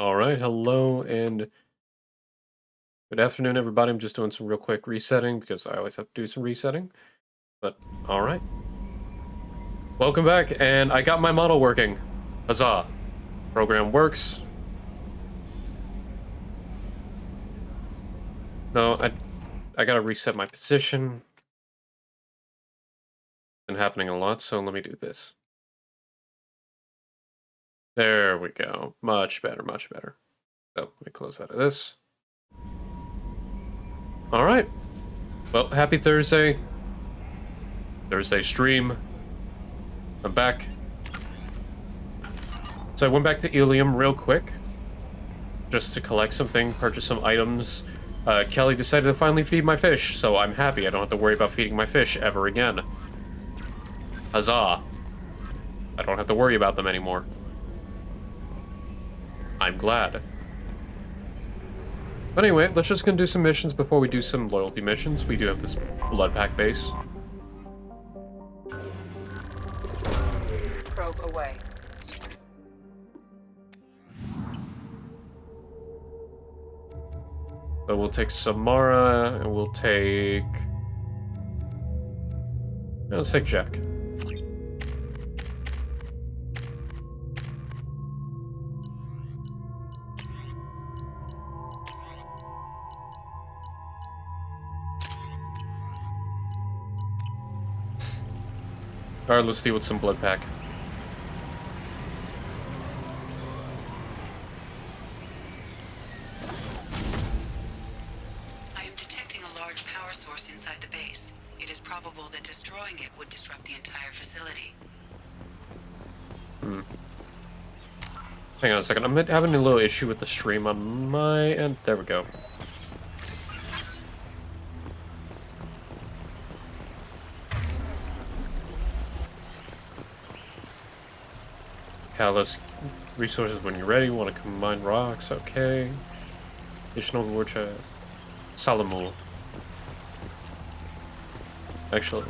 All right, hello and good afternoon, everybody. I'm just doing some real quick resetting because I always have to do some resetting. But all right, welcome back, and I got my model working. Huzzah! Program works. No, I gotta reset my position. Been happening a lot, so let me do this. There we go. Much better, much better. So let me close out of this. All right. Well, happy Thursday. Thursday stream. I'm back. So I went back to Ilium real quick, just to collect something, purchase some items. Kelly decided to finally feed my fish, so I'm happy I don't have to worry about feeding my fish ever again. Huzzah. I don't have to worry about them anymore. I'm glad. But anyway, let's just gonna do some missions before we do some loyalty missions. We do have this blood pack base. Probe away. So we'll take Samara, and we'll take... Let's take Jack. Alright, let's deal with some blood pack. I am detecting a large power source inside the base. It is probable that destroying it would disrupt the entire facility. Hang on a second, I'm having a little issue with the stream on my end. There we go. Callus resources when you're ready. Want to combine rocks? Okay. Additional war chest. Salamul. Actually.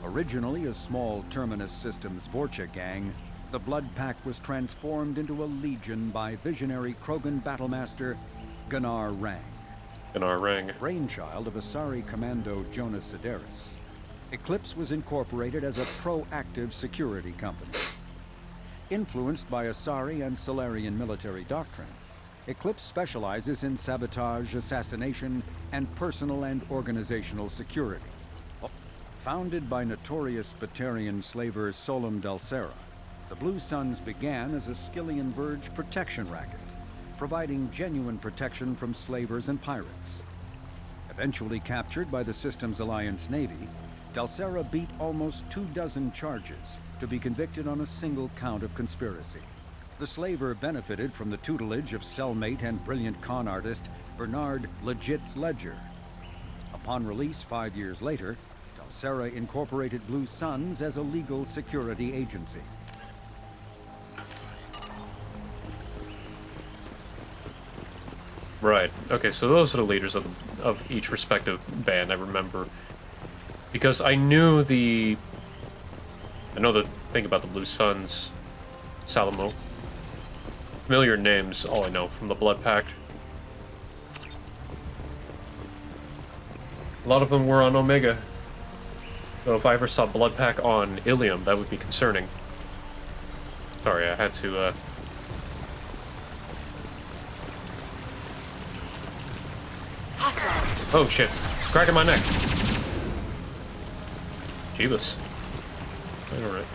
Originally a small Terminus Systems Vorcha gang, the Blood Pack was transformed into a legion by visionary Krogan battlemaster Gunnar Rang. Gunnar Rang. Brainchild of Asari Commando Jonas Sideris, Eclipse was incorporated as a proactive security company. Influenced by Asari and Solarian military doctrine, Eclipse specializes in sabotage, assassination, and personal and organizational security. Founded by notorious Batarian slaver Solum Dulcera, the Blue Suns began as a Skillian Verge protection racket, providing genuine protection from slavers and pirates. Eventually captured by the Systems Alliance Navy, Dulcera beat almost 24 charges to be convicted on a single count of conspiracy. The slaver benefited from the tutelage of cellmate and brilliant con artist Bernard Legitz Ledger. Upon release 5 years later, Dulcera incorporated Blue Suns as a legal security agency. Right. Okay, so those are the leaders of each respective band, I remember. Because I know the thing about the Blue Suns, Salamo. Familiar names, all I know from the Blood Pact. A lot of them were on Omega. So if I ever saw Blood Pack on Ilium, that would be concerning. Sorry, I had to, Oh shit, cracking my neck. Jeebus. Alright.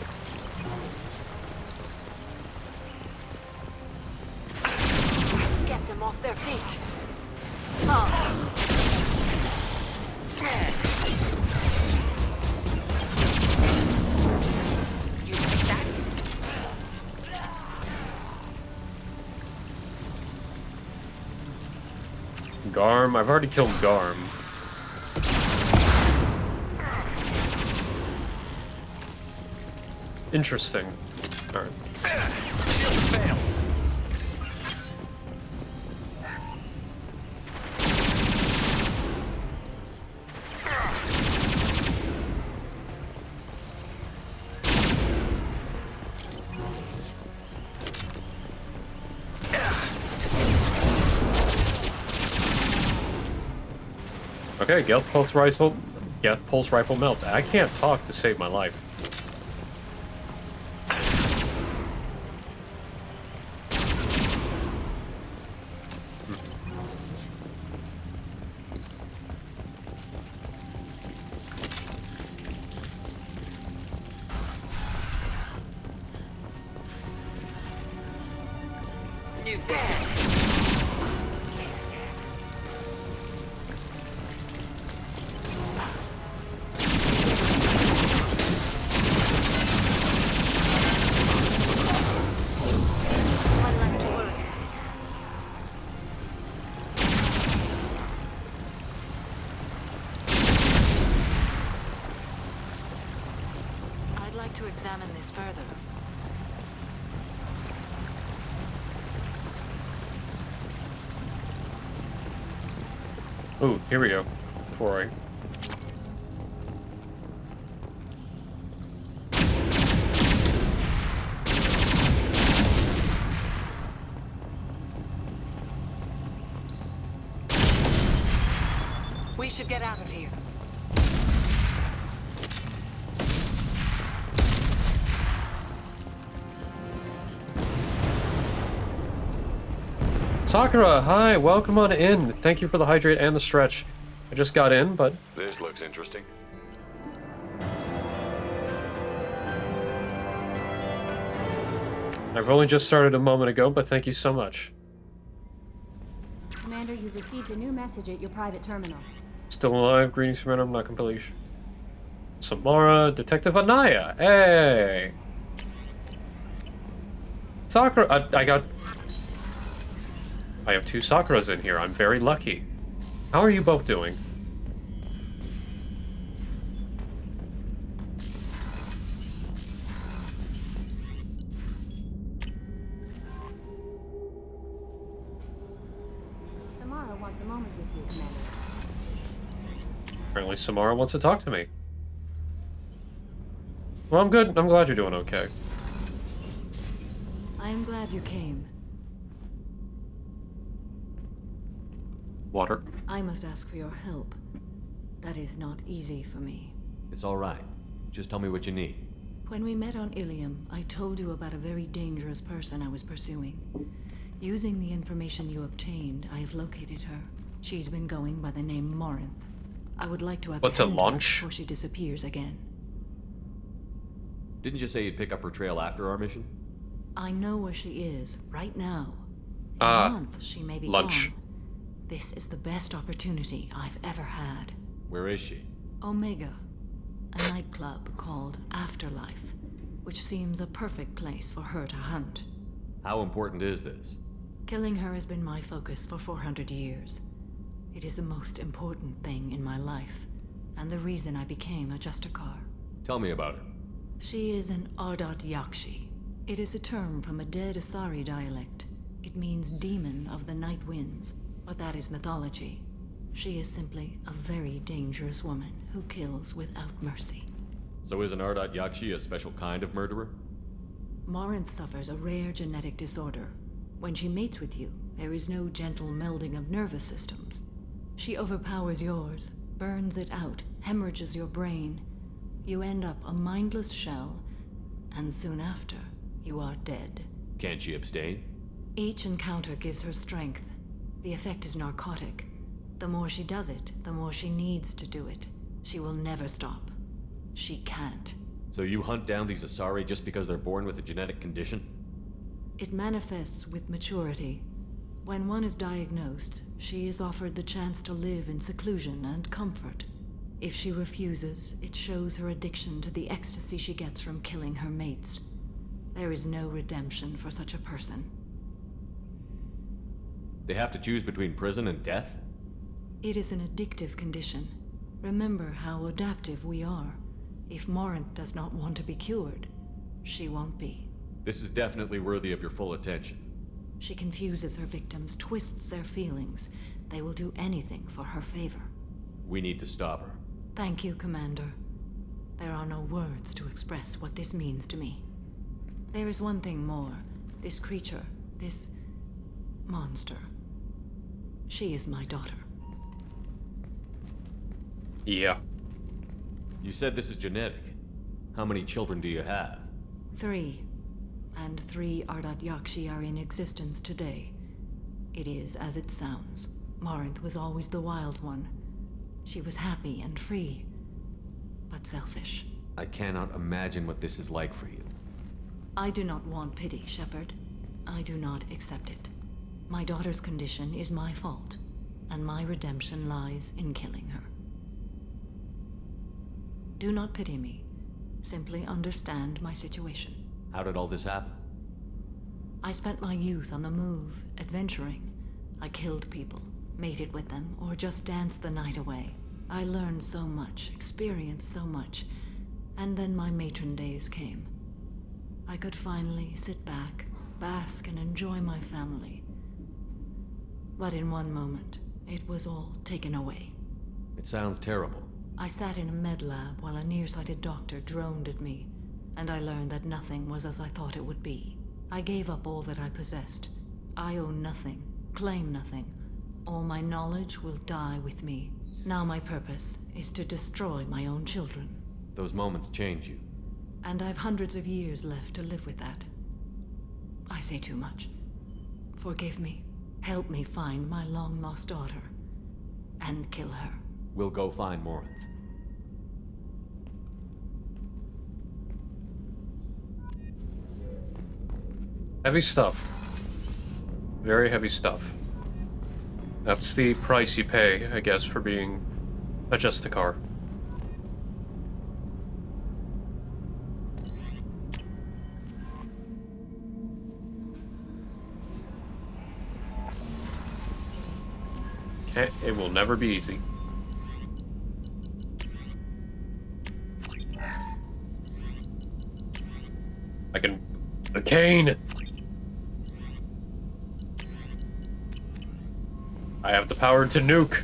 Get them off their feet. Oh. You like that? Garm, I've already killed Garm. Interesting. Alright. Fail. Okay, Geth pulse rifle melt. I can't talk to save my life. New one left to work. I'd like to examine this further. Ooh, here we go. Before I... We should get out of here. Sakura, hi, welcome on in. Thank you for the hydrate and the stretch. I just got in, but This looks interesting. I've only just started a moment ago, but thank you so much. Commander, you've received a new message at your private terminal. Still alive, greetings from I'm not completely sure. Samara, Detective Anaya, hey! Sakura, I have 2 Sakuras in here, I'm very lucky. How are you both doing? Samara wants a moment with you, Commander. Apparently Samara wants to talk to me. Well, I'm good. I'm glad you're doing okay. I am glad you came. Water. I must ask for your help. That is not easy for me. It's all right. Just tell me what you need. When we met on Ilium, I told you about a very dangerous person I was pursuing. Using the information you obtained, I have located her. She's been going by the name Morinth. I would like to What's a apprehend her launch? before she disappears again. Didn't you say you'd pick up her trail after our mission? I know where she is, right now. In Ah, a month, she may be lunch. gone. This is the best opportunity I've ever had. Where is she? Omega, a nightclub called Afterlife, which seems a perfect place for her to hunt. How important is this? Killing her has been my focus for 400 years. It is the most important thing in my life, and the reason I became a Justicar. Tell me about her. She is an Ardat Yakshi. It is a term from a dead Asari dialect. It means demon of the night winds, but that is mythology. She is simply a very dangerous woman who kills without mercy. So is an Ardat Yakshi a special kind of murderer? Morinth suffers a rare genetic disorder. When she mates with you, there is no gentle melding of nervous systems. She overpowers yours, burns it out, hemorrhages your brain. You end up a mindless shell, and soon after, you are dead. Can't she abstain? Each encounter gives her strength. The effect is narcotic. The more she does it, the more she needs to do it. She will never stop. She can't. So you hunt down these Asari just because they're born with a genetic condition? It manifests with maturity. When one is diagnosed, she is offered the chance to live in seclusion and comfort. If she refuses, it shows her addiction to the ecstasy she gets from killing her mates. There is no redemption for such a person. They have to choose between prison and death? It is an addictive condition. Remember how adaptive we are. If Morinth does not want to be cured, she won't be. This is definitely worthy of your full attention. She confuses her victims, twists their feelings. They will do anything for her favor. We need to stop her. Thank you, Commander. There are no words to express what this means to me. There is one thing more. This creature, this monster. She is my daughter. Yeah. You said this is genetic. How many children do you have? 3. And 3 Ardat Yakshi are in existence today. It is as it sounds. Morinth was always the wild one. She was happy and free, but selfish. I cannot imagine what this is like for you. I do not want pity, Shepard. I do not accept it. My daughter's condition is my fault, and my redemption lies in killing her. Do not pity me. Simply understand my situation. How did all this happen? I spent my youth on the move, adventuring. I killed people, mated with them, or just danced the night away. I learned so much, experienced so much, and then my matron days came. I could finally sit back, bask, and enjoy my family. But in one moment, it was all taken away. It sounds terrible. I sat in a med lab while a nearsighted doctor droned at me, and I learned that nothing was as I thought it would be. I gave up all that I possessed. I own nothing, claim nothing. All my knowledge will die with me. Now my purpose is to destroy my own children. Those moments change you. And I've hundreds of years left to live with that. I say too much. Forgive me. Help me find my long-lost daughter. And kill her. We'll go find Morinth. Heavy stuff. Very heavy stuff. That's the price you pay, I guess, for being a Justicar. It will never be easy. I can... A cane! I have the power to nuke.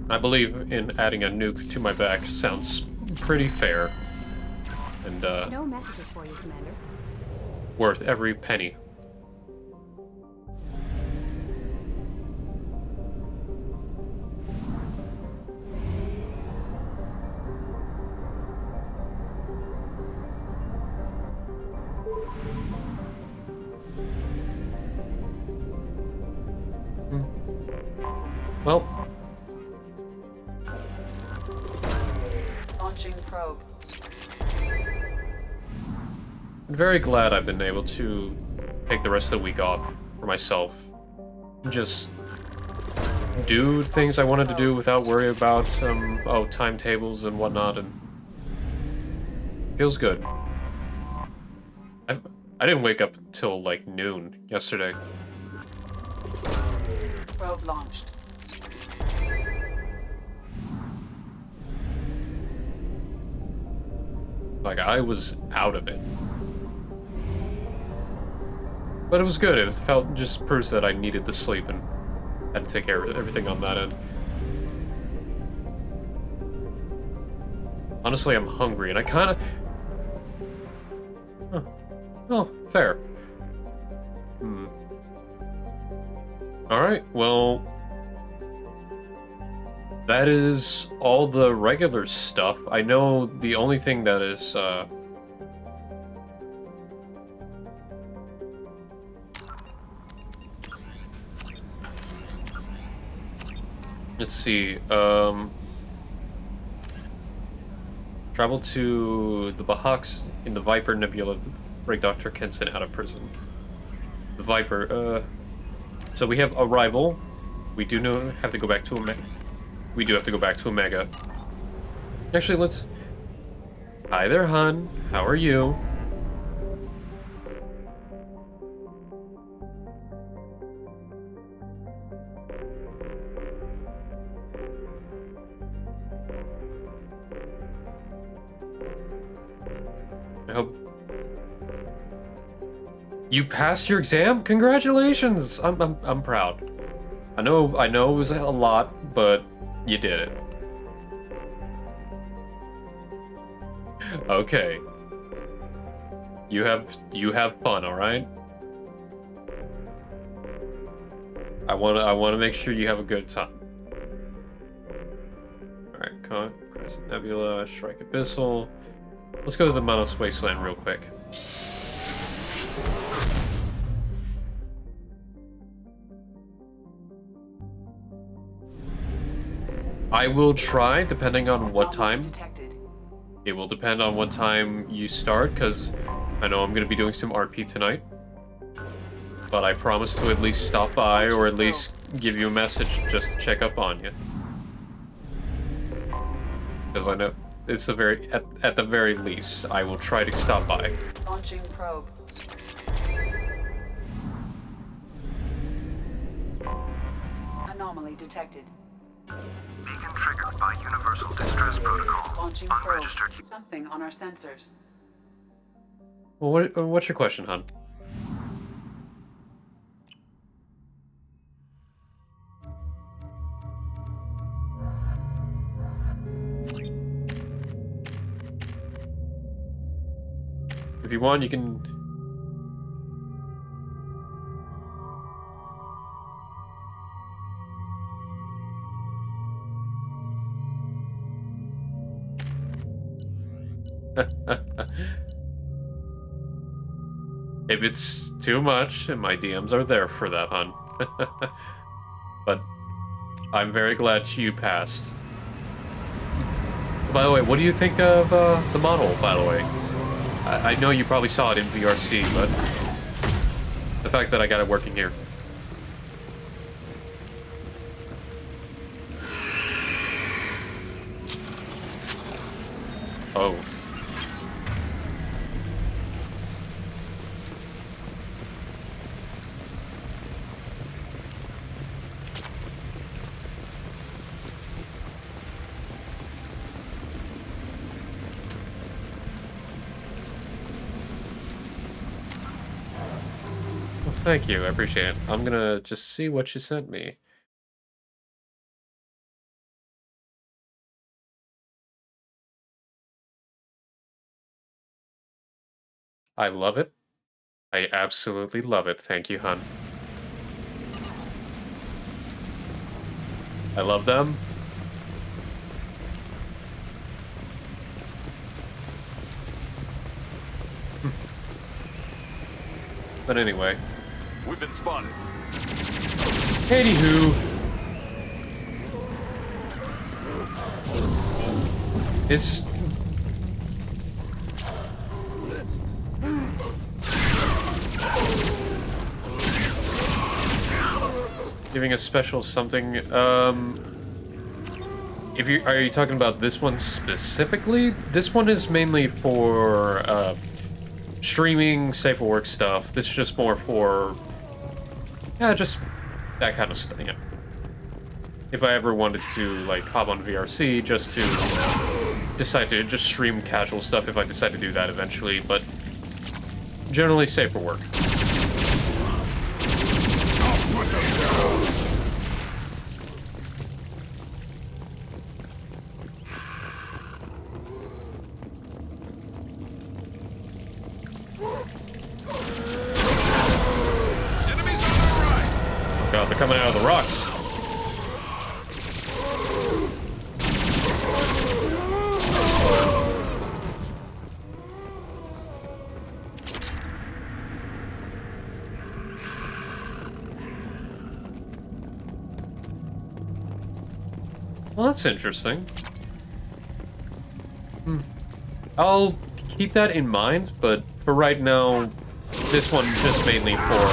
I believe in adding a nuke to my back sounds pretty fair. And, No messages for you, Commander. worth every penny. Well, Launching probe. I'm very glad I've been able to take the rest of the week off for myself. Just do things I wanted to do without worry about, timetables and whatnot, and feels good. I didn't wake up till like noon yesterday. Probe launched. Like, I was out of it. But it was good. It felt just proves that I needed the sleep and had to take care of everything on that end. Honestly, I'm hungry, and I kind of... Huh. Oh, fair. Alright, well... That is all the regular stuff. I know the only thing that is, let's see, travel to the Bahaks in the Viper Nebula to break Dr. Kenson out of prison. The Viper, so we have Arrival. We do have to go back to Omega. We do have to go back to Omega. Actually, let's... Hi there, hon. How are you? hope you passed your exam. Congratulations! I'm proud. I know it was a lot, but you did it. Okay. You have fun, all right? I want to make sure you have a good time. All right, Crescent Nebula, Strike Abyssal. Let's go to the Manos Wasteland real quick. I will try, depending on what time. Detected. It will depend on what time you start, because I know I'm going to be doing some RP tonight. But I promise to at least stop by, or at least give you a message just to check up on you. Because I know it's at the very least, I will try to stop by. Launching probe. Anomaly detected. Beacon triggered by Universal Distress Protocol. Launching probe. Unregistered. Something on our sensors. Well, what's your question, hon? If you want, you can... If it's too much, my DMs are there for that, hon. But I'm very glad you passed. By the way, what do you think of the model, by the way? I know you probably saw it in VRC, but the fact that I got it working here. Oh. Thank you, I appreciate it. I'm gonna just see what you sent me. I love it. I absolutely love it. Thank you, hon. I love them. But anyway. We've been spotted. Anywho. It's... Giving a special something, if you are you talking about this one specifically? This one is mainly for, streaming, safe for work stuff. This is just more for... Yeah, just that kind of stuff, yeah. If I ever wanted to, like, hop on VRC just to decide to just stream casual stuff, if I decide to do that eventually, but generally safe for work. God, they're coming out of the rocks. Well, that's interesting. I'll keep that in mind, but for right now, this one just mainly for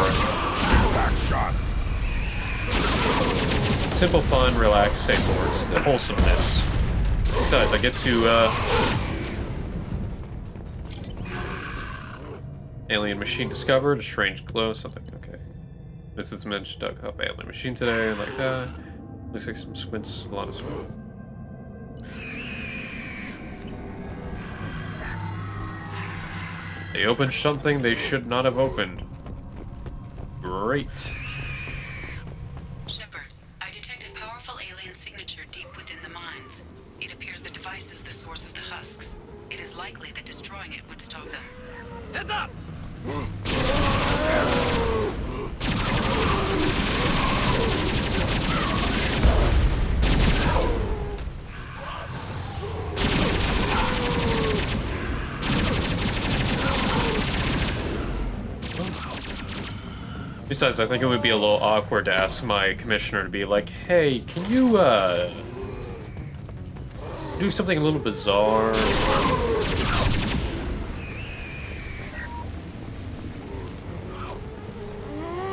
simple fun, relax, safe words, the wholesomeness. Besides, I get to alien machine discovered, a strange glow, something. Okay. Mrs. Mensch dug up alien machine today, like that. Looks like some squints, a lot of squint. They opened something they should not have opened. Great. Shepard, I detect a powerful alien signature deep within the mines. It appears the device is the source of the husks. It is likely that destroying it would stop them. Heads up! Besides, I think it would be a little awkward to ask my commissioner to be like, hey, can you, do something a little bizarre?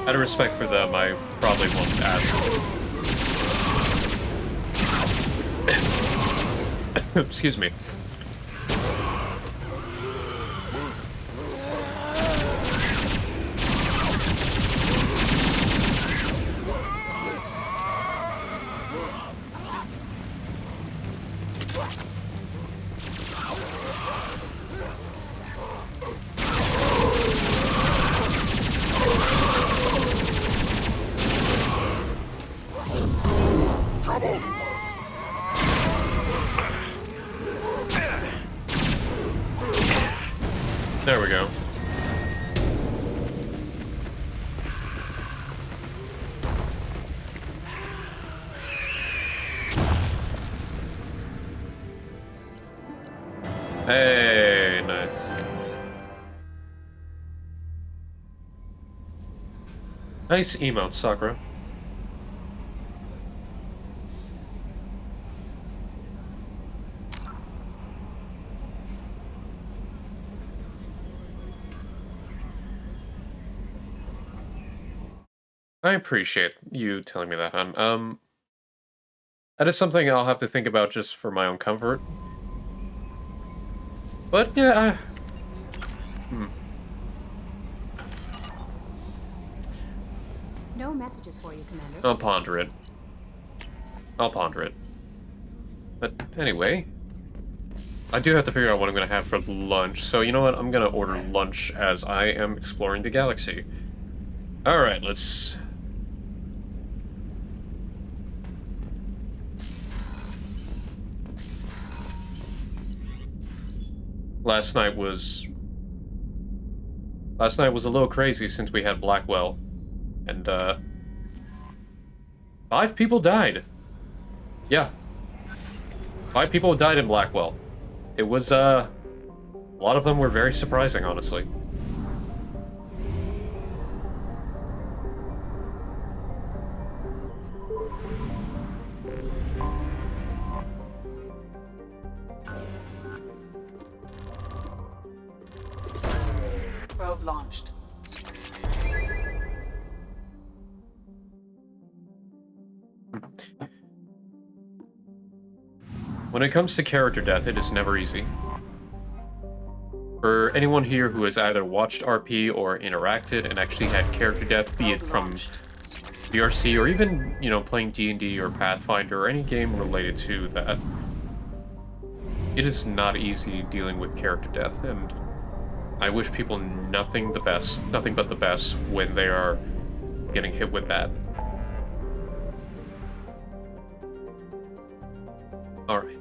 Out of respect for them, I probably won't ask. Excuse me. There we go. Hey, nice. Nice emote, Sakura. I appreciate you telling me that, hon. That is something I'll have to think about just for my own comfort. But yeah, No messages for you, Commander. I'll ponder it. I'll ponder it. But anyway, I do have to figure out what I'm going to have for lunch. So you know what? I'm going to order lunch as I am exploring the galaxy. Alright, let's... Last night was a little crazy since we had Blackwell. And, 5 people died. Yeah. 5 people died in Blackwell. It was, a lot of them were very surprising, honestly. Probe launched. When it comes to character death, it is never easy. For anyone here who has either watched RP or interacted and actually had character death, be it from VRC or even, you know, playing D&D or Pathfinder or any game related to that, it is not easy dealing with character death, and I wish people nothing but the best when they are getting hit with that. Alright.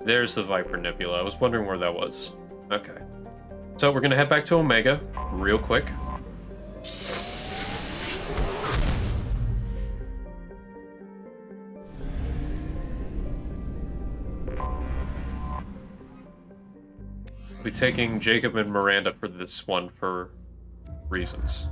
There's the Viper Nebula. I was wondering where that was. Okay. So we're gonna head back to Omega real quick. We'll be taking Jacob and Miranda for this one for reasons.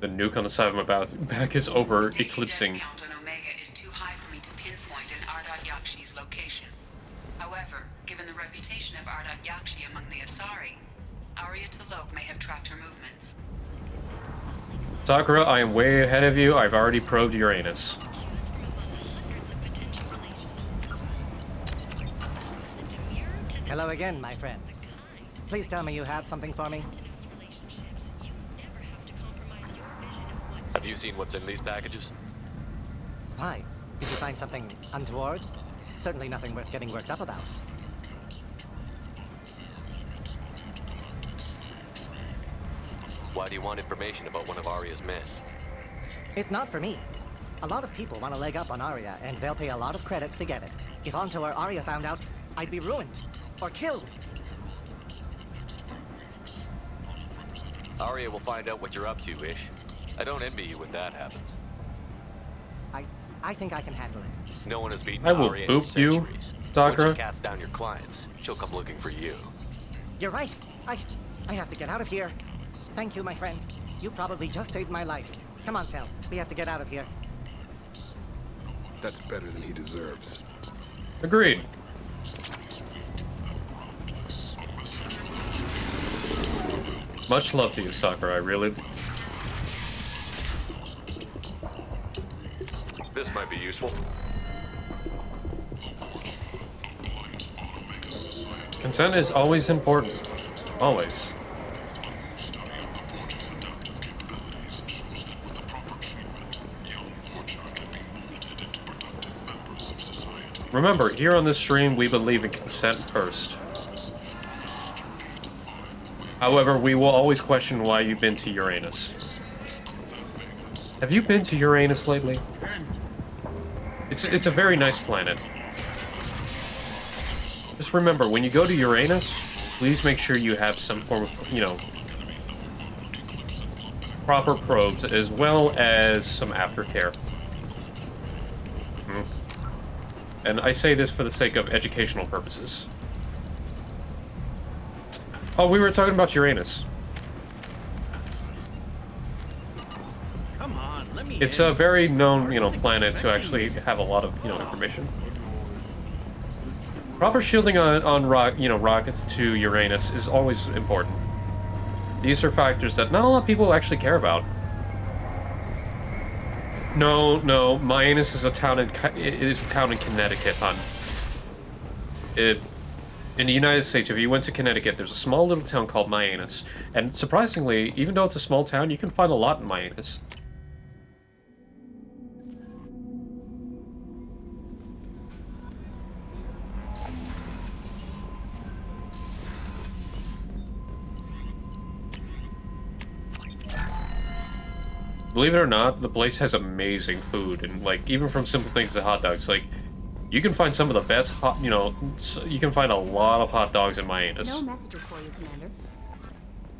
The nuke on the side of my back is over eclipsing. The count on Omega is too high for me to pinpoint an Ardat Yakshi's location. However, given the reputation of Ardat Yakshi among the Asari, Arya T'Loak may have tracked her movements. Sakura, I am way ahead of you. I've already probed Uranus. Hello again, my friends. Please tell me you have something for me. Have you seen what's in these packages? Why? Did you find something untoward? Certainly nothing worth getting worked up about. Why do you want information about one of Arya's men? It's not for me. A lot of people want a leg up on Arya, and they'll pay a lot of credits to get it. If Anto or Arya found out, I'd be ruined. Or killed. Arya will find out what you're up to, Ish. I don't envy you when that happens. I think I can handle it. No one has beaten I will Arya in boop you, centuries. Sakura. Once you cast down your clients, she'll come looking for you. You're right. I have to get out of here. Thank you, my friend. You probably just saved my life. Come on, Sal. We have to get out of here. That's better than he deserves. Agreed. Much love to you, Sakura. I really... This might be useful. Consent is always important. Always. Remember, here on this stream, we believe in consent first. However, we will always question why you've been to Uranus. Have you been to Uranus lately? It's a very nice planet. Just remember, when you go to Uranus, please make sure you have some form of, you know, proper probes, as well as some aftercare. And I say this for the sake of educational purposes. Oh, we were talking about Uranus. Come on, let me It's a very known, you know, planet to actually have a lot of, you know, information. Proper shielding on rockets to Uranus is always important. These are factors that not a lot of people actually care about. No, Mianus is a town in Connecticut, hon. In the United States, if you went to Connecticut, there's a small little town called Mianus, and surprisingly, even though it's a small town, you can find a lot in Mianus. Believe it or not, the place has amazing food, and like even from simple things to hot dogs, like you can find some of the best hot, you know, you can find a lot of hot dogs in Mianus. No messages for you, Commander.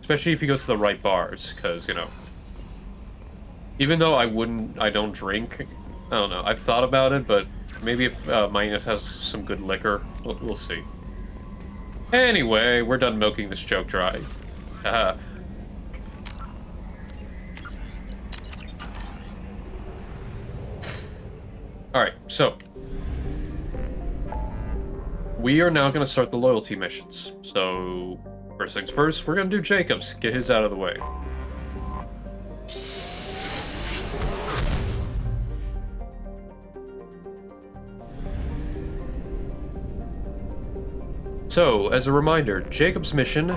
Especially if you go to the right bars, because you know, even though I don't drink, I don't know. I've thought about it, but maybe if Mianus has some good liquor, we'll see. Anyway, we're done milking this joke dry. Alright, so we are now going to start the loyalty missions. So, first things first, we're going to do Jacob's. Get his out of the way. So, as a reminder, Jacob's mission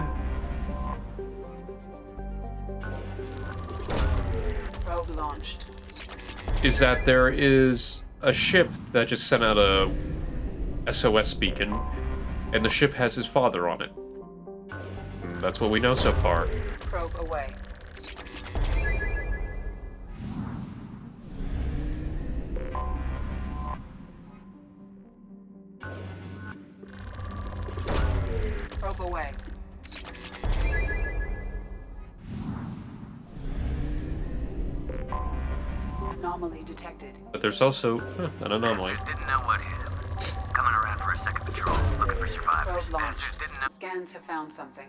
Probe launched. is that there is a ship that just sent out a SOS beacon, and the ship has his father on it. And that's what we know so far. Probe away. Probe away. Anomaly detected. But there's also an anomaly. Didn't know what hit him. Coming around for a second patrol, looking for survivors. Probe launched. Answers didn't know. Scans have found something.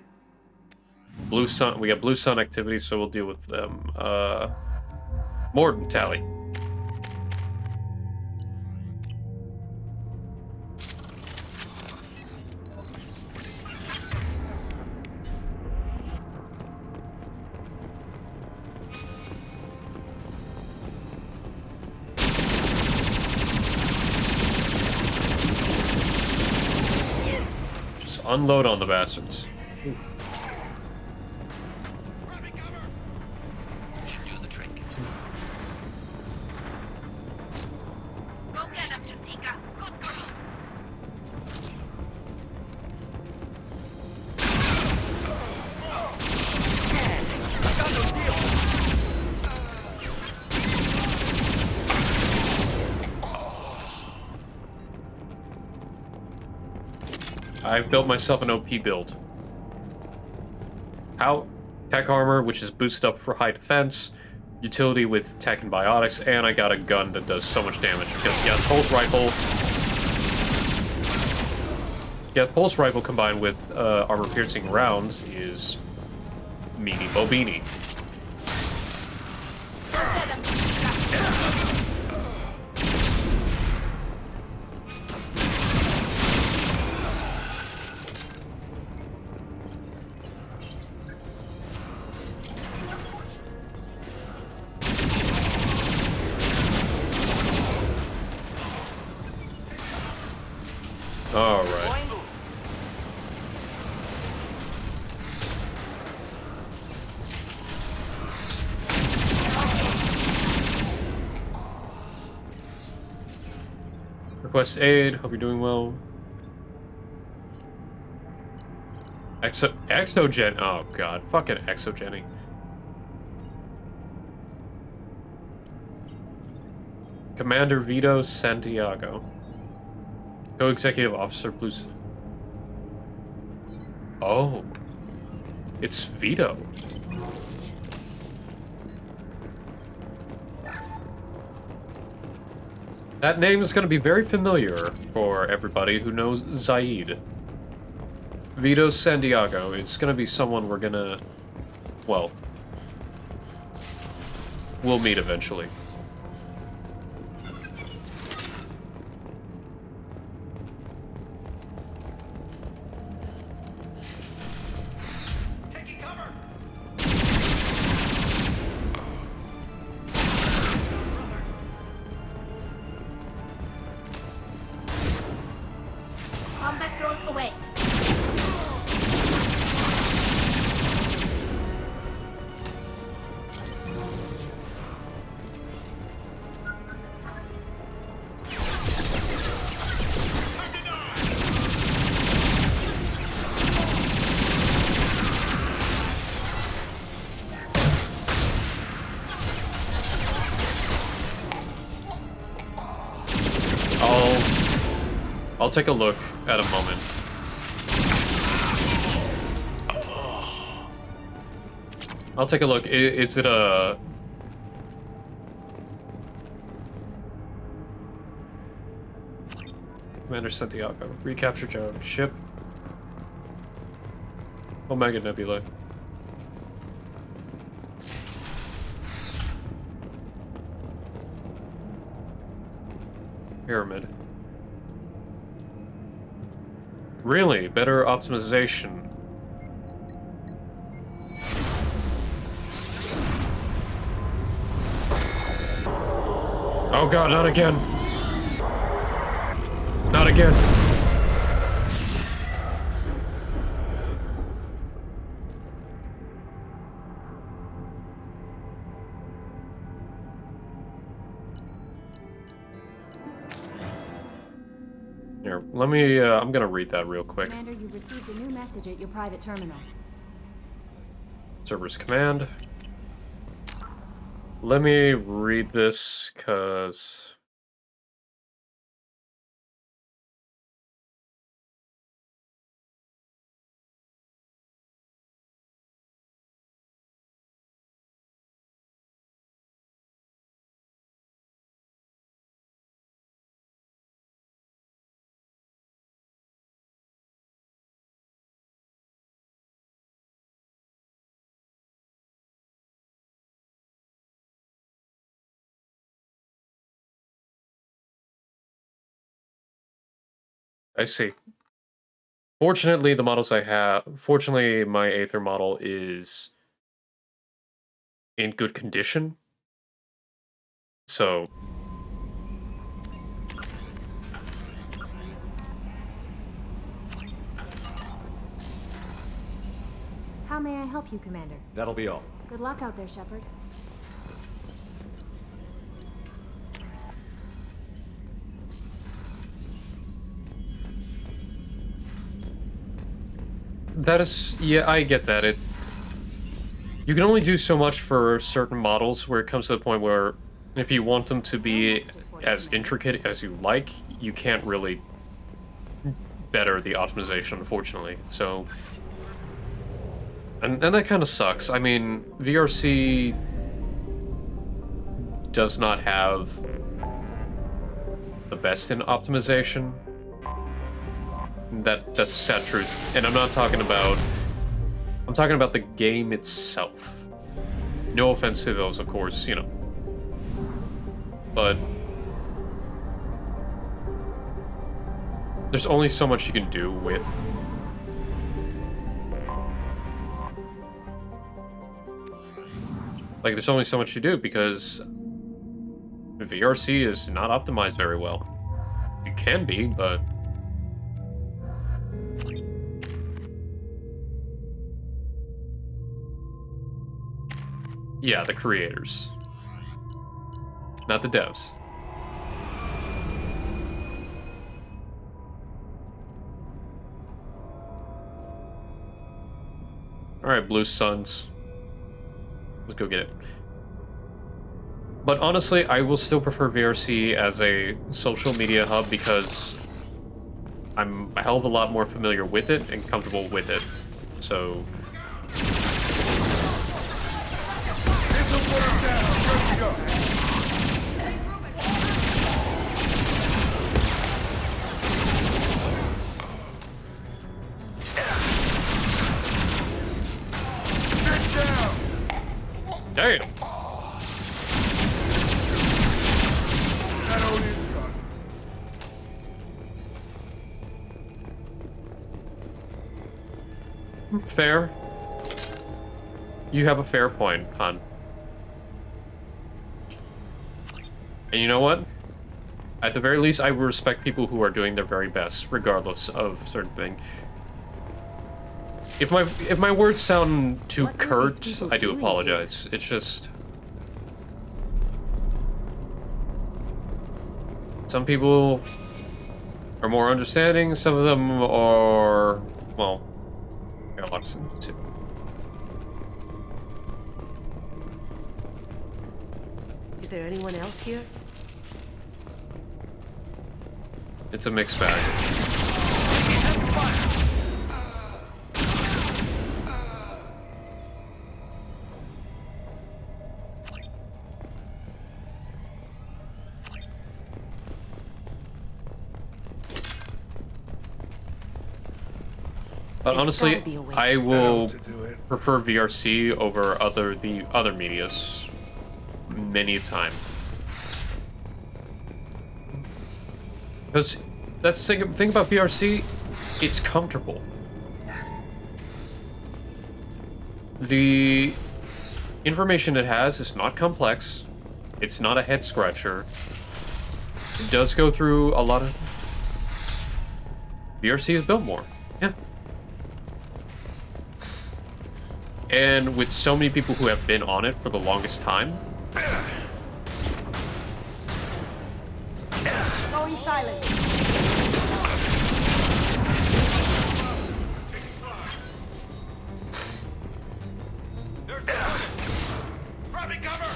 Blue sun. We got blue sun activity, so we'll deal with them. Morden tally. unload on the bastards. Ooh. Should do the trick. Go get him, Jatika. Good girl. I've built myself an OP build. How? Tech armor, which is boosted up for high defense, utility with tech and biotics, and I got a gun that does so much damage. Because, yeah, pulse rifle. Yeah, pulse rifle combined with armor-piercing rounds is meanie bobini. All right. Request aid. Hope you're doing well. Exogen. Oh god, fucking exogeny. Commander Vito Santiago. Co-executive officer Blues. Oh, it's Vito. That name is going to be very familiar for everybody who knows Zaid. Vito Santiago. It's going to be someone we're going to, well, we'll meet eventually. Combat drone away. I'll take a look at a moment. I'll take a look. Is it a... Commander Santiago. Recapture job. Ship. Omega Nebula. Pyramid. Really? Better optimization. Oh god, not again. Not again. Here, let me, I'm gonna read that real quick. Commander, you've received a new message at your private terminal. Server's command. Let me read this, cause... I see. Fortunately, the models I have... Fortunately, my Aether model is in good condition. So... How may I help you, Commander? That'll be all. Good luck out there, Shepard. That is, yeah, I get that. You can only do so much for certain models where it comes to the point where if you want them to be as intricate as you like, you can't really better the optimization, unfortunately. So, and that kind of sucks. I mean, VRC does not have the best in optimization. That's a sad truth. And I'm talking about the game itself. No offense to those, of course, you know. But there's only so much you can do with there's only so much you do because VRC is not optimized very well. It can be, but yeah, the creators. Not the devs. Alright, Blue Suns. Let's go get it. But honestly, I will still prefer VRC as a social media hub because I'm a hell of a lot more familiar with it and comfortable with it. So... Damn. Fair. You have a fair point, hon. And you know what? At the very least, I will respect people who are doing their very best, regardless of certain thing. If my words sound too curt, I do apologize. It's just... some people are more understanding, some of them are... well... I got lots to... Is there anyone else here? It's a mixed bag. But honestly, I will prefer VRC over the other medias many a time. Because that's the thing about VRC, it's comfortable. The information it has is not complex. It's not a head scratcher. It does go through a lot of... VRC is built more. Yeah. And with so many people who have been on it for the longest time... Going silent. Grabbing cover!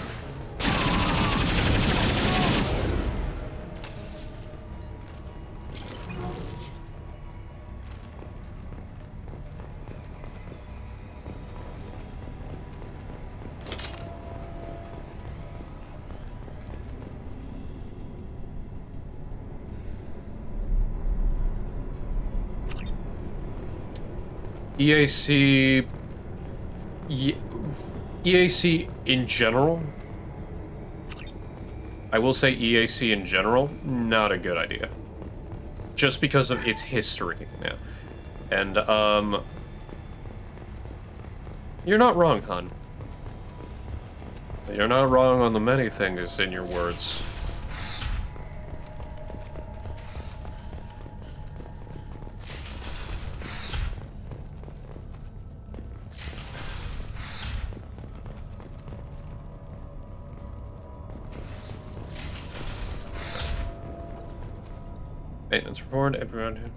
EAC in general, I will say EAC in general, not a good idea. Just because of its history, yeah. And, you're not wrong, hon. You're not wrong on the many things in your words. Maintenance report, everyone.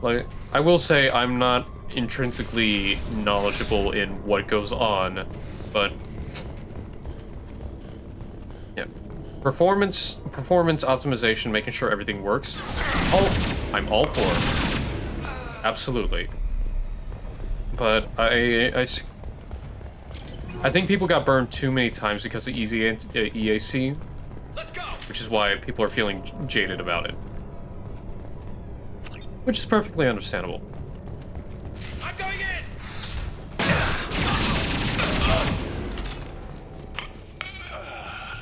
Like, I will say I'm not intrinsically knowledgeable in what goes on, but yeah. Performance optimization, making sure everything works. I'm all for it. Absolutely. But I think people got burned too many times because of easy EAC, which is why people are feeling jaded about it. Which is perfectly understandable. I'm going in!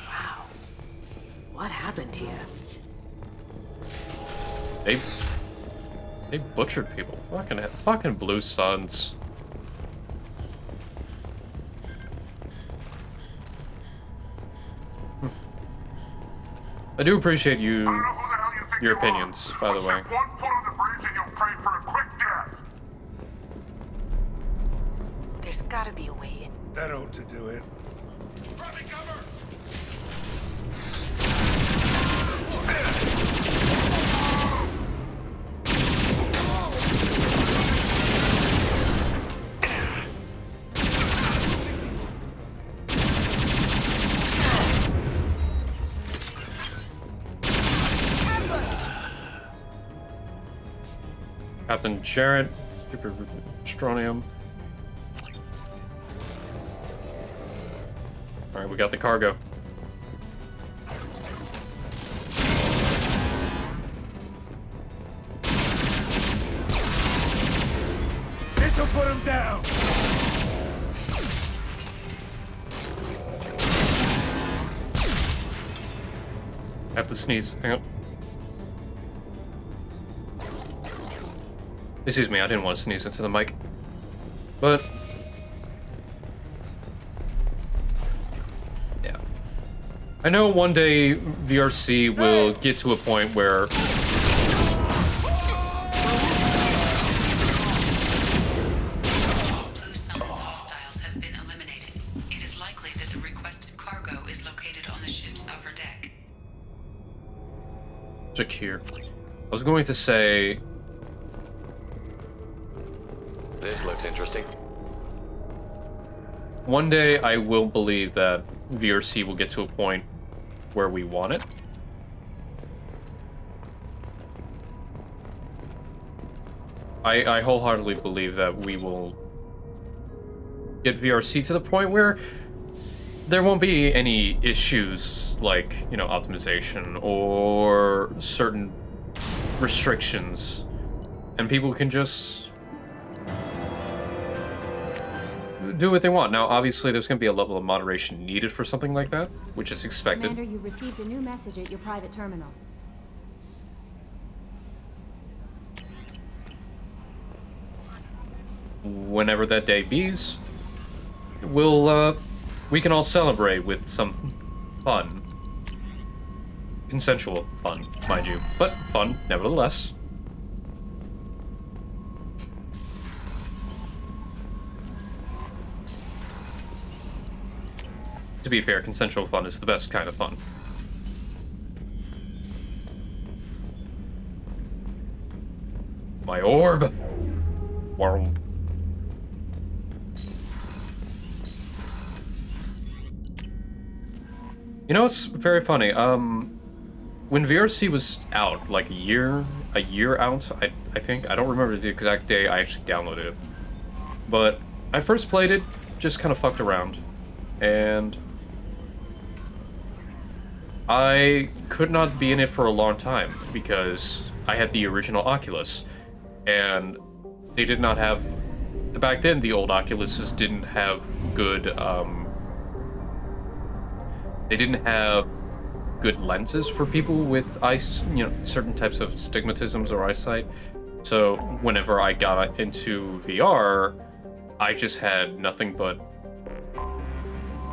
Wow. What happened here? They butchered people. Fucking Blue Suns. I do appreciate your opinions, by the way. There's gotta be a way in. That ought to do it. Captain Jarrett, stupid Strontium. Alright, we got the cargo. This'll put him down! I have to sneeze. Hang on. Excuse me, I didn't want to sneeze into the mic. But yeah. I know one day VRC will get to a point where Blue Summons hostiles have been eliminated. It is likely that the requested cargo is located on the ship's upper deck. Jakir. I was going to say This looks interesting. one day I will believe that VRC will get to a point where we want it. I wholeheartedly believe that we will get VRC to the point where there won't be any issues like, you know, optimization or certain restrictions, and people can just do what they want. Now, obviously, there's going to be a level of moderation needed for something like that, which is expected. Commander, you've received a new message at your private terminal. Whenever that day be's, we can all celebrate with some fun. Consensual fun, mind you, but fun nevertheless. To be fair, consensual fun is the best kind of fun. My orb! Wow. You know, it's very funny. When VRC was out, like a year out, I think. I don't remember the exact day I actually downloaded it. But I first played it, just kind of fucked around. And I could not be in it for a long time because I had the original Oculus. And they did not have... Back then, the old Oculuses didn't have good, they didn't have good lenses for people with certain types of stigmatisms or eyesight. So whenever I got into VR, I just had nothing but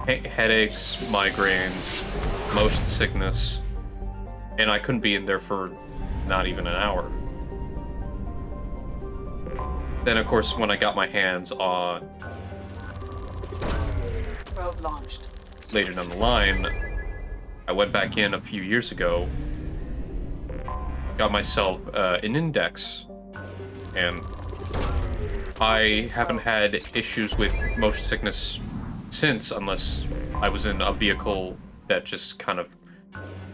headaches, migraines, motion sickness, and I couldn't be in there for not even an hour. Then, of course, when I got my hands on Probe launched. later down the line, I went back in a few years ago, got myself an index, and I haven't had issues with motion sickness since, unless I was in a vehicle that just kind of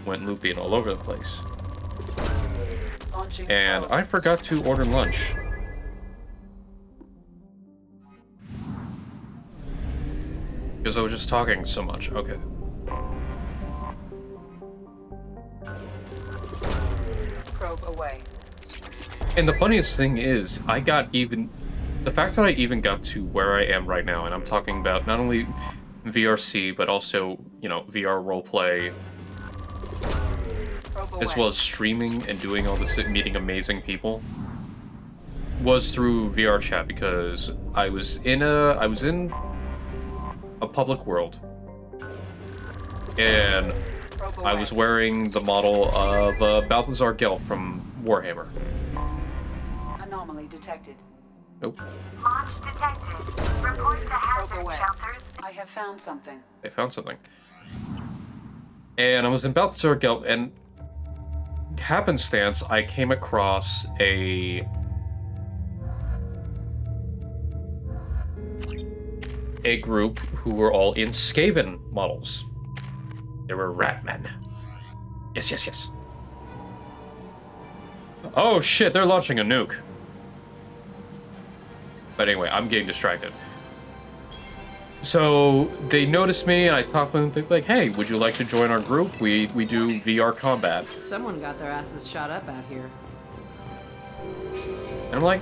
went loopy and all over the place. And I forgot to order lunch. Because I was just talking so much. Okay. Probe away. And the funniest thing is, the fact that I even got to where I am right now, and I'm talking about not only VRC, but also, you know, VR roleplay, as well as streaming and doing all this, meeting amazing people, was through VR chat, because I was in a public world, and I was wearing the model of Balthazar Gelt from Warhammer. Anomaly detected. Nope. Launch detected. Report to hazard shelters. I have found something. They found something. And I was in Balthazar Gelt, and happenstance, I came across a group who were all in Skaven models. They were Ratmen. Yes, yes, yes. Oh shit, they're launching a nuke. But anyway, I'm getting distracted. So they noticed me, and I talked with them, like, hey, would you like to join our group? We do VR combat. Someone got their asses shot up out here. And I'm like,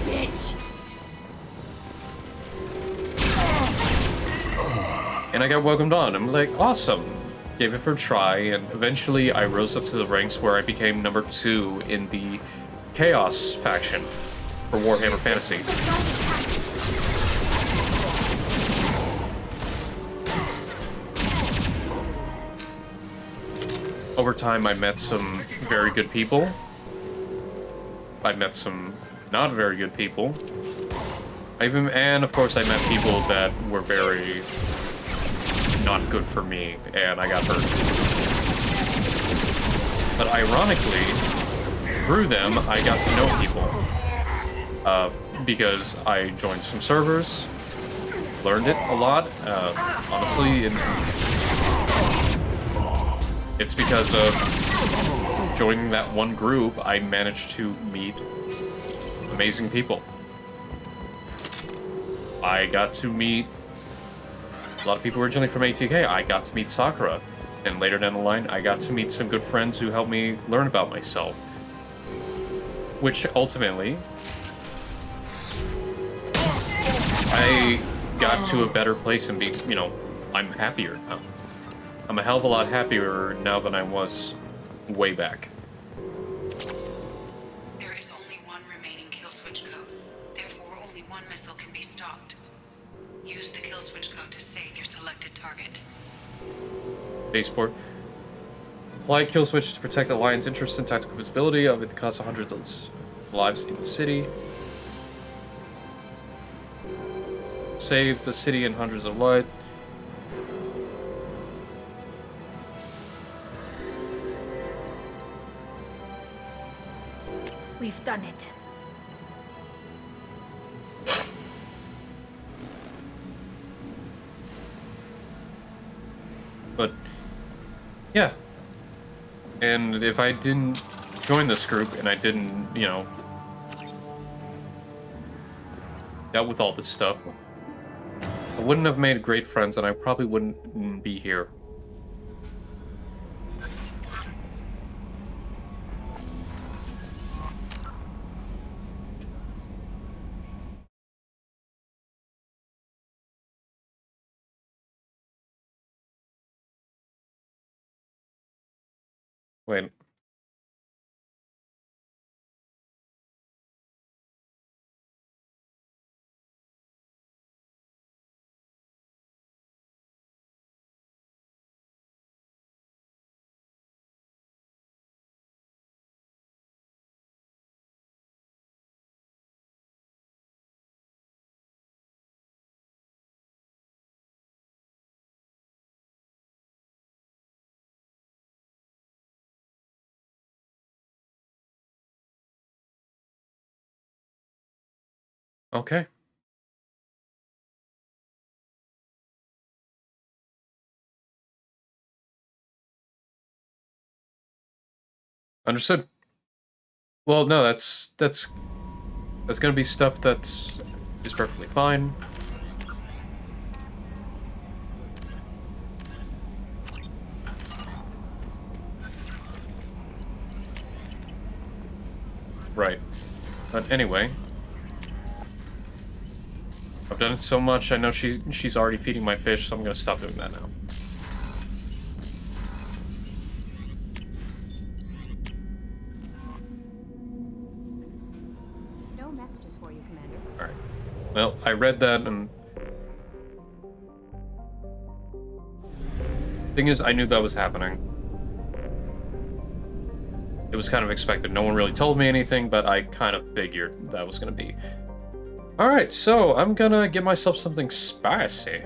Bitch. and I got welcomed on. I'm like, awesome. Gave it for a try, and eventually I rose up to the ranks where I became number 2 in the Chaos faction for Warhammer Fantasy. Over time, I met some very good people. I met some not very good people. And of course, I met people that were very not good for me, and I got hurt. But ironically, through them, I got to know people. Because I joined some servers, learned it a lot. Honestly, it's because of joining that one group, I managed to meet amazing people. I got to meet a lot of people originally from ATK. I got to meet Sakura. And later down the line, I got to meet some good friends who helped me learn about myself. Which ultimately, I got to a better place and I'm happier now. I'm a hell of a lot happier now than I was way back. There is only one remaining kill switch code. Therefore, only one missile can be stopped. Use the kill switch code to save your selected target. Baseport. Apply kill switch to protect the Alliance interests and tactical visibility of it costs hundreds of lives in the city. Save the city and hundreds of lives. We've done it. But yeah. And if I didn't join this group and I didn't, dealt with all this stuff, I wouldn't have made great friends, and I probably wouldn't be here. Wait. Okay. Understood. Well, no, that's gonna be stuff that is perfectly fine. Right. But anyway, I've done it so much. I know she's already feeding my fish, so I'm gonna stop doing that now. No messages for you, Commander. All right. Well, I read that, and thing is, I knew that was happening. It was kind of expected. No one really told me anything, but I kind of figured that was going to be. Alright, so I'm gonna get myself something spicy.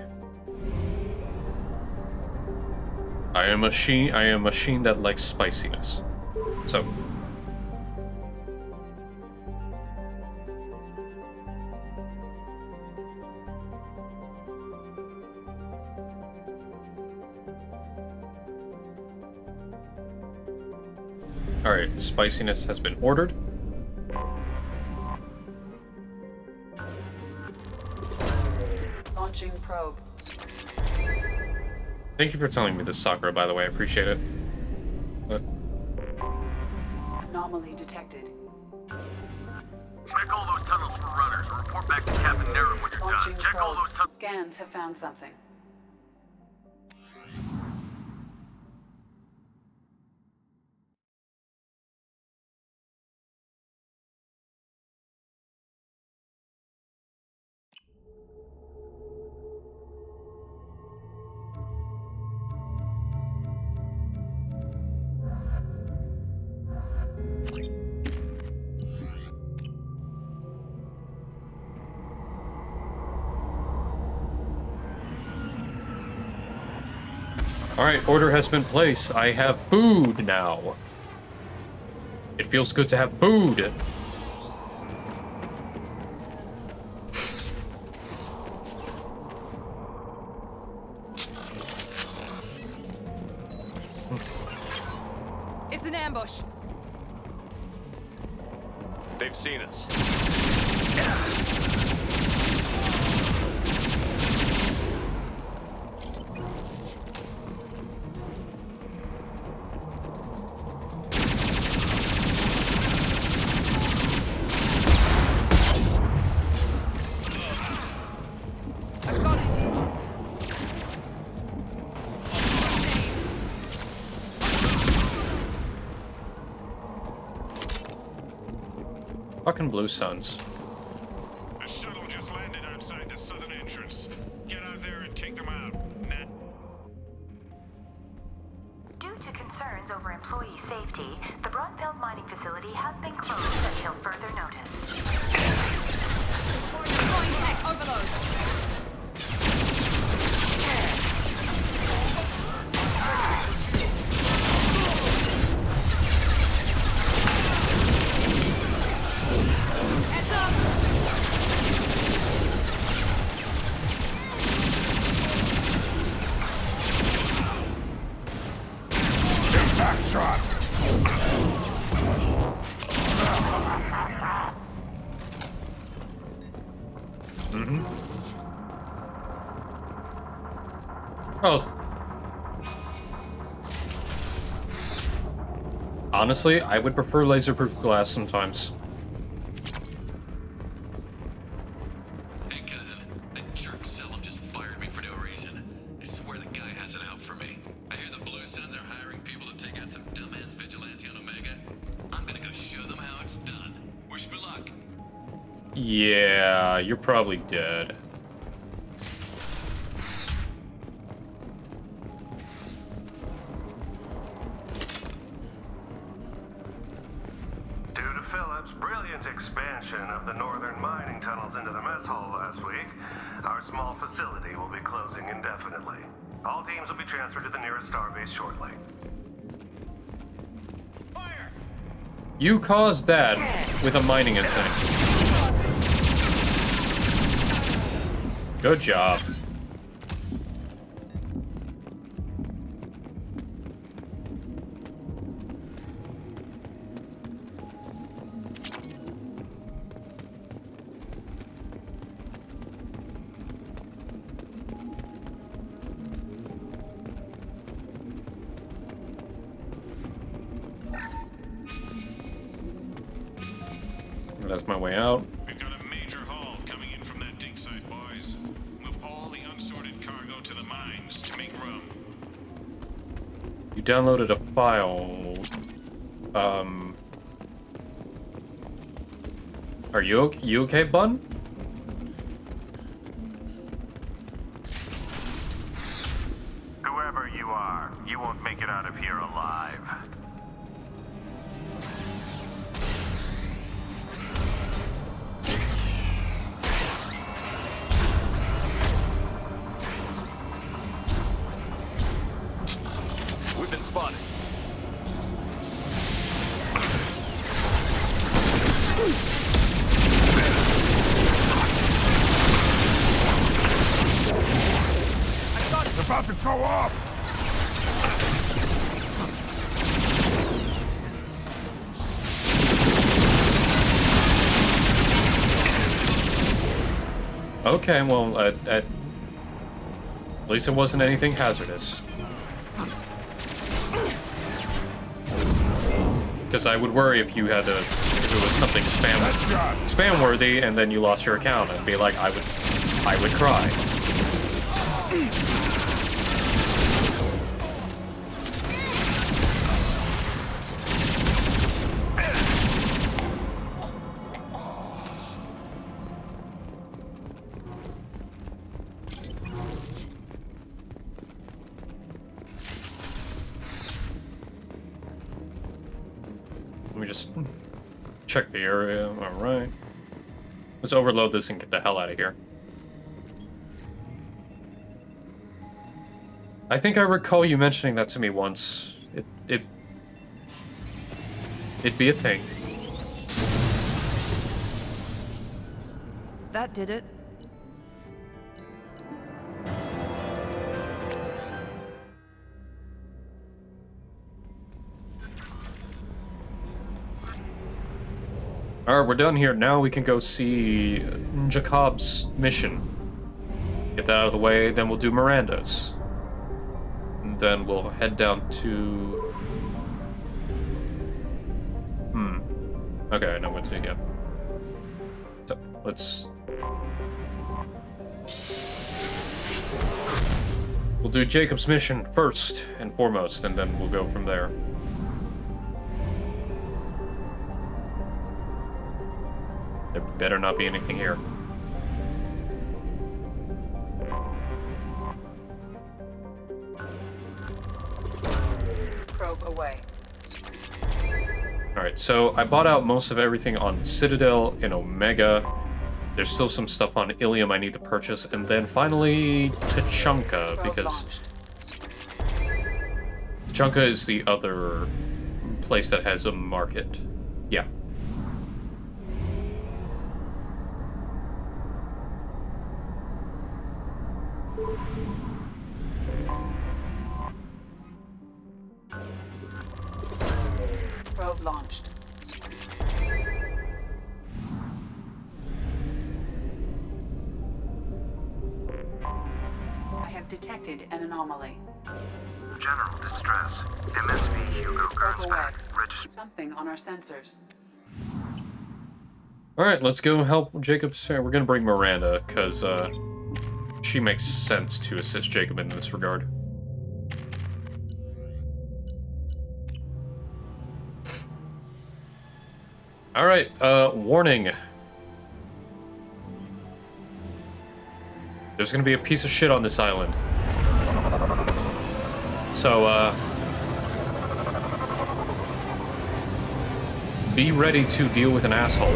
I am a machine that likes spiciness. So. Alright, spiciness has been ordered. Launching probe. Thank you for telling me this, Sakura, by the way. I appreciate it. But... Anomaly detected. Check all those tunnels for runners and report back to Captain Nero when you're Launching done. Check all probe. those tunnels. Scans have found something. Alright, order has been placed. I have food now. It feels good to have food. It's an ambush. They've seen us. Fucking Blue Suns. A shuttle just landed outside the southern entrance. Get out there and take them out. Due to concerns over employee safety, the Brunfeld mining facility has been closed until further notice. Deploying tech overload. Oh. Honestly, I would prefer laserproof glass sometimes. Hey cousin, that jerk Selim just fired me for no reason. I swear the guy has it out for me. I hear the Blue Suns are hiring people to take out some dumbass vigilante on Omega. I'm gonna go show them how it's done. Wish me luck. Yeah, you're probably dead. Expansion of the northern mining tunnels into the mess hall last week, our small facility will be closing indefinitely. All teams will be transferred to the nearest starbase shortly. You caused that with a mining incident. Good job. That's my way out. We've got a major haul coming in from that dig site, boys. Move all the unsorted cargo to the mines to make room. You downloaded a file. Are you okay, Bun? Whoever you are, you won't make it out of here alive. We've been spotted. It's about to go off! Okay, well, at least it wasn't anything hazardous. Because I would worry if you had to, if it was something spam worthy, and then you lost your account, and be like, I would cry. Let me just check the area. Alright. Let's overload this and get the hell out of here. I think I recall you mentioning that to me once. It'd be a thing. That did it. Alright, we're done here. Now we can go see Jacob's mission. Get that out of the way, then we'll do Miranda's. And then we'll head down to... Okay, I know what to get. So, let's... We'll do Jacob's mission first and foremost, and then we'll go from there. There better not be anything here. Probe away. Alright, so I bought out most of everything on Citadel and Omega. There's still some stuff on Ilium I need to purchase, and then finally Tuchanka, because Tuchanka is the other place that has a market. Yeah. Probe launched. I have detected an anomaly. General distress. MSV Hugo Gernsback. Something on our sensors. Alright, let's go help Jacob. We're gonna bring Miranda, because she makes sense to assist Jacob in this regard. Alright, warning. There's gonna be a piece of shit on this island. So, be ready to deal with an asshole.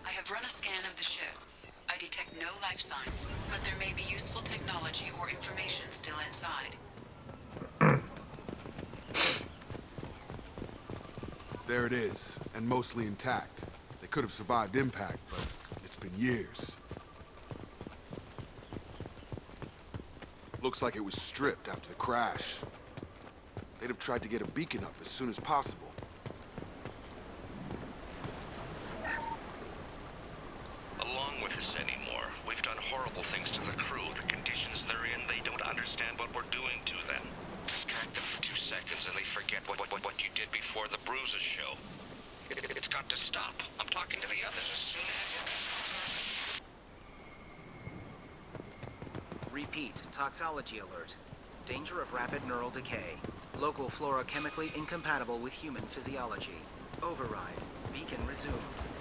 I have run a scan of the ship. I detect no life signs, but there may be useful technology or information still inside. There it is, and mostly intact. could have survived impact, but it's been years. Looks like it was stripped after the crash. They'd have tried to get a beacon up as soon as possible. Along with this anymore. We've done horrible things to the crew. The conditions they're in, they don't understand what we're doing to them. Distract them for 2 seconds and they forget what you did before the bruises show. It's got to stop. I'm talking to the others as soon as... Repeat, toxology alert. Danger of rapid neural decay. Local flora chemically incompatible with human physiology. Override. Beacon resumed.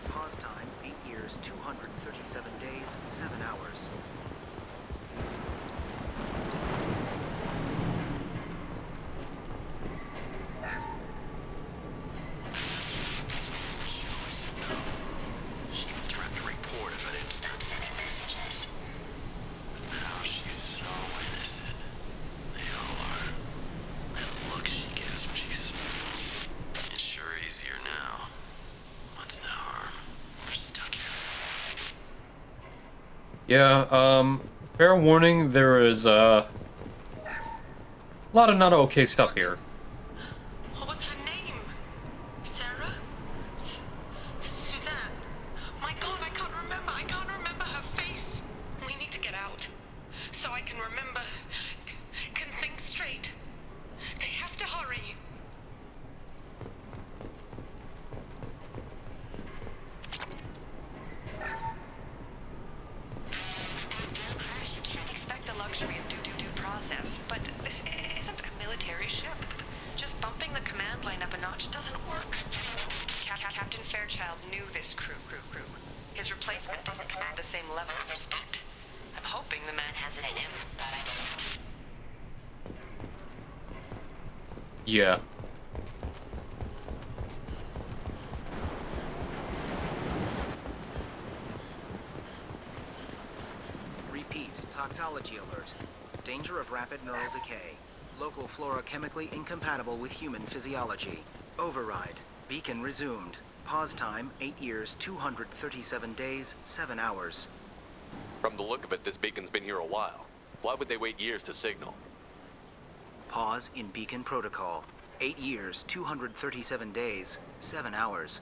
Pause time, 8 years, 237 days, 7 hours. She threatened to report if I didn't stop sending messages. Now she's so innocent. They all are. That look she gives when she smiles. It's sure easier now. What's the harm? We're stuck here. Yeah, fair warning, there is a lot of not okay stuff here. What was her name? Sarah? Suzanne? My god, I can't remember. I can't remember her face. We need to get out. So I can remember. Can think straight. They have to hurry. You can't expect the luxury of due process, but this isn't a military ship. Just bumping the command line up a notch doesn't work. Captain Fairchild knew this crew. His replacement doesn't command the same level of respect. I'm hoping the man has it in him, but I don't know. Yeah. Repeat, toxology alert. Danger of rapid neural decay. Local flora chemically incompatible with human physiology. Override. Beacon resumed. Pause time, 8 years, 237 days, 7 hours. From the look of it, this beacon's been here a while. Why would they wait years to signal? Pause in beacon protocol. 8 years, 237 days, 7 hours.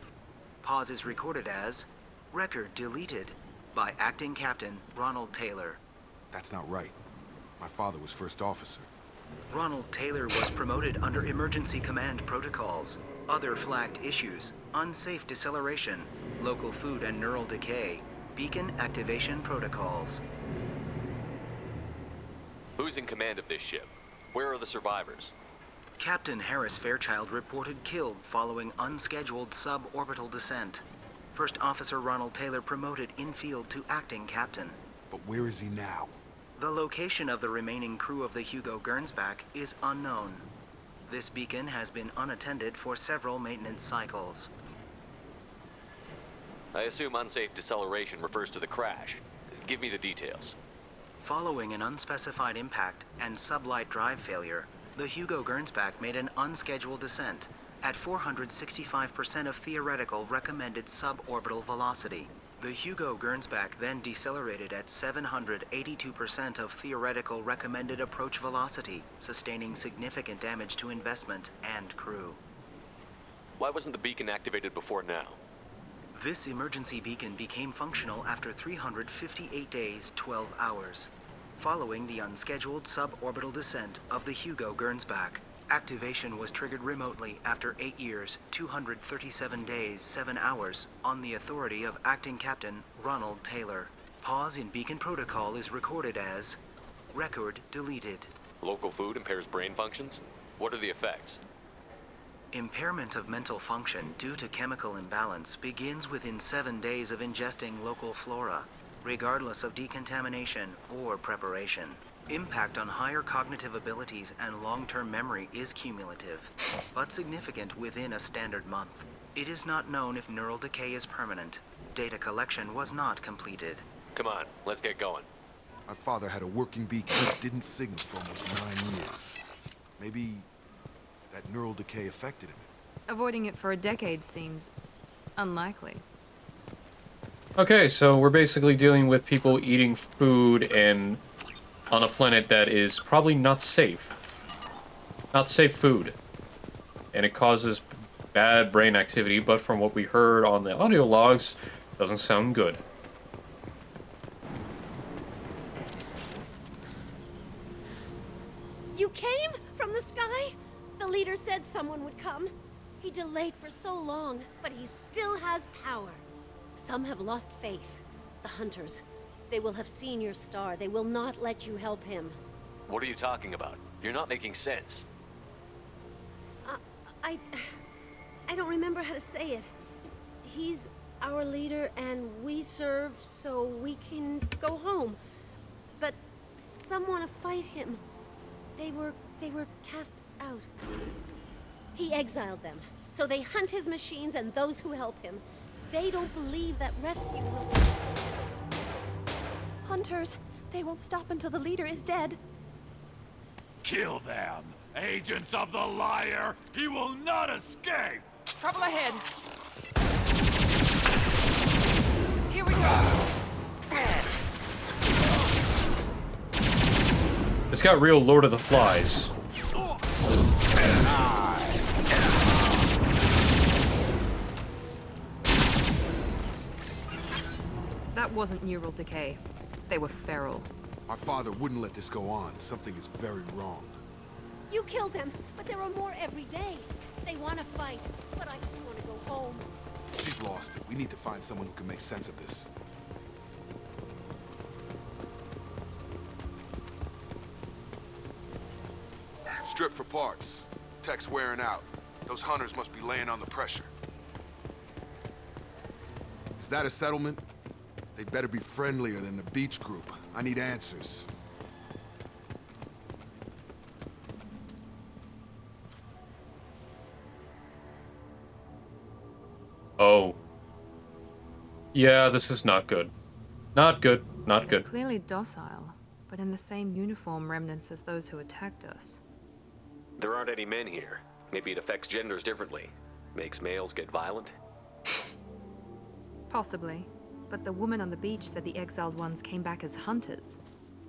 Pause is recorded as record deleted by Acting Captain Ronald Taylor. That's not right. My father was first officer. Ronald Taylor was promoted under emergency command protocols. Other flagged issues: unsafe deceleration, local food and neural decay, beacon activation protocols. Who's in command of this ship? Where are the survivors? Captain Harris Fairchild reported killed following unscheduled suborbital descent. First Officer Ronald Taylor promoted in-field to acting captain. But where is he now? The location of the remaining crew of the Hugo Gernsback is unknown. This beacon has been unattended for several maintenance cycles. I assume unsafe deceleration refers to the crash. Give me the details. Following an unspecified impact and sublight drive failure, the Hugo Gernsback made an unscheduled descent at 465% of theoretical recommended suborbital velocity. The Hugo Gernsback then decelerated at 782% of theoretical recommended approach velocity, sustaining significant damage to investment and crew. Why wasn't the beacon activated before now? This emergency beacon became functional after 358 days, 12 hours. Following the unscheduled suborbital descent of the Hugo Gernsback, activation was triggered remotely after 8 years, 237 days, 7 hours, on the authority of Acting Captain Ronald Taylor. Pause in beacon protocol is recorded as record deleted. Local food impairs brain functions? What are the effects? Impairment of mental function due to chemical imbalance begins within 7 days of ingesting local flora, regardless of decontamination or preparation. Impact on higher cognitive abilities and long-term memory is cumulative, but significant within a standard month. It is not known if neural decay is permanent. Data collection was not completed. Come on, let's get going. My father had a working beacon that didn't signal for almost 9 years. Maybe that neural decay affected him. Avoiding it for a decade seems unlikely. Okay, so we're basically dealing with people eating food and on a planet that is probably not safe. Not safe food. And it causes bad brain activity, but from what we heard on the audio logs, doesn't sound good. You came from the sky? The leader said someone would come. He delayed for so long, but he still has power. Some have lost faith. The hunters. They will have seen your star. They will not let you help him. What are you talking about? You're not making sense. I don't remember how to say it. He's our leader and we serve so we can go home. But some want to fight him. They were cast out. He exiled them. So they hunt his machines and those who help him. They don't believe that rescue will... Hunters, they won't stop until the leader is dead. Kill them! Agents of the liar! He will not escape! Trouble ahead. Here we go. It's got real Lord of the Flies. That wasn't neural decay. They were feral. My father wouldn't let this go on. Something is very wrong. You killed them, but there are more every day. They want to fight, but I just want to go home. She's lost it. We need to find someone who can make sense of this. Strip for parts. Tech's wearing out. Those hunters must be laying on the pressure. Is that a settlement? They'd better be friendlier than the beach group. I need answers. Oh. Yeah, this is not good. Not good. Not good. Clearly docile, but in the same uniform remnants as those who attacked us. There aren't any men here. Maybe it affects genders differently. Makes males get violent? Possibly. But the woman on the beach said the exiled ones came back as hunters.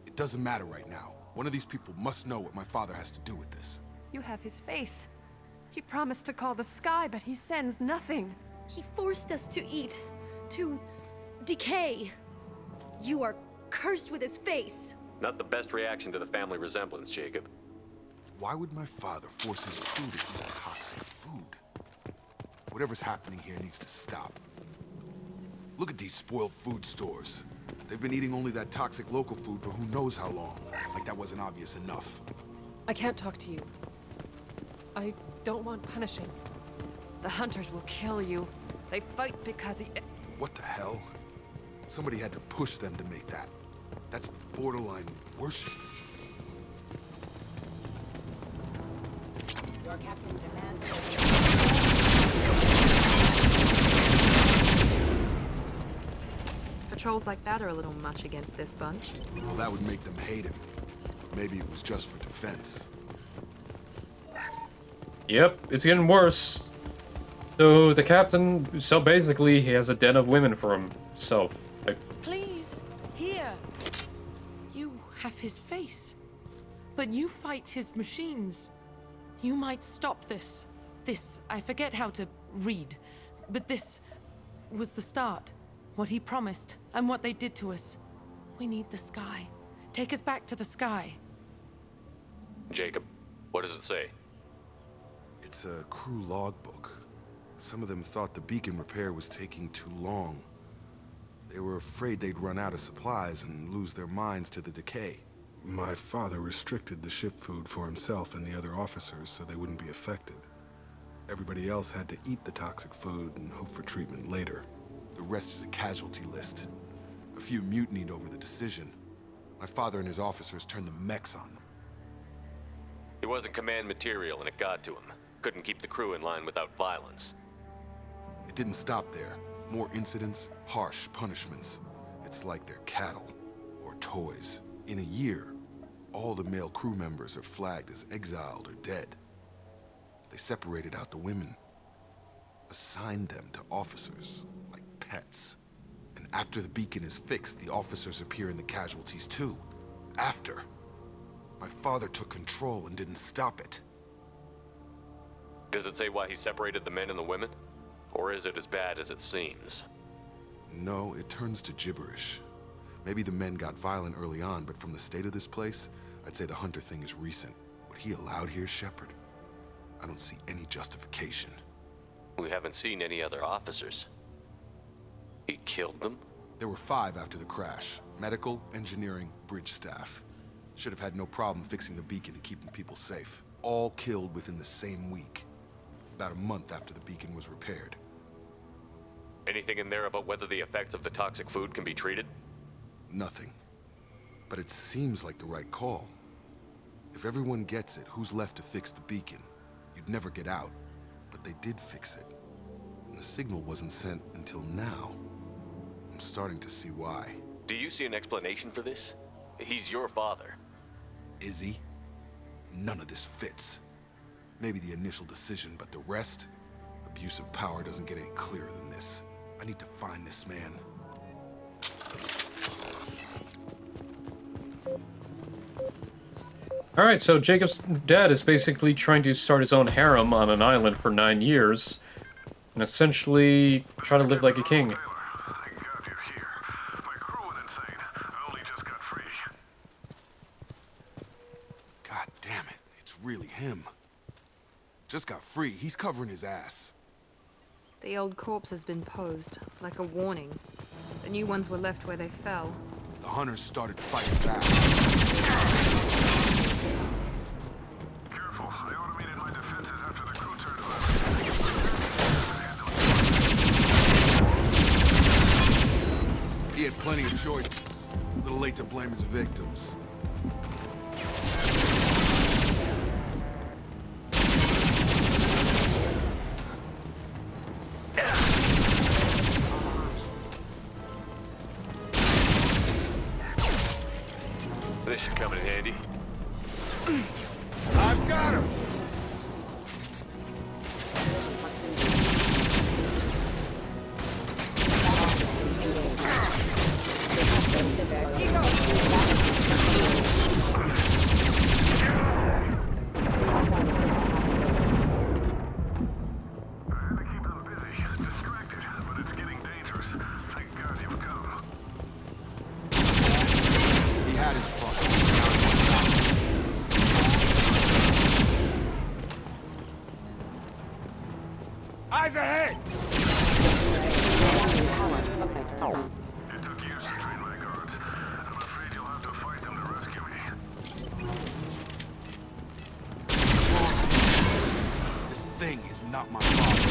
It doesn't matter right now. One of these people must know what my father has to do with this. You have his face. He promised to call the sky, but he sends nothing. He forced us to eat, to decay. You are cursed with his face. Not the best reaction to the family resemblance, Jacob. Why would my father force his crew to eat toxic food? Whatever's happening here needs to stop. Look at these spoiled food stores. They've been eating only that toxic local food for who knows how long. Like that wasn't obvious enough. I can't talk to you. I don't want punishing. The hunters will kill you. They fight because he... What the hell? Somebody had to push them to make that. That's borderline worship. Your captain demands... Patrols like that are a little much against this bunch. Well, that would make them hate him. Maybe it was just for defense. Yep, it's getting worse. So the captain, so basically he has a den of women for himself. Like, Please, here. You have his face. But you fight his machines. You might stop this. This, I forget how to read. But this was the start. What he promised, and what they did to us. We need the sky. Take us back to the sky. Jacob, what does it say? It's a crew logbook. Some of them thought the beacon repair was taking too long. They were afraid they'd run out of supplies and lose their minds to the decay. My father restricted the ship food for himself and the other officers so they wouldn't be affected. Everybody else had to eat the toxic food and hope for treatment later. The rest is a casualty list. A few mutinied over the decision. My father and his officers turned the mechs on them. He wasn't command material and it got to him. Couldn't keep the crew in line without violence. It didn't stop there. More incidents, harsh punishments. It's like they're cattle or toys. In a year, all the male crew members are flagged as exiled or dead. They separated out the women, assigned them to officers like pets. And after the beacon is fixed, the officers appear in the casualties too. After. My father took control and didn't stop it. Does it say why he separated the men and the women? Or is it as bad as it seems? No, it turns to gibberish. Maybe the men got violent early on, but from the state of this place, I'd say the Hunter thing is recent. What he allowed here, Shepard? I don't see any justification. We haven't seen any other officers. He killed them? There were 5 after the crash. Medical, engineering, bridge staff. Should have had no problem fixing the beacon and keeping people safe. All killed within the same week. About a month after the beacon was repaired. Anything in there about whether the effects of the toxic food can be treated? Nothing. But it seems like the right call. If everyone gets it, who's left to fix the beacon? You'd never get out. But they did fix it. And the signal wasn't sent until now. I'm starting to see why. Do you see an explanation for this? He's your father. Is he? None of this fits. Maybe the initial decision, but the rest? Abuse of power doesn't get any clearer than this. I need to find this man. Alright, so Jacob's dad is basically trying to start his own harem on an island for 9 years. And essentially try to live like a king. God damn it, it's really him. Just got free, he's covering his ass. The old corpse has been posed, like a warning. The new ones were left where they fell. The hunters started fighting back. Careful, I automated my defenses after the crew turned left. He had plenty of choices. A little late to blame his victims. This should come in handy. I've got him! He had his fun. Eyes ahead! It took years to train my guards. I'm afraid you'll have to fight them to rescue me. This thing is not my father.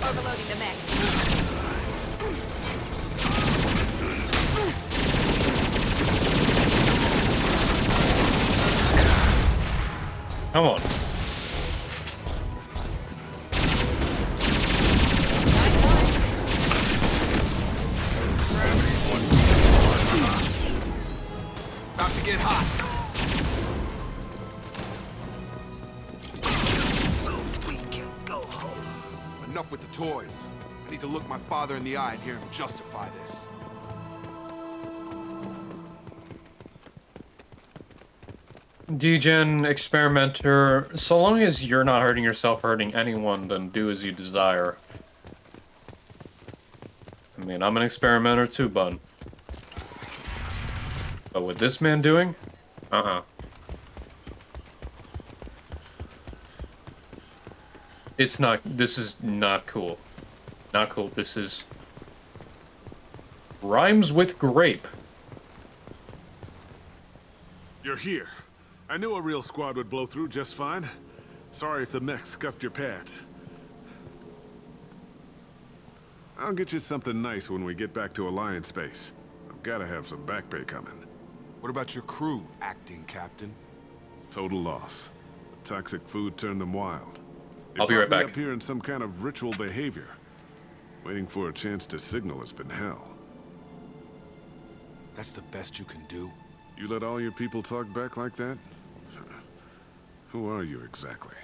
Overloading the mech. Come on. About to get hot. So we can go home. Enough with the toys. I need to look my father in the eye and hear him justify this. Degen, experimenter, so long as you're not hurting yourself or hurting anyone, then do as you desire. I mean, I'm an experimenter too, bud. But what this man doing? It's not, this is not cool. Not cool, this is... Rhymes with grape. You're here. I knew a real squad would blow through just fine. Sorry if the mech scuffed your pads. I'll get you something nice when we get back to Alliance space. I've gotta have some back pay coming. What about your crew, acting captain? Total loss. The toxic food turned them wild. They I'll be right brought me back. Up here in some kind of ritual behavior. Waiting for a chance to signal has been hell. That's the best you can do? You let all your people talk back like that? Who are you exactly?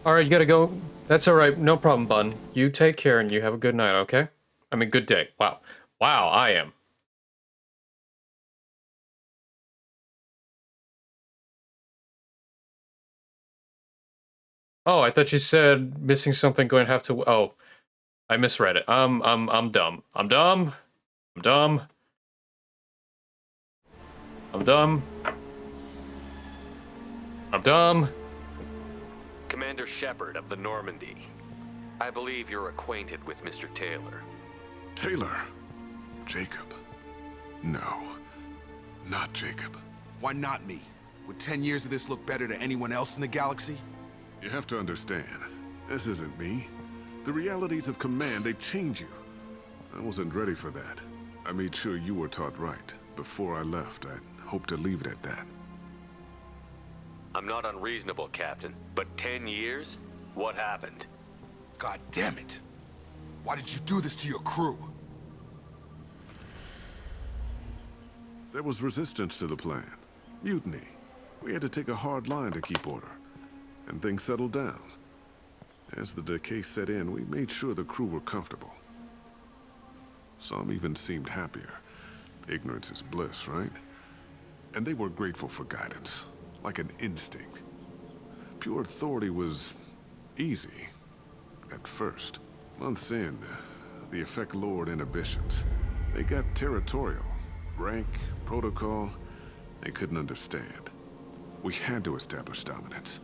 Alright, you gotta go. That's alright, no problem, Bun. You take care and you have a good night, okay? I mean, good day. Wow. Wow, I am. Oh, I thought you said missing something, going to have to... Oh, I misread it. I'm dumb. I'm dumb. I'm dumb. I'm dumb. I'm dumb. Commander Shepard of the Normandy. I believe you're acquainted with Mr. Taylor. Taylor? Jacob? No. Not Jacob. Why not me? Would 10 years of this look better to anyone else in the galaxy? You have to understand, this isn't me. The realities of command, they change you. I wasn't ready for that. I made sure you were taught right. Before I left, I hoped to leave it at that. I'm not unreasonable, Captain, but 10 years? What happened? God damn it! Why did you do this to your crew? There was resistance to the plan. Mutiny. We had to take a hard line to keep order. And things settled down. As the decay set in, we made sure the crew were comfortable. Some even seemed happier. Ignorance is bliss, right? And they were grateful for guidance. Like an instinct. Pure authority was easy. At first. Months in, the effect lowered inhibitions. They got territorial. Rank, protocol, they couldn't understand. We had to establish dominance.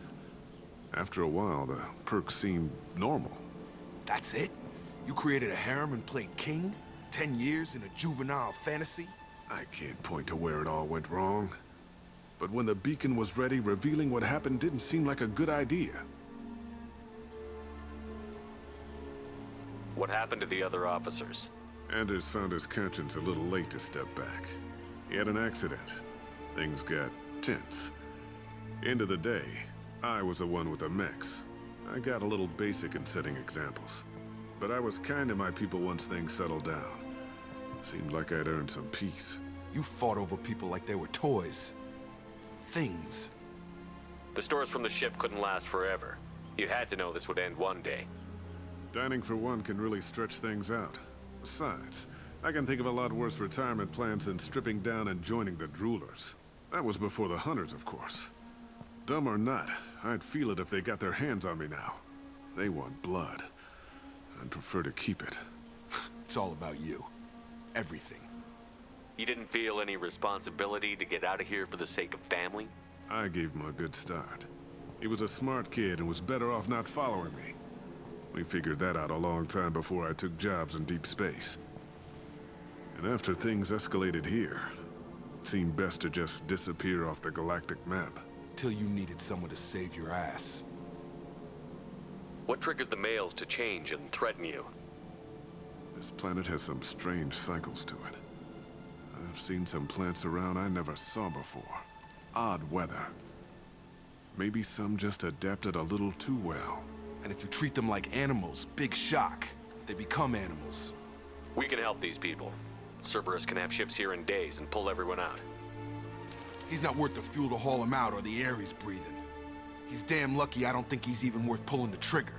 After a while, the perks seemed normal. That's it? You created a harem and played king? 10 years in a juvenile fantasy? I can't point to where it all went wrong. But when the beacon was ready, revealing what happened didn't seem like a good idea. What happened to the other officers? Anders found his conscience a little late to step back. He had an accident. Things got tense. End of the day, I was the one with the mechs. I got a little basic in setting examples. But I was kind to my people once things settled down. Seemed like I'd earned some peace. You fought over people like they were toys. Things. The stores from the ship couldn't last forever. You had to know this would end one day. Dining for one can really stretch things out. Besides, I can think of a lot worse retirement plans than stripping down and joining the Droolers. That was before the Hunters, of course. Dumb or not, I'd feel it if they got their hands on me now. They want blood. I'd prefer to keep it. It's all about you. Everything. You didn't feel any responsibility to get out of here for the sake of family? I gave him a good start. He was a smart kid and was better off not following me. We figured that out a long time before I took jobs in deep space. And after things escalated here, it seemed best to just disappear off the galactic map. Till you needed someone to save your ass. What triggered the males to change and threaten you? This planet has some strange cycles to it. I've seen some plants around I never saw before. Odd weather. Maybe some just adapted a little too well. And if you treat them like animals, big shock. They become animals. We can help these people. Cerberus can have ships here in days and pull everyone out. He's not worth the fuel to haul him out or the air he's breathing. He's damn lucky I don't think he's even worth pulling the trigger.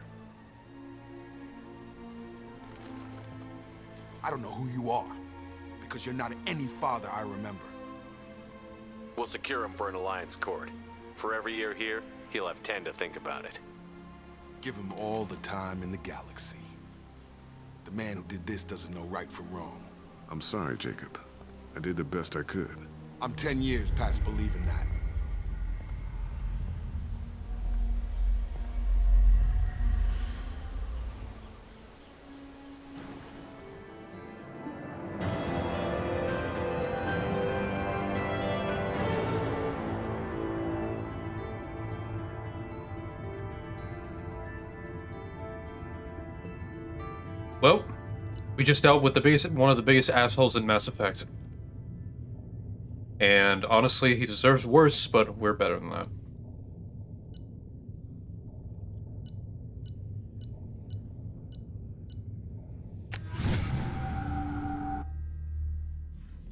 I don't know who you are, because you're not any father I remember. We'll secure him for an Alliance court. For every year here, he'll have 10 to think about it. Give him all the time in the galaxy. The man who did this doesn't know right from wrong. I'm sorry, Jacob. I did the best I could. I'm 10 years past believing that. Well, we just dealt with one of the biggest assholes in Mass Effect. And honestly, he deserves worse, but we're better than that.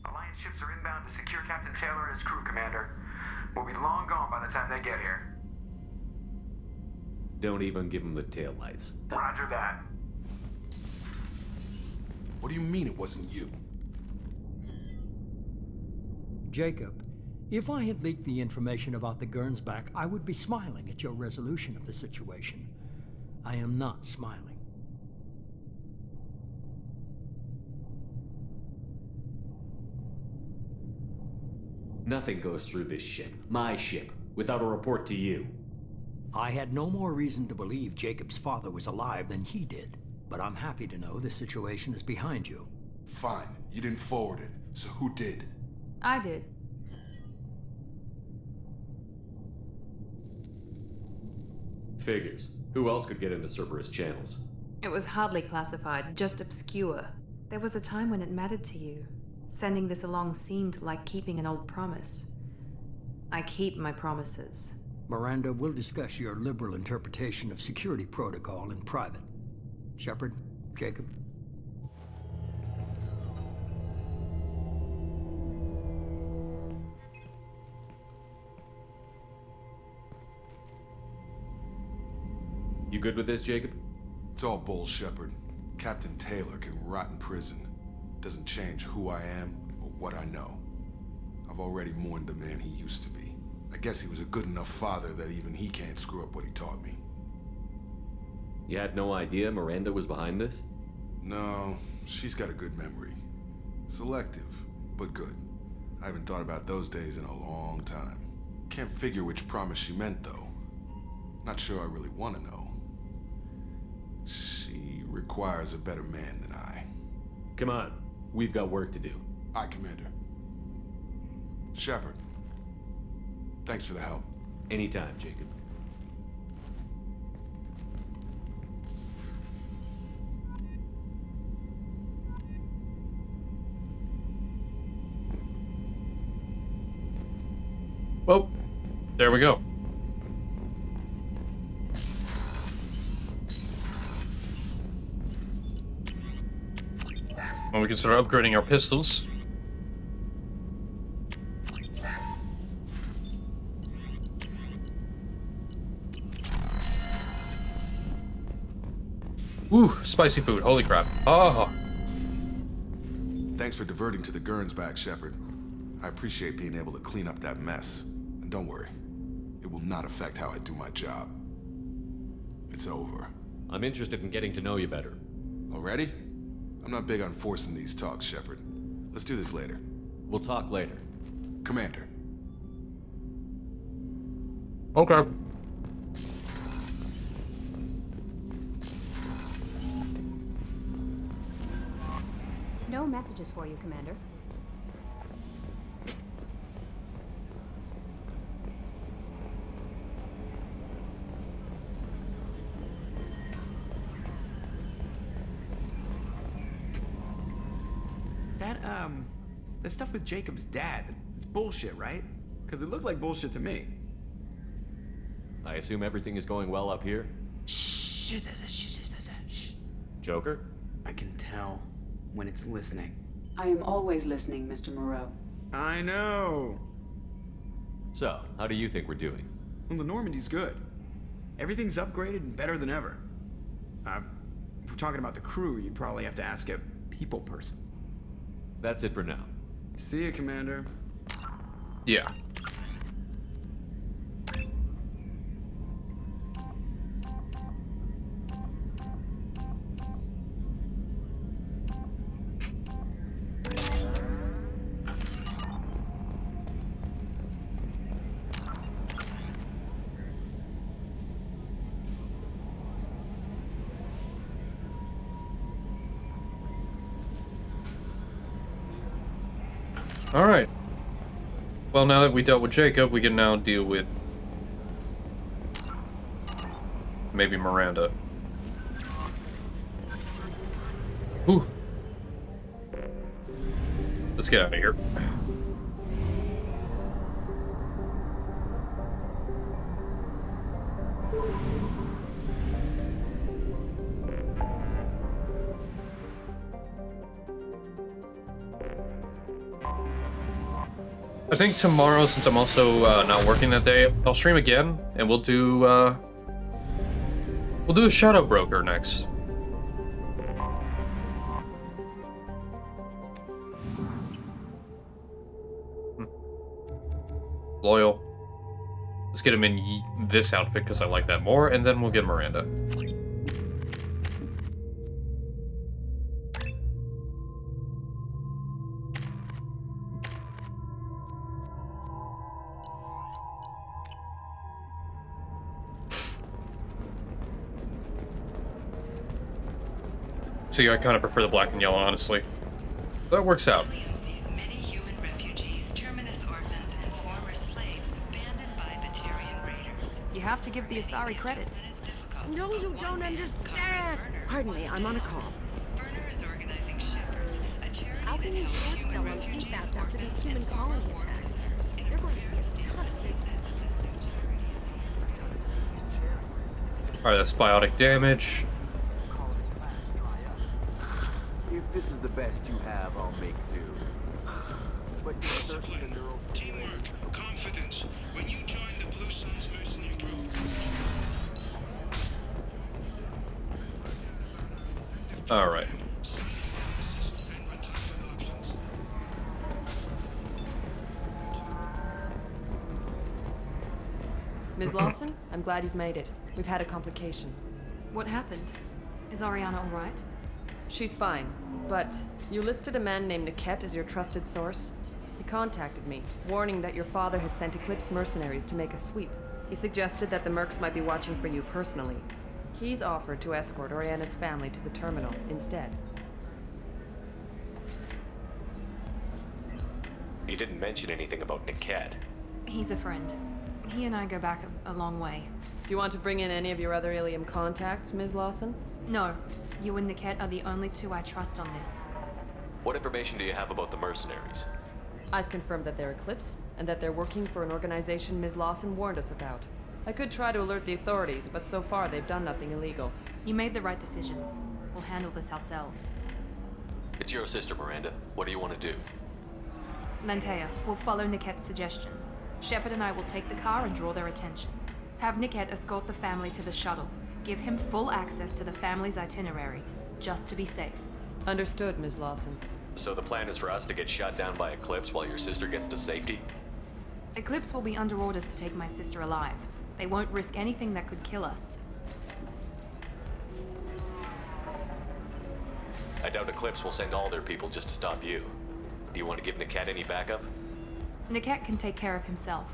Alliance ships are inbound to secure Captain Taylor and his crew, Commander. We'll be long gone by the time they get here. Don't even give him the taillights. Roger that. What do you mean it wasn't you? Jacob, if I had leaked the information about the Gernsback, I would be smiling at your resolution of the situation. I am not smiling. Nothing goes through this ship, my ship, without a report to you. I had no more reason to believe Jacob's father was alive than he did, but I'm happy to know the situation is behind you. Fine, you didn't forward it, so who did? I did. Figures. Who else could get into Cerberus channels? It was hardly classified, just obscure. There was a time when it mattered to you. Sending this along seemed like keeping an old promise. I keep my promises. Miranda, we'll discuss your liberal interpretation of security protocol in private. Shepard, Jacob. You good with this, Jacob? It's all bull, Shepard. Captain Taylor can rot in prison. Doesn't change who I am or what I know. I've already mourned the man he used to be. I guess he was a good enough father that even he can't screw up what he taught me. You had no idea Miranda was behind this? No, she's got a good memory. Selective, but good. I haven't thought about those days in a long time. Can't figure which promise she meant, though. Not sure I really want to know. She requires a better man than I. Come on, we've got work to do. Aye, Commander. Shepard, thanks for the help. Anytime, Jacob. Well, there we go. Well, we can start upgrading our pistols. Ooh, spicy food. Holy crap. Oh. Thanks for diverting to the Gernsback, Shepard. I appreciate being able to clean up that mess. And don't worry, it will not affect how I do my job. It's over. I'm interested in getting to know you better. Already? I'm not big on forcing these talks, Shepard. Let's do this later. We'll talk later. Commander. Okay. No messages for you, Commander. That stuff with Jacob's dad, it's bullshit, right? Because it looked like bullshit to me. I assume everything is going well up here? Shh. Joker? I can tell when it's listening. I am always listening, Mr. Moreau. I know. So, how do you think we're doing? Well, the Normandy's good. Everything's upgraded and better than ever. If we're talking about the crew, you'd probably have to ask a people person. That's it for now. See you, Commander. Yeah. Alright. Well, now that we dealt with Jacob, we can now deal with maybe Miranda. Ooh. Let's get out of here. I think tomorrow, since I'm also not working that day, I'll stream again, and we'll do a Shadow Broker next. Loyal. Let's get him in this outfit because I like that more, and then we'll get Miranda. See, I kind of prefer the black and yellow, honestly. That works out. You have to give the Asari credit. No, you don't understand. Pardon me, I'm on a call. How can you short sell on PFAS after these human colony attacks? They're going to see a ton of business. Alright, that's biotic damage. If this is the best you have, I'll make do. But you're certainly the neural teamwork, confidence. When you join the Blue Suns mercenary group. Alright. Ms. Lawson, I'm glad you've made it. We've had a complication. What happened? Is Ariana all right? She's fine, but you listed a man named Niket as your trusted source. He contacted me, warning that your father has sent Eclipse mercenaries to make a sweep. He suggested that the Mercs might be watching for you personally. He's offered to escort Oriana's family to the terminal instead. You didn't mention anything about Niket. He's a friend. He and I go back a long way. Do you want to bring in any of your other Ilium contacts, Ms. Lawson? No. You and Niket are the only two I trust on this. What information do you have about the mercenaries? I've confirmed that they're Eclipse, and that they're working for an organization Ms. Lawson warned us about. I could try to alert the authorities, but so far they've done nothing illegal. You made the right decision. We'll handle this ourselves. It's your sister, Miranda. What do you want to do? Lantea, we'll follow Niket's suggestion. Shepard and I will take the car and draw their attention. Have Niket escort the family to the shuttle. Give him full access to the family's itinerary, just to be safe. Understood, Ms. Lawson. So the plan is for us to get shot down by Eclipse while your sister gets to safety? Eclipse will be under orders to take my sister alive. They won't risk anything that could kill us. I doubt Eclipse will send all their people just to stop you. Do you want to give Niket any backup? Niket can take care of himself.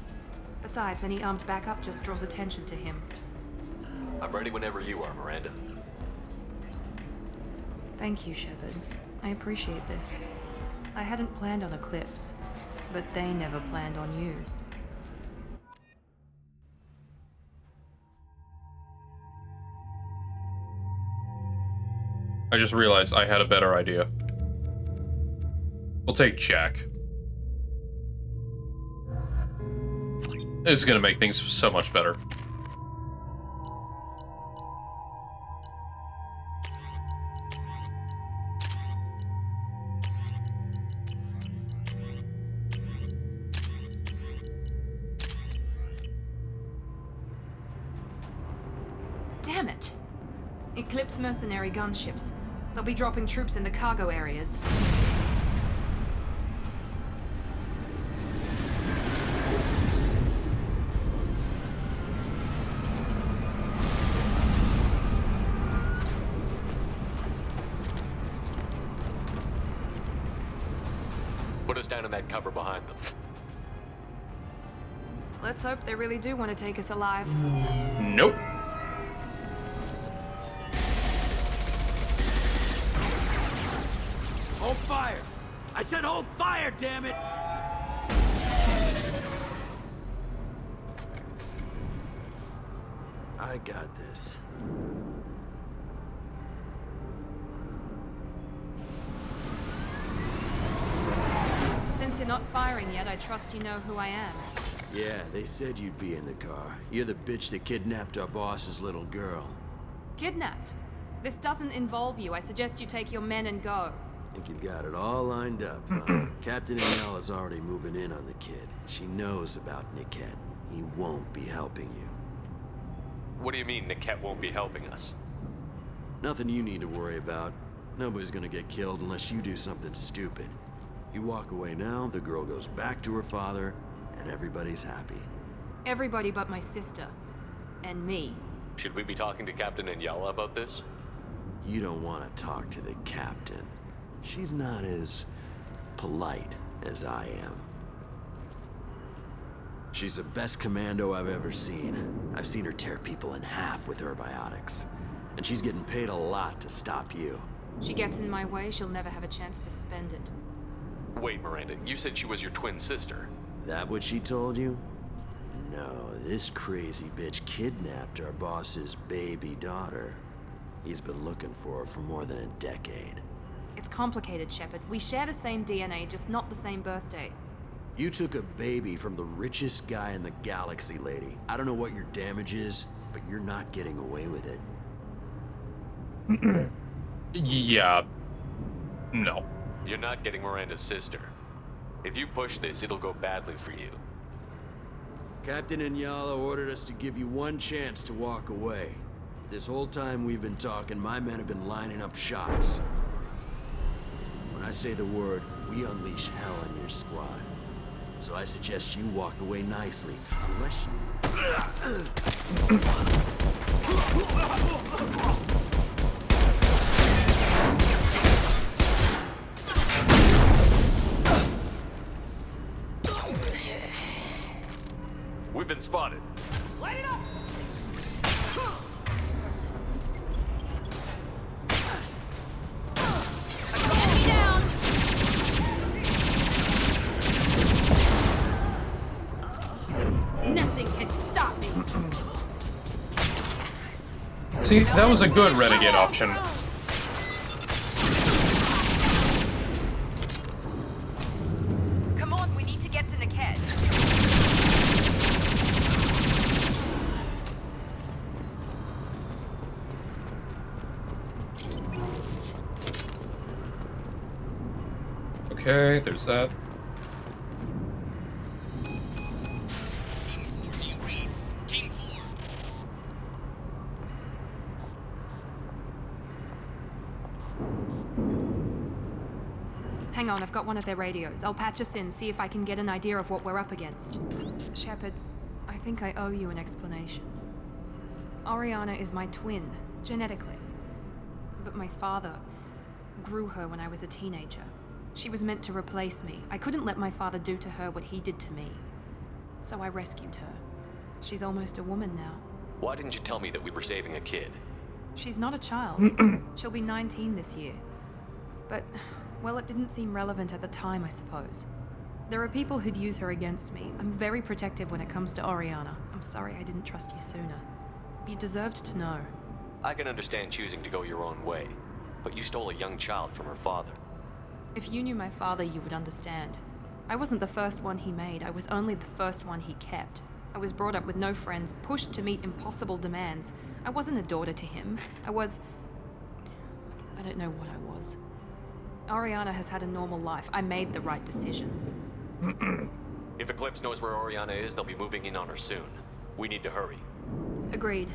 Besides, any armed backup just draws attention to him. I'm ready whenever you are, Miranda. Thank you, Shepard. I appreciate this. I hadn't planned on Eclipse, but they never planned on you. I just realized I had a better idea. We'll take Jack. It's gonna make things so much better. Damn it! Eclipse mercenary gunships. They'll be dropping troops in the cargo areas. Put us down in that cover behind them. Let's hope they really do want to take us alive. Nope. Hold fire! I said hold fire, damn it! I got this. Since you're not firing yet, I trust you know who I am. Yeah, they said you'd be in the car. You're the bitch that kidnapped our boss's little girl. Kidnapped? This doesn't involve you. I suggest you take your men and go. Think you've got it all lined up, huh? Captain Inyella's already moving in on the kid. She knows about Niket. He won't be helping you. What do you mean Niket won't be helping us? Nothing you need to worry about. Nobody's gonna get killed unless you do something stupid. You walk away now, the girl goes back to her father, and everybody's happy. Everybody but my sister. And me. Should we be talking to Captain Inyella about this? You don't want to talk to the captain. She's not as polite as I am. She's the best commando I've ever seen. I've seen her tear people in half with her biotics. And she's getting paid a lot to stop you. She gets in my way, she'll never have a chance to spend it. Wait, Miranda, you said she was your twin sister. That what she told you? No, this crazy bitch kidnapped our boss's baby daughter. He's been looking for her for more than a decade. It's complicated, Shepard. We share the same DNA, just not the same birthday. You took a baby from the richest guy in the galaxy, lady. I don't know what your damage is, but you're not getting away with it. Yeah. No. You're not getting Miranda's sister. If you push this, it'll go badly for you. Captain Inyella ordered us to give you one chance to walk away. This whole time we've been talking, my men have been lining up shots. When I say the word, we unleash hell on your squad. So I suggest you walk away nicely, unless you... We've been spotted. Light it up! Enemy down! Nothing can stop me. See, that was a good renegade option. Come on, we need to get to Niket. Okay, there's that. Team 4. Hang on, I've got one of their radios. I'll patch us in, see if I can get an idea of what we're up against. Shepard, I think I owe you an explanation. Oriana is my twin, genetically. But my father grew her when I was a teenager. She was meant to replace me. I couldn't let my father do to her what he did to me. So I rescued her. She's almost a woman now. Why didn't you tell me that we were saving a kid? She's not a child. She'll be 19 this year. But, well, it didn't seem relevant at the time, I suppose. There are people who'd use her against me. I'm very protective when it comes to Oriana. I'm sorry I didn't trust you sooner. You deserved to know. I can understand choosing to go your own way, but you stole a young child from her father. If you knew my father, you would understand. I wasn't the first one he made. I was only the first one he kept. I was brought up with no friends, pushed to meet impossible demands. I wasn't a daughter to him. I don't know what I was. Oriana has had a normal life. I made the right decision. If Eclipse knows where Oriana is, they'll be moving in on her soon. We need to hurry. Agreed.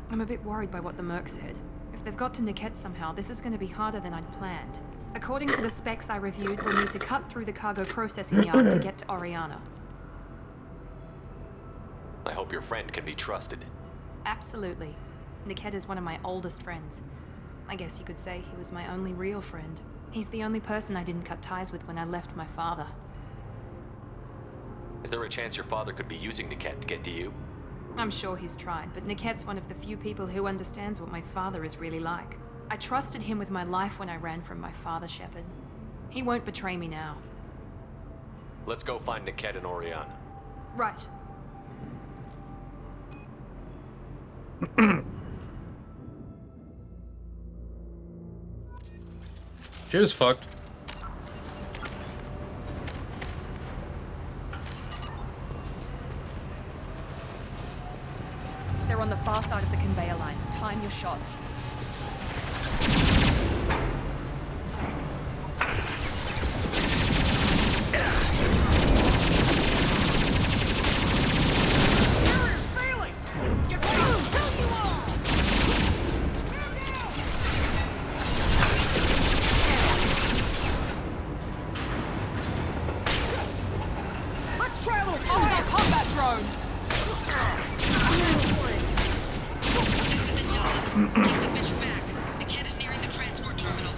I'm a bit worried by what the Merc said. If If they've got to Niket somehow, this is going to be harder than I'd planned. According to the specs I reviewed, we'll need to cut through the cargo processing yard to get to Oriana. I hope your friend can be trusted. Absolutely. Niket is one of my oldest friends. I guess you could say he was my only real friend. He's the only person I didn't cut ties with when I left my father. Is there a chance your father could be using Niket to get to you? I'm sure he's tried, but Niket's one of the few people who understands what my father is really like. I trusted him with my life when I ran from my father, Shepard. He won't betray me now. Let's go find Niket and Oriana. Right. She was fucked. They're on the far side of the conveyor line. Time your shots. Let's try a little combat drone! Take the fish back. Niket is nearing the transport terminal.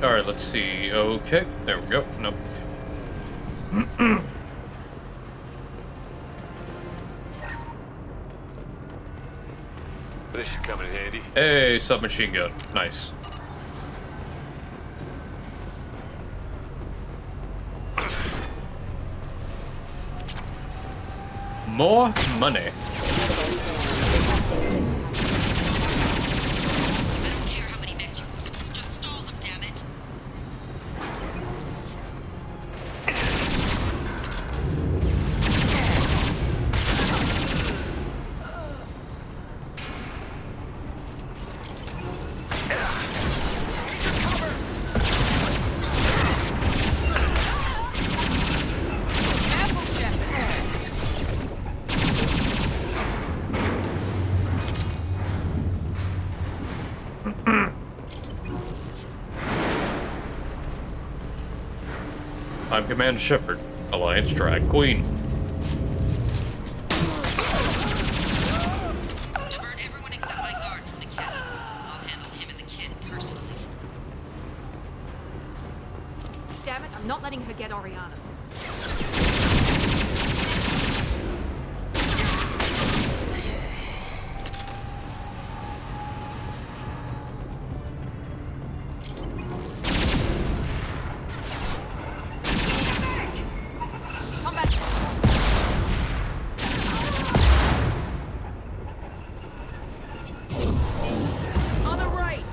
Alright, let's see. Okay, there we go. Nope. This should come in handy. Hey, submachine gun. Nice. More money. I'm Commander Shepard, Alliance Drag Queen. Divert everyone except my guard from the cat. I'll handle him and the kid personally. Damn it, I'm not letting her get Oriana. On the right!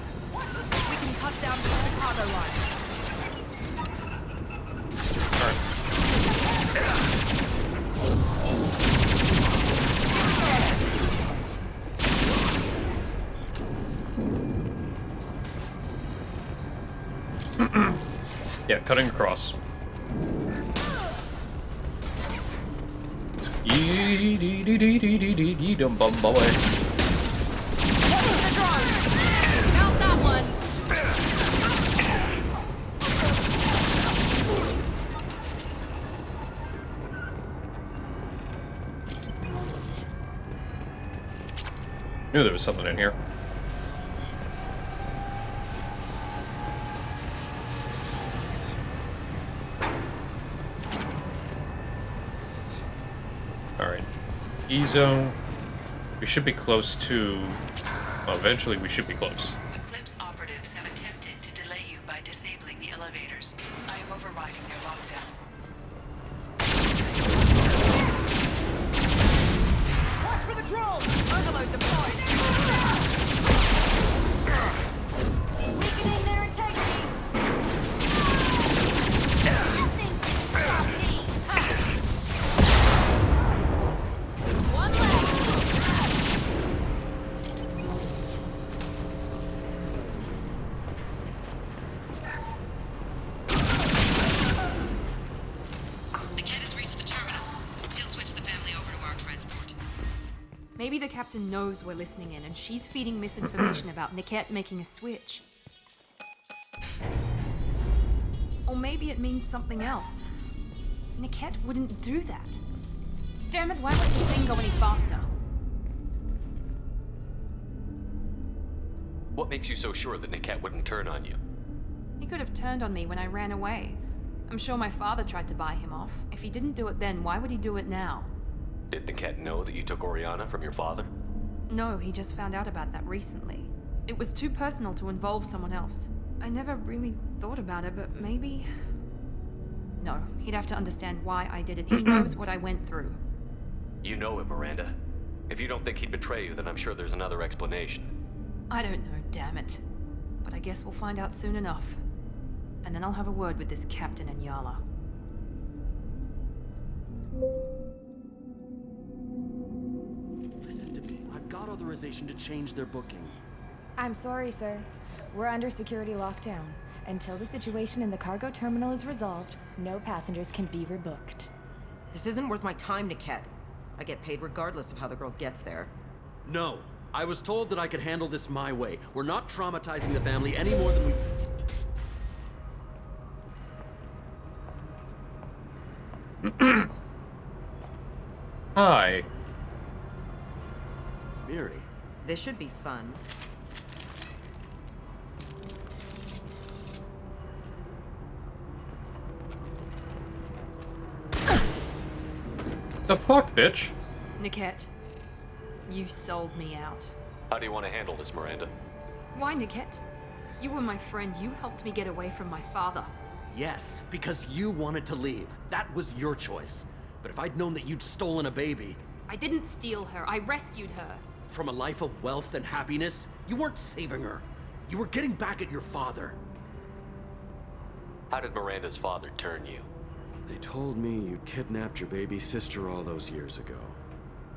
We can cut down the cargo line. Yeah, cutting across. Count that one! Knew there was something in here. Alright. E-zone. We should be close to... Well, eventually we should be close. Eclipse operatives have attempted to delay you by disabling the elevators. I am overriding their lockdown. Watch for the drone! Overload deployed! Weakening their integrity! One left! The kid has reached the terminal. He'll switch the fam the captain knows we're listening in, and she's feeding misinformation about Niket making a switch. Or maybe it means something else. Niket wouldn't do that. Damn it, why won't this thing go any faster? What makes you so sure that Niket wouldn't turn on you? He could have turned on me when I ran away. I'm sure my father tried to buy him off. If he didn't do it then, why would he do it now? Did Niket know that you took Oriana from your father? No, he just found out about that recently. It was too personal to involve someone else. I never really thought about it, but maybe... No, he'd have to understand why I did it. He knows what I went through. You know him, Miranda. If you don't think he'd betray you, then I'm sure there's another explanation. I don't know, damn it. But I guess we'll find out soon enough. And then I'll have a word with this captain and Yala. Listen to me. I've got authorization to change their booking. I'm sorry, sir. We're under security lockdown. Until the situation in the cargo terminal is resolved, no passengers can be rebooked. This isn't worth my time, Niket. I get paid regardless of how the girl gets there. No. I was told that I could handle this my way. We're not traumatizing the family any more than we... Hi. Miri. This should be fun. The fuck, bitch? Niket, you sold me out. How do you want to handle this, Miranda? Why, Niket? You were my friend. You helped me get away from my father. Yes, because you wanted to leave. That was your choice. But if I'd known that you'd stolen a baby... I didn't steal her. I rescued her. From a life of wealth and happiness, you weren't saving her. You were getting back at your father. How did Miranda's father turn you? They told me you'd kidnapped your baby sister all those years ago.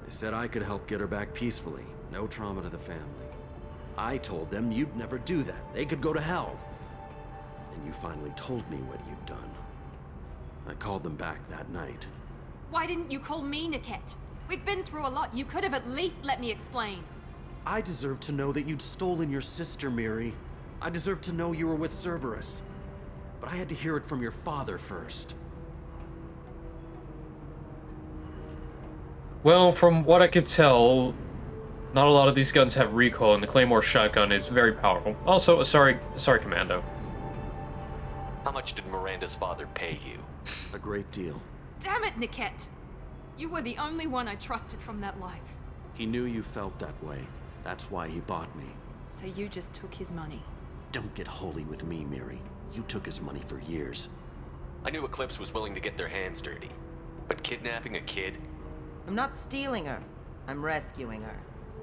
They said I could help get her back peacefully. No trauma to the family. I told them you'd never do that. They could go to hell. Then you finally told me what you'd done. I called them back that night. Why didn't you call me, Niket? We've been through a lot. You could have at least let me explain. I deserve to know that you'd stolen your sister, Miri. I deserve to know you were with Cerberus. But I had to hear it from your father first. Well, from what I could tell, not a lot of these guns have recoil, and the Claymore shotgun is very powerful. Also, sorry, Commando. How much did Miranda's father pay you? A great deal. Damn it, Niket! You were the only one I trusted from that life. He knew you felt that way. That's why he bought me. So you just took his money? Don't get holy with me, Miri. You took his money for years. I knew Eclipse was willing to get their hands dirty. But kidnapping a kid? I'm not stealing her. I'm rescuing her.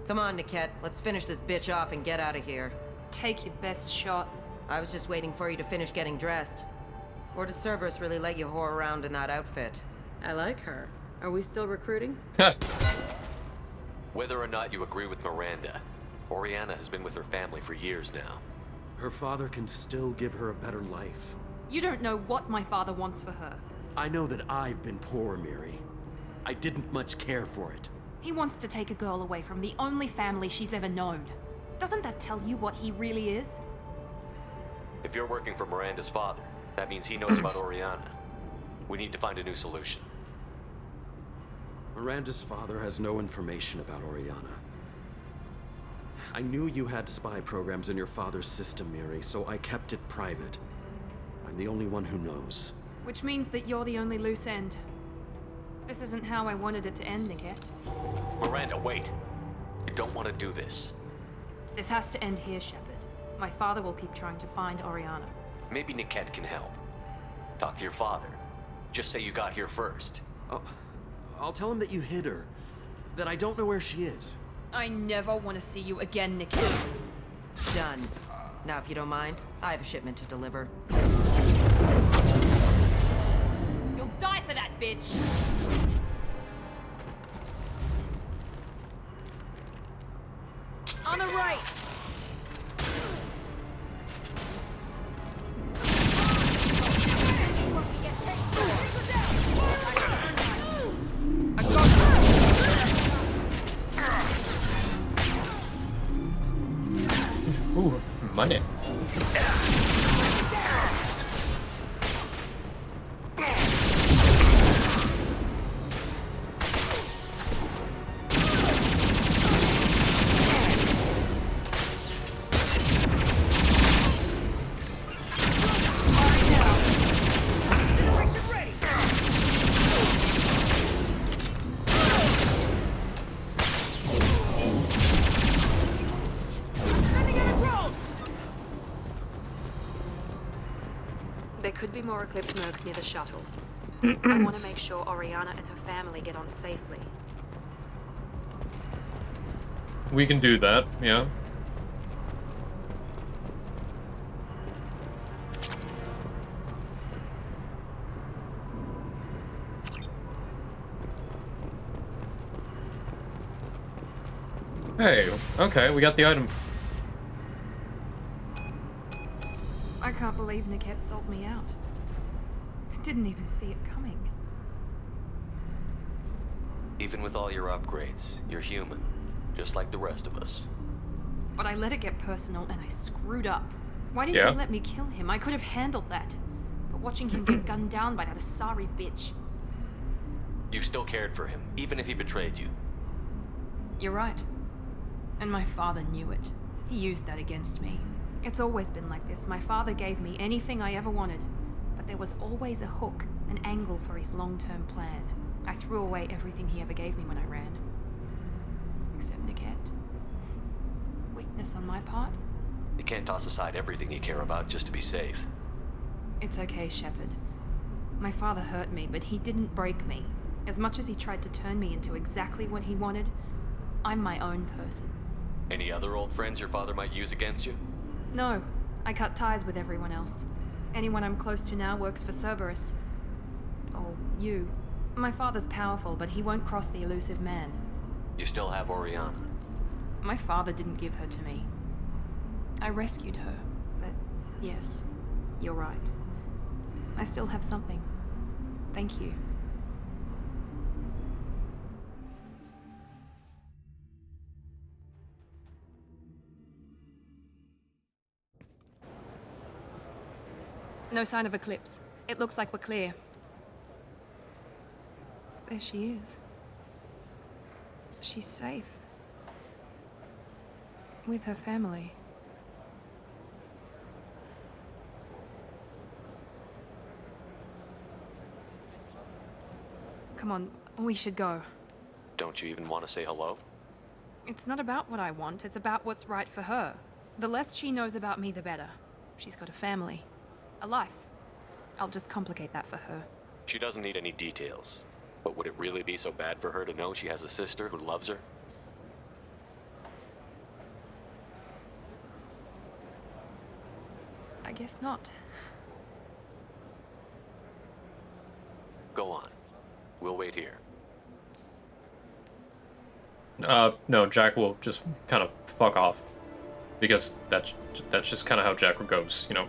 Come on, Niket. Let's finish this bitch off and get out of here. Take your best shot. I was just waiting for you to finish getting dressed. Or does Cerberus really let you whore around in that outfit? I like her. Are we still recruiting? Whether or not you agree with Miranda, Oriana has been with her family for years now. Her father can still give her a better life. You don't know what my father wants for her. I know that I've been poor, Miri. I didn't much care for it. He wants to take a girl away from the only family she's ever known. Doesn't that tell you what he really is? If you're working for Miranda's father, that means he knows about Oriana. We need to find a new solution. Miranda's father has no information about Oriana. I knew you had spy programs in your father's system, Miri, so I kept it private. I'm the only one who knows. Which means that you're the only loose end. This isn't how I wanted it to end, Niket. Miranda, wait! You don't want to do this. This has to end here, Shepard. My father will keep trying to find Oriana. Maybe Niket can help. Talk to your father. Just say you got here first. I'll tell him that you hid her. That I don't know where she is. I never want to see you again, Niket. Done. Now, if you don't mind, I have a shipment to deliver. You'll die for that, bitch! On the right! There could be more Eclipse mercs near the shuttle. I want to make sure Oriana and her family get on safely. We can do that, yeah. Hey, okay, we got the item. I can't believe Niket sold me out. I didn't even see it coming. Even with all your upgrades, you're human, just like the rest of us. But I let it get personal and I screwed up. Why didn't you let me kill him? I could have handled that. But watching him get gunned down by that Asari bitch. You still cared for him, even if he betrayed you. You're right. And my father knew it. He used that against me. It's always been like this. My father gave me anything I ever wanted, but there was always a hook, an angle for his long-term plan. I threw away everything he ever gave me when I ran. Except Niket. Weakness on my part? You can't toss aside everything you care about just to be safe. It's okay, Shepard. My father hurt me, but he didn't break me. As much as he tried to turn me into exactly what he wanted, I'm my own person. Any other old friends your father might use against you? No, I cut ties with everyone else. Anyone I'm close to now works for Cerberus. Or you. My father's powerful, but he won't cross the elusive man. You still have Oriana. My father didn't give her to me. I rescued her, but yes, you're right. I still have something. Thank you. No sign of Eclipse. It looks like we're clear. There she is. She's safe. With her family. Come on, we should go. Don't you even want to say hello? It's not about what I want, it's about what's right for her. The less she knows about me, the better. She's got a family. A life. I'll just complicate that for her. She doesn't need any details. But would it really be so bad for her to know she has a sister who loves her? I guess not. Go on. We'll wait here. No, Jack will just kind of fuck off. Because that's just kind of how Jack goes, you know?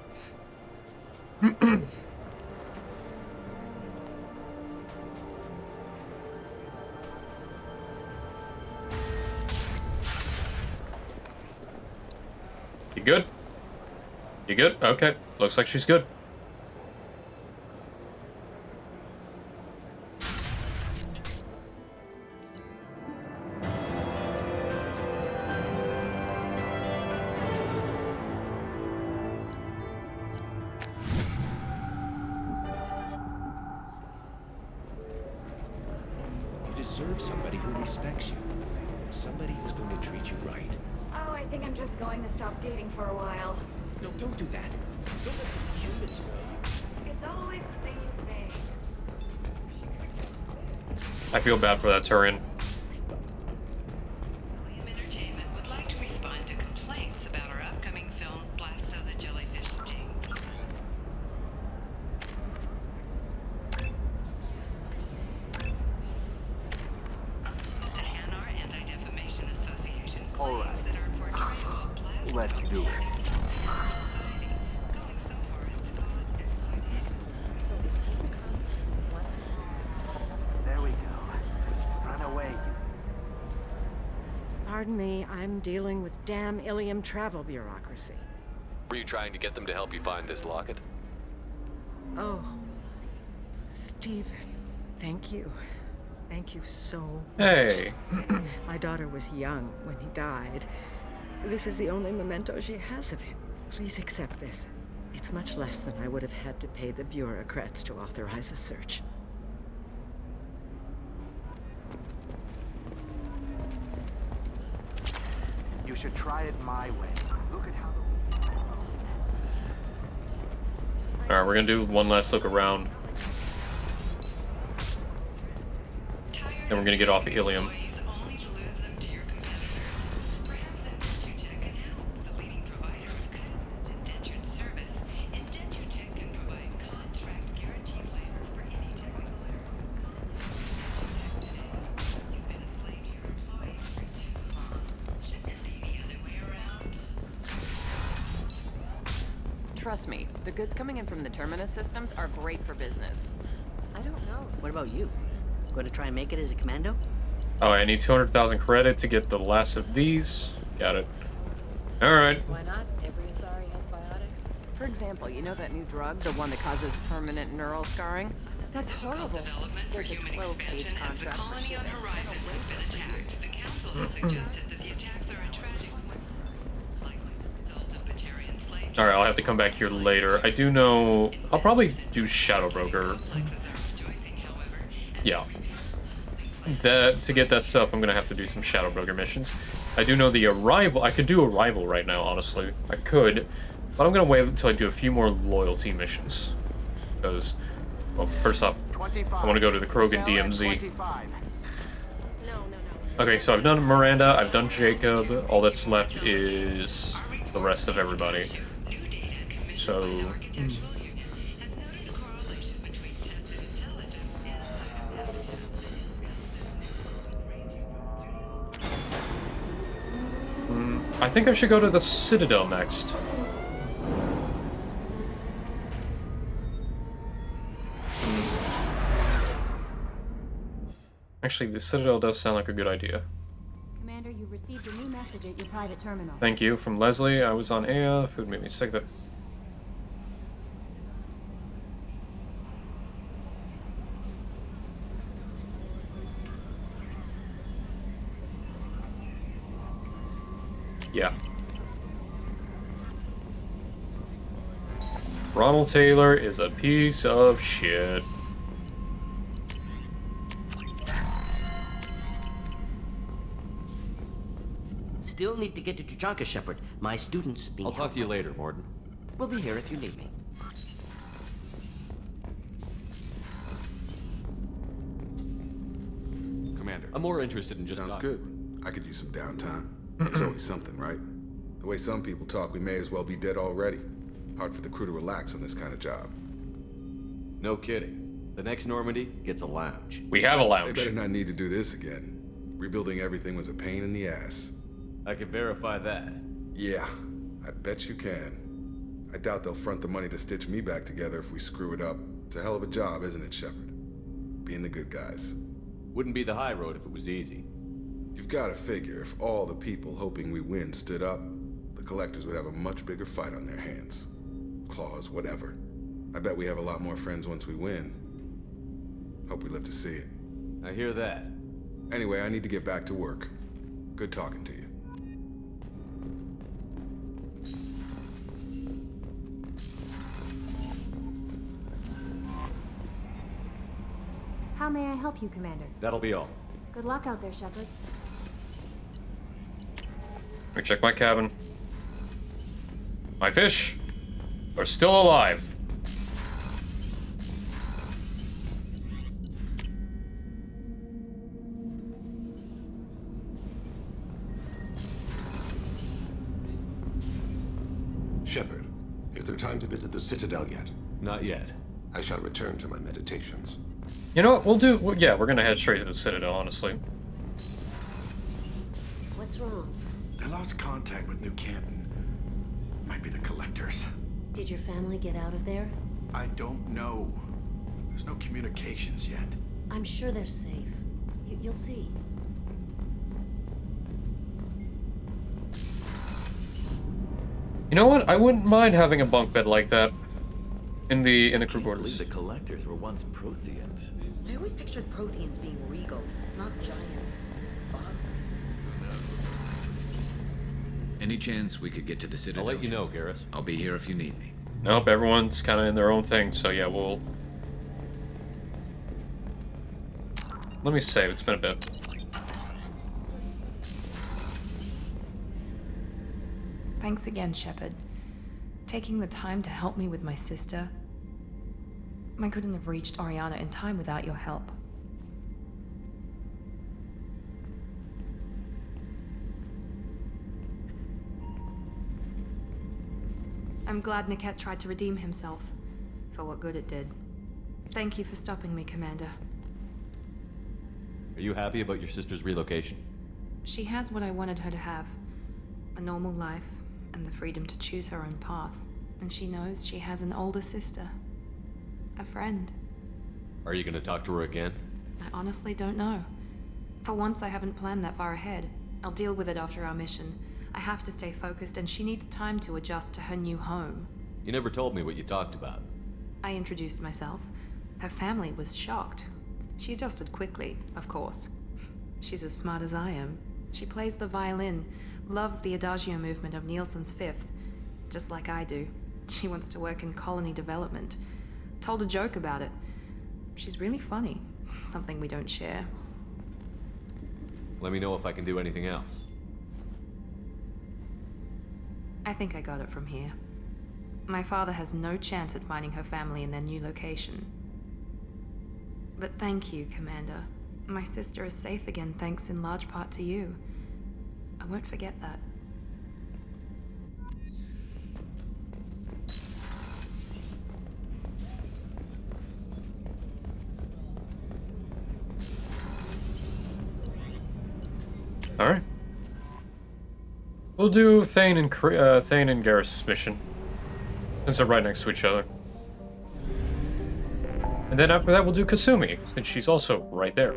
You good? You good? Okay. Looks like she's good. You deserve somebody who respects you. Somebody who's going to treat you right. Oh, I think I'm just going to stop dating for a while. No, don't do that. Don't let the humans know. It's always the same thing. I feel bad for that Turian. William Entertainment would like to respond to complaints about our upcoming film, Blasto the Jellyfish Stings. The Hanar Anti-Defamation Association claims that our portrayal of Blasto Let's do it. There we go. Run away. Pardon me, I'm dealing with damn Ilium travel bureaucracy. Were you trying to get them to help you find this locket? Oh, Stephen, thank you. Thank you so much. Hey. My daughter was young when he died. This is the only memento she has of him. Please accept this. It's much less than I would have had to pay the bureaucrats to authorize a search. You should try it my way. Look at how Alright, we're gonna do one last look around. Then we're gonna get off of Ilium. Trust me, the goods coming in from the Terminus systems are great for business. I don't know. What about you? Going to try and make it as a commando? Oh, I need 200,000 credit to get the last of these. Got it. Alright. Why not? Every Asari has biotics. For example, you know that new drug, the one that causes permanent neural scarring? That's horrible. There's a 12-page contract for shipping. The council has suggested that the attacks are a tragic Alright, I'll have to come back here later. I do know... I'll probably do Shadow Broker. Yeah. To get that stuff, I'm gonna have to do some Shadow Broker missions. I do know the Arrival... I could do Arrival right now, honestly. I could. But I'm gonna wait until I do a few more loyalty missions. Because... Well, first off, I want to go to the Krogan DMZ. Okay, so I've done Miranda, I've done Jacob. All that's left is the rest of everybody. So... I think I should go to the Citadel next. Actually, the Citadel does sound like a good idea. Commander, you've received a new message at your private terminal. Thank you. From Leslie. I was on Aya. Food made me sick. That... Yeah. Ronald Taylor is a piece of shit. Still need to get to Tuchanka, Shepard. My students being I'll talk to you later, Morden. We'll be here if you need me. Commander. I'm more interested in just Sounds talking. good. I could use some downtime. There's always something, right? The way some people talk, we may as well be dead already. Hard for the crew to relax on this kind of job. No kidding. The next Normandy gets a lounge. We have a lounge. They better not need to do this again. Rebuilding everything was a pain in the ass. I can verify that. Yeah, I bet you can. I doubt they'll front the money to stitch me back together if we screw it up. It's a hell of a job, isn't it, Shepard? Being the good guys. Wouldn't be the high road if it was easy. You've got to figure if all the people hoping we win stood up, the Collectors would have a much bigger fight on their hands. Claws, whatever. I bet we have a lot more friends once we win. Hope we live to see it. I hear that. Anyway, I need to get back to work. Good talking to you. How may I help you, Commander? That'll be all. Good luck out there, Shepard. Let me check my cabin. My fish are still alive. Shepard, is there time to visit the Citadel yet? Not yet. I shall return to my meditations. You know what? We'll do... Well, yeah, we're gonna head straight to the Citadel, honestly. What's wrong? I lost contact with New Canton. Might be the Collectors. Did your family get out of there? I don't know. There's no communications yet. I'm sure they're safe. You'll see. You know what? I wouldn't mind having a bunk bed like that in the crew I quarters. believe the collectors were once Protheans. I always pictured Protheans being regal, not giant bugs. Any chance we could get to the Citadel? I'll let you know, Garrus. I'll be here if you need me. Nope, everyone's kind of in their own thing, so yeah, we'll... Let me save, it's been a bit. Thanks again, Shepard. Taking the time to help me with my sister. I couldn't have reached Oriana in time without your help. I'm glad Niket tried to redeem himself, for what good it did. Thank you for stopping me, Commander. Are you happy about your sister's relocation? She has what I wanted her to have. A normal life, and the freedom to choose her own path. And she knows she has an older sister. A friend. Are you gonna talk to her again? I honestly don't know. For once, I haven't planned that far ahead. I'll deal with it after our mission. I have to stay focused, and she needs time to adjust to her new home. You never told me what you talked about. I introduced myself. Her family was shocked. She adjusted quickly, of course. She's as smart as I am. She plays the violin, loves the Adagio movement of Nielsen's Fifth, just like I do. She wants to work in colony development. Told a joke about it. She's really funny, something we don't share. Let me know if I can do anything else. I think I got it from here. My father has no chance at finding her family in their new location. But thank you, Commander. My sister is safe again thanks in large part to you. I won't forget that. All right. We'll do Thane and Garrus' mission, since they're right next to each other. And then after that, we'll do Kasumi, since she's also right there.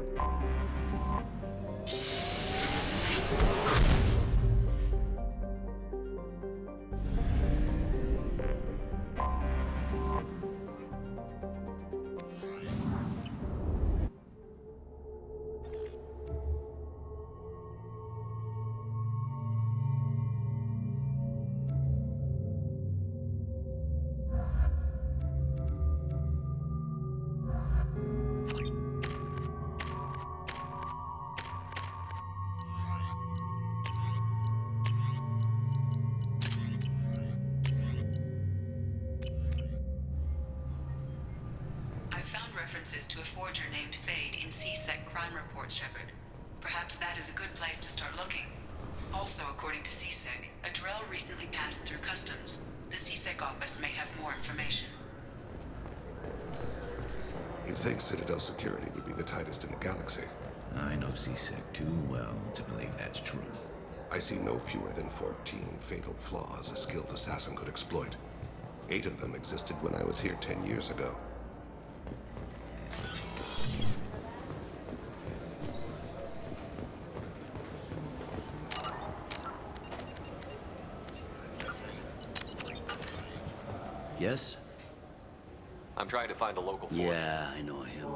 References to a forger named Fade in C-Sec crime reports, Shepard. Perhaps that is a good place to start looking. Also, according to C-Sec, a Drell recently passed through customs. The C-Sec office may have more information. You'd think Citadel security would be the tightest in the galaxy. I know C-Sec too well to believe that's true. I see no fewer than 14 fatal flaws a skilled assassin could exploit. 8 of them existed when I was here 10 years ago. Yes? I'm trying to find a local forger. Yeah, I know him.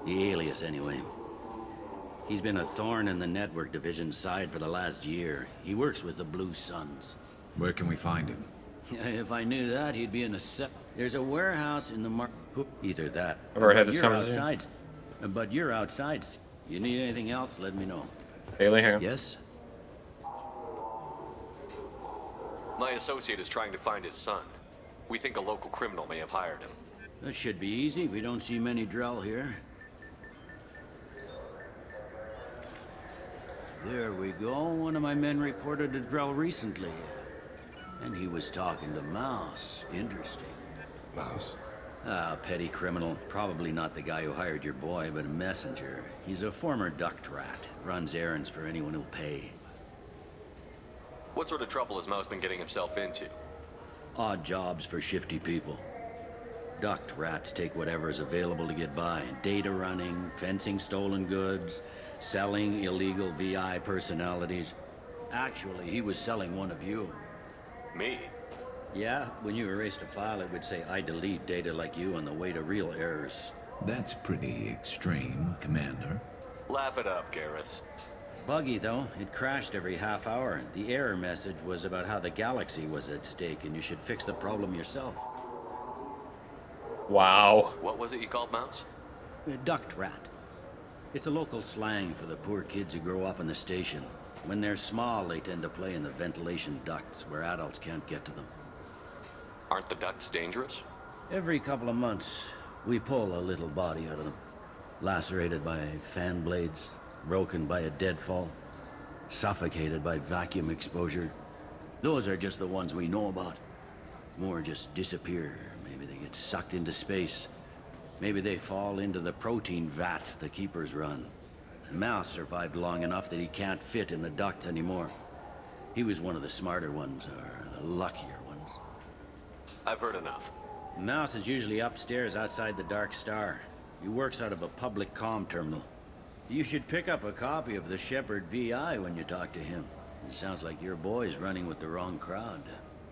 The alias, anyway. He's been a thorn in the network division's side for the last year. He works with the Blue Suns. Where can we find him? If I knew that, he'd be in a There's a warehouse in the Either that. I've already had this You're conversation. outside. But you're outside. You need anything else, let me know. Bailey, hang on. Yes? My associate is trying to find his son. We think a local criminal may have hired him. That should be easy. We don't see many Drell here. There we go. One of my men reported a Drell recently. And he was talking to Mouse. Interesting. Mouse? Ah, petty criminal. Probably not the guy who hired your boy, but a messenger. He's a former duct rat. Runs errands for anyone who'll pay. What sort of trouble has Mouse been getting himself into? Odd jobs for shifty people. Duct rats take whatever is available to get by. Data running, fencing stolen goods, selling illegal VI personalities. Actually, he was selling one of you. Me? Yeah, when you erased a file, it would say, I delete data like you on the way to real errors. That's pretty extreme, Commander. Laugh it up, Garrus. Buggy, though. It crashed every half hour. The error message was about how the galaxy was at stake, and you should fix the problem yourself. Wow. What was it you called Mouse? A duct rat. It's a local slang for the poor kids who grow up in the station. When they're small, they tend to play in the ventilation ducts where adults can't get to them. Aren't the ducts dangerous? Every couple of months, we pull a little body out of them. Lacerated by fan blades, broken by a deadfall, suffocated by vacuum exposure. Those are just the ones we know about. More just disappear. Maybe they get sucked into space. Maybe they fall into the protein vats the Keepers run. Mouse survived long enough that he can't fit in the ducts anymore. He was one of the smarter ones, or the luckier ones. I've heard enough. Mouse is usually upstairs outside the Dark Star. He works out of a public comm terminal. You should pick up a copy of the Shepard VI when you talk to him. It sounds like your boy's running with the wrong crowd.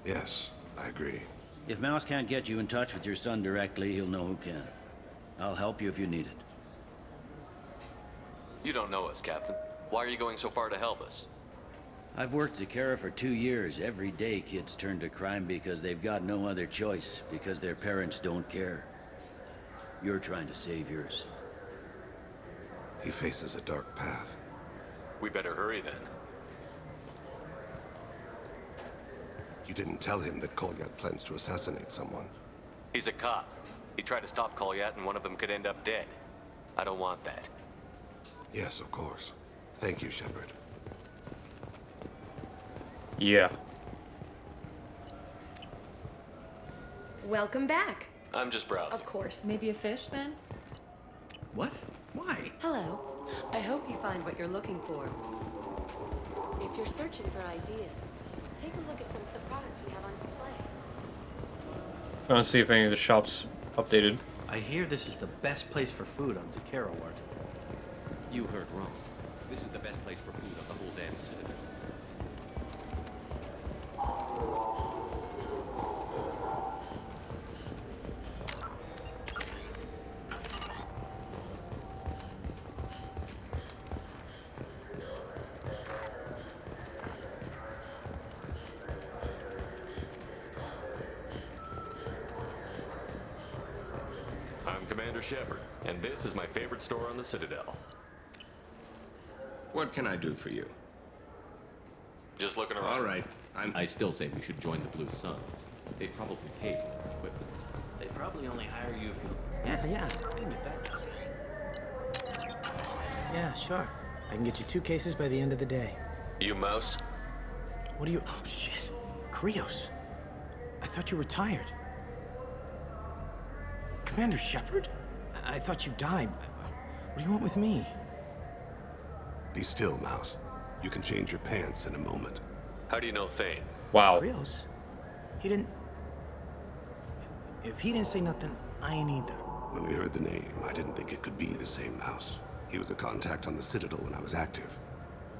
Yes, I agree. If Mouse can't get you in touch with your son directly, he'll know who can. I'll help you if you need it. You don't know us, Captain. Why are you going so far to help us? I've worked Zakera for 2 years. Every day kids turn to crime because they've got no other choice, because their parents don't care. You're trying to save yours. He faces a dark path. We better hurry then. You didn't tell him that Kolyat plans to assassinate someone. He's a cop. He tried to stop Kolyat and one of them could end up dead. I don't want that. Yes, of course. Thank you, Shepard. Yeah. Welcome back. I'm just browsing. Of course. Maybe a fish, then? What? Why? Hello. I hope you find what you're looking for. If you're searching for ideas, take a look at some of the products we have on display. I want to see if any of the shops updated. I hear this is the best place for food on Zakera Ward. You heard wrong. This is the best place for food on the whole damn Citadel. I'm Commander Shepard, and this is my favorite store on the Citadel. What can I do for you? Just looking around. All right. I still say we should join the Blue Suns. They probably pay for the equipment. They probably only hire you if you... Yeah, I can get that. Yeah, sure. I can get you 2 cases by the end of the day. You Mouse? What are you... Oh, shit. Krios. I thought you were retired. Commander Shepard? I thought you died. What do you want with me? Be still, Mouse. You can change your pants in a moment. How do you know Thane? Wow. Krios? He didn't... If he didn't say nothing, I ain't either. When we heard the name, I didn't think it could be the same Mouse. He was a contact on the Citadel when I was active.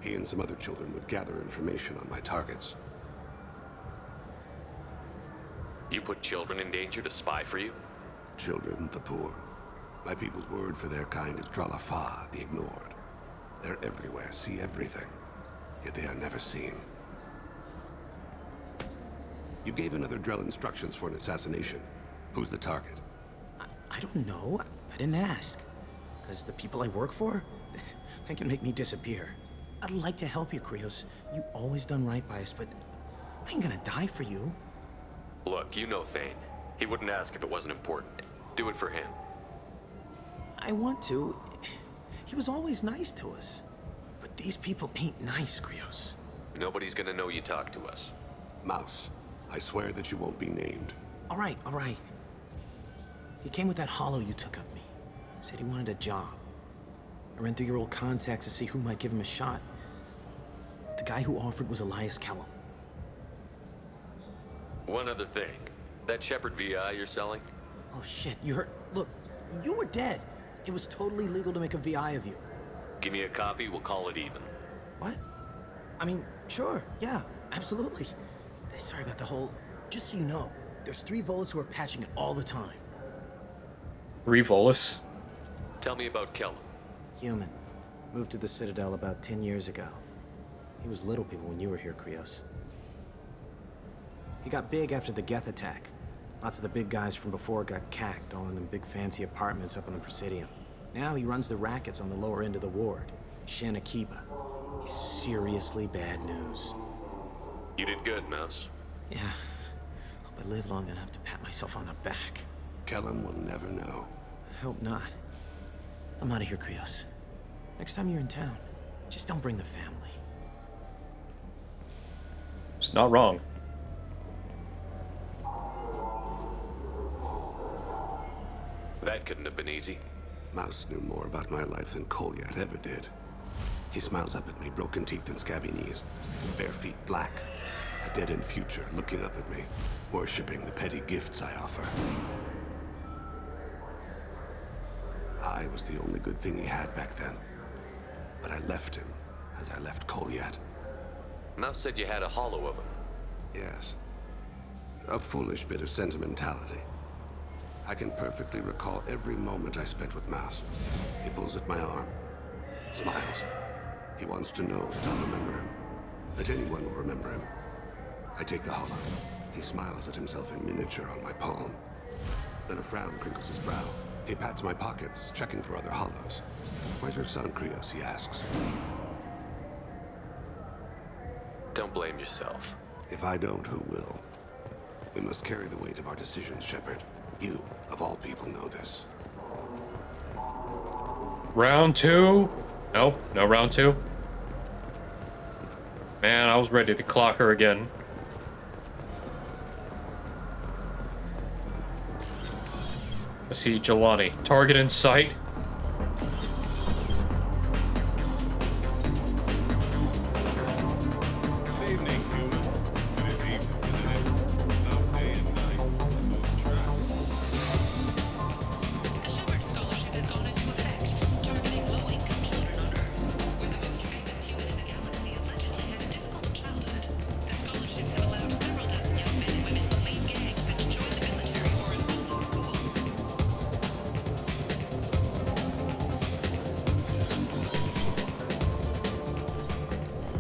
He and some other children would gather information on my targets. You put children in danger to spy for you? Children, the poor. My people's word for their kind is Dralafa, the ignored. They're everywhere, see everything. Yet they are never seen. You gave another Drell instructions for an assassination. Who's the target? I don't know. I didn't ask. Because the people I work for, they can make me disappear. I'd like to help you, Krios. You always done right by us, but I ain't gonna die for you. Look, you know Thane. He wouldn't ask if it wasn't important. Do it for him. I want to. He was always nice to us. But these people ain't nice, Krios. Nobody's gonna know you talk to us. Mouse, I swear that you won't be named. All right. He came with that hollow you took of me. Said he wanted a job. I ran through your old contacts to see who might give him a shot. The guy who offered was Elias Kellum. One other thing. That Shepard VI you're selling? Oh shit, you heard? Look, you were dead. It was totally legal to make a VI of you. Give me a copy, we'll call it even. What? I mean, sure, yeah, absolutely. Sorry about the whole... Just so you know, there's 3 Volus who are patching it all the time. 3 Volus? Tell me about Kellum. Human. Moved to the Citadel about 10 years ago. He was little people when you were here, Krios. He got big after the Geth attack. Lots of the big guys from before got cacked, all in them big fancy apartments up on the Presidium. Now he runs the rackets on the lower end of the ward, Shin Akiba. He's seriously bad news. You did good, Mouse. Yeah. Hope I live long enough to pat myself on the back. Kellum will never know. I hope not. I'm out of here, Krios. Next time you're in town, just don't bring the family. It's not wrong. That couldn't have been easy. Mouse knew more about my life than Kolyat ever did. He smiles up at me, broken teeth and scabby knees, bare feet black, a dead-end future looking up at me, worshipping the petty gifts I offer. I was the only good thing he had back then, but I left him as I left Kolyat. Mouse said you had a hollow of him. Yes. A foolish bit of sentimentality. I can perfectly recall every moment I spent with Mouse. He pulls at my arm, smiles. He wants to know that I'll remember him, that anyone will remember him. I take the hollow. He smiles at himself in miniature on my palm. Then a frown crinkles his brow. He pats my pockets, checking for other hollows. Where's your son, Krios? He asks. Don't blame yourself. If I don't, who will? We must carry the weight of our decisions, Shepard. You, of all people, know this. Round 2? No, no round 2. Man, I was ready to clock her again. I see Jelani. Target in sight.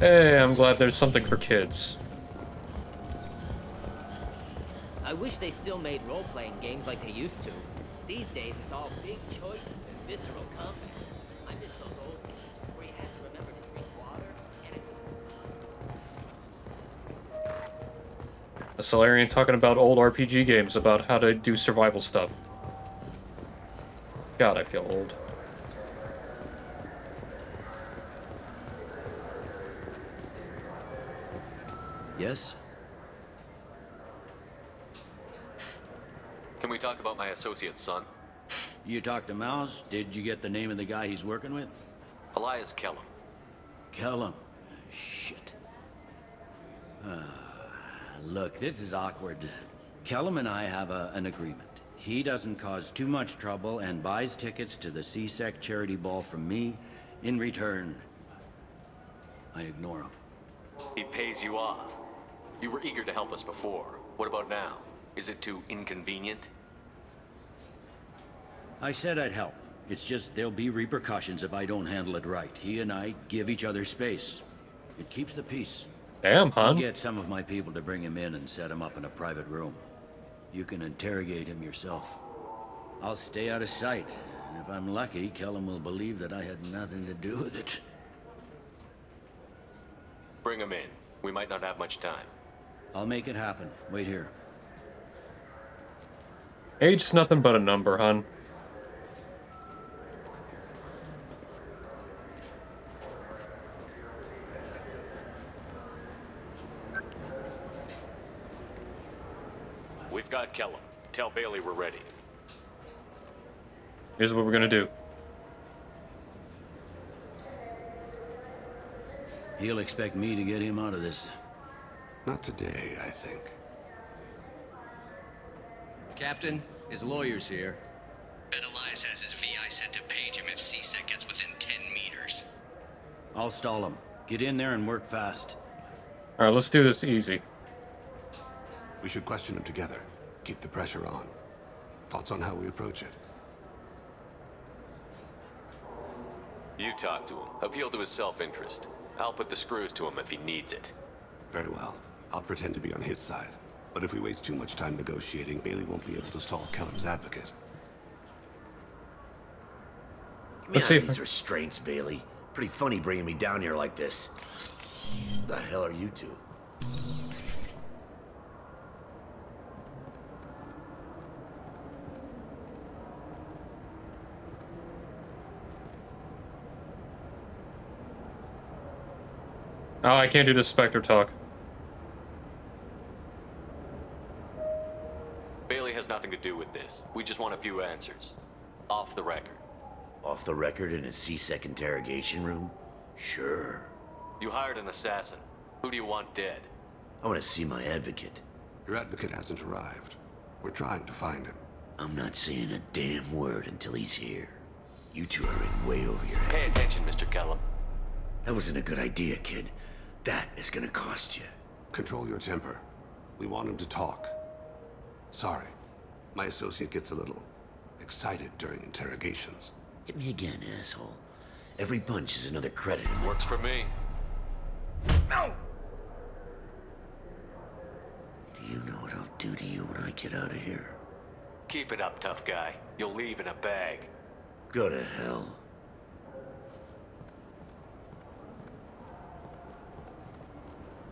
Hey, I'm glad there's something for kids. I wish they still made role-playing games like they used to. These days, it's all big choices and visceral combat. I miss those old games where you had to remember to drink water and A Solarian talking about old RPG games about how to do survival stuff. God, I feel old. Yes? Can we talk about my associate's son? You talked to Mouse? Did you get the name of the guy he's working with? Elias Kellum. Kellum? Shit. Look, this is awkward. Kellum and I have an agreement. He doesn't cause too much trouble and buys tickets to the C-Sec charity ball from me. In return, I ignore him. He pays you off. You were eager to help us before. What about now? Is it too inconvenient? I said I'd help. It's just there'll be repercussions if I don't handle it right. He and I give each other space. It keeps the peace. Damn, hon. I'll get some of my people to bring him in and set him up in a private room. You can interrogate him yourself. I'll stay out of sight, and if I'm lucky, Kellum will believe that I had nothing to do with it. Bring him in. We might not have much time. I'll make it happen. Wait here. Age's nothing but a number, hon. We've got Kellum. Tell Bailey we're ready. Here's what we're gonna do. He'll expect me to get him out of this. Not today, I think. Captain, his lawyer's here. Bet Elias has his VI set to page him if C-Sec gets within 10 meters. I'll stall him. Get in there and work fast. Alright, let's do this easy. We should question him together. Keep the pressure on. Thoughts on how we approach it? You talk to him. Appeal to his self-interest. I'll put the screws to him if he needs it. Very well. I'll pretend to be on his side. But if we waste too much time negotiating, Bailey won't be able to stall Kellum's advocate. Let's see these restraints, Bailey. Pretty funny bringing me down here like this. The hell are you two? Oh, I can't do the Spectre talk. Bailey has nothing to do with this. We just want a few answers. Off the record. Off the record in a C-Sec interrogation room? Sure. You hired an assassin. Who do you want dead? I want to see my advocate. Your advocate hasn't arrived. We're trying to find him. I'm not saying a damn word until he's here. You two are in way over your head. Pay attention, Mr. Kellum. That wasn't a good idea, kid. That is gonna cost you. Control your temper. We want him to talk. Sorry. My associate gets a little excited during interrogations. Hit me again, asshole. Every punch is another credit. Works for me. No! Do you know what I'll do to you when I get out of here? Keep it up, tough guy. You'll leave in a bag. Go to hell.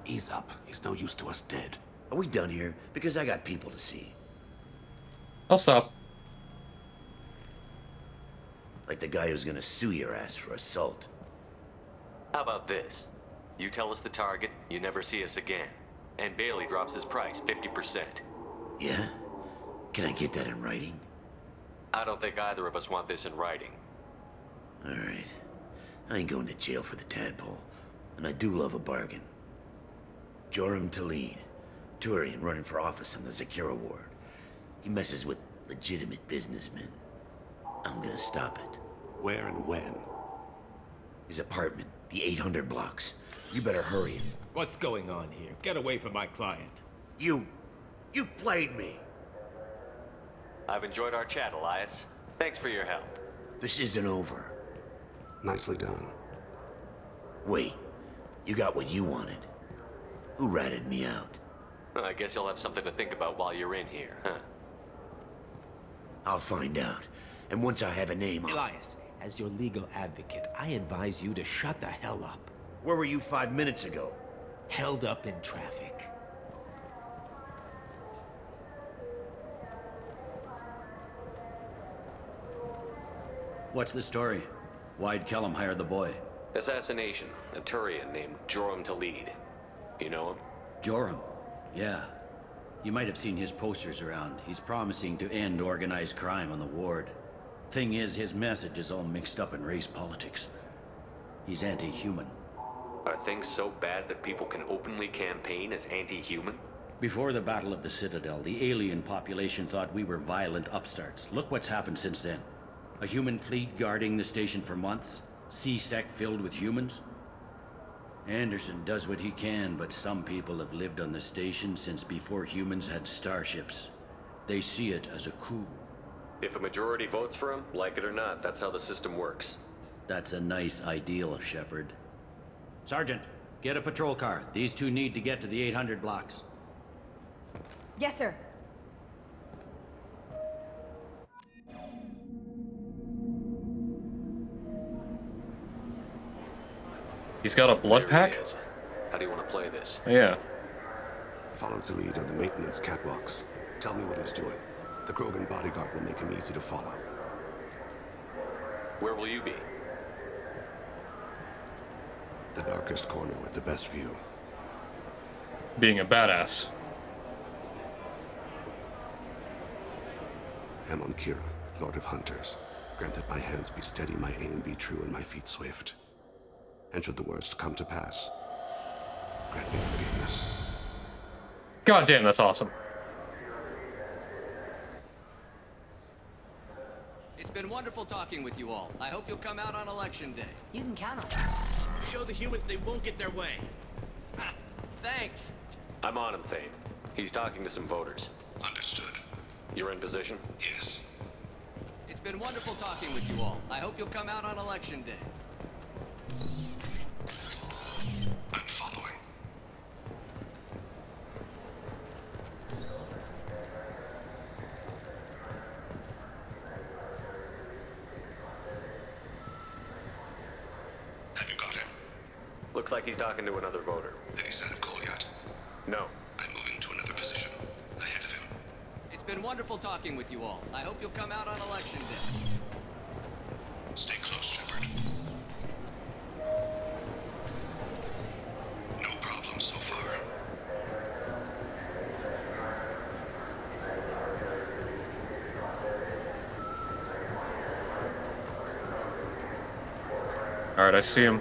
Ease up. He's no use to us dead. Are we done here? Because I got people to see. I'll stop. Like the guy who's gonna sue your ass for assault. How about this? You tell us the target, you never see us again. And Bailey drops his price 50%. Yeah? Can I get that in writing? I don't think either of us want this in writing. Alright. I ain't going to jail for the tadpole. And I do love a bargain. Joram Talid, Turian running for office on the Zakira ward. He messes with legitimate businessmen. I'm gonna stop it. Where and when? His apartment, the 800 blocks. You better hurry it. What's going on here? Get away from my client. You played me. I've enjoyed our chat, Elias. Thanks for your help. This isn't over. Nicely done. Wait, you got what you wanted. Who ratted me out? I guess you'll have something to think about while you're in here, huh? I'll find out. And once I have a name, Elias, as your legal advocate, I advise you to shut the hell up. Where were you 5 minutes ago? Held up in traffic. What's the story? Why'd Kellum hire the boy? Assassination. A Turian named Joram Talid. You know him? Joram? Yeah. You might have seen his posters around. He's promising to end organized crime on the ward. Thing is, his message is all mixed up in race politics. He's anti-human. Are things so bad that people can openly campaign as anti-human? Before the Battle of the Citadel, the alien population thought we were violent upstarts. Look what's happened since then. A human fleet guarding the station for months. C-Sec filled with humans. Anderson does what he can, but some people have lived on the station since before humans had starships. They see it as a coup. If a majority votes for him, like it or not, that's how the system works. That's a nice ideal, Shepard. Sergeant, get a patrol car. These two need to get to the 800 blocks. Yes, sir. He's got a blood pack? How do you want to play this? Yeah. Follow Talid on the maintenance catwalks. Tell me what he's doing. The Krogan bodyguard will make him easy to follow. Where will you be? The darkest corner with the best view. Being a badass. Amon Kira, Lord of Hunters. Grant that my hands be steady, my aim be true, and my feet swift. And should the worst come to pass, grant me forgiveness. God damn, that's awesome. It's been wonderful talking with you all. I hope you'll come out on election day. You can count on it. Show the humans they won't get their way. Thanks. I'm on him, Thane. He's talking to some voters. Understood. You're in position? Yes. It's been wonderful talking with you all. I hope you'll come out on Election Day. I'm following. Have you got him? Looks like he's talking to another voter. Any sign of Cole yet? No. I'm moving to another position. Ahead of him. It's been wonderful talking with you all. I hope you'll come out on Election Day. Stay close, Shepard. No problem so far. Alright, I see him.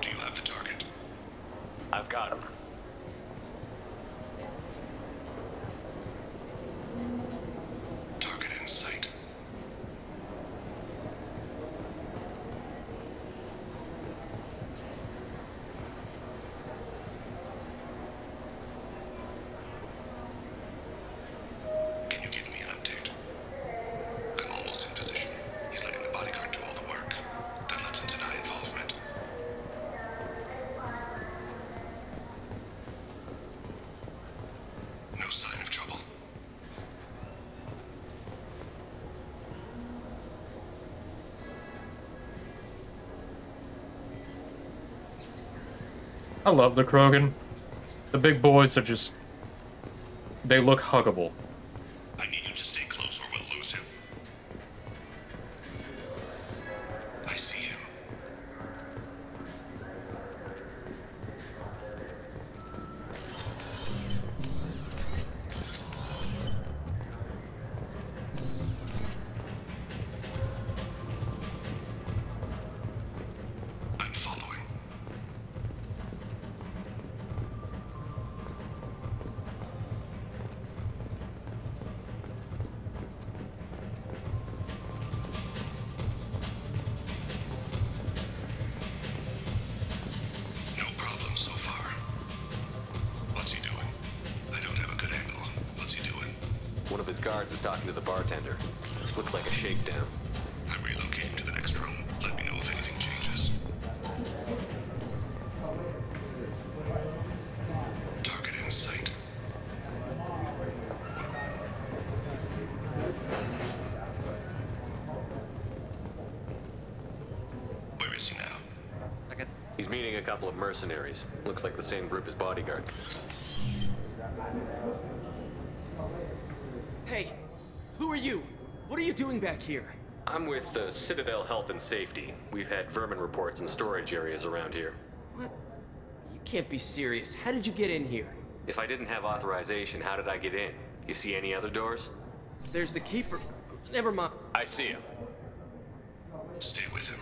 Do you have the target? I've got him. Target in sight. Can you give me an update? I'm almost in position. He's letting the bodyguard do all the work. That lets him deny involvement. No sign of trouble. I love the Krogan. The big boys are just... they look huggable. I need you to stay close or we'll lose him. I see him. I'm following. No problem so far. What's he doing? I don't have a good angle. What's he doing? One of his guards is talking to the bartender. Looks like a shakedown. I'm relocating to the next room. Let me know if anything changes. Target in sight. Where is he now? He's meeting a couple of mercenaries. Looks like the same group as bodyguard. Hey, who are you? What are you doing back here? I'm with Citadel Health and Safety. We've had vermin reports in storage areas around here. What? You can't be serious. How did you get in here? If I didn't have authorization, how did I get in? You see any other doors? There's the keeper. Never mind. I see him. Stay with him.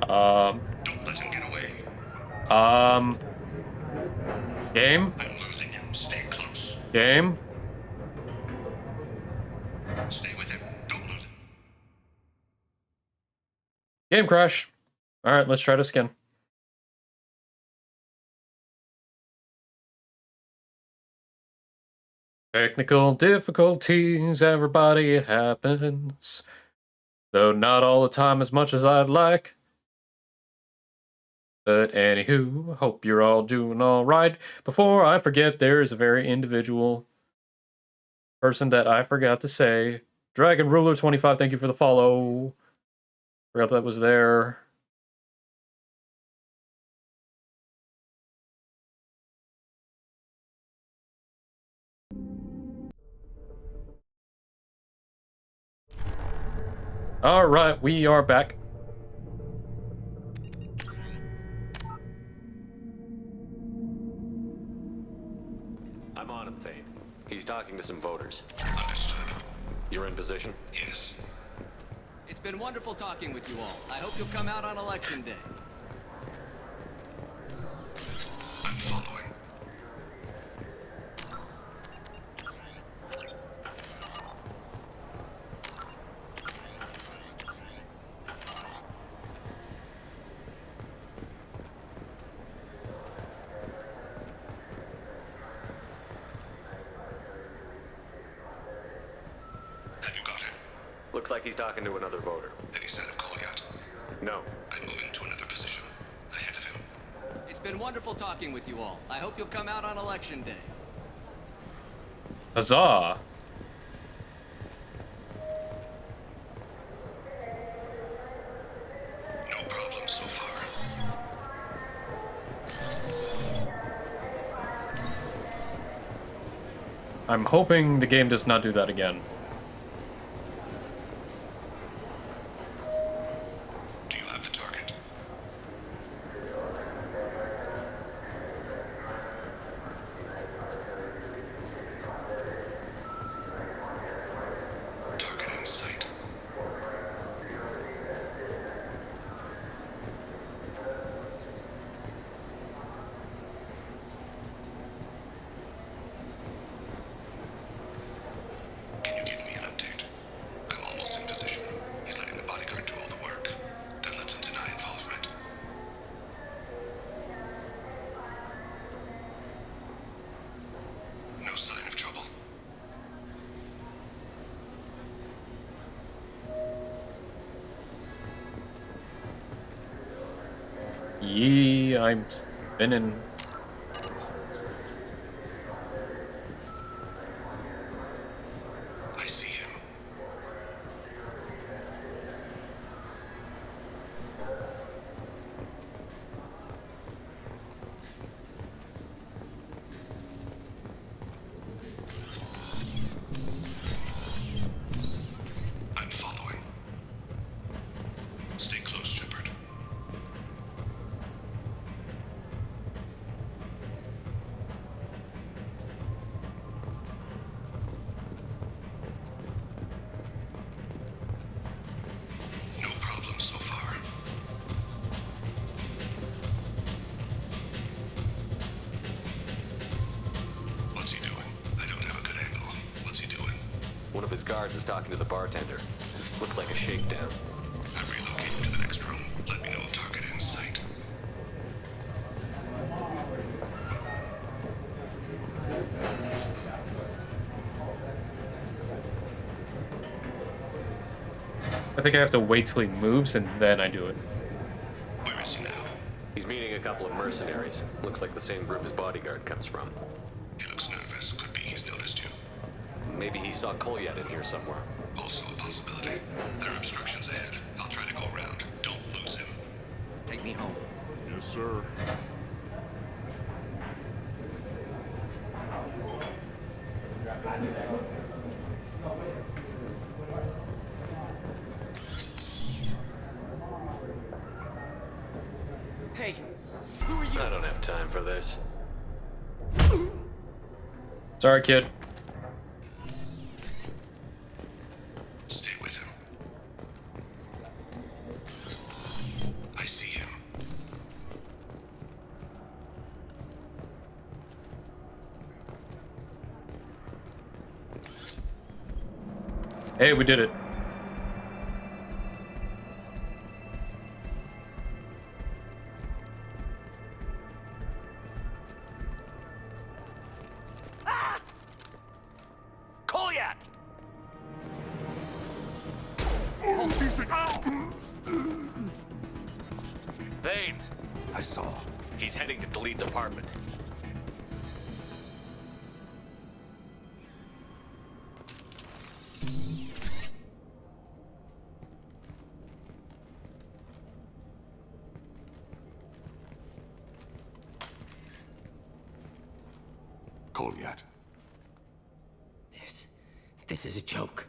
Don't let him get away. Game? I'm losing him. Stay close. Game? Stay with him. Don't lose him. Game crash. Alright, let's try this again. Technical difficulties, everybody, it happens. Though not all the time as much as I'd like. But anywho, hope you're all doing alright. Before I forget, there's a very individual person that I forgot to say. Dragon Ruler 25, thank you for the follow. Forgot that was there. Alright, we are back. I'm on him, Thane. He's talking to some voters. You're in position? Yes. It's been wonderful talking with you all. I hope you'll come out on Election Day. I'm following. Looks like he's talking to another voter. Any sign of Kolyat? No. I'm moving to another position. Ahead of him. It's been wonderful talking with you all. I hope you'll come out on election day. Huzzah! No problem so far. I'm hoping the game does not do that again. Do you have the target? Target in sight. Can you give me an update? I'm almost in position. He's letting the bodyguard do all the work. That lets him deny involvement. No sign of trouble. Yee, I'm spinning. I see him. I'm following. Stay close, Shepard. No problem so far. What's he doing? I don't have a good angle. What's he doing? One of his guards is talking to the bartender. Looks like a shakedown. I'm relocating to the next room. Let me know if target in sight. I think I have to wait till he moves and then I do it. Where is he now? He's meeting a couple of mercenaries. Looks like the same group his bodyguard comes from. He looks nervous. Could be he's noticed you. Maybe he saw Kolyat in here somewhere. Also a possibility. There are obstructions ahead. I'll try to go around. Don't lose him. Take me home. Yes, sir. Hey, who are you? I don't have time for this. Sorry, kid. Stay with him. I see him. Hey, we did it. Kolyat! Thane! I saw. He's heading to Khalid's apartment. Kolyat. This is a joke.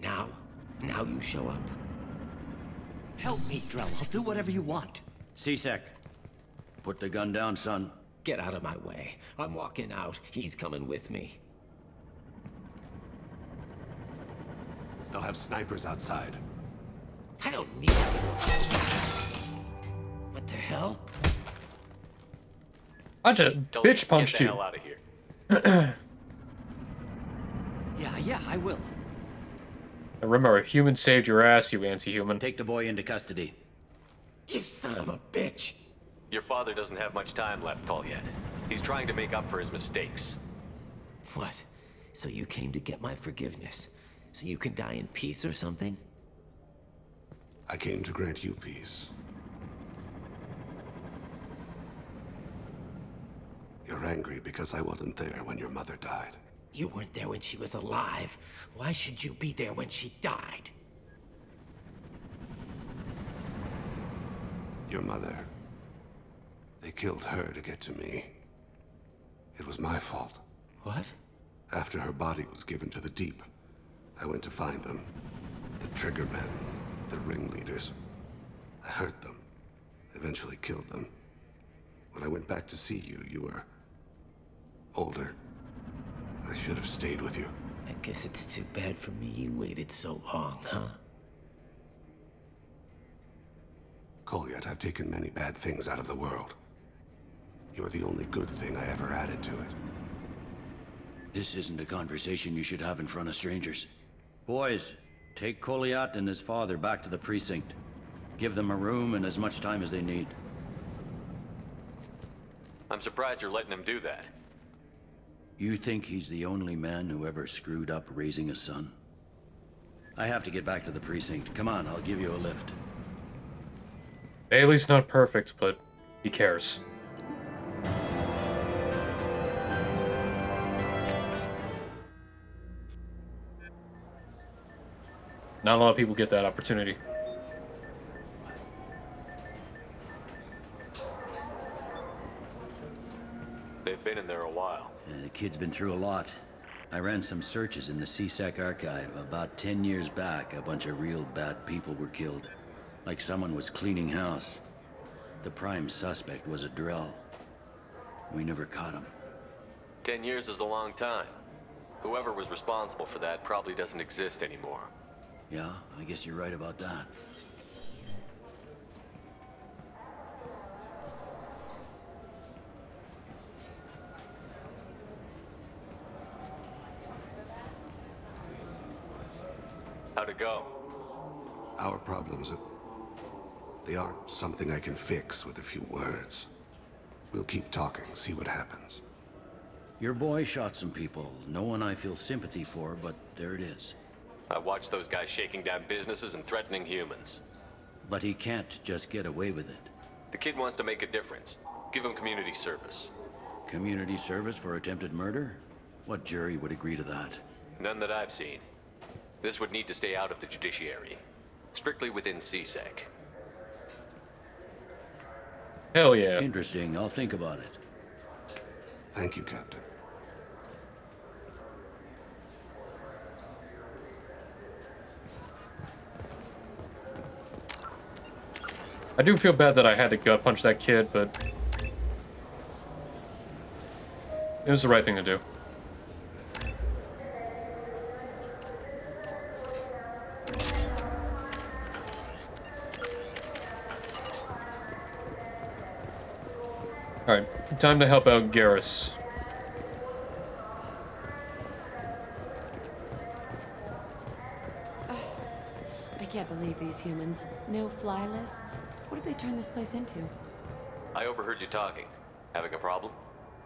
Now you show up. Help me, Drell. I'll do whatever you want. C-Sec, put the gun down, son. Get out of my way. I'm walking out. He's coming with me. They'll have snipers outside. I don't need it. What the hell? I just bitch punched Get the you. hell out of here. Yeah, I will. And remember, a human saved your ass, you anti-human. Take the boy into custody. You son of a bitch! Your father doesn't have much time left, Kolyat. He's trying to make up for his mistakes. What? So you came to get my forgiveness? So you can die in peace or something? I came to grant you peace. You're angry because I wasn't there when your mother died. You weren't there when she was alive. Why should you be there when she died? Your mother. They killed her to get to me. It was my fault. What? After her body was given to the Deep, I went to find them. The Triggermen, the ringleaders. I hurt them. Eventually killed them. When I went back to see you, you were older. I should have stayed with you. I guess it's too bad for me you waited so long, huh? Kolyat, I've taken many bad things out of the world. You're the only good thing I ever added to it. This isn't a conversation you should have in front of strangers. Boys, take Kolyat and his father back to the precinct. Give them a room and as much time as they need. I'm surprised you're letting him do that. You think he's the only man who ever screwed up raising a son? I have to get back to the precinct. Come on, I'll give you a lift. Bailey's not perfect, but he cares. Not a lot of people get that opportunity. They've been in there a while. The kid's been through a lot. I ran some searches in the CSEC archive. About 10 years back, a bunch of real bad people were killed. Like someone was cleaning house. The prime suspect was a Drell. We never caught him. 10 years is a long time. Whoever was responsible for that probably doesn't exist anymore. Yeah, I guess you're right about that. How'd it go? Our problems, they aren't something I can fix with a few words. We'll keep talking, see what happens. Your boy shot some people. No one I feel sympathy for, but there it is. I watched those guys shaking down businesses and threatening humans. But he can't just get away with it. The kid wants to make a difference. Give him community service. Community service for attempted murder? What jury would agree to that? None that I've seen. This would need to stay out of the judiciary. Strictly within CSEC. Hell yeah. Interesting. I'll think about it. Thank you, Captain. I do feel bad that I had to gut punch that kid, but it was the right thing to do. Alright, time to help out Garrus. I can't believe these humans. No fly lists? What did they turn this place into? I overheard you talking. Having a problem?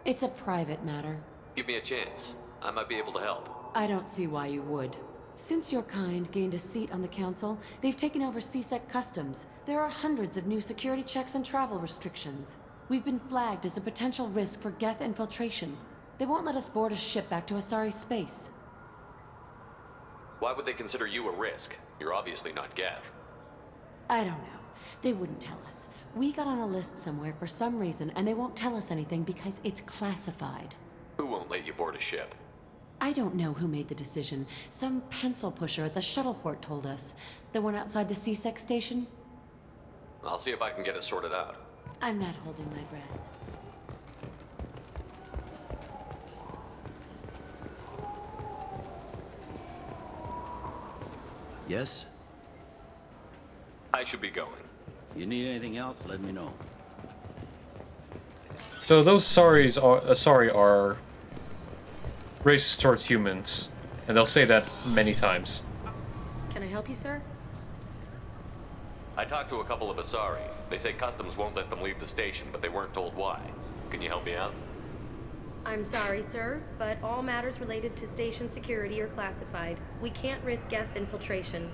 It's a private matter. Give me a chance. I might be able to help. I don't see why you would. Since your kind gained a seat on the council, they've taken over CSEC customs. There are hundreds of new security checks and travel restrictions. We've been flagged as a potential risk for Geth infiltration. They won't let us board a ship back to Asari space. Why would they consider you a risk? You're obviously not Geth. I don't know. They wouldn't tell us. We got on a list somewhere for some reason, and they won't tell us anything because it's classified. Who won't let you board a ship? I don't know who made the decision. Some pencil pusher at the shuttleport told us. The one outside the CSEC station? I'll see if I can get it sorted out. I'm not holding my breath. Yes? I should be going. You need anything else, let me know. So those Asari are racist towards humans, and they'll say that many times. Can I help you, sir? I talked to a couple of Asari. They say customs won't let them leave the station, but they weren't told why. Can you help me out? I'm sorry, sir, but all matters related to station security are classified. We can't risk Geth infiltration.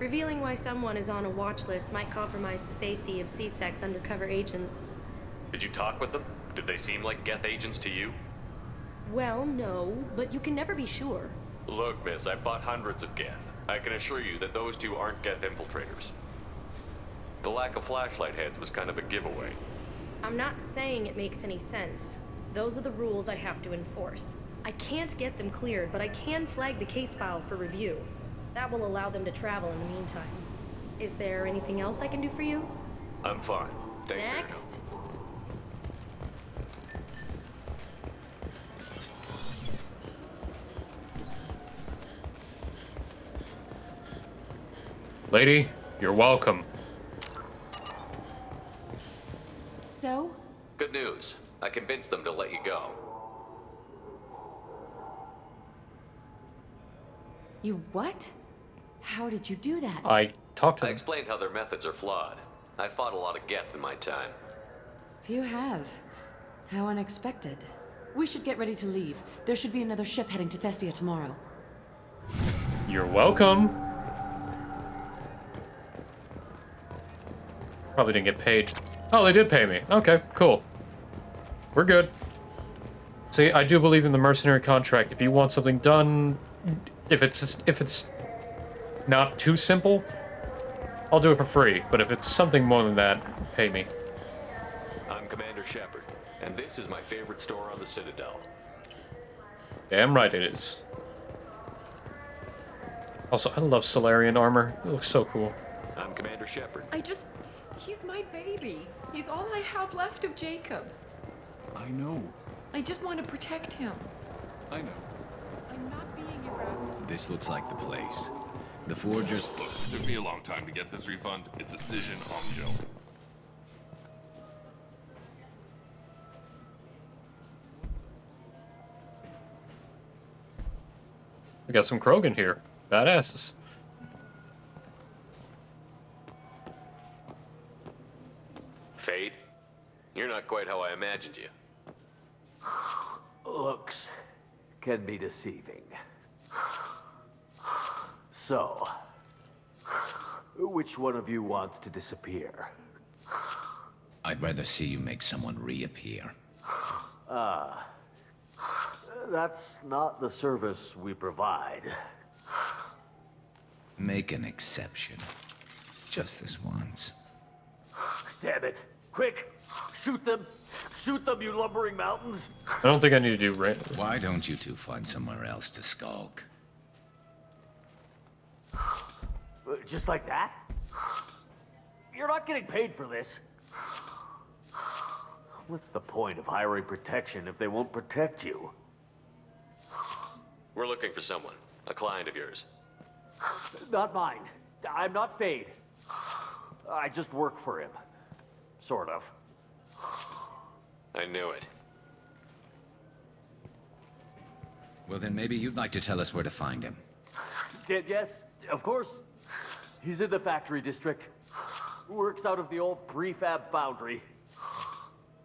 Revealing why someone is on a watch list might compromise the safety of C-Sec's undercover agents. Did you talk with them? Did they seem like Geth agents to you? Well, no, but you can never be sure. Look, miss, I've fought hundreds of Geth. I can assure you that those two aren't Geth infiltrators. The lack of flashlight heads was kind of a giveaway. I'm not saying it makes any sense. Those are the rules I have to enforce. I can't get them cleared, but I can flag the case file for review. That will allow them to travel in the meantime. Is there anything else I can do for you? I'm fine. Thanks Next. Lady, you're welcome. So? Good news. I convinced them to let you go. You what? How did you do that? I talked to I them. explained how their methods are flawed. I fought a lot of Geth in my time. Few have. How unexpected. We should get ready to leave. There should be another ship heading to Thessia tomorrow. You're welcome. Probably didn't get paid. Oh, they did pay me. Okay, cool. We're good. See, I do believe in the mercenary contract. If you want something done, if it's not too simple, I'll do it for free. But if it's something more than that, pay me. I'm Commander Shepard, and this is my favorite store on the Citadel. Damn right it is. Also, I love Solarian armor. It looks so cool. I'm Commander Shepard. He's my baby. He's all I have left of Jacob. I know. I just want to protect him. I know. I'm not being irrational. This looks like the place. The Forgers... Look, it took me a long time to get this refund. It's a Cision Omjo. We got some Krogan here. Badasses. Fade? You're not quite how I imagined you. Looks can be deceiving. So, which one of you wants to disappear? I'd rather see you make someone reappear. That's not the service we provide. Make an exception. Just this once. Damn it. Quick! Shoot them! Shoot them, you lumbering mountains! I don't think I need to do right. Why don't you two find somewhere else to skulk? Just like that? You're not getting paid for this. What's the point of hiring protection if they won't protect you? We're looking for someone. A client of yours. Not mine. I'm not Fade. I just work for him. Sort of. I knew it. Well, then maybe you'd like to tell us where to find him. Yes, of course. He's in the factory district. Works out of the old prefab foundry.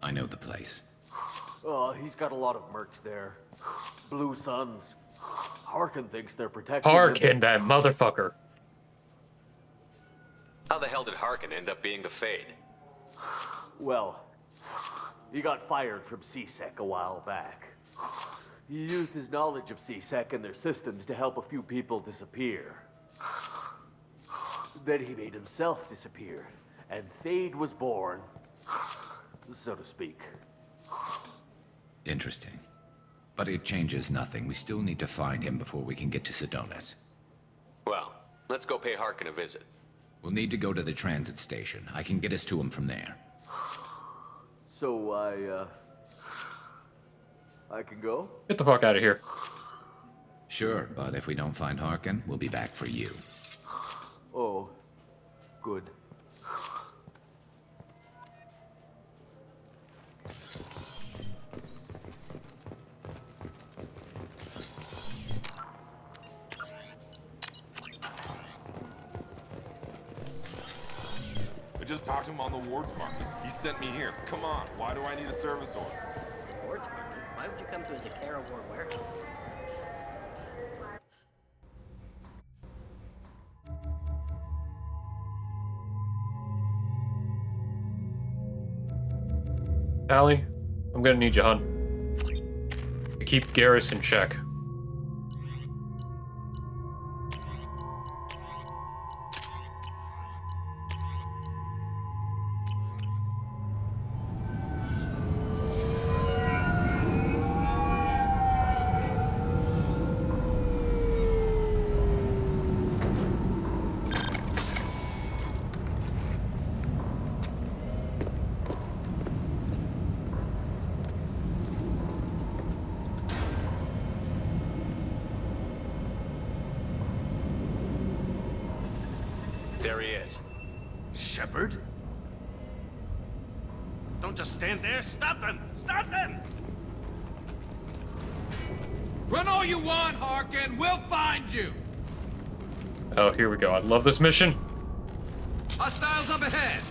I know the place. Oh, he's got a lot of mercs there. Blue Suns. Harkin thinks they're protecting Harkin, that motherfucker. How the hell did Harkin end up being the Fade? Well, he got fired from C-Sec a while back. He used his knowledge of C-Sec and their systems to help a few people disappear. Then he made himself disappear, and Fade was born, so to speak. Interesting. But it changes nothing. We still need to find him before we can get to Sidonis. Well, let's go pay Harkin a visit. We'll need to go to the transit station. I can get us to him from there. So I can go? Get the fuck out of here. Sure, but if we don't find Harkin, we'll be back for you. Oh, good. I just talked to him on the Wards Market. He sent me here. Come on, why do I need a service order? Wards Market? Why would you come to a Zakera War warehouse? Allie, I'm gonna need you, hon. To keep Garrus in check. There he is. Shepard? Don't just stand there. Stop them! Stop them! Run all you want, Harkin. We'll find you. Oh, here we go. I love this mission. Hostiles up ahead.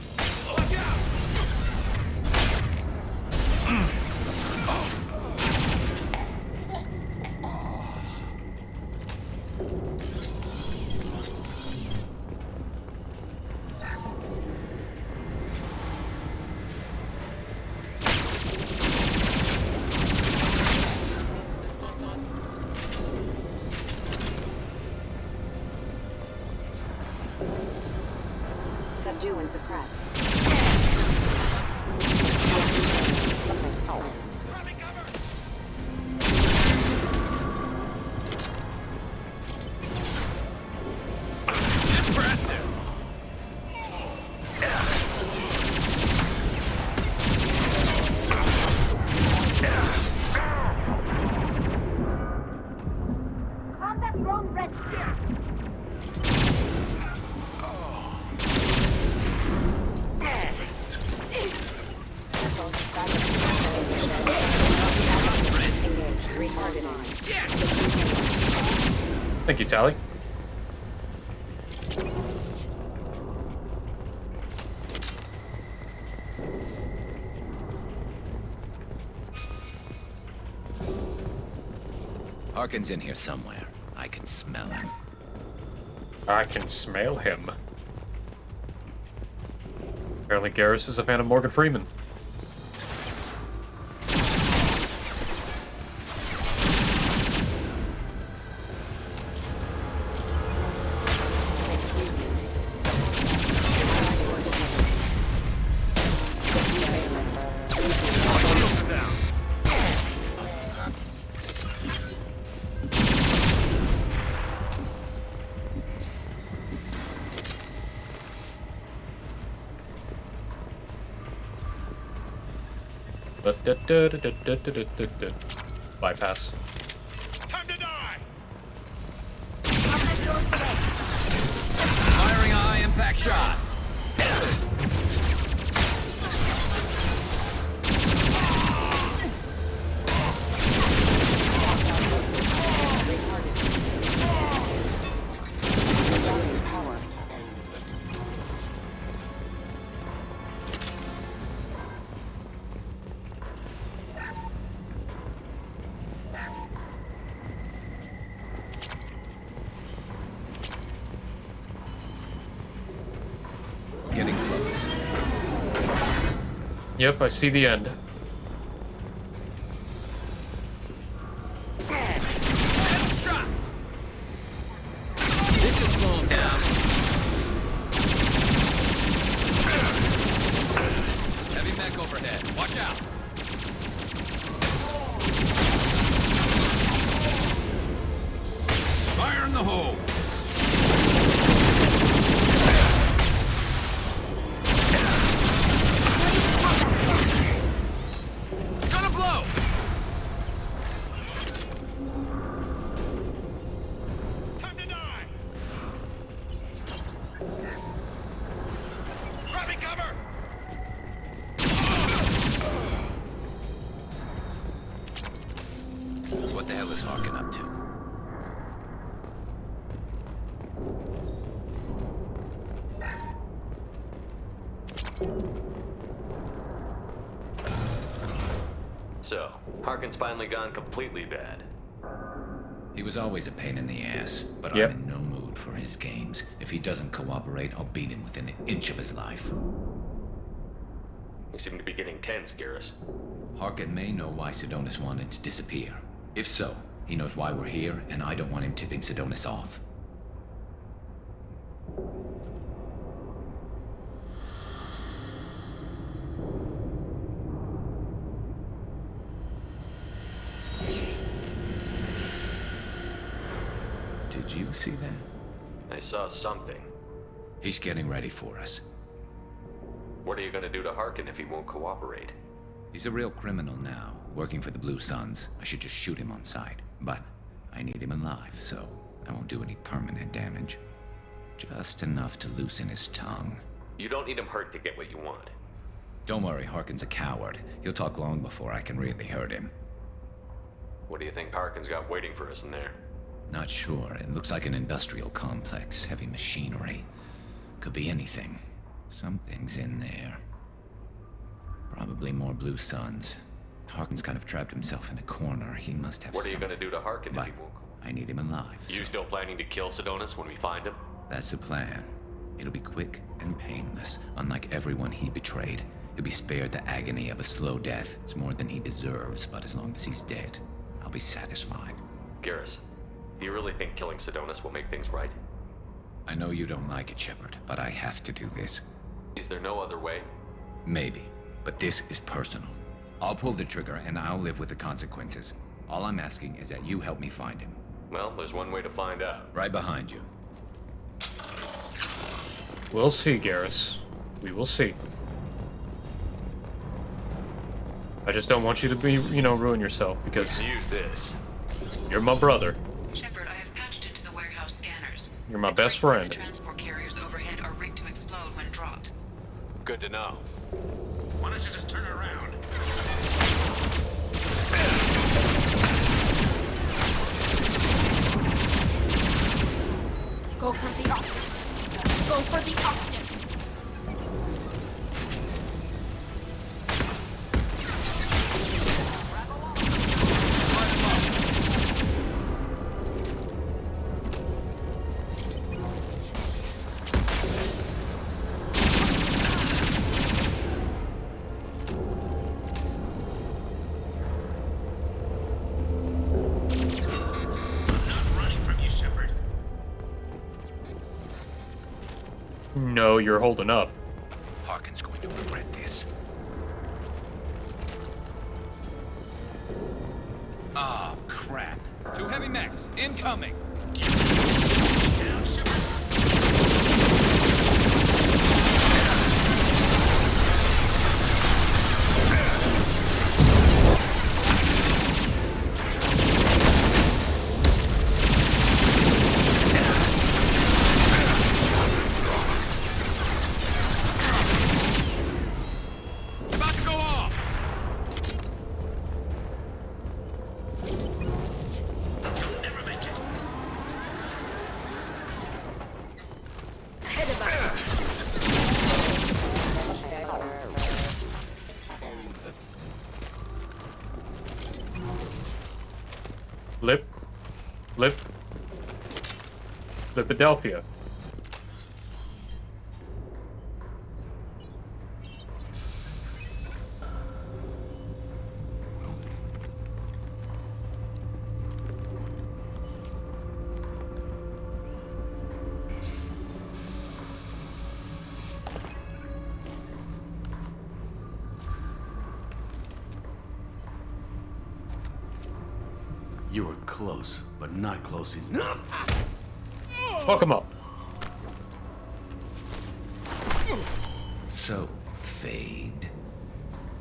Subdue and suppress. Impressive. Combat drone ready. Thank you, Tally. Harkin's in here somewhere. I can smell him. I can smell him. Apparently Garrus is a fan of Morgan Freeman. Bypass. Time to die. Firing a high impact shot. Getting close. Yep, I see the end. Shot. This should slow him down. Heavy mech overhead. Watch out. Fire in the hole. Gonna blow. Time to die. Grabbing cover. What the hell is Harkin up to? So, Harkin's finally gone completely bad. He was always a pain in the ass, but Yep. I'm in no mood for his games. If he doesn't cooperate, I'll beat him within an inch of his life. You seem to be getting tense, Garrus. Harkin may know why Sidonis wanted to disappear. If so, he knows why we're here, and I don't want him tipping Sidonis off. Did you see that? I saw something. He's getting ready for us. What are you gonna do to Harkin if he won't cooperate? He's a real criminal now, working for the Blue Suns. I should just shoot him on sight. But I need him alive, so I won't do any permanent damage. Just enough to loosen his tongue. You don't need him hurt to get what you want. Don't worry, Harkin's a coward. He'll talk long before I can really hurt him. What do you think Harkin's got waiting for us in there? Not sure. It looks like an industrial complex. Heavy machinery. Could be anything. Something's in there. Probably more Blue Suns. Harkin's kind of trapped himself in a corner. He must have What are you gonna do to Harkin if he won't? I need him alive. You still planning to kill Sidonis when we find him? That's the plan. It'll be quick and painless. Unlike everyone he betrayed, he'll be spared the agony of a slow death. It's more than he deserves, but as long as he's dead, I'll be satisfied. Garrus, do you really think killing Sidonis will make things right? I know you don't like it, Shepard, but I have to do this. Is there no other way? Maybe, but this is personal. I'll pull the trigger and I'll live with the consequences. All I'm asking is that you help me find him. Well, there's one way to find out. Right behind you. We'll see, Garrus. We will see. I just don't want you to be, ruin yourself, because use this. You're my brother. Shepard, I have patched into the warehouse scanners. You're my best friend. The transport carriers overhead are rigged to explode when dropped. Good to know. Why don't you just turn around? Go for the optic. Go for the optic. No, you're holding up. Harkin's going to regret this. Ah, crap. 2 heavy mechs, incoming! Down, Shepard. Philadelphia. You were close, but not close enough. Fuck him up. So, Fade.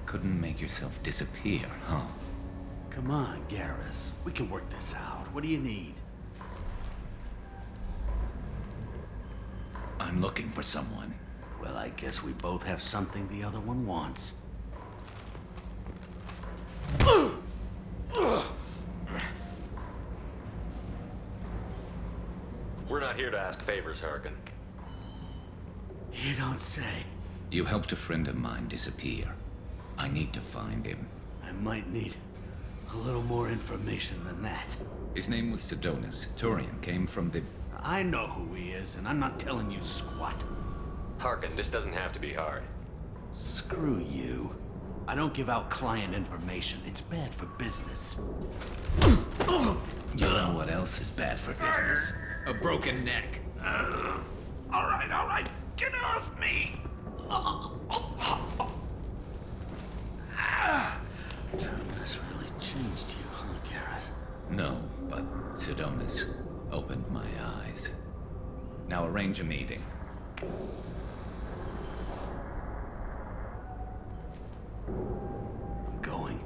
Couldn't make yourself disappear, huh? Come on, Garrus. We can work this out. What do you need? I'm looking for someone. Well, I guess we both have something the other one wants. We're not here to ask favors, Harkin. You don't say. You helped a friend of mine disappear. I need to find him. I might need a little more information than that. His name was Sidonis. Turian came from the... I know who he is, and I'm not telling you squat. Harkin, this doesn't have to be hard. Screw you. I don't give out client information. It's bad for business. You know what else is bad for business? A broken neck. All right. Get off me! Terminus really changed you, huh, Garrett? No, but Sidonis opened my eyes. Now arrange a meeting. I'm going.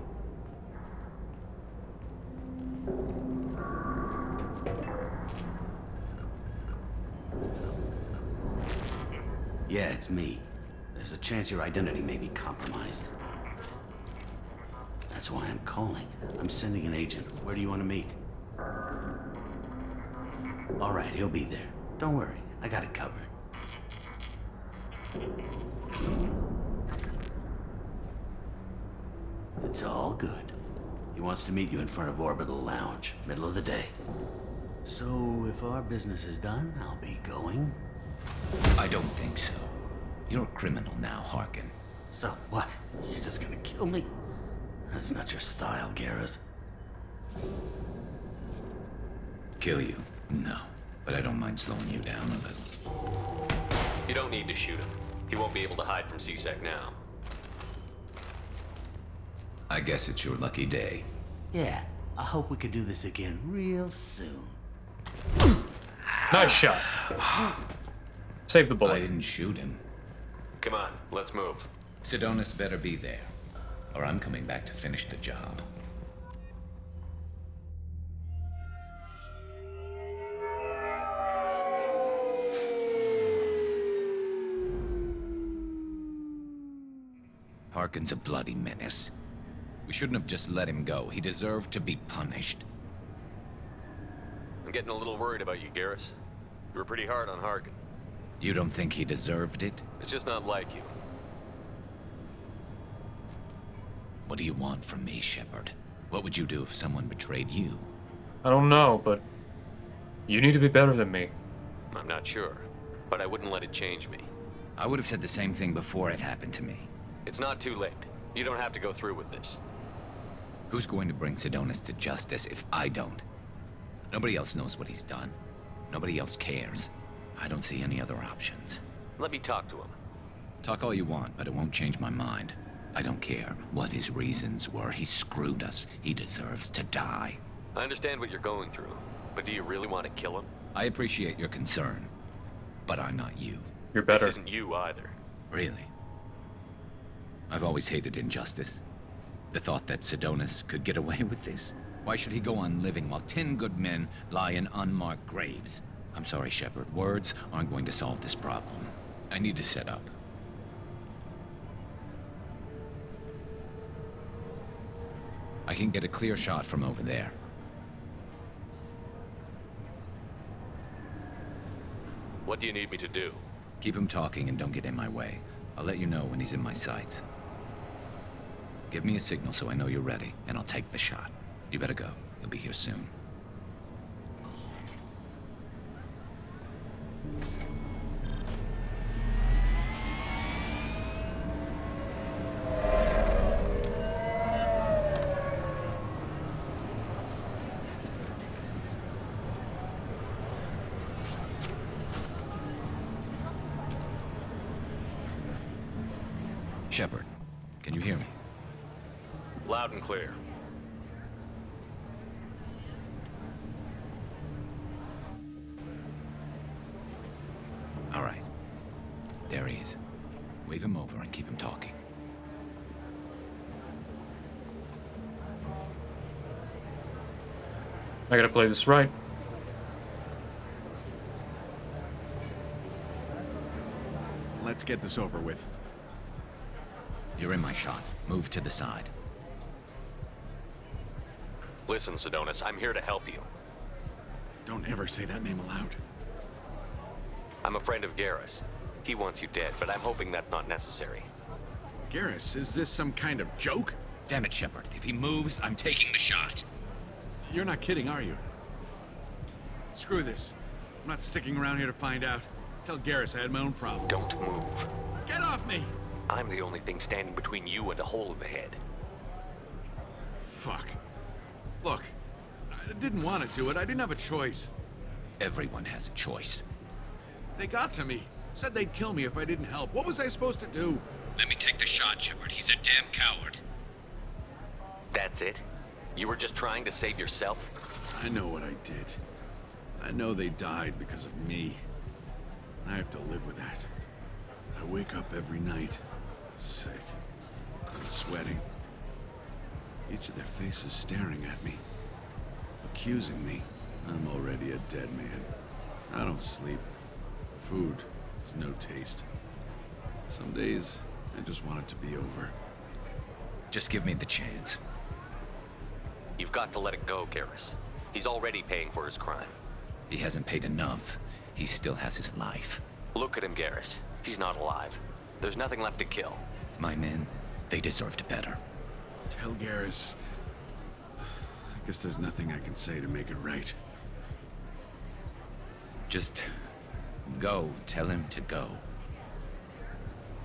Yeah, it's me. There's a chance your identity may be compromised. That's why I'm calling. I'm sending an agent. Where do you want to meet? All right, he'll be there. Don't worry, I got it covered. It's all good. He wants to meet you in front of Orbital Lounge, middle of the day. So, if our business is done, I'll be going. I don't think so. You're a criminal now, Harkin. So, what? You're just gonna kill me? That's not your style, Garrus. Kill you? No. But I don't mind slowing you down a little. You don't need to shoot him. He won't be able to hide from C-Sec now. I guess it's your lucky day. Yeah, I hope we could do this again real soon. Nice shot. Save the bullet. I didn't shoot him. Come on, let's move. Sidonis better be there, or I'm coming back to finish the job. Harkin's a bloody menace. We shouldn't have just let him go. He deserved to be punished. I'm getting a little worried about you, Garrus. You were pretty hard on Harkin. You don't think he deserved it? It's just not like you. What do you want from me, Shepard? What would you do if someone betrayed you? I don't know, but you need to be better than me. I'm not sure, but I wouldn't let it change me. I would have said the same thing before it happened to me. It's not too late. You don't have to go through with this. Who's going to bring Sidonis to justice if I don't? Nobody else knows what he's done. Nobody else cares. I don't see any other options. Let me talk to him. Talk all you want, but it won't change my mind. I don't care what his reasons were. He screwed us. He deserves to die. I understand what you're going through, but do you really want to kill him? I appreciate your concern, but I'm not you. You're better. This isn't you either. Really? I've always hated injustice. The thought that Sidonis could get away with this. Why should he go on living while 10 good men lie in unmarked graves? I'm sorry, Shepard. Words aren't going to solve this problem. I need to set up. I can get a clear shot from over there. What do you need me to do? Keep him talking and don't get in my way. I'll let you know when he's in my sights. Give me a signal so I know you're ready, and I'll take the shot. You better go. You'll be here soon. Shepard, can you hear me? Loud and clear. All right. There he is. Wave him over and keep him talking. I gotta play this right. Let's get this over with. You're in my shot. Move to the side. Listen, Sidonis, I'm here to help you. Don't ever say that name aloud. I'm a friend of Garrus. He wants you dead, but I'm hoping that's not necessary. Garrus, is this some kind of joke? Damn it, Shepard. If he moves, I'm taking the shot. You're not kidding, are you? Screw this. I'm not sticking around here to find out. Tell Garrus I had my own problems. Don't move. Get off me! I'm the only thing standing between you and a hole in the head. Fuck. Look, I didn't want to do it. I didn't have a choice. Everyone has a choice. They got to me. Said they'd kill me if I didn't help. What was I supposed to do? Let me take the shot, Shepard. He's a damn coward. That's it? You were just trying to save yourself? I know what I did. I know they died because of me. I have to live with that. I wake up every night, sick, and sweating. Each of their faces staring at me, accusing me. I'm already a dead man. I don't sleep. Food has no taste. Some days, I just want it to be over. Just give me the chance. You've got to let it go, Garrus. He's already paying for his crime. He hasn't paid enough. He still has his life. Look at him, Garrus. He's not alive. There's nothing left to kill. My men, they deserved better. Tell Garrus... I guess there's nothing I can say to make it right. Just go. Tell him to go.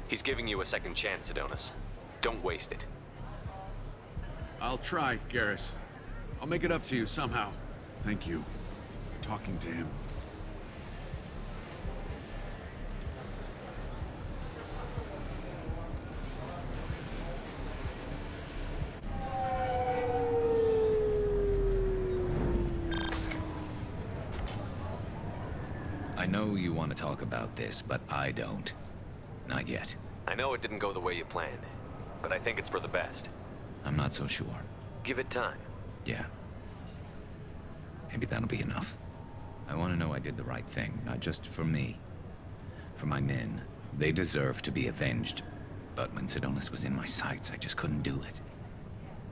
He's giving you a second chance, Adonis. Don't waste it. I'll try, Garrus. I'll make it up to you somehow. Thank you for talking to him. I know you want to talk about this, but I don't. Not yet. I know it didn't go the way you planned, but I think it's for the best. I'm not so sure. Give it time. Yeah. Maybe that'll be enough. I want to know I did the right thing, not just for me. For my men. They deserve to be avenged. But when Sidonis was in my sights, I just couldn't do it.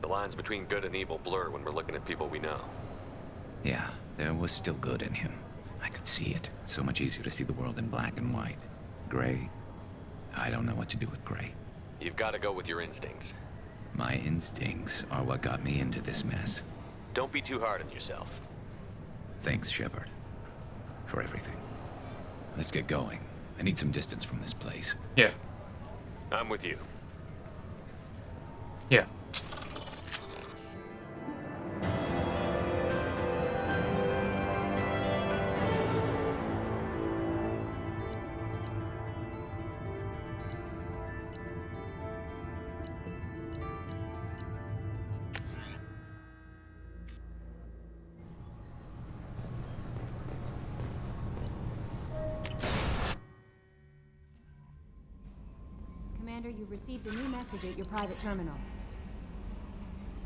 The lines between good and evil blur when we're looking at people we know. Yeah, there was still good in him. I could see it. So much easier to see the world in black and white. Gray? I don't know what to do with gray. You've got to go with your instincts. My instincts are what got me into this mess. Don't be too hard on yourself. Thanks, Shepard. For everything. Let's get going. I need some distance from this place. Yeah. I'm with you. Yeah. Commander, you've received a new message at your private terminal.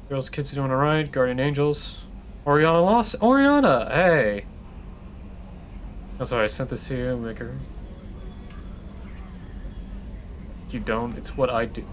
Girls, kids are doing alright. Guardian Angels. Oriana lost. Oriana! Hey! Oh, sorry, I sent this to you. Make her. You don't. It's what I do.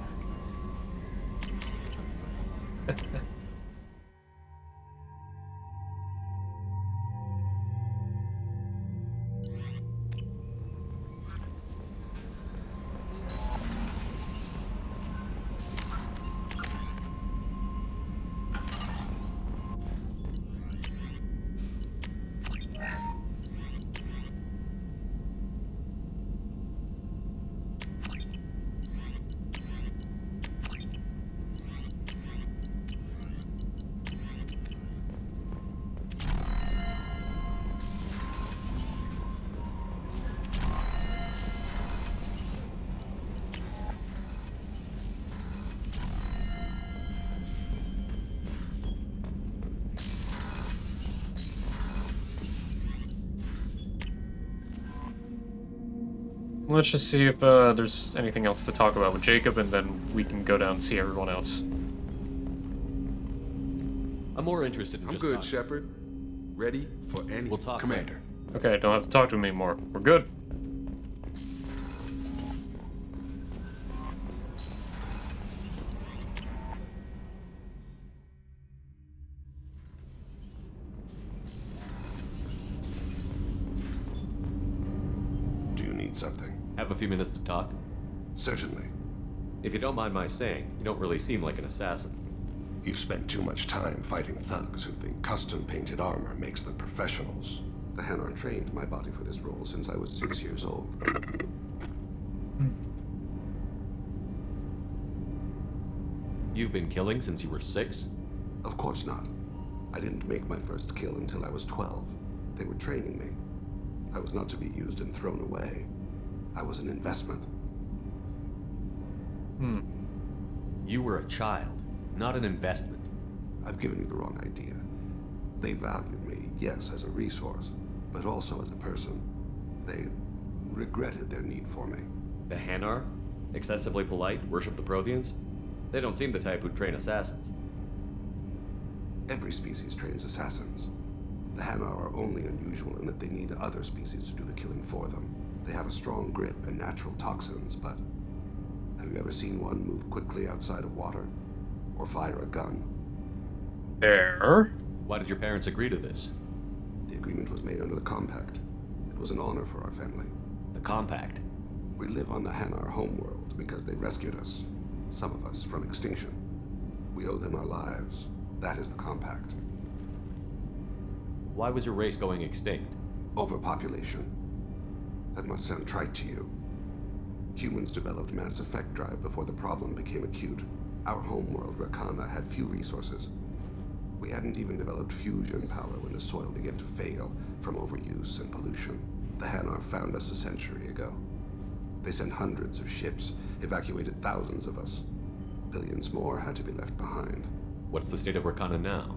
Let's just see if there's anything else to talk about with Jacob, and then we can go down and see everyone else. I'm more interested in I'm just good, talking. Shepard. Ready for any We'll talk commander. Okay, don't have to talk to him anymore. We're good. Do you need something? Have a few minutes to talk? Certainly. If you don't mind my saying, you don't really seem like an assassin. You've spent too much time fighting thugs who think custom-painted armor makes them professionals. The Hanar trained my body for this role since I was 6 years old. You've been killing since you were 6? Of course not. I didn't make my first kill until I was 12. They were training me. I was not to be used and thrown away. I was an investment. You were a child, not an investment. I've given you the wrong idea. They valued me, yes, as a resource, but also as a person. They regretted their need for me. The Hanar? Excessively polite, worship the Protheans? They don't seem the type who'd train assassins. Every species trains assassins. The Hanar are only unusual in that they need other species to do the killing for them. They have a strong grip and natural toxins, but have you ever seen one move quickly outside of water? Or fire a gun? There. Why did your parents agree to this? The agreement was made under the Compact. It was an honor for our family. The Compact? We live on the Hanar homeworld because they rescued us, some of us, from extinction. We owe them our lives. That is the Compact. Why was your race going extinct? Overpopulation. That must sound trite to you. Humans developed mass effect drive before the problem became acute. Our homeworld, Rakana, had few resources. We hadn't even developed fusion power when the soil began to fail from overuse and pollution. The Hanar found us a century ago. They sent hundreds of ships, evacuated thousands of us. Billions more had to be left behind. What's the state of Rakana now?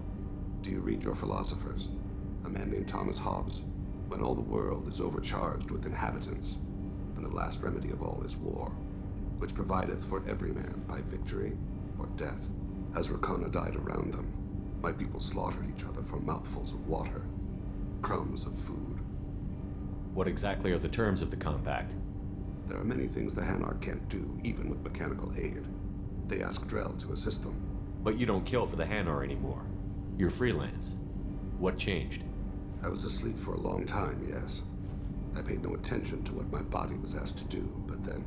Do you read your philosophers? A man named Thomas Hobbes. When all the world is overcharged with inhabitants, then the last remedy of all is war, which provideth for every man by victory or death. As Rakana died around them, my people slaughtered each other for mouthfuls of water, crumbs of food. What exactly are the terms of the Compact? There are many things the Hanar can't do, even with mechanical aid. They ask Drell to assist them. But you don't kill for the Hanar anymore. You're freelance. What changed? I was asleep for a long time, yes. I paid no attention to what my body was asked to do, but then...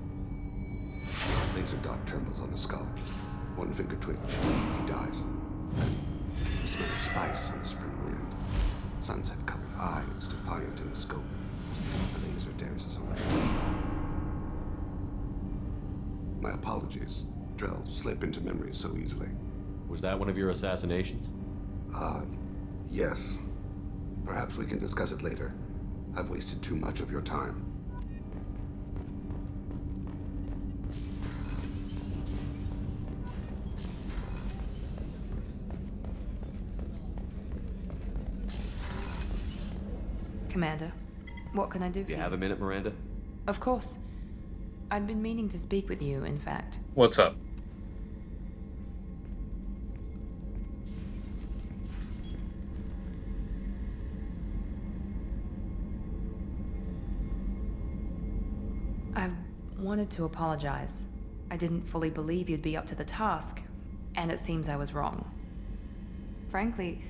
Laser dot trembles on the skull. One finger twitch. He dies. The smell of spice on the spring wind. Sunset-colored eyes defiant in the scope. The laser dances away. My apologies. Drell slip into memory so easily. Was that one of your assassinations? Yes. Perhaps we can discuss it later. I've wasted too much of your time. Commander, what can I do for Do you? you have a minute, Miranda? Of course. I'd been meaning to speak with you, in fact. What's up? I wanted to apologize. I didn't fully believe you'd be up to the task, and it seems I was wrong. Frankly,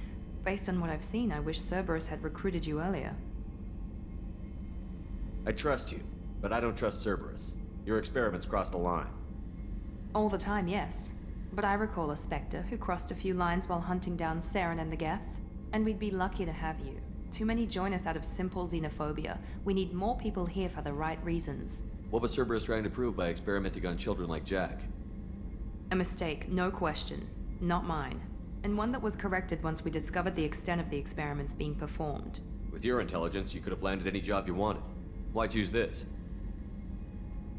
based on what I've seen, I wish Cerberus had recruited you earlier. I trust you, but I don't trust Cerberus. Your experiments crossed the line. All the time, yes. But I recall a Spectre who crossed a few lines while hunting down Saren and the Geth. And we'd be lucky to have you. Too many join us out of simple xenophobia. We need more people here for the right reasons. What was Cerberus trying to prove by experimenting on children like Jack? A mistake, no question. Not mine. And one that was corrected once we discovered the extent of the experiments being performed. With your intelligence, you could have landed any job you wanted. Why choose this?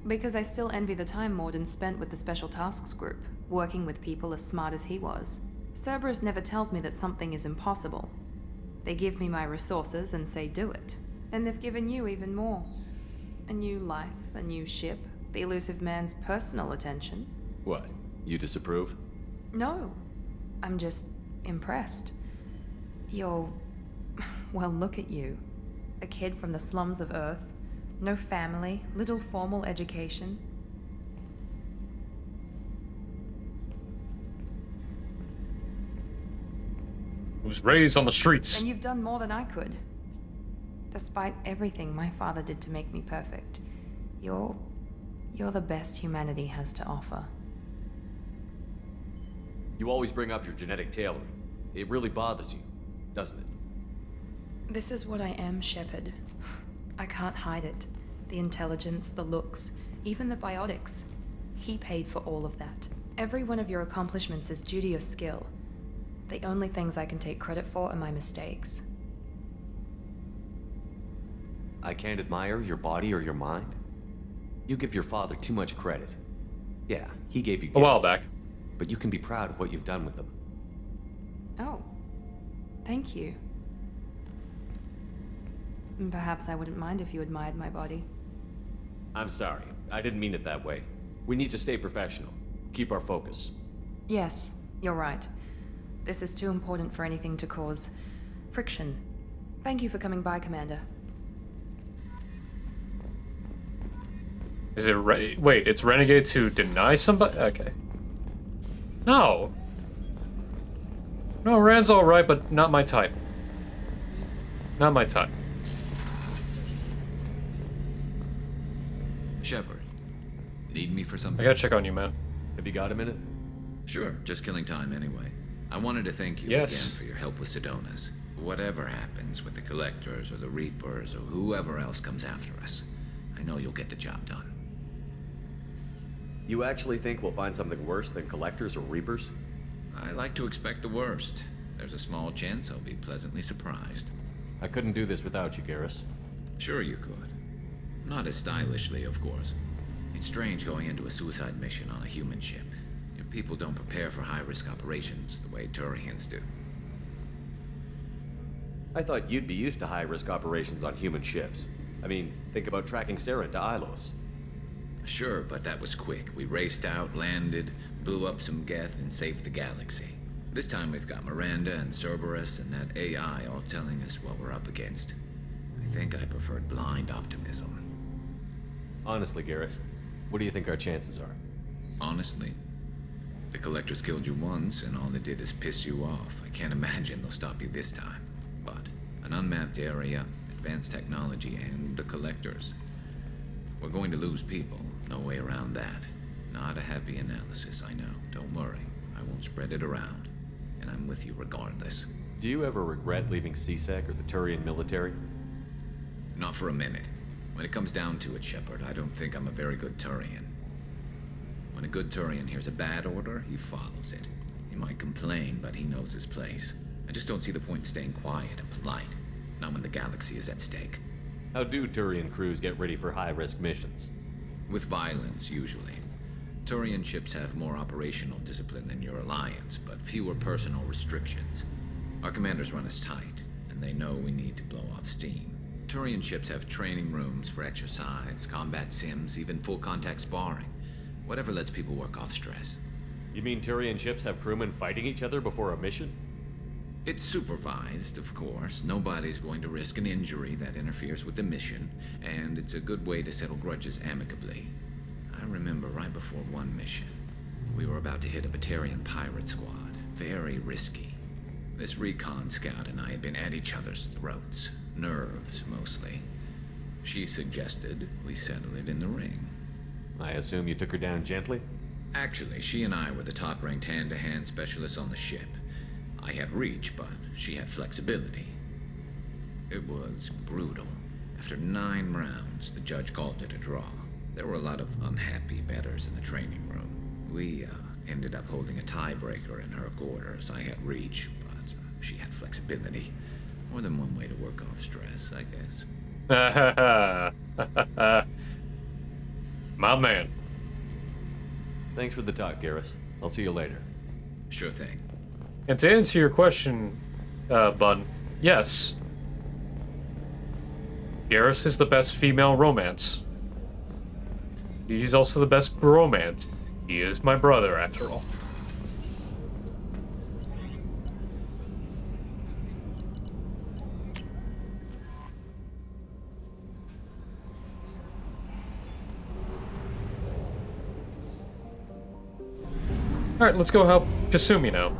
Because I still envy the time Morden spent with the Special Tasks Group, working with people as smart as he was. Cerberus never tells me that something is impossible. They give me my resources and say do it. And they've given you even more. A new life, a new ship, the elusive man's personal attention. What? You disapprove? No. I'm just impressed. You're... well, look at you. A kid from the slums of Earth. No family, little formal education. Was raised on the streets. And you've done more than I could. Despite everything my father did to make me perfect, you're the best humanity has to offer. You always bring up your genetic tailoring. It really bothers you, doesn't it? This is what I am, Shepard. I can't hide it. The intelligence, the looks, even the biotics. He paid for all of that. Every one of your accomplishments is due to your skill. The only things I can take credit for are my mistakes. I can't admire your body or your mind? You give your father too much credit. Yeah, he gave you gifts, A while back. but you can be proud of what you've done with them. Oh. Thank you. Perhaps I wouldn't mind if you admired my body. I'm sorry. I didn't mean it that way. We need to stay professional. Keep our focus. Yes, you're right. This is too important for anything to cause friction. Thank you for coming by, Commander. Is it wait, it's renegades who deny somebody? Okay. No. No, Rand's alright, but not my type. Not my type. Shepard, need me for something? I gotta check on you, man. Have you got a minute? Sure, just killing time anyway. I wanted to thank you again for your help with Sedona's. Whatever happens with the Collectors or the Reapers or whoever else comes after us, I know you'll get the job done. You actually think we'll find something worse than Collectors or Reapers? I like to expect the worst. There's a small chance I'll be pleasantly surprised. I couldn't do this without you, Garrus. Sure you could. Not as stylishly, of course. It's strange going into a suicide mission on a human ship. Your people don't prepare for high-risk operations the way Turians do. I thought you'd be used to high-risk operations on human ships. I mean, think about tracking Sarah to Ilos. Sure, but that was quick. We raced out, landed, blew up some Geth, and saved the galaxy. This time we've got Miranda and Cerberus and that AI all telling us what we're up against. I think I preferred blind optimism. Honestly, Garrus, what do you think our chances are? Honestly? The Collectors killed you once, and all they did is piss you off. I can't imagine they'll stop you this time. But an unmapped area, advanced technology, and the Collectors. We're going to lose people. No way around that. Not a happy analysis, I know. Don't worry. I won't spread it around. And I'm with you regardless. Do you ever regret leaving C-Sec or the Turian military? Not for a minute. When it comes down to it, Shepard, I don't think I'm a very good Turian. When a good Turian hears a bad order, he follows it. He might complain, but he knows his place. I just don't see the point in staying quiet and polite. Not when the galaxy is at stake. How do Turian crews get ready for high-risk missions? With violence, usually. Turian ships have more operational discipline than your alliance, but fewer personal restrictions. Our commanders run us tight, and they know we need to blow off steam. Turian ships have training rooms for exercise, combat sims, even full-contact sparring. Whatever lets people work off stress. You mean Turian ships have crewmen fighting each other before a mission? It's supervised, of course. Nobody's going to risk an injury that interferes with the mission, and it's a good way to settle grudges amicably. I remember right before one mission, we were about to hit a Batarian pirate squad. Very risky. This recon scout and I had been at each other's throats. Nerves, mostly. She suggested we settle it in the ring. I assume you took her down gently? Actually, she and I were the top-ranked hand-to-hand specialists on the ship. I had reach, but she had flexibility. It was brutal. After 9 rounds, the judge called it a draw. There were a lot of unhappy bettors in the training room. We ended up holding a tiebreaker in her quarters. I had reach, but she had flexibility. More than one way to work off stress, I guess. My man. Thanks for the talk, Garrus. I'll see you later. Sure thing. And to answer your question, Bun, yes. Garrus is the best female romance. He's also the best bromance. He is my brother, after all. Alright, let's go help Kasumi now.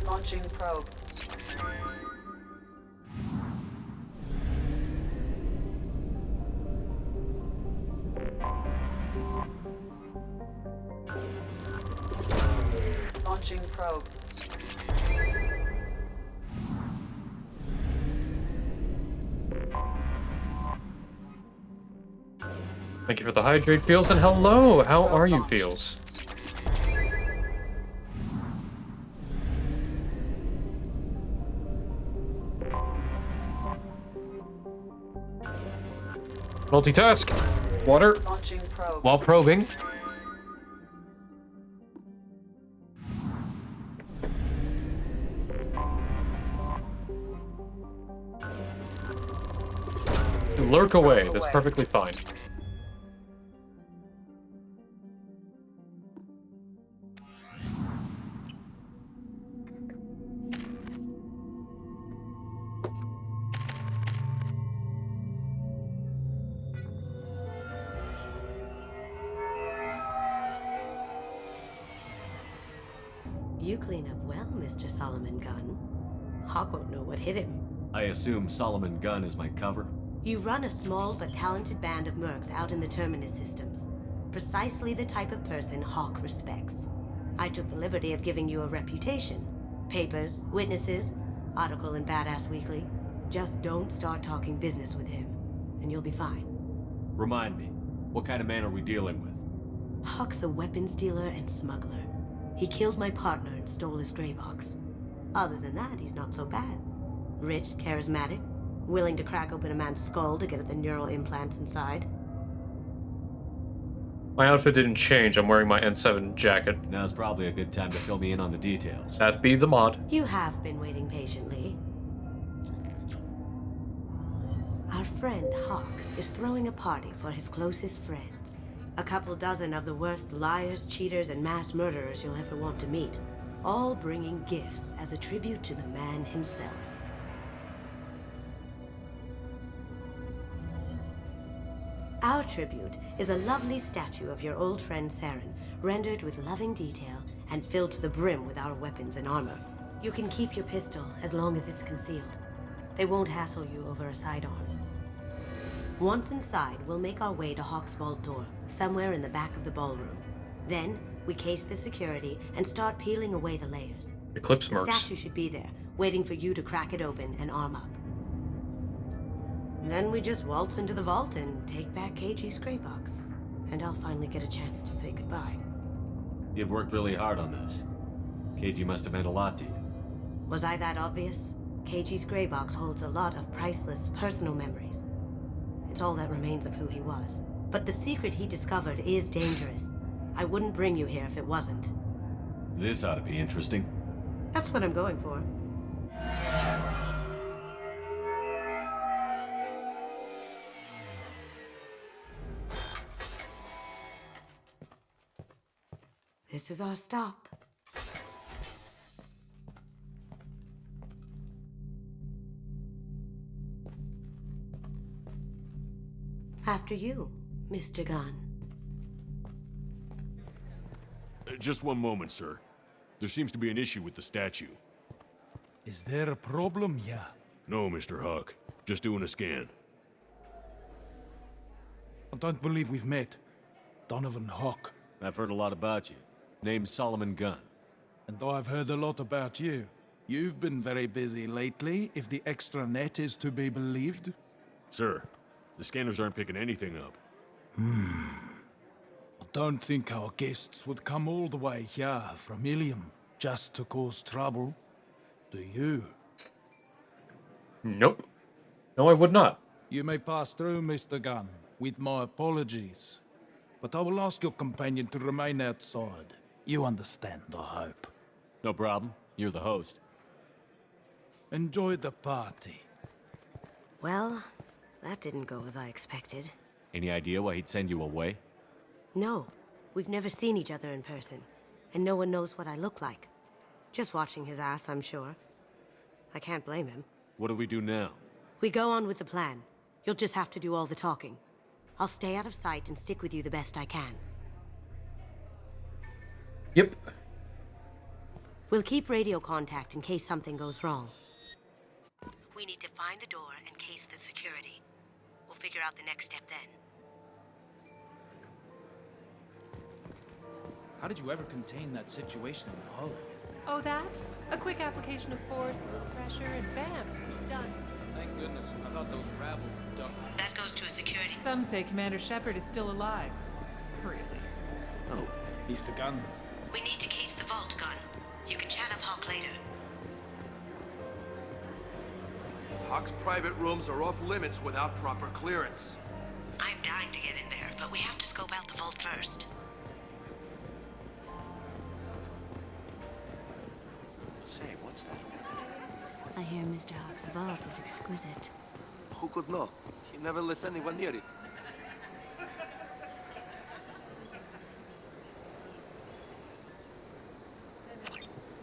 Launching probe. Launching probe. Thank you for the hydrate, Feels, and hello! How are you, Feels? Multitask! Water! Launching probe. While probing. Lurk away, that's perfectly fine. You clean up well, Mr. Solomon Gunn. Hawk won't know what hit him. I assume Solomon Gunn is my cover? You run a small but talented band of mercs out in the Terminus systems. Precisely the type of person Hawk respects. I took the liberty of giving you a reputation. Papers, witnesses, article in Badass Weekly. Just don't start talking business with him, and you'll be fine. Remind me, what kind of man are we dealing with? Hawk's a weapons dealer and smuggler. He killed my partner and stole his gray box. Other than that, he's not so bad. Rich, charismatic, willing to crack open a man's skull to get at the neural implants inside. My outfit didn't change. I'm wearing my N7 jacket. Now's probably a good time to fill me in on the details. That be the mod. You have been waiting patiently. Our friend Hawk is throwing a party for his closest friends. A couple dozen of the worst liars, cheaters, and mass murderers you'll ever want to meet. All bringing gifts as a tribute to the man himself. Our tribute is a lovely statue of your old friend Saren, rendered with loving detail and filled to the brim with our weapons and armor. You can keep your pistol as long as it's concealed. They won't hassle you over a sidearm. Once inside, we'll make our way to Hawk's vault door, somewhere in the back of the ballroom. Then, we case the security and start peeling away the layers. Eclipse The mercs. statue should be there, waiting for you to crack it open and arm up. Then we just waltz into the vault and take back KG's gray box. And I'll finally get a chance to say goodbye. You've worked really hard on this. KG must have meant a lot to you. Was I that obvious? KG's gray box holds a lot of priceless personal memories. It's all that remains of who he was. But the secret he discovered is dangerous. I wouldn't bring you here if it wasn't. This ought to be interesting. That's what I'm going for. This is our stop. After you, Mr. Gunn. Just one moment, sir. There seems to be an issue with the statue. Is there a problem here? No, Mr. Hawk. Just doing a scan. I don't believe we've met. Donovan Hawk. I've heard a lot about you. Name's Solomon Gunn. And I've heard a lot about you. You've been very busy lately, if the extranet is to be believed. Sir, the scanners aren't picking anything up. I don't think our guests would come all the way here from Ilium just to cause trouble. Do you? Nope. No, I would not. You may pass through, Mr. Gunn, with my apologies. But I will ask your companion to remain outside. You understand, I hope. No problem. You're the host. Enjoy the party. Well, that didn't go as I expected. Any idea why he'd send you away? No, we've never seen each other in person, and no one knows what I look like. Just watching his ass, I'm sure. I can't blame him. What do we do now? We go on with the plan. You'll just have to do all the talking. I'll stay out of sight and stick with you the best I can. Yep. We'll keep radio contact in case something goes wrong. We need to find the door and case the security. We'll figure out the next step then. How did you ever contain that situation in the Olive? Oh, that? A quick application of force, a little pressure, and bam, done. Thank goodness. I thought those rabble ducks. That goes to a security. Some say Commander Shepard is still alive. Really? Oh, Mr. Gunn. We need to case the vault, Gunn. You can chat up Hawk later. Hawk's private rooms are off limits without proper clearance. I'm dying to get in there, but we have to scope out the vault first. Say, what's that? I hear Mr. Hawk's vault is exquisite. Who could know? He never lets anyone near it.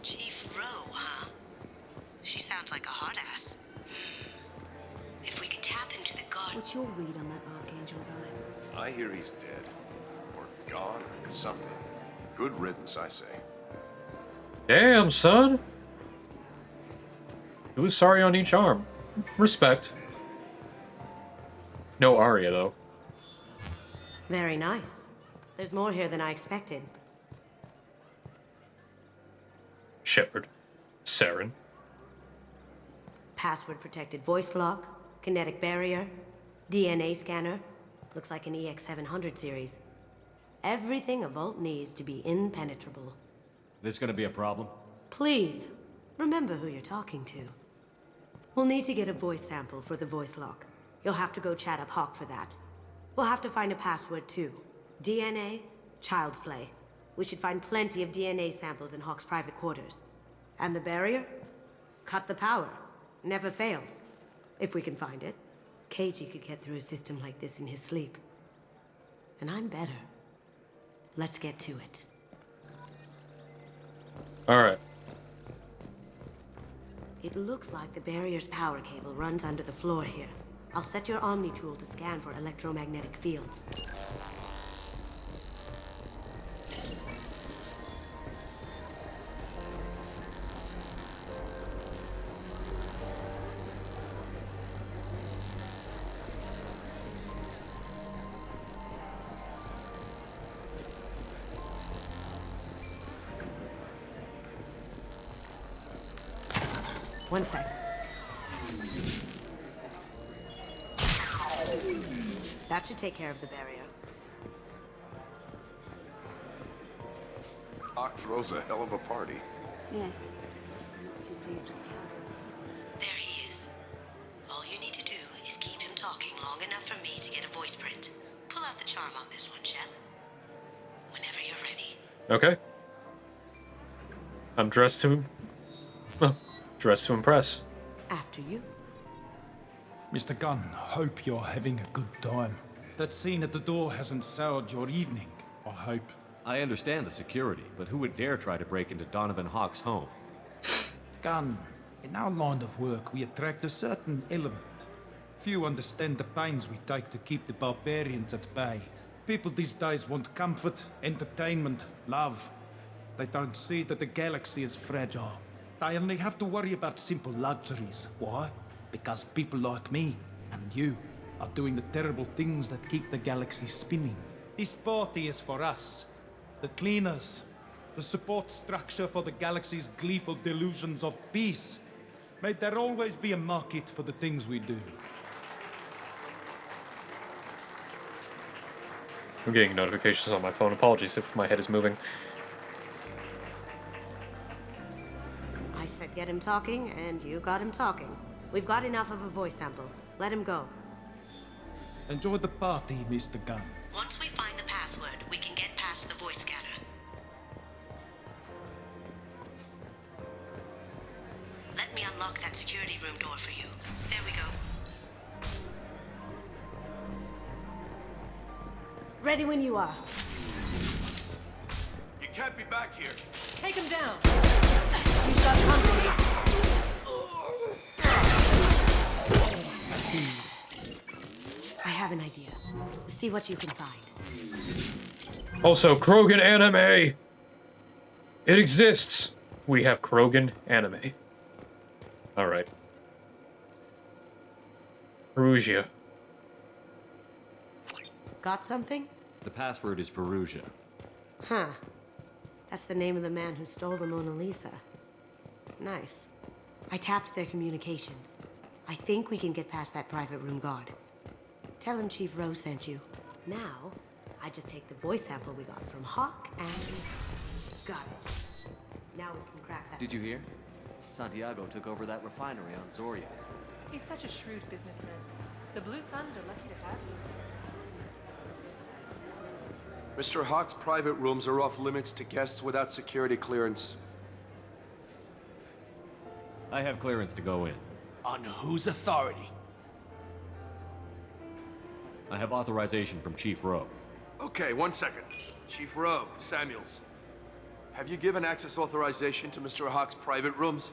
Chief Rowe, huh? She sounds like a hard ass. If we could tap into the guard... What's your read on that Archangel guy? I hear he's dead. Or gone, or something. Good riddance, I say. Damn, son. He was sorry on each arm. Respect. No Arya, though. Very nice. There's more here than I expected. Shepard. Saren. Password-protected voice lock, kinetic barrier, DNA scanner. Looks like an EX-700 series. Everything a vault needs to be impenetrable. This gonna be a problem? Please, remember who you're talking to. We'll need to get a voice sample for the voice lock. You'll have to go chat up Hawk for that. We'll have to find a password too. DNA, child's play. We should find plenty of DNA samples in Hawk's private quarters. And the barrier? Cut the power. Never fails. If we can find it. KG could get through a system like this in his sleep. And I'm better. Let's get to it. Alright. It looks like the barrier's power cable runs under the floor here. I'll set your Omni tool to scan for electromagnetic fields. One sec. That should take care of the barrier. Hawk throws a hell of a party. Yes. Too pleased with the There he is. All you need to do is keep him talking long enough for me to get a voice print. Pull out the charm on this one, Shep. Whenever you're ready. Okay. I'm dressed to... dressed to impress. After you. Mr. Gunn, hope you're having a good time. That scene at the door hasn't soured your evening, I hope. I understand the security, but who would dare try to break into Donovan Hawk's home? Gunn, in our line of work, we attract a certain element. Few understand the pains we take to keep the barbarians at bay. People these days want comfort, entertainment, love. They don't see that the galaxy is fragile. They only have to worry about simple luxuries. Why? Because people like me and you are doing the terrible things that keep the galaxy spinning. This party is for us, the cleaners, the support structure for the galaxy's gleeful delusions of peace. May there always be a market for the things we do. I'm getting notifications on my phone. Apologies if my head is moving. I said get him talking, and you got him talking. We've got enough of a voice sample. Let him go. Enjoy the party, Mr. Gunn. Once we find the password, we can get past the voice scanner. Let me unlock that security room door for you. There we go. Ready when you are. You can't be back here. Take him down. You've got company. I have an idea. See what you can find. Also, Krogan anime! It exists! We have Krogan anime. Alright. Perugia. Got something? The password is Perugia. Huh. That's the name of the man who stole the Mona Lisa. Nice. I tapped their communications. I think we can get past that private room guard. Tell him Chief Rose sent you. Now, I just take the voice sample we got from Hawk and... got it. Now we can crack that. Did you hear? Santiago took over that refinery on Zoria. He's such a shrewd businessman. The Blue Suns are lucky to have you. Mr. Hawk's private rooms are off limits to guests without security clearance. I have clearance to go in. On whose authority? I have authorization from Chief Rowe. Okay, 1 second. Chief Rowe, Samuels. Have you given access authorization to Mr. Hawk's private rooms?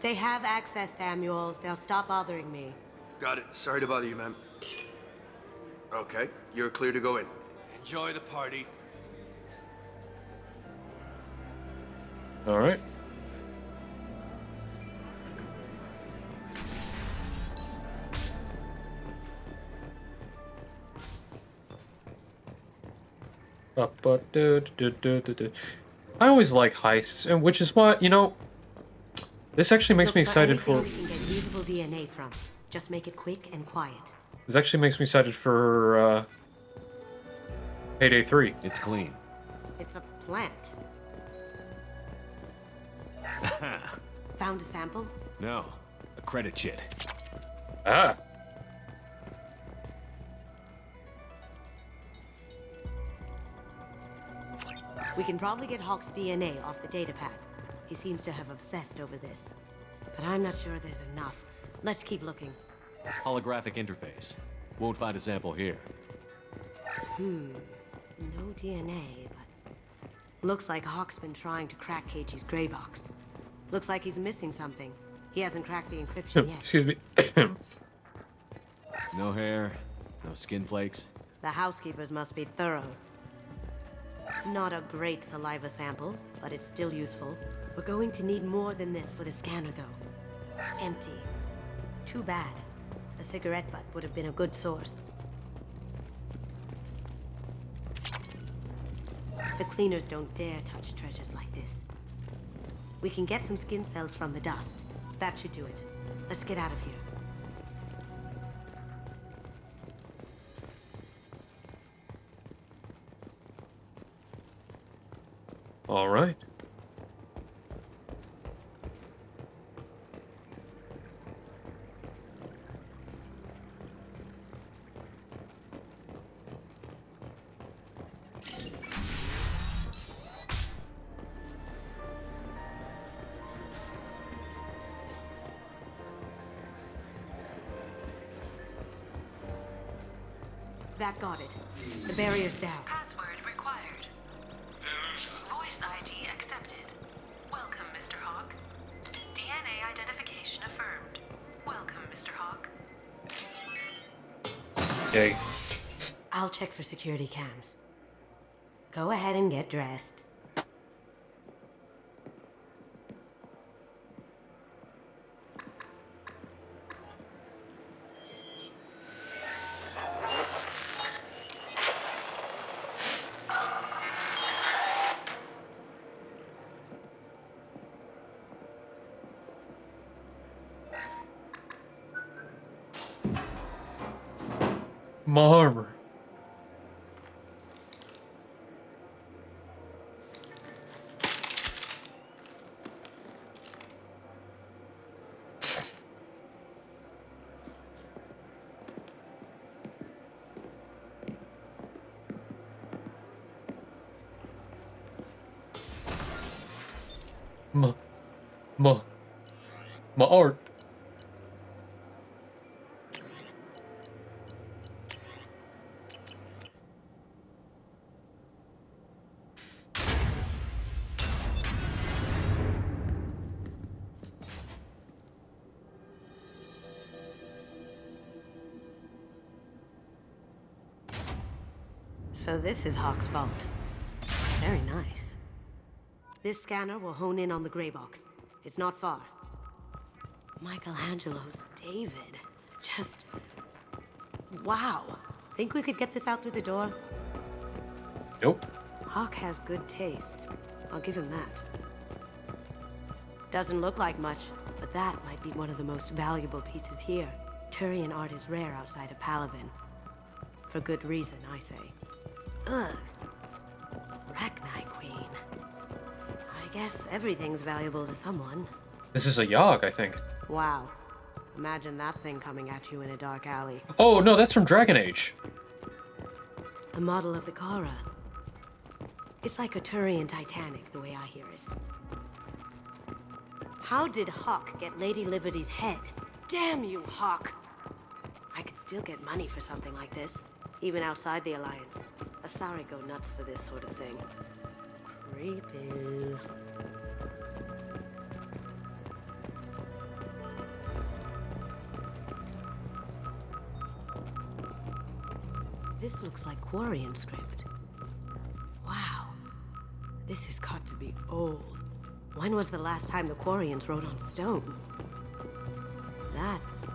They have access, Samuels. They'll stop bothering me. Got it. Sorry to bother you, ma'am. Okay, you're clear to go in. Enjoy the party. All right. I always like heists, and which is what, you know, this actually makes me excited for... We can get usable DNA from. Just make it quick and quiet. This actually makes me excited for, Payday 3. It's clean. It's a plant. Found a sample? No, a credit chit. Ah. We can probably get Hawk's DNA off the datapad. He seems to have obsessed over this. But I'm not sure there's enough. Let's keep looking. Holographic interface. Won't find a sample here. No DNA, but... Looks like Hawk's been trying to crack Keiichi's gray box. Looks like he's missing something. He hasn't cracked the encryption yet. Excuse me. No hair, no skin flakes. The housekeepers must be thorough. Not a great saliva sample, but it's still useful. We're going to need more than this for the scanner, though. Empty. Too bad. A cigarette butt would have been a good source. The cleaners don't dare touch treasures like this. We can get some skin cells from the dust. That should do it. Let's get out of here. All right. That got it. The barrier's down. Password required. Voice ID accepted. Welcome, Mr. Hawk. DNA identification affirmed. Welcome, Mr. Hawk. Okay. I'll check for security cams. Go ahead and get dressed. My armor. My art. So this is Hawk's vault. Very nice. This scanner will hone in on the gray box. It's not far. Michelangelo's David. Just... wow. Think we could get this out through the door? Nope. Hawk has good taste. I'll give him that. Doesn't look like much, but that might be one of the most valuable pieces here. Turian art is rare outside of Palaven. For good reason, I say. Ugh. Rachni Queen. I guess everything's valuable to someone. This is a Yogg, I think. Wow. Imagine that thing coming at you in a dark alley. Oh, no, that's from Dragon Age. A model of the Kara. It's like a Turian Titanic, the way I hear it. How did Hawk get Lady Liberty's head? Damn you, Hawk! I could still get money for something like this, even outside the Alliance. Asari go nuts for this sort of thing. Creepy. This looks like Quarian script. Wow. This has got to be old. When was the last time the Quarians wrote on stone? That's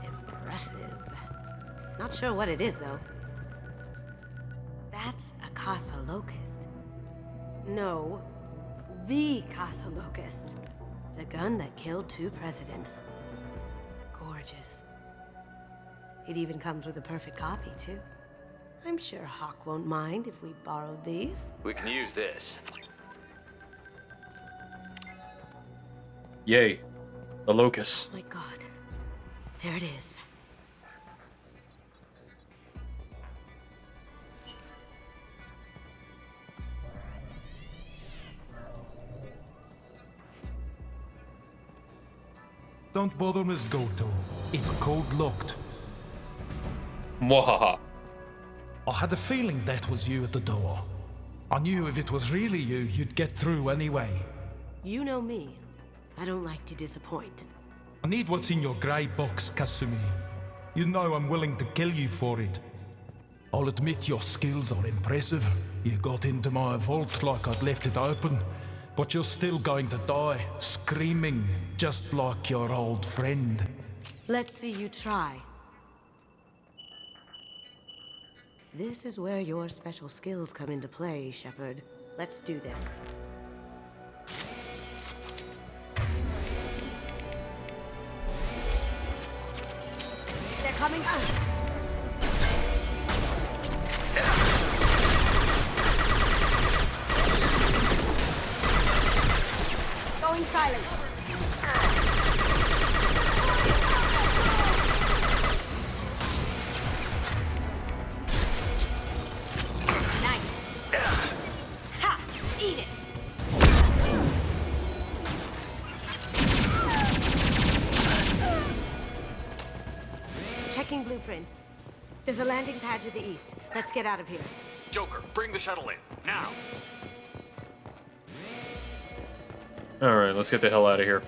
impressive. Not sure what it is, though. That's a Casa Locust. No, the Casa Locust. The gun that killed 2 presidents. Gorgeous. It even comes with a perfect copy, too. I'm sure Hawk won't mind if we borrowed these. We can use this. Yay. The Locust. My God. There it is. Don't bother, Miss Goto. It's code-locked. Mwahaha. I had a feeling that was you at the door. I knew if it was really you, you'd get through anyway. You know me. I don't like to disappoint. I need what's in your grey box, Kasumi. You know I'm willing to kill you for it. I'll admit your skills are impressive. You got into my vault like I'd left it open, but you're still going to die, screaming, just like your old friend. Let's see you try. This is where your special skills come into play, Shepard. Let's do this. They're coming up. Going silent. Blueprints. There's a landing pad to the east. Let's get out of here. Joker, bring the shuttle in, now! Alright, let's get the hell out of here.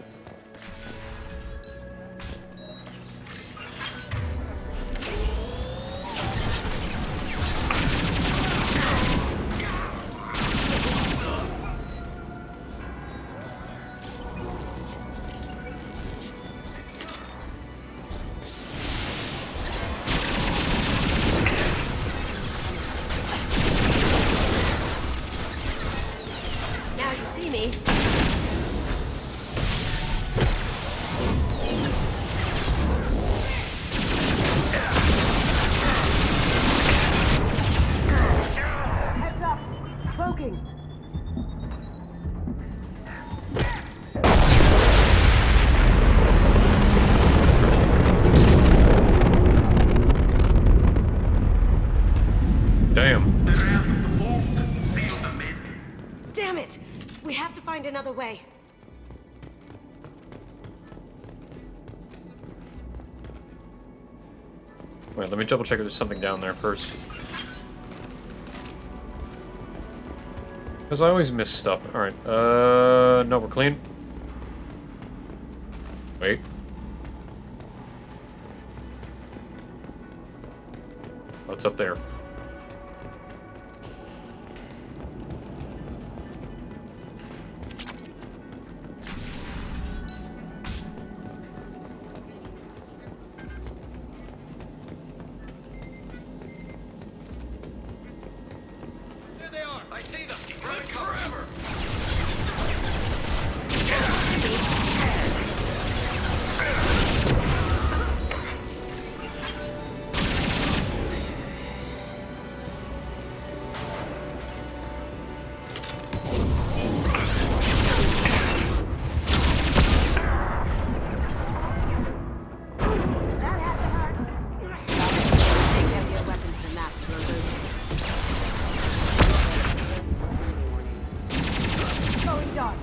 Another way. Wait, let me double check if there's something down there first. Because I always miss stuff. Alright, no, we're clean. Wait. What's up there? There they are! done.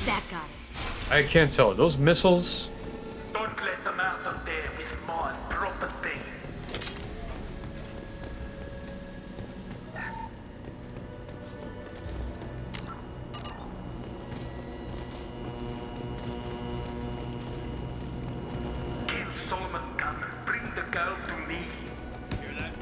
That got it. I can't tell. Are those missiles? Don't let them out of there with my property. Kill Solomon Gunner. Bring the girl to me. Hear that?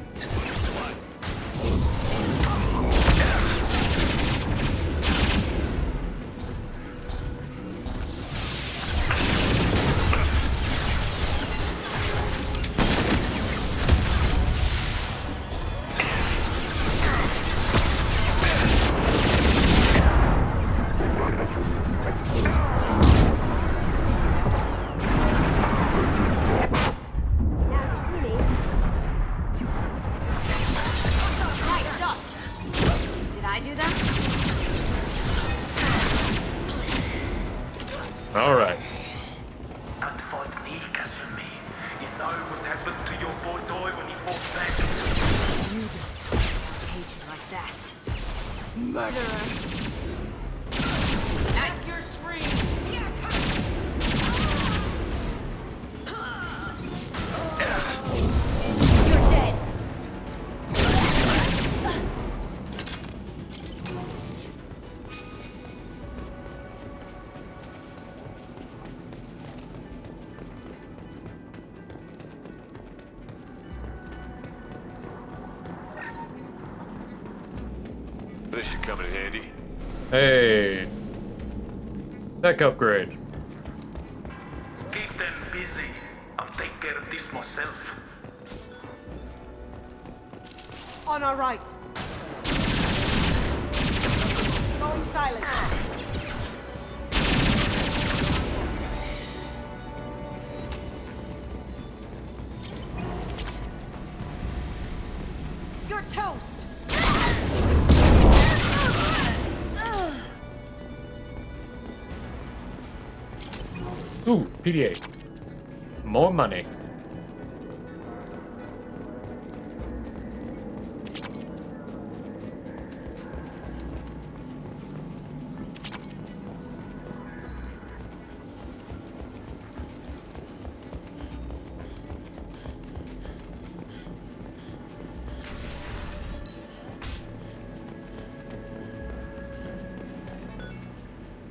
Nice shot. Did I do that? All right. Don't fight me, Kasumi. You know what happened to your boy Toy when he fought back. You don't hate you like that. Murderer. That's your scream. You're dead. This should come in handy. Hey. Tech upgrade. Keep them busy. I'll take care of this myself. On our right. Going silent. You're toast. Ooh, PDA. More money.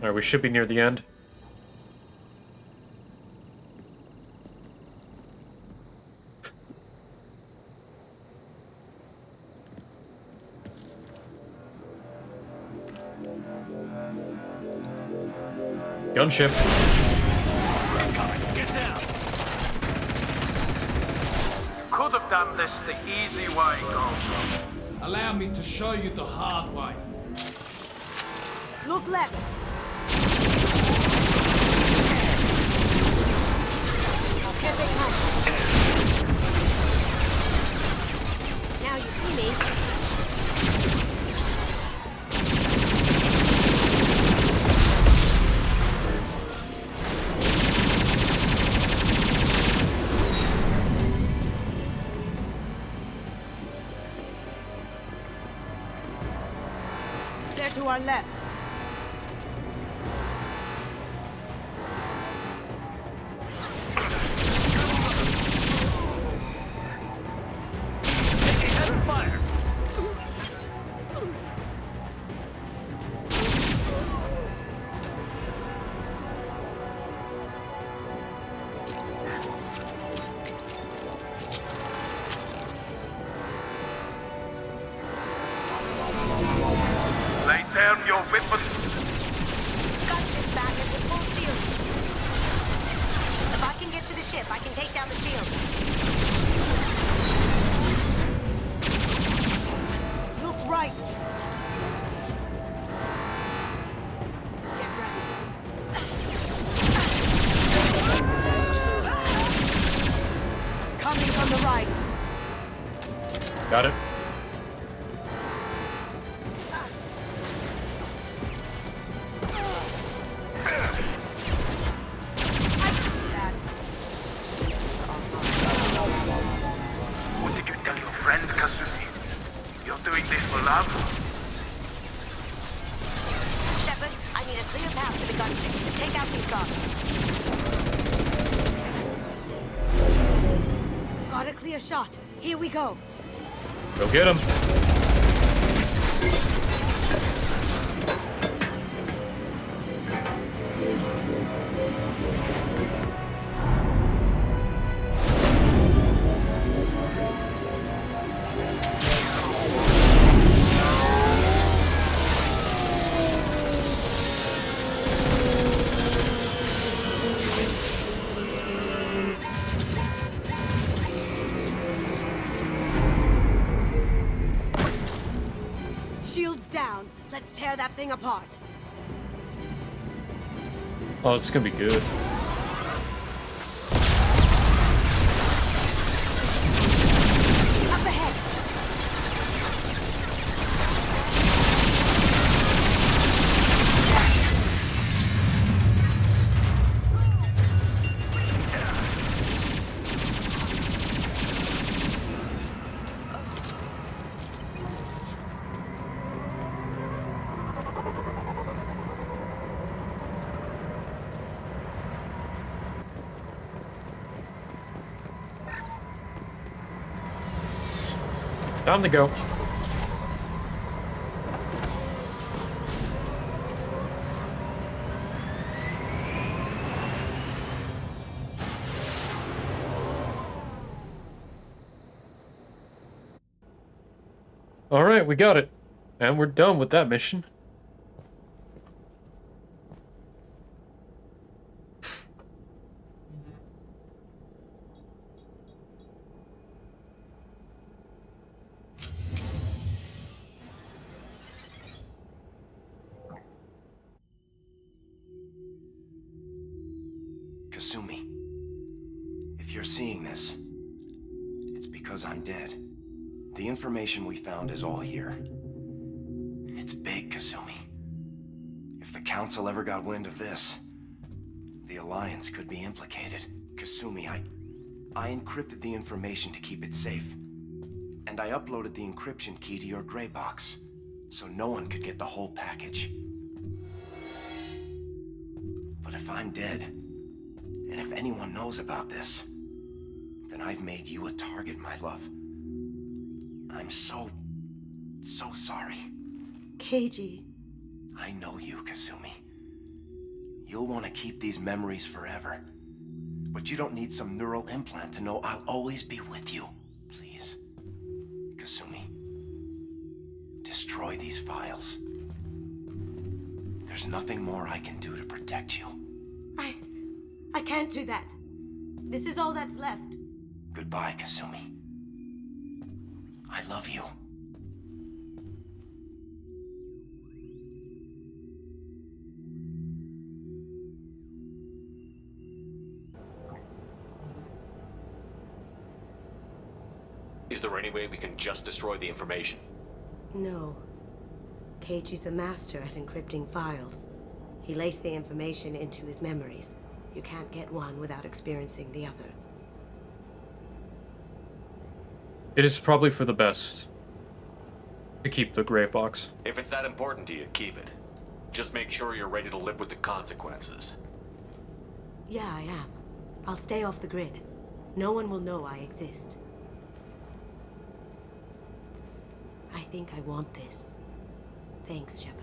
Alright, we should be near the end. Gunship. Get down. Could have done this the easy way, Gold. Allow me to show you the hard way. Look left. Here they come. Now you see me. They're to our left. Fire. Lay down your weapons. Gunship back at the full shield. If I can get to the ship, I can take down the shield. Look right. Coming from the right. Got it. out these guards. Got a clear shot. Here we go. Go get him. Shields down. Let's tear that thing apart. Oh, it's gonna be good. Up ahead. Time to go. All right, we got it. And we're done with that mission. Kasumi, if you're seeing this, it's because I'm dead. The information we found is all here. It's big, Kasumi. If the Council ever got wind of this, the Alliance could be implicated. Kasumi, I encrypted the information to keep it safe. And I uploaded the encryption key to your gray box, so no one could get the whole package. But if I'm dead, and if anyone knows about this, then I've made you a target, my love. I'm so sorry. Keiji. I know you, Kasumi. You'll want to keep these memories forever. But you don't need some neural implant to know I'll always be with you. Please, Kasumi, destroy these files. There's nothing more I can do to protect you. I can't do that. This is all that's left. Goodbye, Kasumi. I love you. Is there any way we can just destroy the information? No. Keiichi's a master at encrypting files. He laced the information into his memories. You can't get one without experiencing the other. It is probably for the best to keep the grave box. If it's that important to you, keep it. Just make sure you're ready to live with the consequences. Yeah, I am. I'll stay off the grid. No one will know I exist. I think I want this. Thanks, Shepard.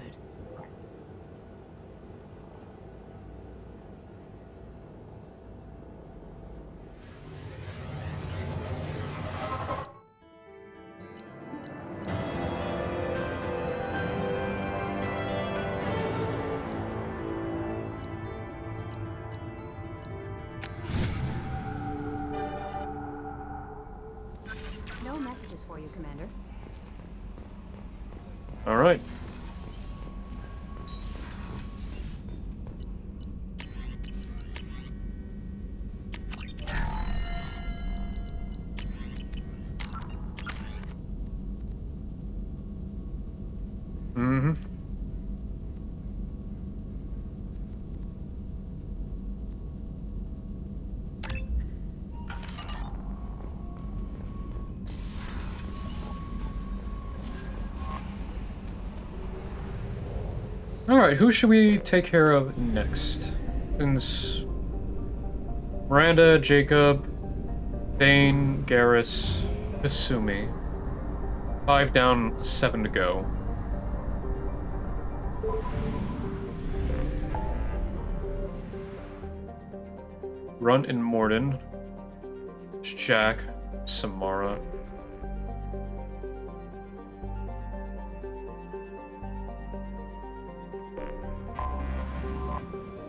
No messages for you, Commander. All right. Mm-hmm. All right, who should we take care of next? Since Miranda, Jacob, Thane, Garrus, Kasumi. 5 down, 7 to go. Runt and Mordin. Jack, Samara.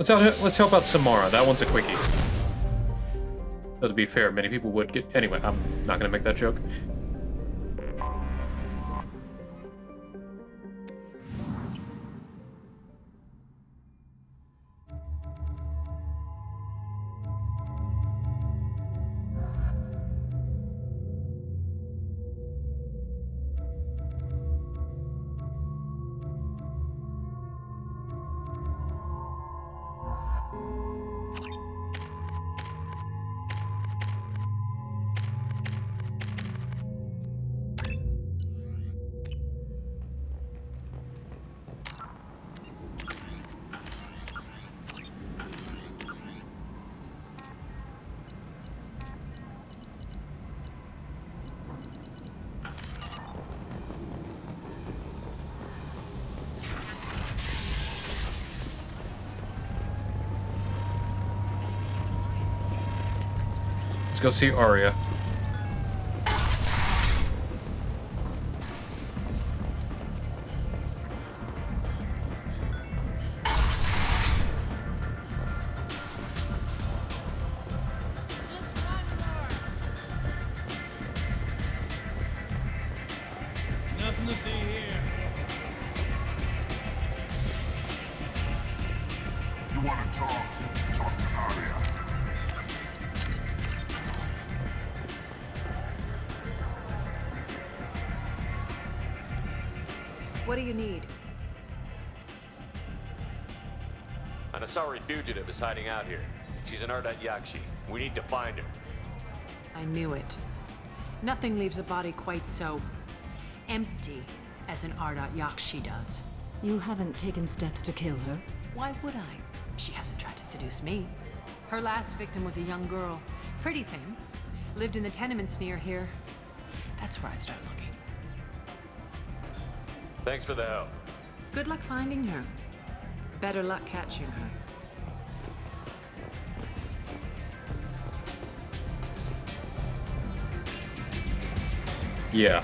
Let's help out Samara. That one's a quickie. Though to be fair, many people would get... Anyway, I'm not gonna make that joke. Go see Arya. Nothing to see here. You want to talk? Talk to Arya. What do you need? An Asari fugitive is hiding out here. She's an Ardat Yakshi. We need to find her. I knew it. Nothing leaves a body quite so empty as an Ardat Yakshi does. You haven't taken steps to kill her? Why would I? She hasn't tried to seduce me. Her last victim was a young girl. Pretty thing. Lived in the tenements near here. That's where I'd start looking. Thanks for the help. Good luck finding her. Better luck catching her. Yeah.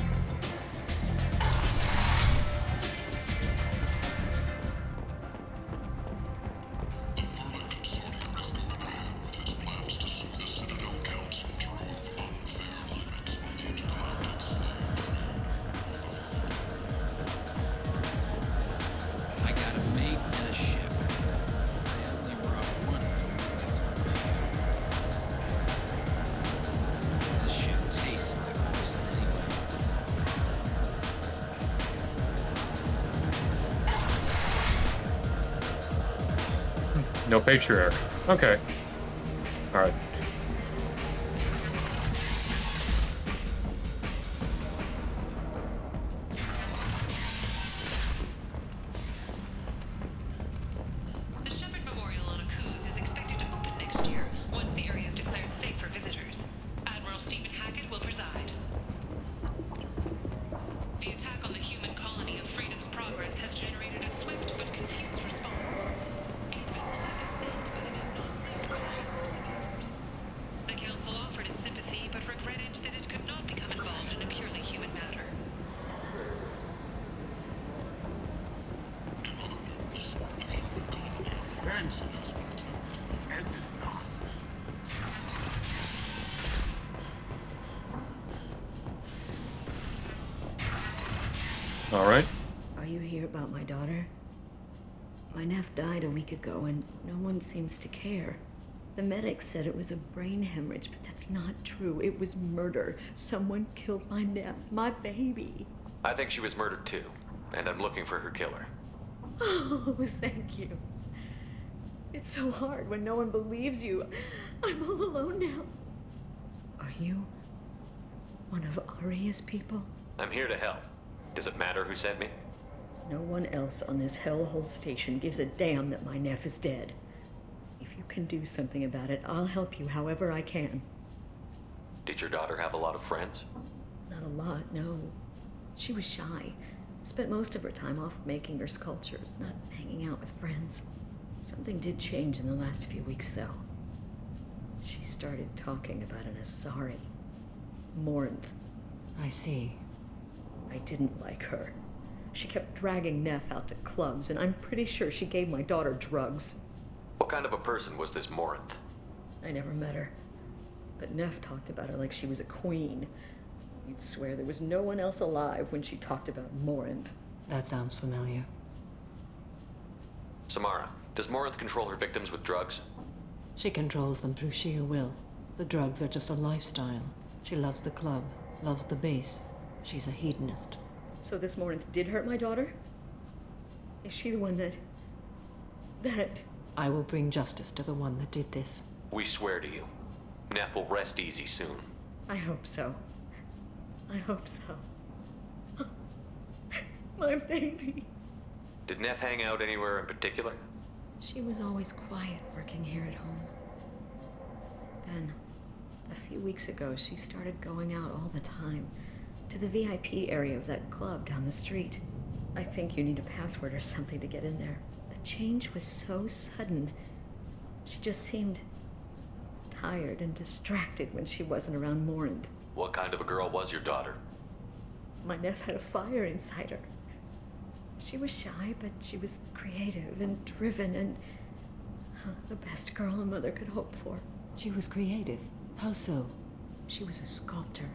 No patriarch. Okay. Alright. The Shepherd Memorial on Akuz is expected to open next year, once the area is declared safe for visitors. Admiral Stephen Hackett will preside. The attack on the human colony of Freedom's Progress has generated a swift but confused response. The Council offered its sympathy, but regretted that it could not become involved in a purely human matter. All right. Are you here about my daughter? My nephew died a week ago and no one seems to care. The medics said it was a brain hemorrhage, but that's not true. It was murder. Someone killed my nephew, my baby. I think she was murdered too, and I'm looking for her killer. Oh, thank you. It's so hard when no one believes you. I'm all alone now. Are you one of Arya's people? I'm here to help. Does it matter who sent me? No one else on this hellhole station gives a damn that my nephew is dead. If you can do something about it, I'll help you however I can. Did your daughter have a lot of friends? Not a lot, no. She was shy. Spent most of her time off making her sculptures, not hanging out with friends. Something did change in the last few weeks, though. She started talking about an Asari. Morinth. I see. I didn't like her. She kept dragging Neff out to clubs, and I'm pretty sure she gave my daughter drugs. What kind of a person was this Morinth? I never met her. But Neff talked about her like she was a queen. You'd swear there was no one else alive when she talked about Morinth. That sounds familiar. Samara, does Morinth control her victims with drugs? She controls them through sheer will. The drugs are just a lifestyle. She loves the club, loves the base. She's a hedonist. So this Morinth did hurt my daughter? Is she the one that... I will bring justice to the one that did this. We swear to you. Neff will rest easy soon. I hope so. I hope so. My baby. Did Neff hang out anywhere in particular? She was always quiet working here at home. Then, a few weeks ago, she started going out all the time to the VIP area of that club down the street. I think you need a password or something to get in there. The change was so sudden. She just seemed tired and distracted when she wasn't around Morinth. What kind of a girl was your daughter? My Neff had a fire inside her. She was shy, but she was creative and driven and the best girl a mother could hope for. She was creative? How so? She was a sculptor.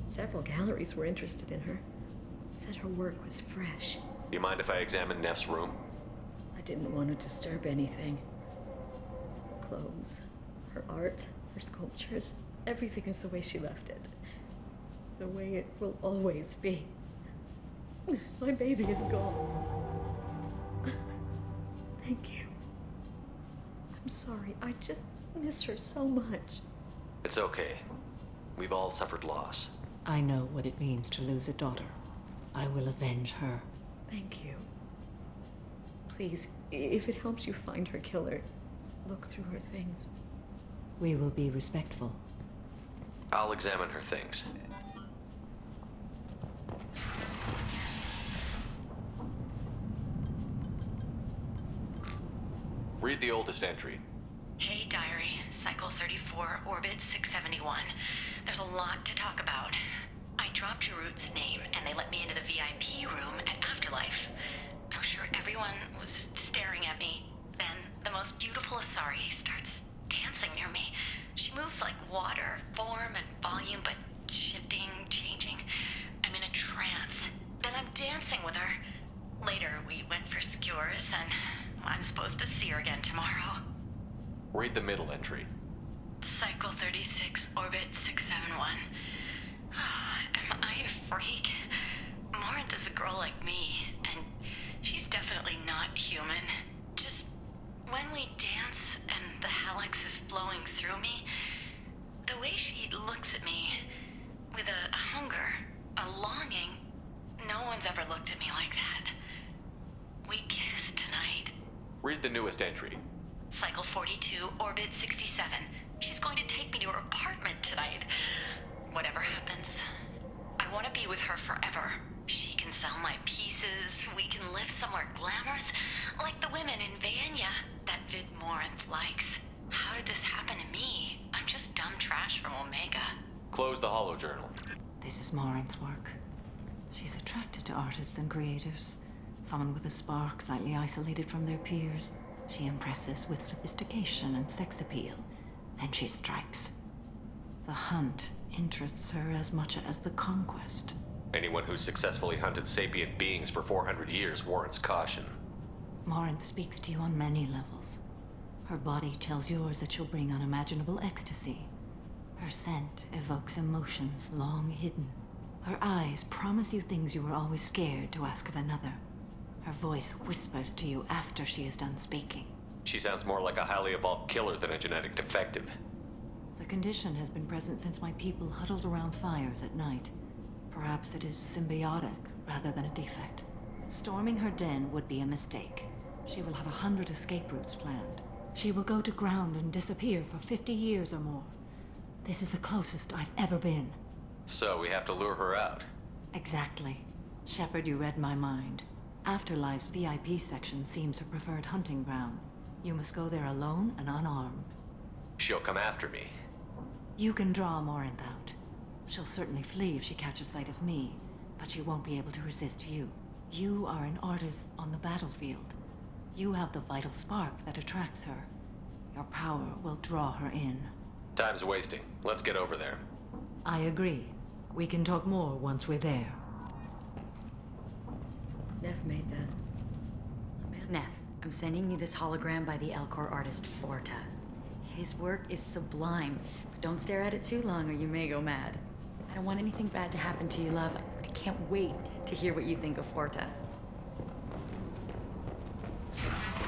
Several galleries were interested in her. Said her work was fresh. You mind if I examine Neff's room? I didn't want to disturb anything. Her clothes, her art, her sculptures, everything is the way she left it. The way it will always be. My baby is gone. Thank you. I'm sorry. I just miss her so much. It's okay. We've all suffered loss. I know what it means to lose a daughter. I will avenge her. Thank you. Please, if it helps you find her killer, look through her things. We will be respectful. I'll examine her things. Read the oldest entry. Hey, Diary. Cycle 34, Orbit 671. There's a lot to talk about. I dropped Jarut's name, and they let me into the VIP room at Afterlife. I'm sure everyone was staring at me. Then, the most beautiful Asari starts dancing near me. She moves like water, form and volume, but shifting, changing. I'm in a trance. Then I'm dancing with her. Later, we went for skewers, and I'm supposed to see her again tomorrow. Read the middle entry. Cycle 36, Orbit 671. Am I a freak? Morinth is a girl like me, and she's definitely not human. Just when we dance and the Helix is flowing through me, the way she looks at me with a hunger, a longing, no one's ever looked at me like that. We kissed tonight. Read the newest entry. Cycle 42, Orbit 67. She's going to take me to her apartment tonight. Whatever happens, I want to be with her forever. She can sell my pieces. We can live somewhere glamorous, like the women in Vanya that Vid Morinth likes. How did this happen to me? I'm just dumb trash from Omega. Close the holo journal. This is Morinth's work. She's attracted to artists and creators. Someone with a spark, slightly isolated from their peers. She impresses with sophistication and sex appeal. Then she strikes. The hunt interests her as much as the conquest. Anyone who's successfully hunted sapient beings for 400 years warrants caution. Morinth speaks to you on many levels. Her body tells yours that she'll bring unimaginable ecstasy. Her scent evokes emotions long hidden. Her eyes promise you things you were always scared to ask of another. Her voice whispers to you after she is done speaking. She sounds more like a highly evolved killer than a genetic defective. The condition has been present since my people huddled around fires at night. Perhaps it is symbiotic rather than a defect. Storming her den would be a mistake. She will have 100 escape routes planned. She will go to ground and disappear for 50 years or more. This is the closest I've ever been. So we have to lure her out. Exactly. Shepard, you read my mind. Afterlife's VIP section seems her preferred hunting ground. You must go there alone and unarmed. She'll come after me. You can draw Morinth out. She'll certainly flee if she catches sight of me, but she won't be able to resist you. You are an artist on the battlefield. You have the vital spark that attracts her. Your power will draw her in. Time's wasting. Let's get over there. I agree. We can talk more once we're there. Neff made that. Neff, I'm sending you this hologram by the Elcor artist Forta. His work is sublime, but don't stare at it too long or you may go mad. I don't want anything bad to happen to you, love. I can't wait to hear what you think of Forta.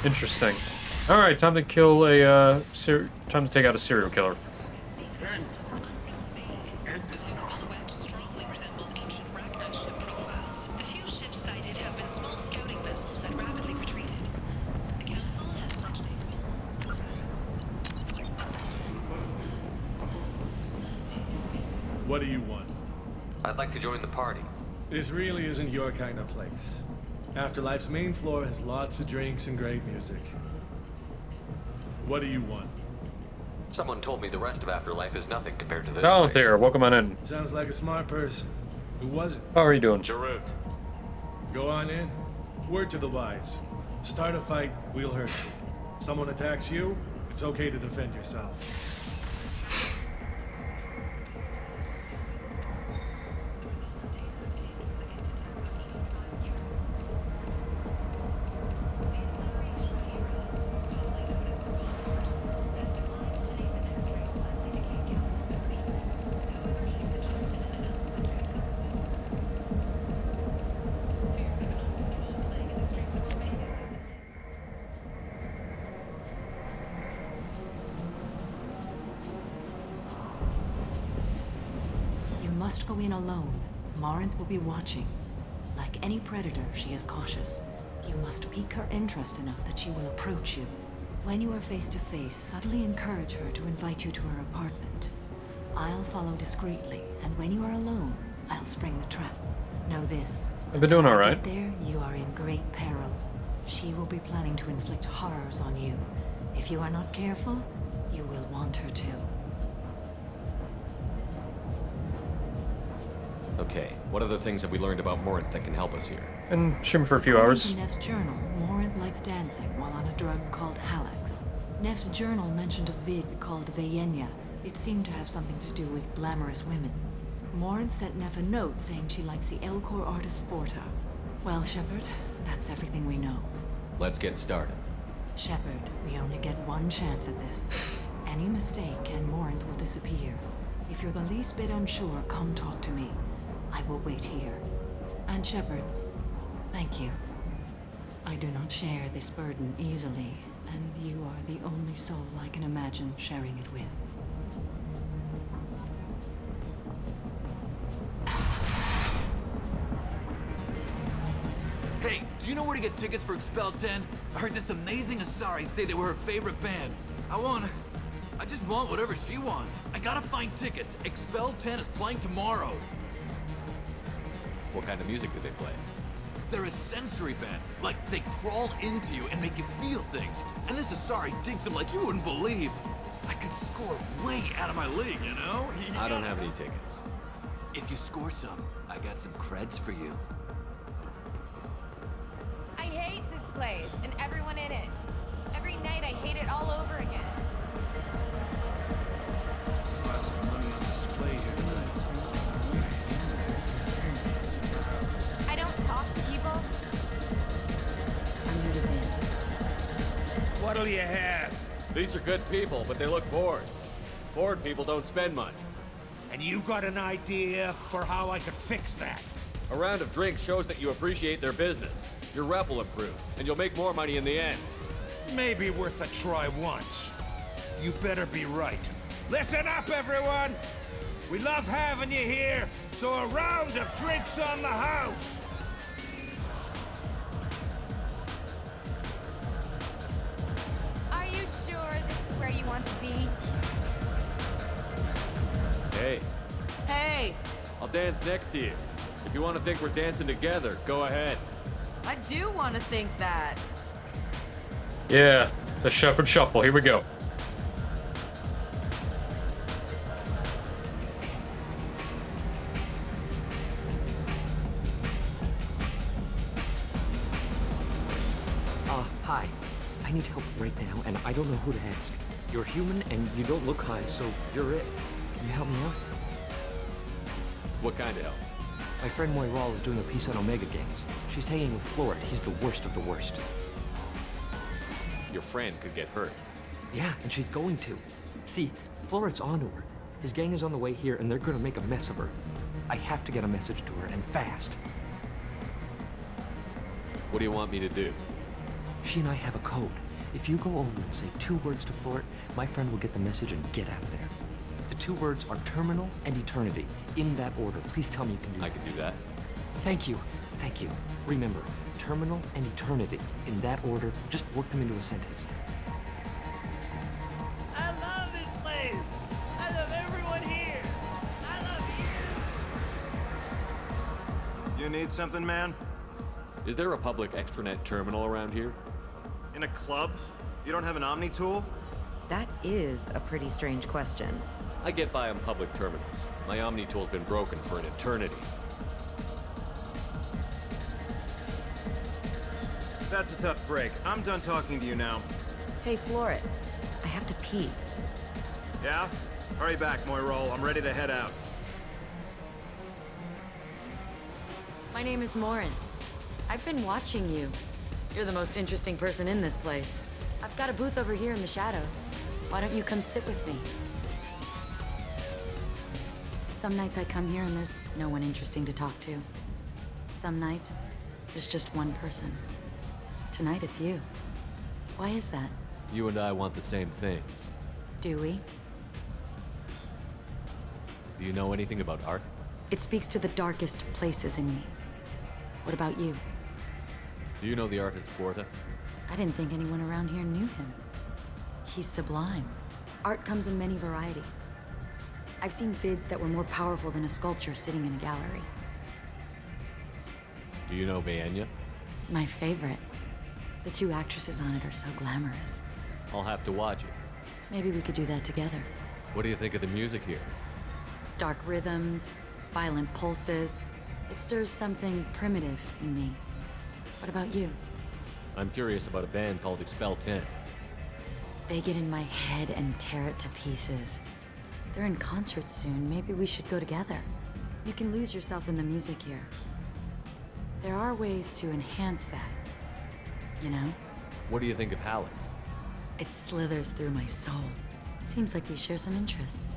Interesting. All right, time to kill a time to take out a serial killer. What do you want? I'd like to join the party. This really isn't your kind of place. Afterlife's main floor has lots of drinks and great music. What do you want? Someone told me the rest of Afterlife is nothing compared to this Oh, place. there. Welcome on in. Sounds like a smart person. Who was it? How are you doing? Jarut. Go on in. Word to the wise. Start a fight, we'll hurt you. Someone attacks you, it's okay to defend yourself. You must go in alone. Morinth will be watching. Like any predator, she is cautious. You must pique her interest enough that she will approach you. When you are face to face, subtly encourage her to invite you to her apartment. I'll follow discreetly, and when you are alone, I'll spring the trap. Know this. I've been doing all right. Get there, you are in great peril. She will be planning to inflict horrors on you. If you are not careful, you will want her to. Okay, what other things have we learned about Morinth that can help us here? And shoot him for a few hours. In Neff's journal, Morinth likes dancing while on a drug called Halax. Neff's journal mentioned a vid called Vayenya. It seemed to have something to do with glamorous women. Morinth sent Neff a note saying she likes the Elcor artist Forta. Well, Shepard, that's everything we know. Let's get started. Shepard, we only get one chance at this. Any mistake and Morinth will disappear. If you're the least bit unsure, come talk to me. I will wait here. And Shepard, thank you. I do not share this burden easily, and you are the only soul I can imagine sharing it with. Hey, do you know where to get tickets for Expel 10? I heard this amazing Asari say they were her favorite band. I just want whatever she wants. I gotta find tickets. Expel 10 is playing tomorrow. What kind of music do they play? They're a sensory band. Like, they crawl into you and make you feel things. And this Asari digs them like you wouldn't believe. I could score way out of my league, you know? I don't have any tickets. If you score some, I got some creds for you. I hate this place and everyone in it. Every night I hate it all over again. Lots of money on display here tonight. I don't talk to people. I'm here to dance. What'll you have? These are good people, but they look bored. Bored people don't spend much. And you got an idea for how I could fix that? A round of drinks shows that you appreciate their business. Your rep will improve, and you'll make more money in the end. Maybe worth a try once. You better be right. Listen up, everyone! We love having you here, so a round of drinks on the house! Are you sure? V. Hey, Hey, I'll dance next to you. If you want to think we're dancing together, go ahead. I do want to think that. Yeah, the Shepherd Shuffle. Here we go. Hi. I need help right now, and I don't know who to ask. You're human, and you don't look high, so you're it. Can you help me out? What kind of help? My friend Moiral is doing a piece on Omega Gangs. She's hanging with Florid. He's the worst of the worst. Your friend could get hurt. Yeah, and she's going to. See, Florid's onto her. His gang is on the way here, and they're gonna make a mess of her. I have to get a message to her, and fast. What do you want me to do? She and I have a code. If you go over and say 2 words to Florid, my friend will get the message and get out of there. The 2 words are terminal and eternity. In that order. Please tell me you can do that. I can do that. Thank you. Thank you. Remember, terminal and eternity. In that order, just work them into a sentence. I love this place. I love everyone here. I love you. You need something, man? Is there a public extranet terminal around here? In a club? You don't have an Omni tool? That is a pretty strange question. I get by on public terminals. My Omni tool's been broken for an eternity. That's a tough break. I'm done talking to you now. Hey, Florid. I have to pee. Yeah? Hurry back, Moiral. I'm ready to head out. My name is Morin. I've been watching you. You're the most interesting person in this place. I've got a booth over here in the shadows. Why don't you come sit with me? Some nights I come here and there's no one interesting to talk to. Some nights, there's just one person. Tonight it's you. Why is that? You and I want the same things. Do we? Do you know anything about art? It speaks to the darkest places in me. What about you? Do you know the artist Porta? I didn't think anyone around here knew him. He's sublime. Art comes in many varieties. I've seen vids that were more powerful than a sculpture sitting in a gallery. Do you know Vaenya? My favorite. The 2 actresses on it are so glamorous. I'll have to watch it. Maybe we could do that together. What do you think of the music here? Dark rhythms, violent pulses. It stirs something primitive in me. What about you? I'm curious about a band called Expel 10. They get in my head and tear it to pieces. They're in concert soon. Maybe we should go together. You can lose yourself in the music here. There are ways to enhance that. You know? What do you think of Hallex? It slithers through my soul. Seems like we share some interests.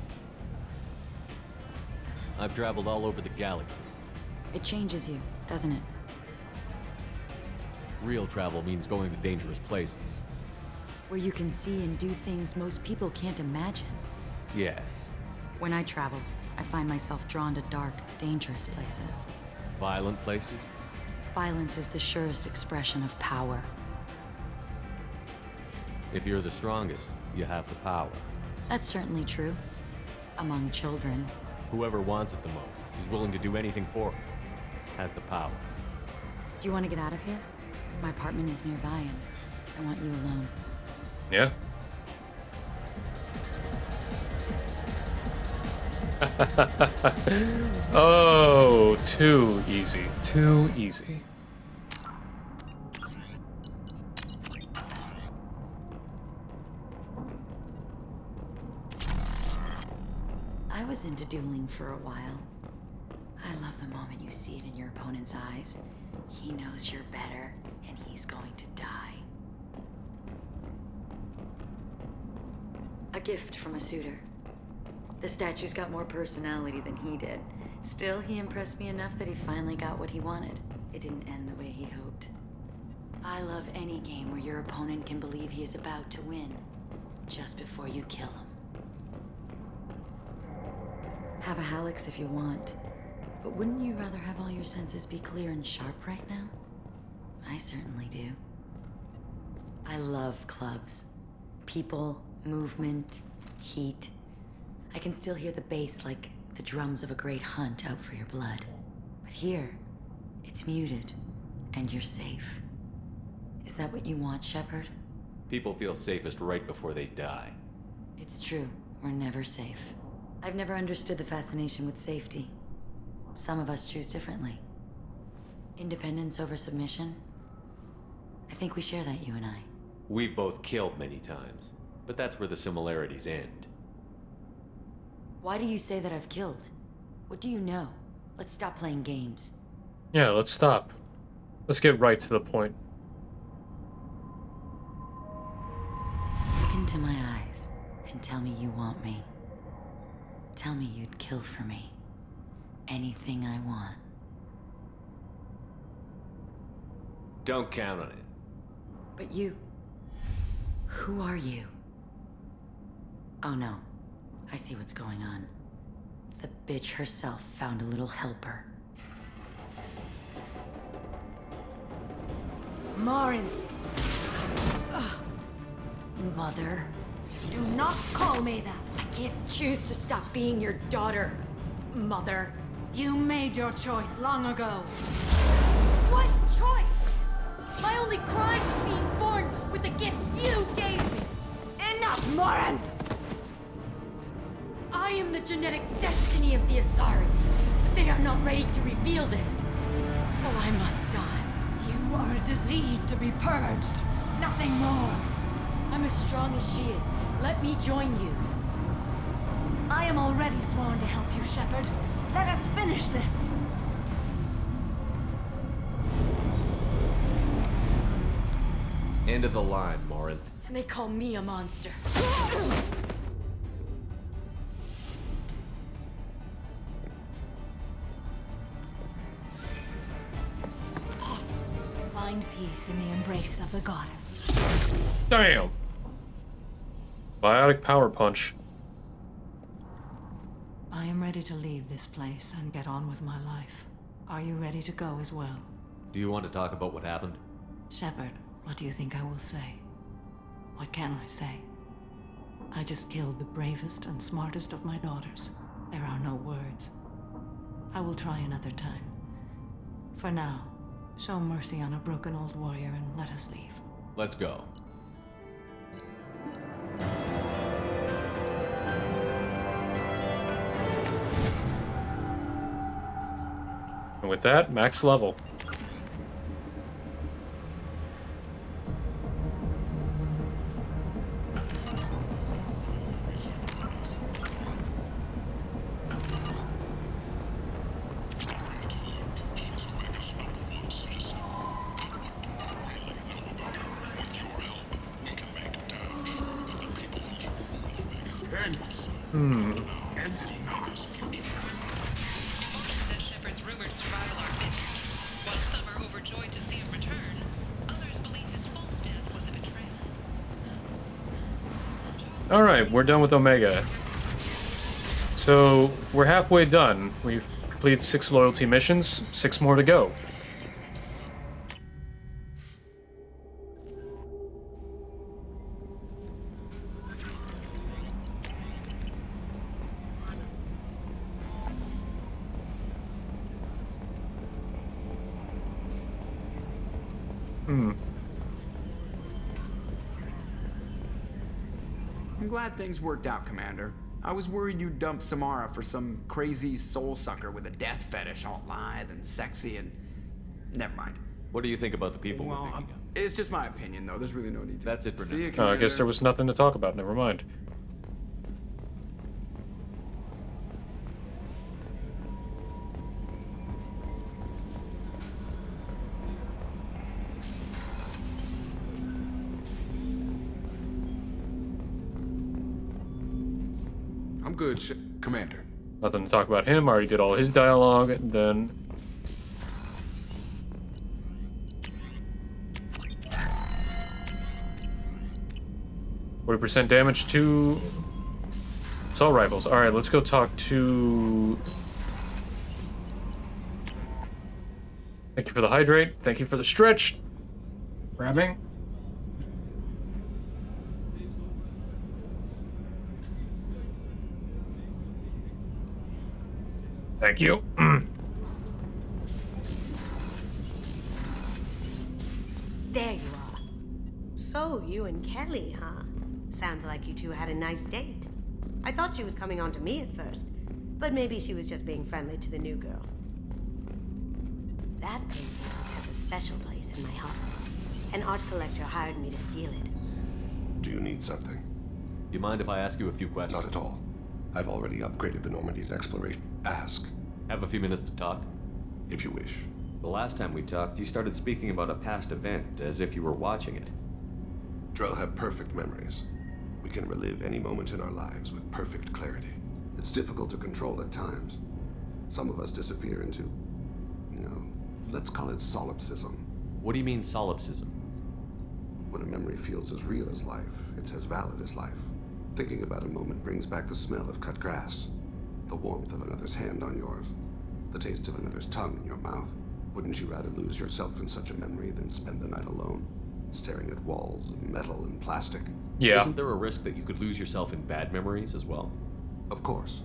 I've traveled all over the galaxy. It changes you, doesn't it? Real travel means going to dangerous places. Where you can see and do things most people can't imagine. Yes. When I travel, I find myself drawn to dark, dangerous places. Violent places? Violence is the surest expression of power. If you're the strongest, you have the power. That's certainly true. Among children. Whoever wants it the most, is willing to do anything for it, has the power. Do you want to get out of here? My apartment is nearby and I want you alone. Yeah. Oh, too easy. Too easy. I was into dueling for a while. I love the moment you see it in your opponent's eyes. He knows you're better, and he's going to die. A gift from a suitor. The statue's got more personality than he did. Still, he impressed me enough that he finally got what he wanted. It didn't end the way he hoped. I love any game where your opponent can believe he is about to win, just before you kill him. Have a Hallex if you want, but wouldn't you rather have all your senses be clear and sharp right now? I certainly do. I love clubs. People, Movement, heat. I can still hear the bass like the drums of a great hunt out for your blood. But here, it's muted, and you're safe. Is that what you want, Shepard? People feel safest right before they die. It's true. We're never safe. I've never understood the fascination with safety. Some of us choose differently. Independence over submission? I think we share that, you and I. We've both killed many times, but that's where the similarities end. Why do you say that I've killed? What do you know? Let's stop playing games. Yeah, let's stop. Let's get right to the point. Look into my eyes and tell me you want me. Tell me you'd kill for me. Anything I want. Don't count on it. But you... Who are you? Oh no. I see what's going on. The bitch herself found a little helper. Marin! Ugh. Mother. Do not call me that! I can't choose to stop being your daughter, Mother. You made your choice long ago. What choice? My only crime was being born with the gifts you gave me! Enough, Morin! I am the genetic destiny of the Asari, but they are not ready to reveal this. So I must die. You are a disease to be purged. Nothing more. I'm as strong as she is. Let me join you. I am already sworn to help you, Shepard. Let us finish this. End of the line, Morinth. And they call me a monster. Find peace in the embrace of the goddess. Damn! Biotic power punch. I am ready to leave this place and get on with my life. Are you ready to go as well? Do you want to talk about what happened? Shepard, what do you think I will say? What can I say? I just killed the bravest and smartest of my daughters. There are no words. I will try another time. For now, show mercy on a broken old warrior and let us leave. Let's go. And with that, max level. Alright, we're done with Omega. So, we're halfway done. We've completed 6 loyalty missions, 6 more to go. I'm glad things worked out, Commander. I was worried you'd dump Samara for some crazy soul sucker with a death fetish, all lithe and sexy and... Never mind. What do you think about the people Well, we're picking up? it's just my opinion, though. There's really no need to... That's it for See now. you, I Commander. guess there was nothing to talk about, never mind. I'm good, Commander. Nothing to talk about him, already did all his dialogue, and then... 40% damage to assault rifles. Alright, let's go talk to... Thank you for the hydrate. Thank you for the stretch. Grabbing. Thank you. There you are. So, you and Kelly, huh? Sounds like you two had a nice date. I thought she was coming on to me at first, but maybe she was just being friendly to the new girl. That painting has a special place in my heart. An art collector hired me to steal it. Do you need something? You mind if I ask you a few questions? Not at all. I've already upgraded the Normandy's exploration. Ask. Have a few minutes to talk? If you wish. The last time we talked, you started speaking about a past event as if you were watching it. Drell have perfect memories. We can relive any moment in our lives with perfect clarity. It's difficult to control at times. Some of us disappear into, let's call it solipsism. What do you mean solipsism? When a memory feels as real as life, it's as valid as life. Thinking about a moment brings back the smell of cut grass, the warmth of another's hand on yours, the taste of another's tongue in your mouth. Wouldn't you rather lose yourself in such a memory than spend the night alone, staring at walls of metal and plastic? Yeah. Isn't there a risk that you could lose yourself in bad memories as well? Of course.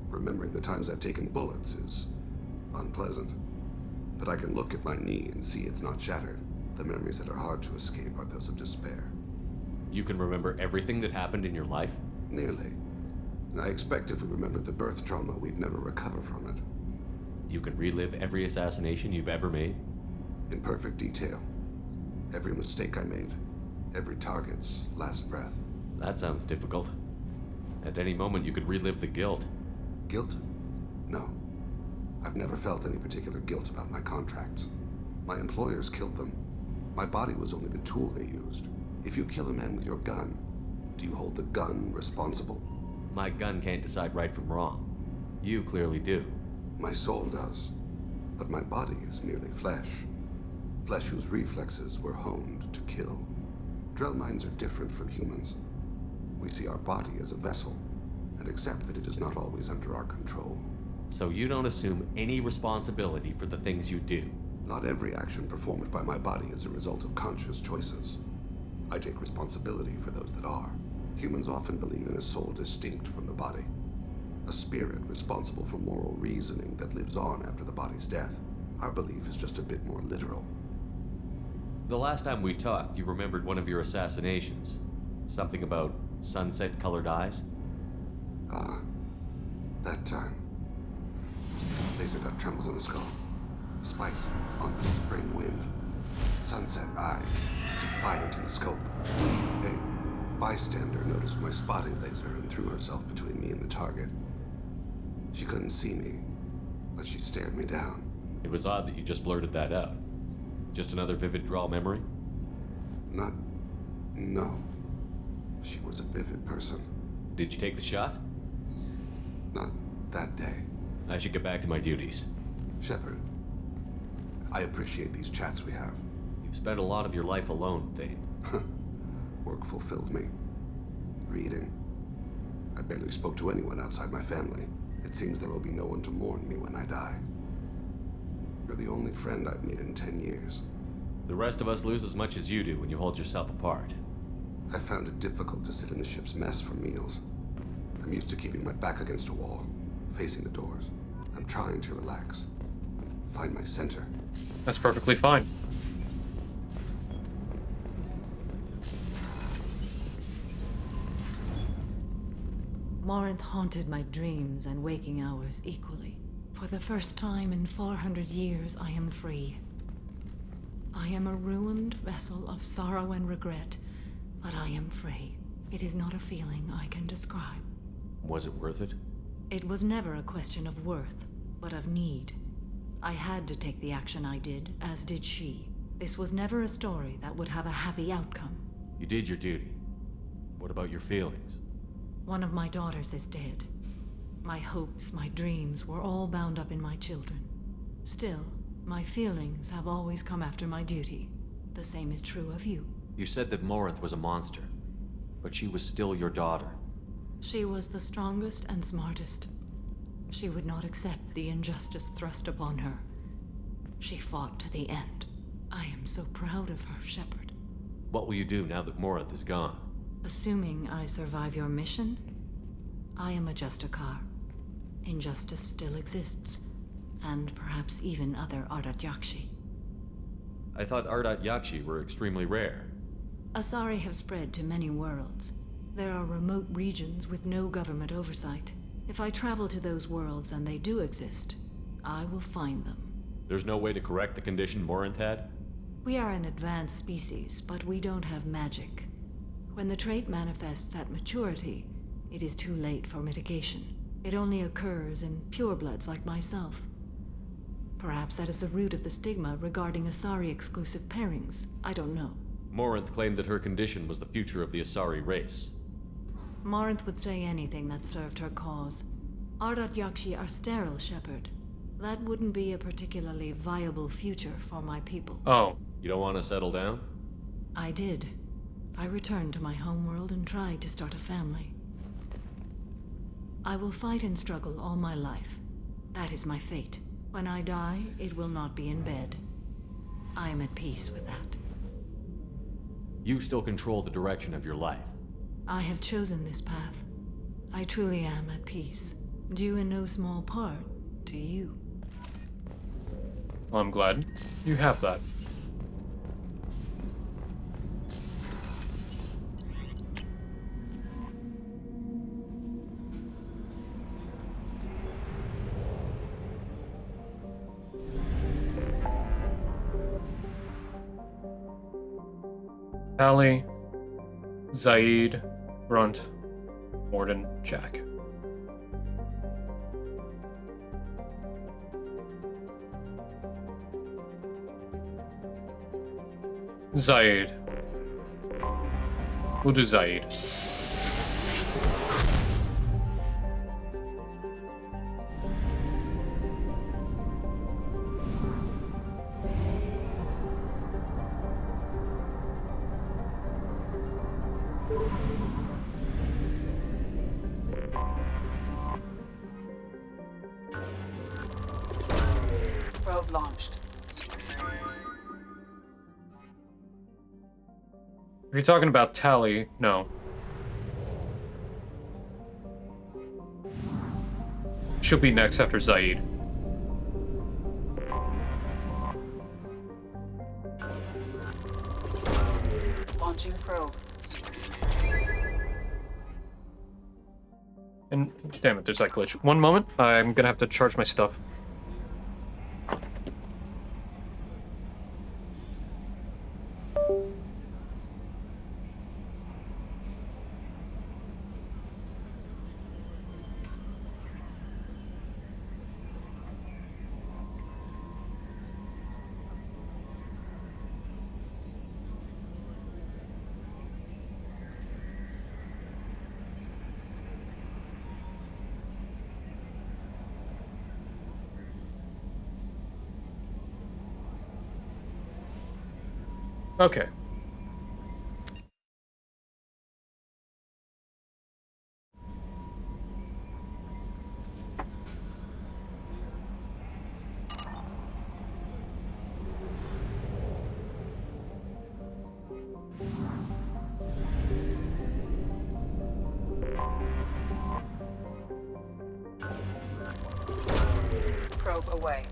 Remembering the times I've taken bullets is unpleasant. But I can look at my knee and see it's not shattered. The memories that are hard to escape are those of despair. You can remember everything that happened in your life? Nearly. I expect if we remembered the birth trauma, we'd never recover from it. You can relive every assassination you've ever made? In perfect detail. Every mistake I made. Every target's last breath. That sounds difficult. At any moment, you could relive the guilt. Guilt? No. I've never felt any particular guilt about my contracts. My employers killed them. My body was only the tool they used. If you kill a man with your gun, do you hold the gun responsible? My gun can't decide right from wrong. You clearly do. My soul does. But my body is merely flesh. Flesh whose reflexes were honed to kill. Drell minds are different from humans. We see our body as a vessel, and accept that it is not always under our control. So you don't assume any responsibility for the things you do? Not every action performed by my body is a result of conscious choices. I take responsibility for those that are. Humans often believe in a soul distinct from the body. A spirit responsible for moral reasoning that lives on after the body's death. Our belief is just a bit more literal. The last time we talked, you remembered one of your assassinations. Something about sunset-colored eyes? That time. Laser dot trembles in the skull. Spice on the spring wind. Sunset eyes, defiant in the scope. A bystander noticed my spotting laser and threw herself between me and the target. She couldn't see me, but she stared me down. It was odd that you just blurted that out. Just another vivid Drell memory? No. She was a vivid person. Did you take the shot? Not that day. I should get back to my duties. Shepard, I appreciate these chats we have. You've spent a lot of your life alone, Thane. Work fulfilled me. Reading. I barely spoke to anyone outside my family. It seems there will be no one to mourn me when I die. You're the only friend I've made in 10 years. The rest of us lose as much as you do when you hold yourself apart. I found it difficult to sit in the ship's mess for meals. I'm used to keeping my back against a wall, facing the doors. I'm trying to relax. Find my center. That's perfectly fine. Morinth haunted my dreams and waking hours equally. For the first time in 400 years, I am free. I am a ruined vessel of sorrow and regret, but I am free. It is not a feeling I can describe. Was it worth it? It was never a question of worth, but of need. I had to take the action I did, as did she. This was never a story that would have a happy outcome. You did your duty. What about your feelings? One of my daughters is dead. My hopes, my dreams were all bound up in my children. Still, my feelings have always come after my duty. The same is true of you. You said that Morinth was a monster, but she was still your daughter. She was the strongest and smartest. She would not accept the injustice thrust upon her. She fought to the end. I am so proud of her, Shepard. What will you do now that Morinth is gone? Assuming I survive your mission, I am a Justicar. Injustice still exists, and perhaps even other Ardat Yakshi. I thought Ardat Yakshi were extremely rare. Asari have spread to many worlds. There are remote regions with no government oversight. If I travel to those worlds and they do exist, I will find them. There's no way to correct the condition Morinth had? We are an advanced species, but we don't have magic. When the trait manifests at maturity, it is too late for mitigation. It only occurs in purebloods like myself. Perhaps that is the root of the stigma regarding Asari-exclusive pairings. I don't know. Morinth claimed that her condition was the future of the Asari race. Morinth would say anything that served her cause. Ardat Yakshi are sterile, Shepard. That wouldn't be a particularly viable future for my people. Oh. You don't want to settle down? I did. I returned to my homeworld and tried to start a family. I will fight and struggle all my life. That is my fate. When I die, it will not be in bed. I am at peace with that. You still control the direction of your life. I have chosen this path. I truly am at peace, due in no small part to you. Well, I'm glad you have that. Tali, Zaid, Brunt, Mordin, Jack. Zaid. We'll do Zaid. Probe launched. Are you talking about Tali? No. She'll be next after Zaid. Launching probe. And damn it, there's that glitch. One moment, I'm gonna have to charge my stuff. Okay. Probe away.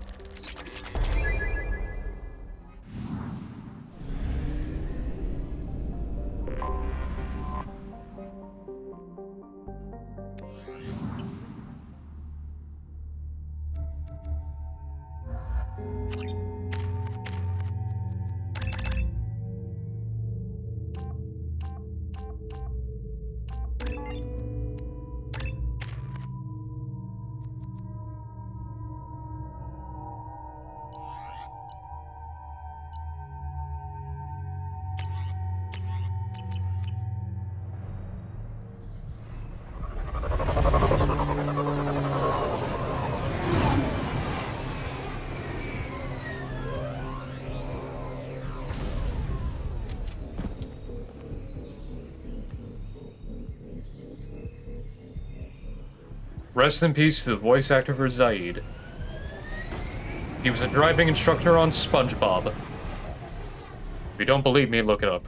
Rest in peace to the voice actor for Zaid. He was a driving instructor on SpongeBob. If you don't believe me, look it up.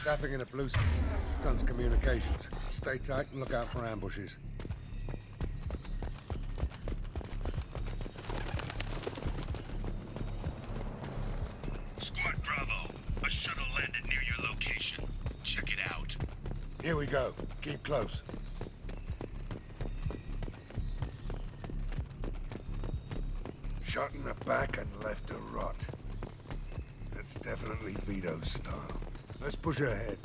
Tapping in a blue sun's communications. Stay tight and look out for ambushes. Squad Bravo, a shuttle landed near your location. Check it out. Here we go. Keep close. Shot in the back and left to rot. That's definitely Vito's style. Let's push ahead.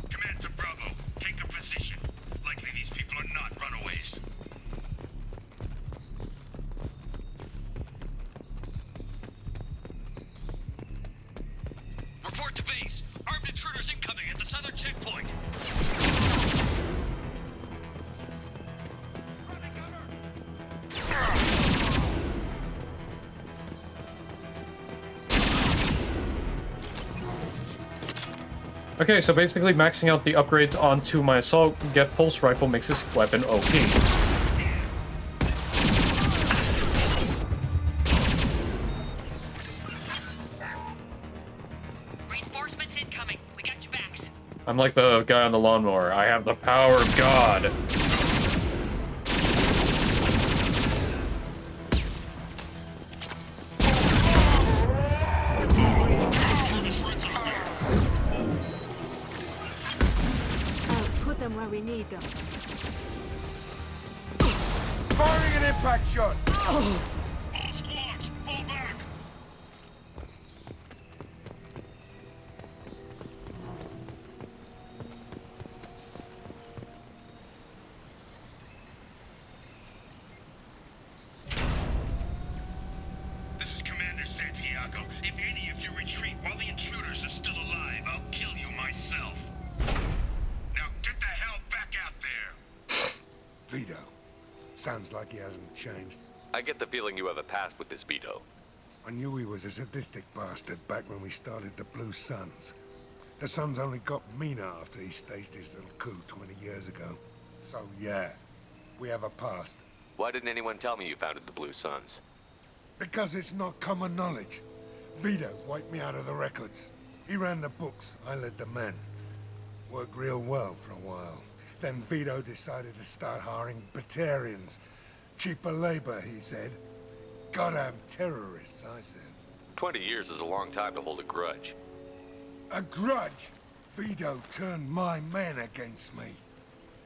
Command to Bravo, take a position. Likely these people are not runaways. Report to base. Armed intruders incoming at the southern checkpoint. Okay, so basically maxing out the upgrades onto my assault get pulse rifle makes this weapon OP. Reinforcements incoming. We got your backs. I'm like the guy on the lawnmower. I have the power of God. Where we need them. Firing an impact shot! All squads, fall back! This is Commander Santiago. If any of you retreat while the intruders are still alive, I'll kill you myself. Now get the hell back out there! Vito. Sounds like he hasn't changed. I get the feeling you have a past with this Vito. I knew he was a sadistic bastard back when we started the Blue Suns. The Suns only got meaner after he staged his little coup 20 years ago. So yeah, we have a past. Why didn't anyone tell me you founded the Blue Suns? Because it's not common knowledge. Vito wiped me out of the records. He ran the books, I led the men. Worked real well for a while. Then Vito decided to start hiring Batarians. Cheaper labor, he said. Goddamn terrorists, I said. 20 years is a long time to hold a grudge. A grudge? Vito turned my men against me.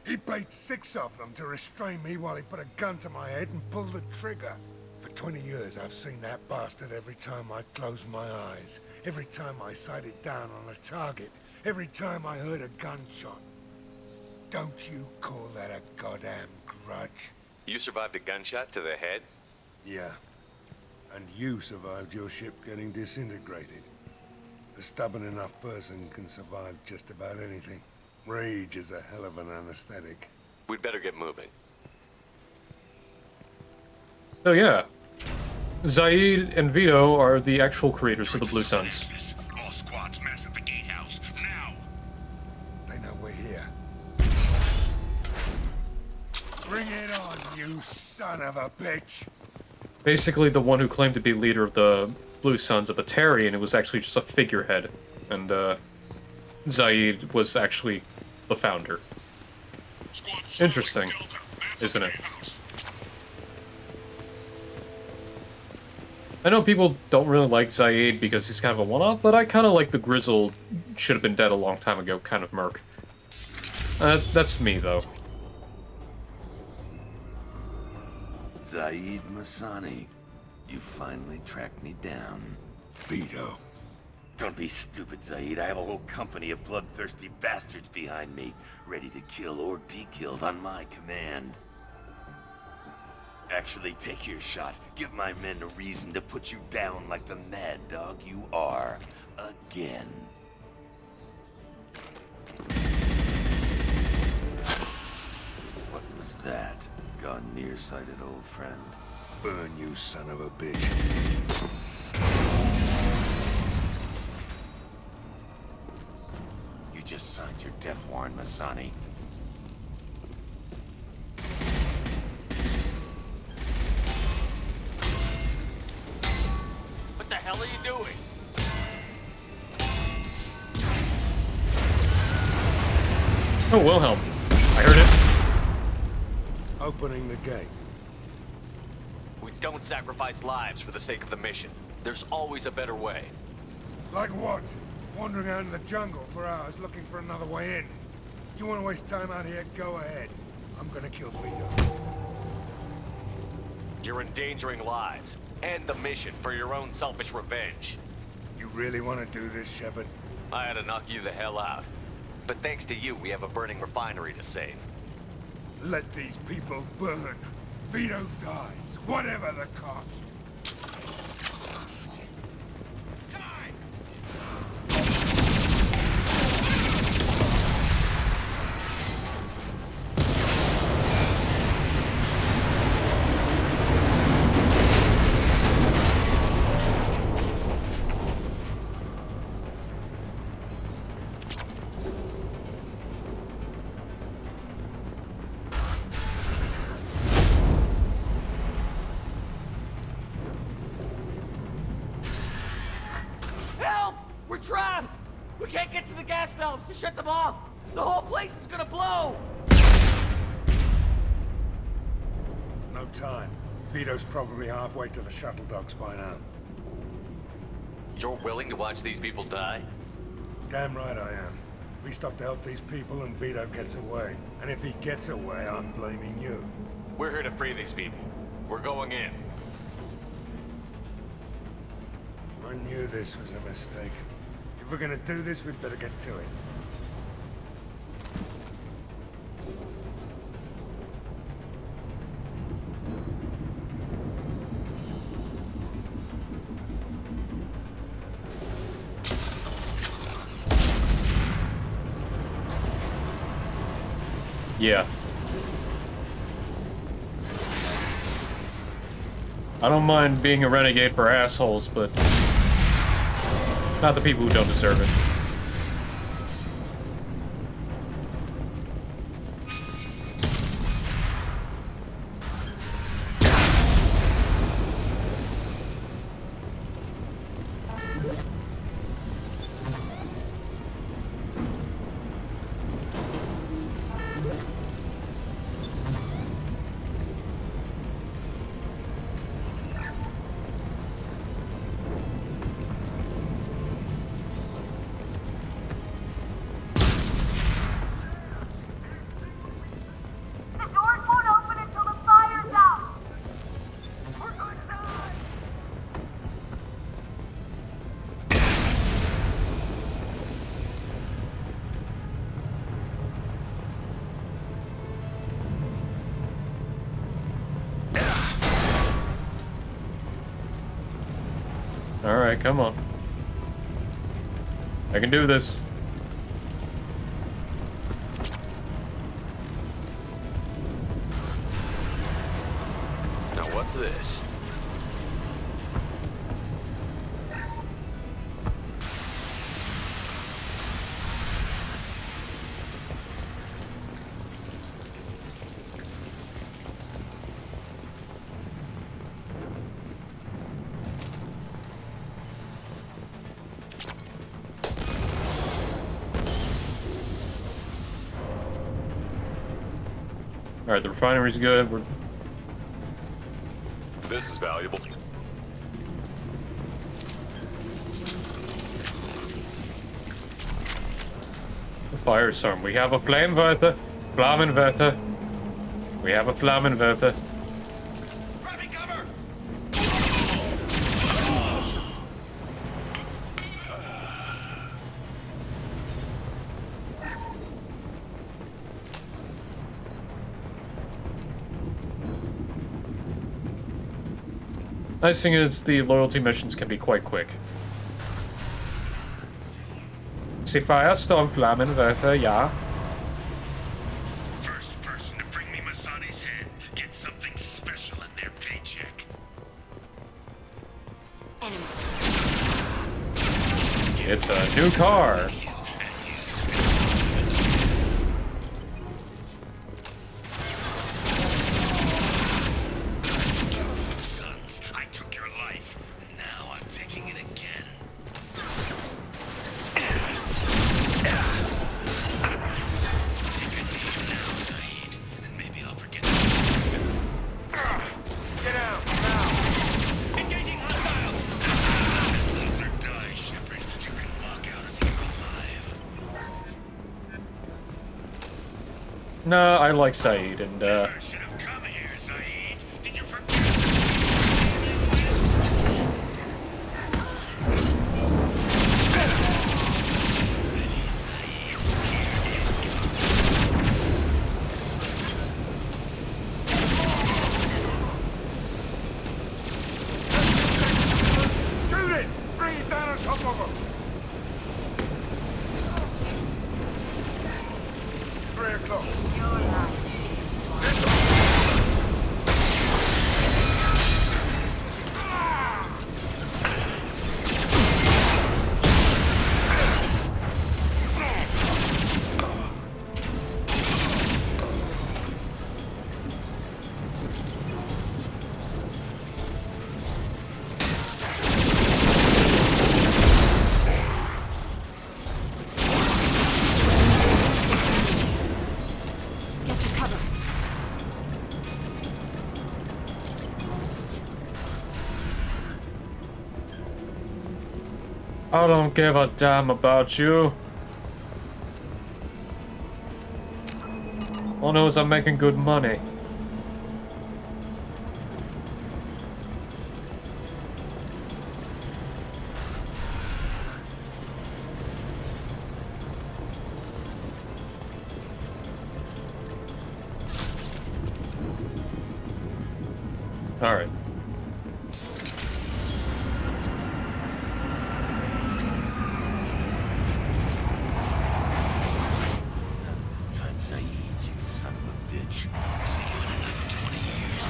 He paid 6 of them to restrain me while he put a gun to my head and pulled the trigger. For 20 years, I've seen that bastard every time I closed my eyes. Every time I sighted down on a target. Every time I heard a gunshot. Don't you call that a goddamn grudge? You survived a gunshot to the head? Yeah. And you survived your ship getting disintegrated. A stubborn enough person can survive just about anything. Rage is a hell of an anesthetic. We'd better get moving. So yeah, Zaid and Vito are the actual creators of the Blue Suns. All squads mass at the gatehouse, now! They know we're here. Bring it on, you son of a bitch! Basically, the one who claimed to be leader of the Blue Suns, a Batarian, it was actually just a figurehead, and Zaid was actually the founder. Interesting, isn't it? I know people don't really like Zaid because he's kind of a one-off, but I kind of like the grizzled, should have been dead a long time ago kind of merc. That's me, though. Zaid Masani, you finally tracked me down. Vito. Don't be stupid, Zaid. I have a whole company of bloodthirsty bastards behind me, ready to kill or be killed on my command. Actually, take your shot. Give my men a reason to put you down like the mad dog you are. Again. What was that? Gone nearsighted, old friend. Burn, you son of a bitch. You just signed your death warrant, Masani. hell are you doing? Oh, Wilhelm. I heard it. Opening the gate. We don't sacrifice lives for the sake of the mission. There's always a better way. Like what? Wandering out in the jungle for hours looking for another way in. You want to waste time out here? Go ahead. I'm gonna kill Vito. You're endangering lives and the mission for your own selfish revenge. You really want to do this, Shepard? I had to knock you the hell out. But thanks to you, we have a burning refinery to save. Let these people burn. Vito dies, whatever the cost. Help! We're trapped! We can't get to the gas valves to shut them off! The whole place is gonna blow! No time. Vito's probably halfway to the shuttle docks by now. You're willing to watch these people die? Damn right I am. We stop to help these people and Vito gets away. And if he gets away, I'm blaming you. We're here to free these people. We're going in. I knew this was a mistake. If we're gonna do this, we'd better get to it. Yeah. I don't mind being a renegade for assholes, but not the people who don't deserve it. Alright, come on. I can do this. Now what's this? Alright, the refinery's good. This is valuable. Firestorm. We have a Flammenwerfer. Flammenwerfer. We have a Flammenwerfer. Nice thing is the loyalty missions can be quite quick. See, Firestorm, Flammenwerfer, yeah. First person to bring me Masani's head gets something special in their paycheck. It's a new car. Sons, I took your life. Now I'm taking it again. No, I like Saeed, and Shoot it! Bring it down on top of him! 3 o'clock. I don't give a damn about you. All I know is I'm making good money. All right. This time, Saeed, you son of a bitch. See you in another 20 years.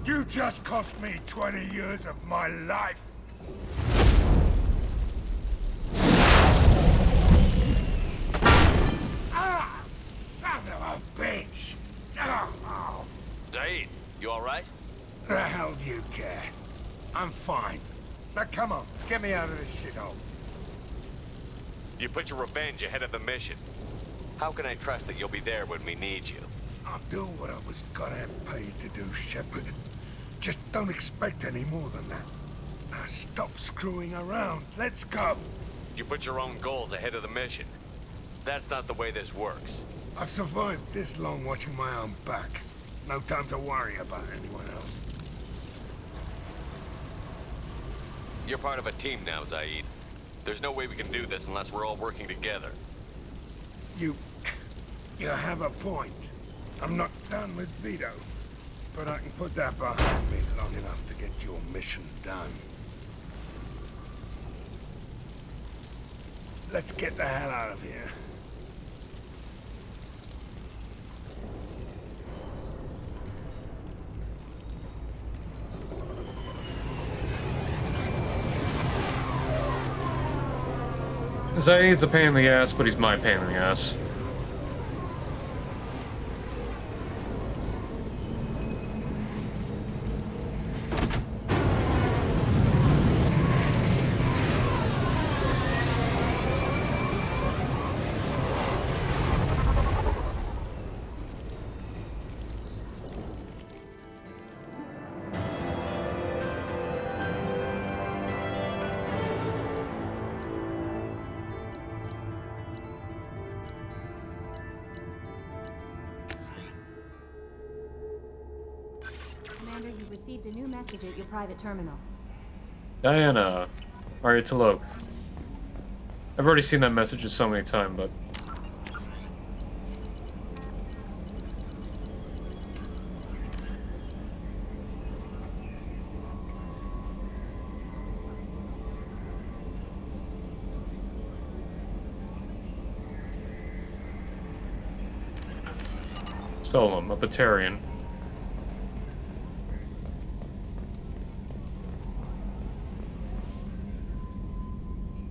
You just cost me 20 years of my life. Ah! Son of a bitch! Oh. Saeed, you alright? The hell do you care? I'm fine. Now come on, get me out of this shithole. You put your revenge ahead of the mission. How can I trust that you'll be there when we need you? I'll do what I was goddamn paid to do, Shepard. Just don't expect any more than that. Now stop screwing around. Let's go. You put your own goals ahead of the mission. That's not the way this works. I've survived this long watching my own back. No time to worry about anyone else. You're part of a team now, Saeed. There's no way we can do this unless we're all working together. You have a point. I'm not done with Vito. But I can put that behind me long enough to get your mission done. Let's get the hell out of here. Zaid's a pain in the ass, but he's my pain in the ass. Commander, you've received a new message at your private terminal. Diana, are you to look? I've already seen that message so many times, but stole him, a Batarian.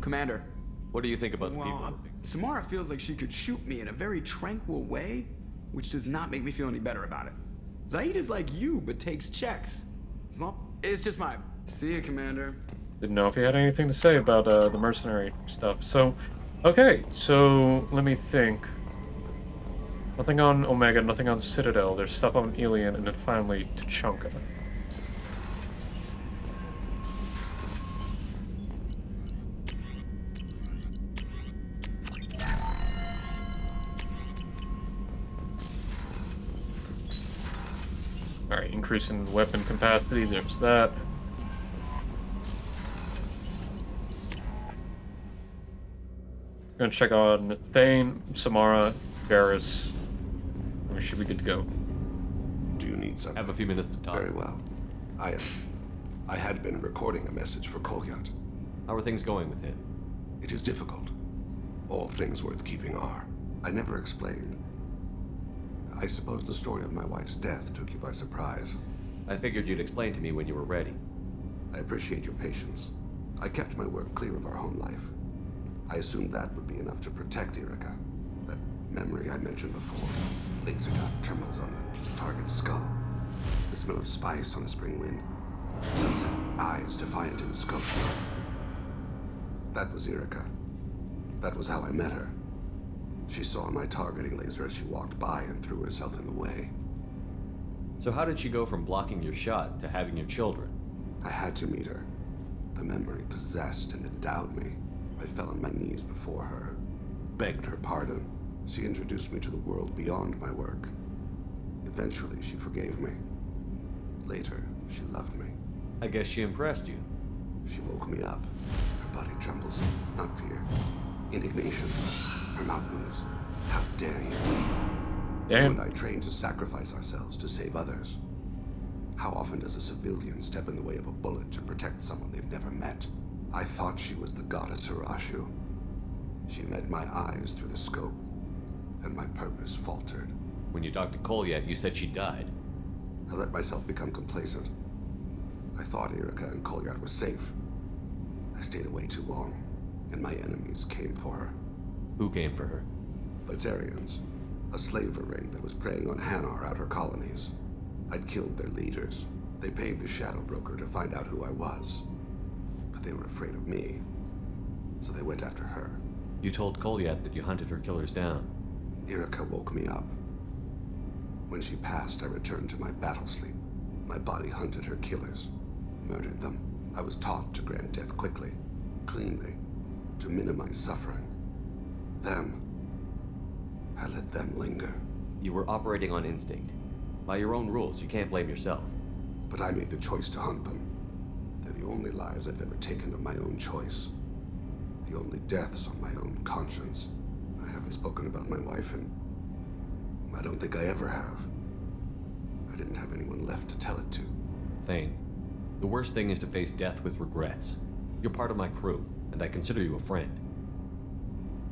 Commander. What do you think about the people? Well, Samara feels like she could shoot me in a very tranquil way, which does not make me feel any better about it. Zaid is like you, but takes checks. It's just my... See you, Commander. Didn't know if you had anything to say about the mercenary stuff. So, okay, so let me think. Nothing on Omega, nothing on Citadel. There's stuff on Elian, and then finally Tuchanka. Alright, increase in weapon capacity, there's that. Gonna check on Thane, Samara, Varys. We should be good to go. Do you need something? Have a few minutes to talk. Very well. I had been recording a message for Kolyat. How are things going with him? It is difficult. All things worth keeping are. I never explained. I suppose the story of my wife's death took you by surprise. I figured you'd explain to me when you were ready. I appreciate your patience. I kept my work clear of our home life. I assumed that would be enough to protect Erica. That memory I mentioned before. Laser dot trembles on the target's skull. The smell of spice on the spring wind. Sunset eyes defiant in the scope. That was Erica. That was how I met her. She saw my targeting laser as she walked by and threw herself in the way. So how did she go from blocking your shot to having your children? I had to meet her. The memory possessed and endowed me. I fell on my knees before her, begged her pardon. She introduced me to the world beyond my work. Eventually, she forgave me. Later, she loved me. I guess she impressed you. She woke me up. Her body trembles, not fear. Indignation. Her mouth moves. How dare you? Damn. You and I trained to sacrifice ourselves to save others. How often does a civilian step in the way of a bullet to protect someone they've never met? I thought she was the goddess Arashu. She met my eyes through the scope, and my purpose faltered. When you talked to Kolyat, you said she died. I let myself become complacent. I thought Erica and Kolyat were safe. I stayed away too long, and my enemies came for her. Who came for her? Batarians, a slaver ring that was preying on Hanar outer colonies. I'd killed their leaders. They paid the Shadow Broker to find out who I was. But they were afraid of me, so they went after her. You told Kolyat that you hunted her killers down. Erica woke me up. When she passed, I returned to my battle sleep. My body hunted her killers, murdered them. I was taught to grant death quickly, cleanly, to minimize suffering. I let them linger. You were operating on instinct. By your own rules, you can't blame yourself. But I made the choice to hunt them. They're the only lives I've ever taken of my own choice. The only deaths on my own conscience. I haven't spoken about my wife, and I don't think I ever have. I didn't have anyone left to tell it to. Thane, the worst thing is to face death with regrets. You're part of my crew, and I consider you a friend.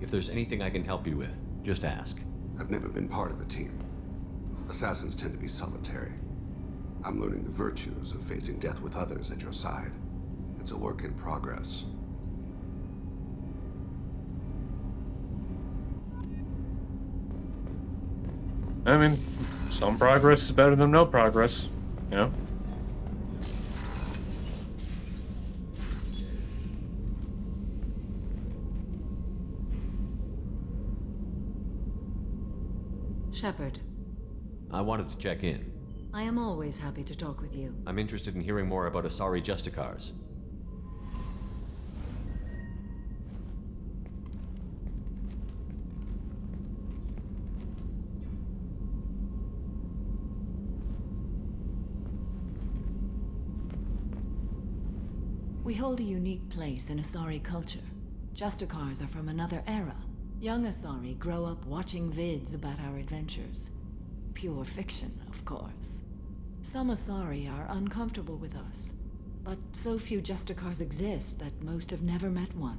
If there's anything I can help you with, just ask. I've never been part of a team. Assassins tend to be solitary. I'm learning the virtues of facing death with others at your side. It's a work in progress. I mean, some progress is better than no progress, you know? Shepard, I wanted to check in. I am always happy to talk with you. I'm interested in hearing more about Asari Justicars. We hold a unique place in Asari culture. Justicars are from another era. Young Asari grow up watching vids about our adventures. Pure fiction, of course. Some Asari are uncomfortable with us, but so few Justicars exist that most have never met one.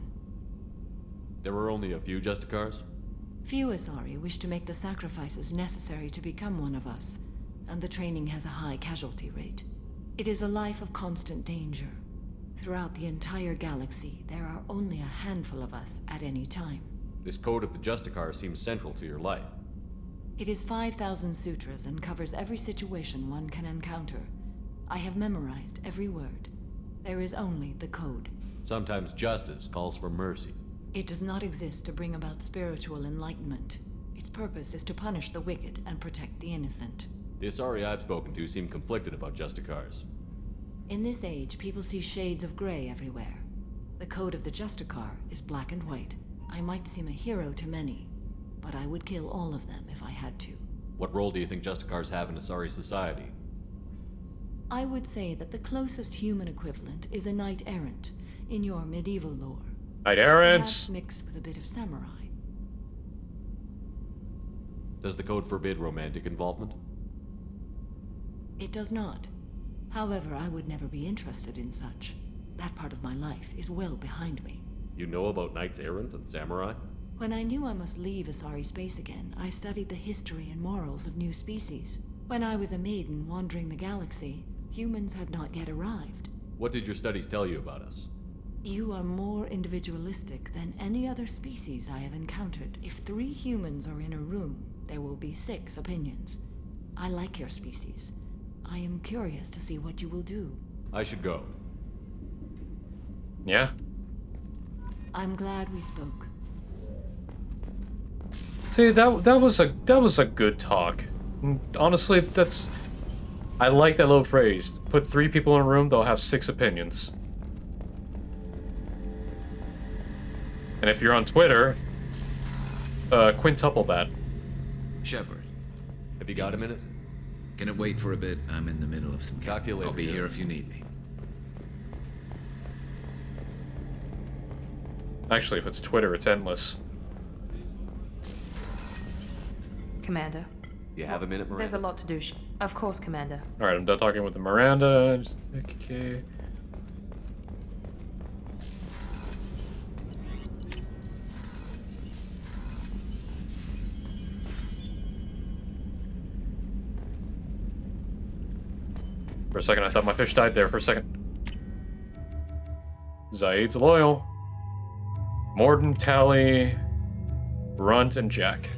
There were only a few Justicars? Few Asari wish to make the sacrifices necessary to become one of us, and the training has a high casualty rate. It is a life of constant danger. Throughout the entire galaxy, there are only a handful of us at any time. This code of the Justicar seems central to your life. It is 5,000 sutras and covers every situation one can encounter. I have memorized every word. There is only the code. Sometimes justice calls for mercy. It does not exist to bring about spiritual enlightenment. Its purpose is to punish the wicked and protect the innocent. The Asari I've spoken to seem conflicted about Justicars. In this age, people see shades of gray everywhere. The code of the Justicar is black and white. I might seem a hero to many, but I would kill all of them if I had to. What role do you think Justicars have in Asari society? I would say that the closest human equivalent is a knight-errant in your medieval lore. Knight-errants! Perhaps mixed with a bit of samurai. Does the code forbid romantic involvement? It does not. However, I would never be interested in such. That part of my life is well behind me. You know about knights errant and samurai? When I knew I must leave Asari space again, I studied the history and morals of new species. When I was a maiden wandering the galaxy, humans had not yet arrived. What did your studies tell you about us? You are more individualistic than any other species I have encountered. If 3 humans are in a room, there will be 6 opinions. I like your species. I am curious to see what you will do. I should go. Yeah? I'm glad we spoke. See, that was a good talk. Honestly, that's... I like that little phrase. Put 3 people in a room, they'll have 6 opinions. And if you're on Twitter, quintuple that. Shepard. Have you got a minute? Can it wait for a bit? I'm in the middle of some... Talk to you later. I'll be here if you need me. Actually, if it's Twitter, it's endless. Commander. You have a minute, Miranda? There's a lot to do. Of course, Commander. Alright, I'm done talking with the Miranda. Okay. For a second, I thought my fish died there for a second. Zaid's loyal. Mordin, Tally, Runt, and Jack.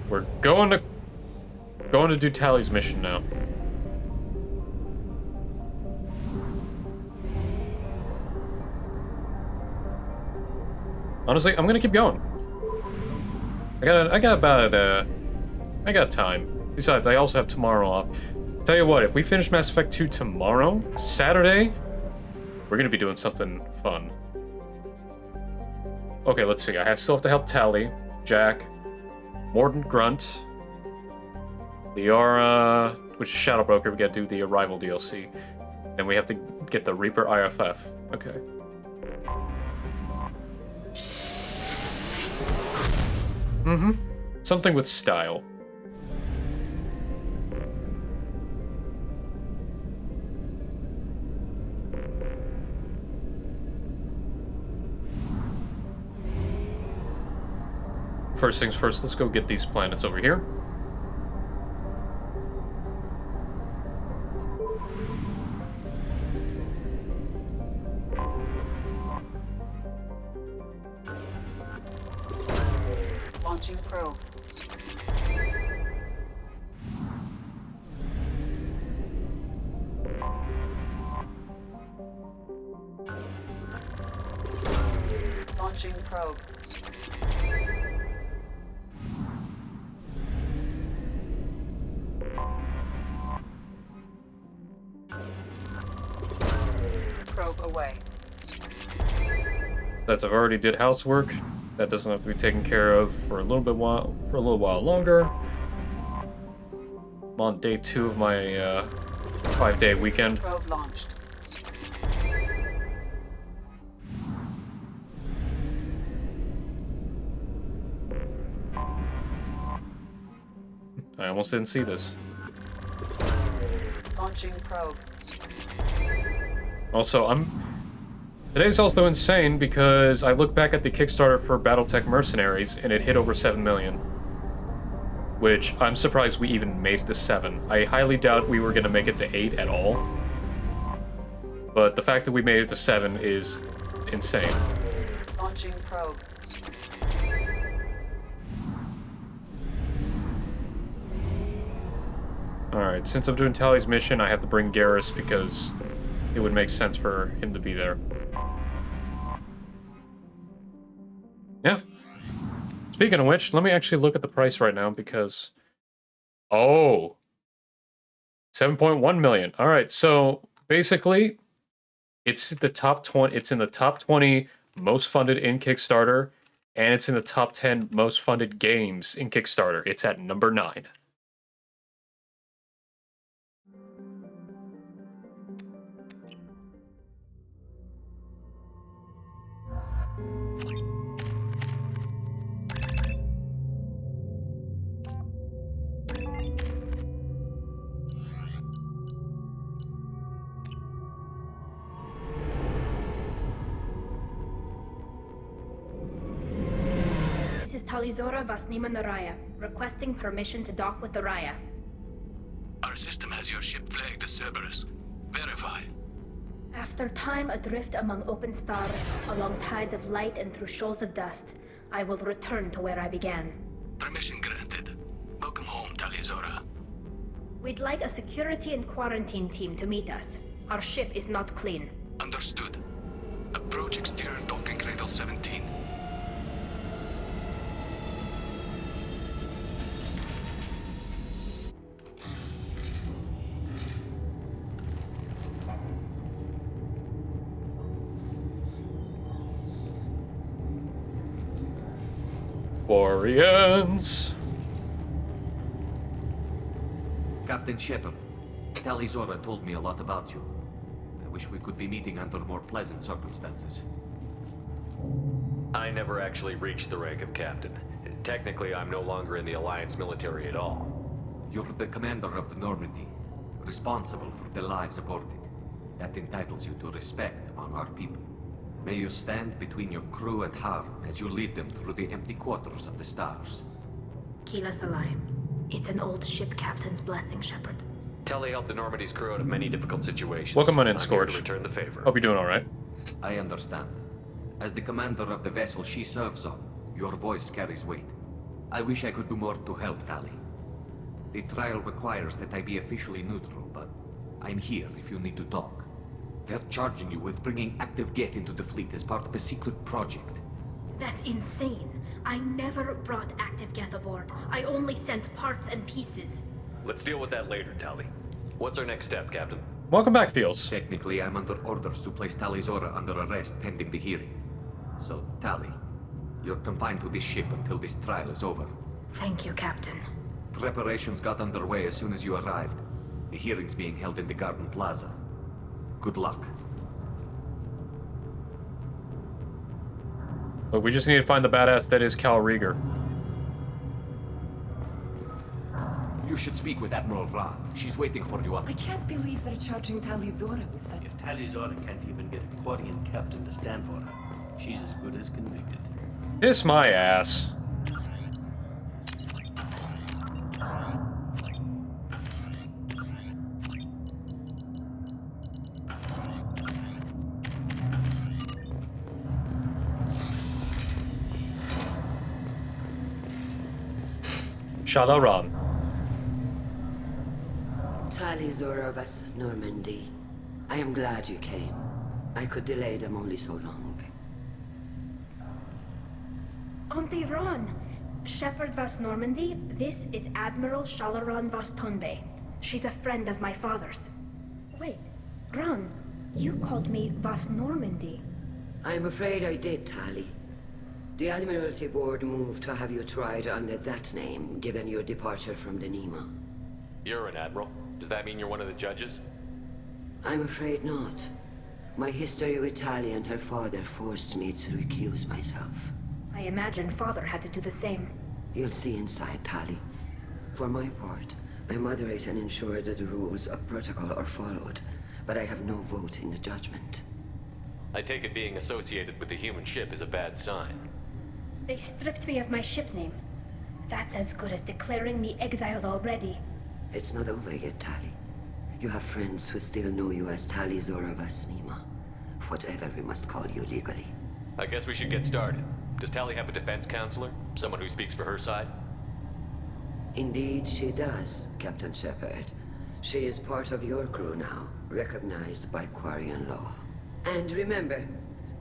We're going to do Tally's mission now. Honestly, I'm gonna keep going. I got time. Besides, I also have tomorrow off. Tell you what, if we finish Mass Effect 2 tomorrow, Saturday, we're gonna be doing something fun. Okay, let's see. I still have to help Tally, Jack, Mordin, Grunt, Liara, which is Shadow Broker. We gotta do the Arrival DLC. And we have to get the Reaper IFF. Okay. Mm-hmm. Something with style. First things first, let's go get these planets over here. Launching probe. Launching probe. Probe away. That's I've already did housework. That doesn't have to be taken care of for a little while longer. I'm on day 2 of my 5-day weekend. Probe launched. I almost didn't see this. Launching probe. Also, today's also insane because I look back at the Kickstarter for BattleTech Mercenaries and it hit over 7 million. which I'm surprised we even made it to 7. I highly doubt we were going to make it to 8 at all. But the fact that we made it to 7 is insane. Launching probe. Alright, since I'm doing Tally's mission, I have to bring Garrus because it would make sense for him to be there. Yeah. Speaking of which, let me actually look at the price right now because... Oh! 7.1 million. Alright, so basically, it's the top 20. It's in the top 20 most funded in Kickstarter, and it's in the top 10 most funded games in Kickstarter. It's at number 9. This is Talizora Vasnima Naraya, requesting permission to dock with the Raya. Our system has your ship flagged as Cerberus. Verify. After time adrift among open stars, along tides of light and through shoals of dust, I will return to where I began. Permission granted. Welcome home, Talizora. We'd like a security and quarantine team to meet us. Our ship is not clean. Understood. Approach exterior docking cradle 17. Warriors. Captain Shepard, Talizora told me a lot about you. I wish we could be meeting under more pleasant circumstances. I never actually reached the rank of captain. Technically, I'm no longer in the Alliance military at all. You're the commander of the Normandy, responsible for the lives aborted. That entitles you to respect among our people. May you stand between your crew and harm as you lead them through the empty quarters of the stars. Kila Salai. It's an old ship captain's blessing, Shepard. Telly helped the Normandy's crew out of many difficult situations. Welcome on in, I'm here Scorch. to return the favor. Hope you're doing all right. I understand. As the commander of the vessel she serves on, your voice carries weight. I wish I could do more to help Tali. The trial requires that I be officially neutral, but I'm here if you need to talk. They're charging you with bringing active Geth into the fleet as part of a secret project. That's insane. I never brought active Geth aboard. I only sent parts and pieces. Let's deal with that later, Tali. What's our next step, Captain? Welcome back, Fields. Technically, I'm under orders to place Talizora under arrest pending the hearing. So, Tali, you're confined to this ship until this trial is over. Thank you, Captain. Preparations got underway as soon as you arrived. The hearing's being held in the Garden Plaza. Good luck. Look, we just need to find the badass that is Cal Rieger. You should speak with Admiral Ra. She's waiting for you up. I can't believe they're charging Talizora with such... If Talizora can't even get a Quarian captain to stand for her, she's as good as convicted. Kiss my ass. Shalaran. Talizora Vas Normandy. I am glad you came. I could delay them only so long. Auntie Ron! Shepard Vas Normandy, this is Admiral Shalaran Vas Tonbe. She's a friend of my father's. Wait, Ron, you called me Vas Normandy. I'm afraid I did, Tali. The Admiralty Board moved to have you tried under that name, given your departure from the Nima. You're an admiral. Does that mean you're one of the judges? I'm afraid not. My history with Tali and her father forced me to recuse myself. I imagine father had to do the same. You'll see inside, Tali. For my part, I moderate and ensure that the rules of protocol are followed, but I have no vote in the judgment. I take it being associated with the human ship is a bad sign. They stripped me of my ship name. That's as good as declaring me exiled already. It's not over yet, Tali. You have friends who still know you as Tali Zora Vasnima. Whatever we must call you legally. I guess we should get started. Does Tali have a defense counselor? Someone who speaks for her side? Indeed, she does, Captain Shepard. She is part of your crew now, recognized by Quarian law. And remember,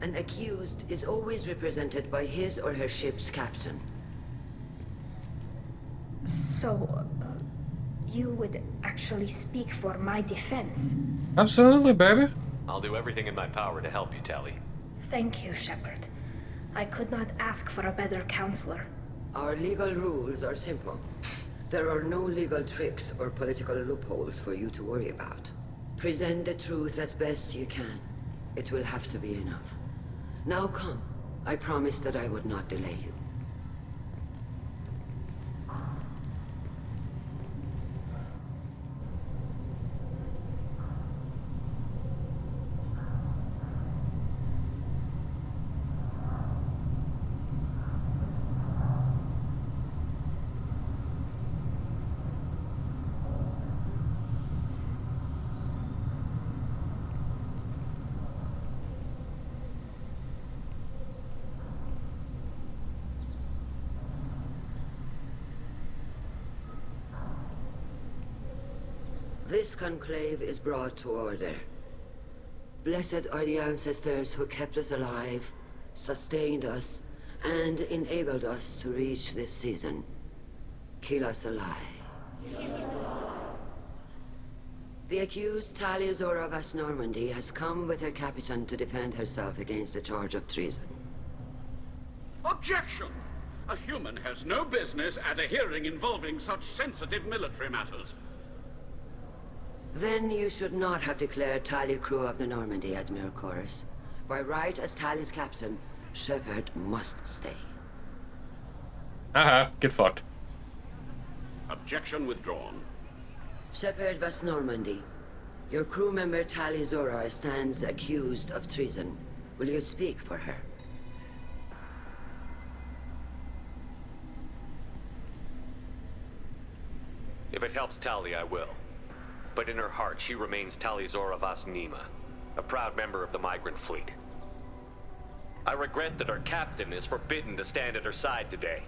an accused is always represented by his or her ship's captain. So, you would actually speak for my defense? Absolutely, baby. I'll do everything in my power to help you, Tali. Thank you, Shepard. I could not ask for a better counselor. Our legal rules are simple. There are no legal tricks or political loopholes for you to worry about. Present the truth as best you can. It will have to be enough. Now come. I promised that I would not delay you. This conclave is brought to order. Blessed are the ancestors who kept us alive, sustained us, and enabled us to reach this season. Keep us alive. The accused Tali Zora Vas Normandy has come with her captain to defend herself against a charge of treason. Objection! A human has no business at a hearing involving such sensitive military matters. Then you should not have declared Tali crew of the Normandy, Admiral Chorus. By right as Tali's captain, Shepard must stay. Get fucked. Objection withdrawn. Shepard Vas Normandy, your crew member Tali Zora stands accused of treason. Will you speak for her? If it helps Tali, I will. But in her heart, she remains Tali Zora Vas Nima, a proud member of the migrant fleet. I regret that our captain is forbidden to stand at her side today.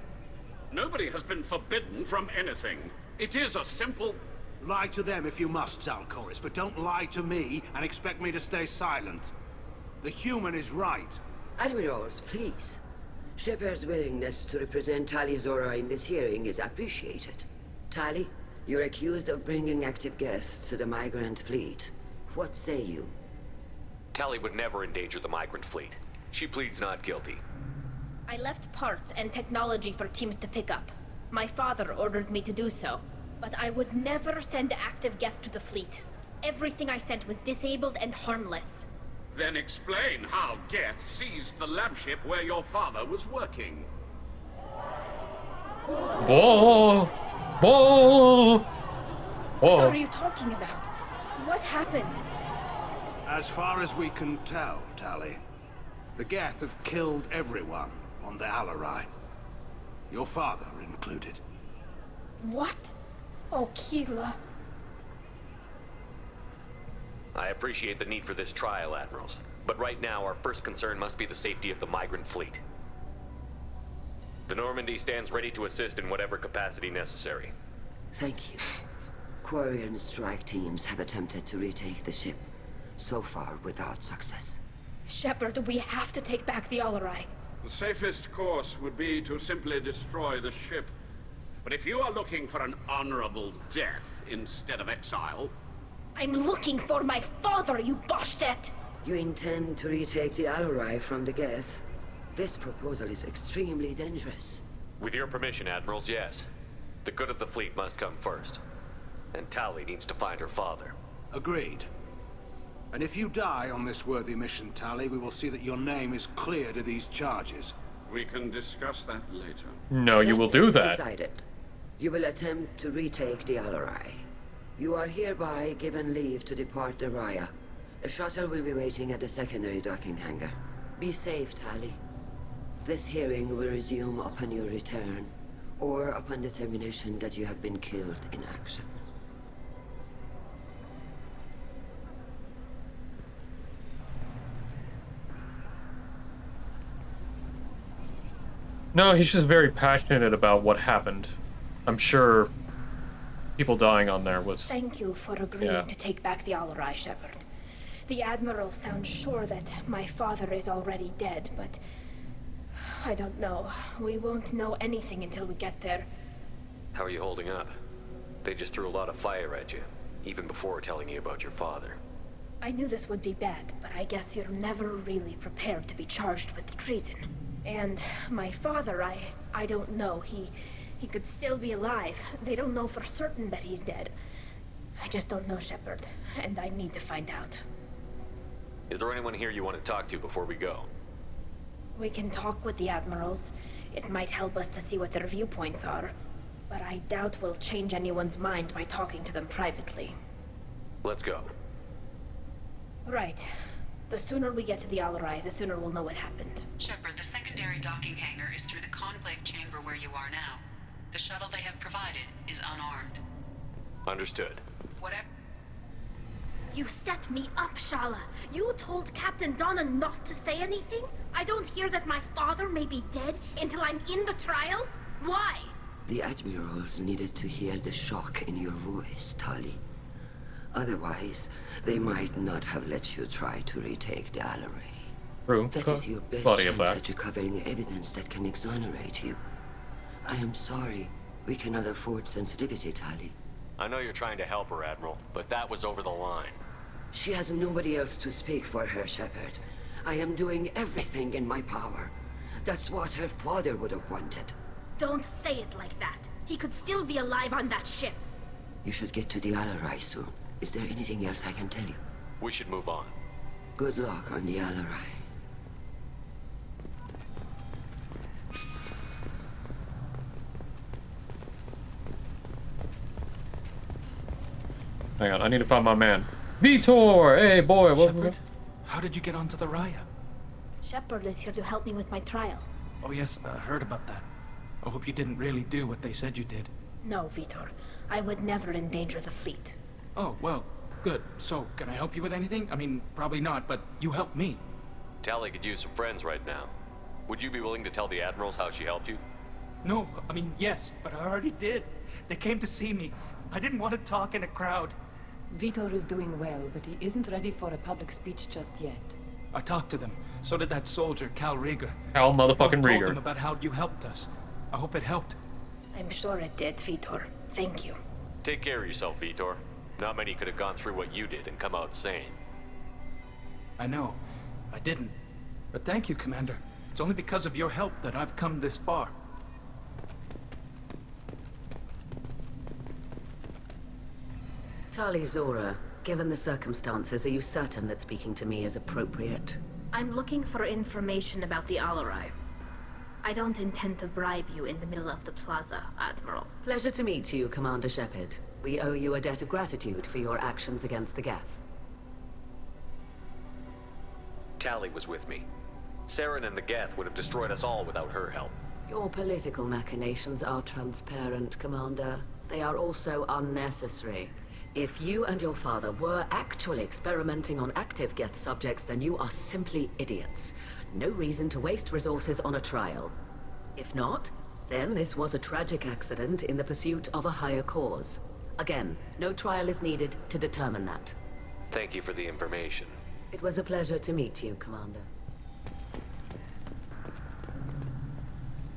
Nobody has been forbidden from anything. It is a simple... Lie to them if you must, Zalcoris, but don't lie to me and expect me to stay silent. The human is right. Admirals, please. Shepard's willingness to represent Tali Zora in this hearing is appreciated. Tali, you're accused of bringing active guests to the migrant fleet. What say you? Tali would never endanger the migrant fleet. She pleads not guilty. I left parts and technology for teams to pick up. My father ordered me to do so. But I would never send active guests to the fleet. Everything I sent was disabled and harmless. Then explain how Geth seized the lab ship where your father was working. Whoa! Whoa! What are you talking about? What happened? As far as we can tell, Tali, the Geth have killed everyone on the Alarai. Your father included. What? Oh, Keela. I appreciate the need for this trial, Admirals. But right now, our first concern must be the safety of the migrant fleet. The Normandy stands ready to assist in whatever capacity necessary. Thank you. Quarian strike teams have attempted to retake the ship, so far without success. Shepard, we have to take back the Alarai. The safest course would be to simply destroy the ship. But if you are looking for an honorable death instead of exile... I'm looking for my father, you Boshtet! You intend to retake the Alarai from the Geth? This proposal is extremely dangerous. With your permission, Admirals, yes. The good of the fleet must come first. And Tali needs to find her father. Agreed. And if you die on this worthy mission, Tali, we will see that your name is cleared of these charges. We can discuss that later. No, you will do that. Decided. You will attempt to retake the Alarai. You are hereby given leave to depart the Raya. A shuttle will be waiting at the secondary docking hangar. Be safe, Tali. This hearing will resume upon your return, or upon determination that you have been killed in action. No, he's just very passionate about what happened. I'm sure people dying on there was... Thank you for agreeing to take back the Alarai, Shepard. The Admiral sounds sure that my father is already dead, but... I don't know. We won't know anything until we get there. How are you holding up? They just threw a lot of fire at you, even before telling you about your father. I knew this would be bad, but I guess you're never really prepared to be charged with treason. And my father, I don't know. He could still be alive. They don't know for certain that he's dead. I just don't know, Shepard, and I need to find out. Is there anyone here you want to talk to before we go? We can talk with the Admirals. It might help us to see what their viewpoints are. But I doubt we'll change anyone's mind by talking to them privately. Let's go. Right. The sooner we get to the Alarai, the sooner we'll know what happened. Shepard, the secondary docking hangar is through the Conclave chamber where you are now. The shuttle they have provided is unarmed. Understood. Whatever... You set me up, Shala. You told Captain Donna not to say anything? I don't hear that my father may be dead until I'm in the trial? Why? The Admirals needed to hear the shock in your voice, Tali. Otherwise, they might not have let you try to retake the Alarai. That is your best chance at recovering evidence that can exonerate you. I am sorry. We cannot afford sensitivity, Tali. I know you're trying to help her, Admiral, but that was over the line. She has nobody else to speak for her, Shepard. I am doing everything in my power. That's what her father would have wanted. Don't say it like that. He could still be alive on that ship. You should get to the Alarai soon. Is there anything else I can tell you? We should move on. Good luck on the Alarai. Hang on, I need to find my man. Vitor! Hey, boy, what? Shepard, how did you get onto the Raya? Shepard is here to help me with my trial. Oh yes, I heard about that. I hope you didn't really do what they said you did. No, Vitor. I would never endanger the fleet. Oh, well, good. So, can I help you with anything? I mean, probably not, but you helped me. Tali could use some friends right now. Would you be willing to tell the Admirals how she helped you? No, I mean, yes, but I already did. They came to see me. I didn't want to talk in a crowd. Vitor is doing well, but he isn't ready for a public speech just yet. I talked to them. So did that soldier, Cal Rieger. Cal motherfucking Rieger. I told Rieger. them about how you helped us. I hope it helped. I'm sure it did, Vitor. Thank you. Take care of yourself, Vitor. Not many could have gone through what you did and come out sane. I know. I didn't. But thank you, Commander. It's only because of your help that I've come this far. Tali Zora, given the circumstances, are you certain that speaking to me is appropriate? I'm looking for information about the Alarai. I don't intend to bribe you in the middle of the plaza, Admiral. Pleasure to meet you, Commander Shepard. We owe you a debt of gratitude for your actions against the Geth. Tali was with me. Saren and the Geth would have destroyed us all without her help. Your political machinations are transparent, Commander. They are also unnecessary. If you and your father were actually experimenting on active Geth subjects, then you are simply idiots. No reason to waste resources on a trial. If not, then this was a tragic accident in the pursuit of a higher cause. Again, no trial is needed to determine that. Thank you for the information. It was a pleasure to meet you, Commander.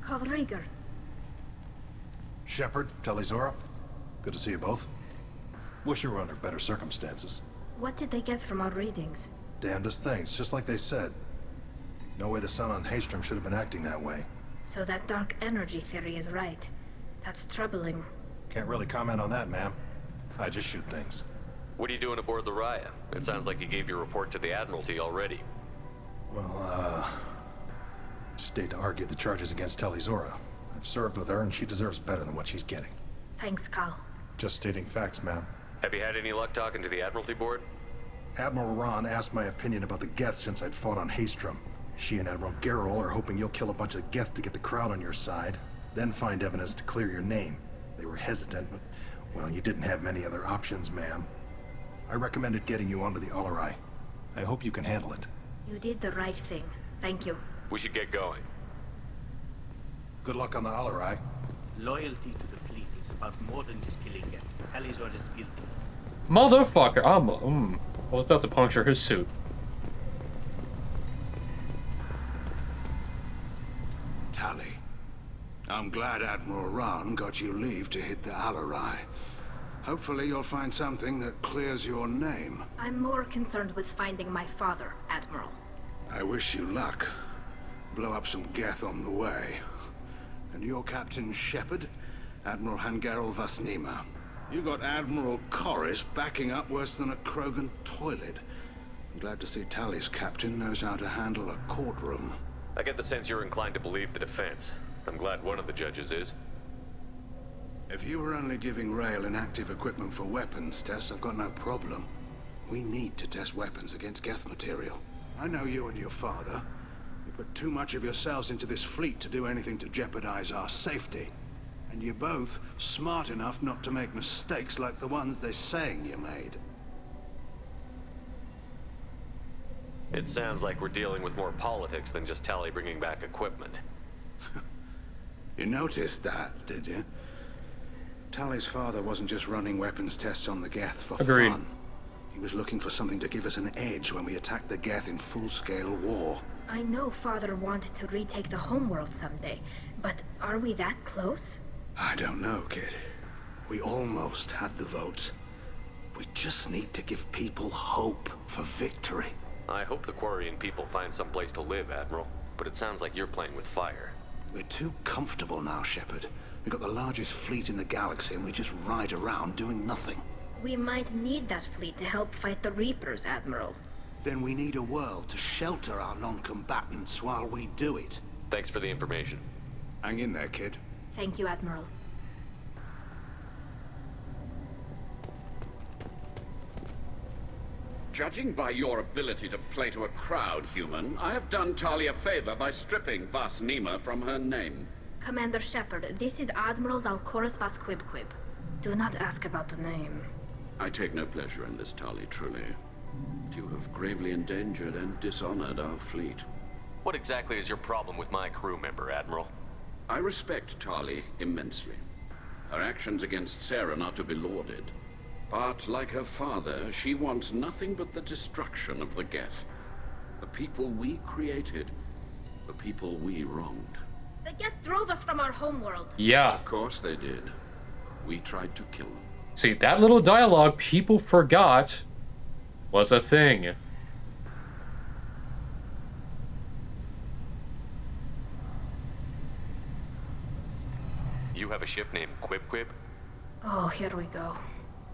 Cal Rieger. Shepard, Tali Zora. Good to see you both. Wish you were under better circumstances. What did they get from our readings? Damnedest things, just like they said. No way the sun on Haystrom should have been acting that way. So that dark energy theory is right. That's troubling. Can't really comment on that, ma'am. I just shoot things. What are you doing aboard the Raya? It sounds like you gave your report to the Admiralty already. Well, I stayed to argue the charges against Tali Zora. I've served with her, and she deserves better than what she's getting. Thanks, Cal. Just stating facts, ma'am. Have you had any luck talking to the Admiralty board? Admiral Ron asked my opinion about the Geth since I'd fought on Haystrom. She and Admiral Gerrel are hoping you'll kill a bunch of Geth to get the crowd on your side. then find evidence to clear your name. They were hesitant, but, well, you didn't have many other options, ma'am. I recommended getting you onto the Alarai. I hope you can handle it. You did the right thing. Thank you. We should get going. Good luck on the Alarai. Loyalty to the fleet is about more than just killing them. Talizor is guilty. Motherfucker, I was about to puncture his suit. Tali, I'm glad Admiral Ran got you leave to hit the Alarai. Hopefully you'll find something that clears your name. I'm more concerned with finding my father, Admiral. I wish you luck. Blow up some Geth on the way. And your Captain Shepard, Admiral Hangarel Vasnima. You got Admiral Corris backing up worse than a Krogan toilet. I'm glad to see Tali's captain knows how to handle a courtroom. I get the sense you're inclined to believe the defense. I'm glad one of the judges is. If you were only giving Rail inactive equipment for weapons tests, I've got no problem. We need to test weapons against Geth material. I know you and your father. You put too much of yourselves into this fleet to do anything to jeopardize our safety. And you're both smart enough not to make mistakes like the ones they're saying you made. It sounds like we're dealing with more politics than just Tali bringing back equipment. You noticed that, did you? Tali's father wasn't just running weapons tests on the Geth for Agreed. fun. He was looking for something to give us an edge when we attacked the Geth in full-scale war. I know Father wanted to retake the homeworld someday, but are we that close? I don't know, kid. We almost had the votes. We just need to give people hope for victory. I hope the Quarian people find some place to live, Admiral. But it sounds like you're playing with fire. We're too comfortable now, Shepard. We've got the largest fleet in the galaxy and we just ride around doing nothing. We might need that fleet to help fight the Reapers, Admiral. Then we need a world to shelter our non-combatants while we do it. Thanks for the information. Hang in there, kid. Thank you, Admiral. Judging by your ability to play to a crowd, human, I have done Tali a favor by stripping Vasnima from her name. Commander Shepard, this is Admiral Zalkoris Vasquibquib. Do not ask about the name. I take no pleasure in this, Tali, truly. You have gravely endangered and dishonored our fleet. What exactly is your problem with my crew member, Admiral? I respect Tali immensely. Her actions against Saren are to be lauded. But, like her father, she wants nothing but the destruction of the Geth. The people we created. The people we wronged. The Geth drove us from our homeworld. Yeah. Of course they did. We tried to kill them. See, that little dialogue people forgot was a thing. You have a ship named Quib? Oh, here we go.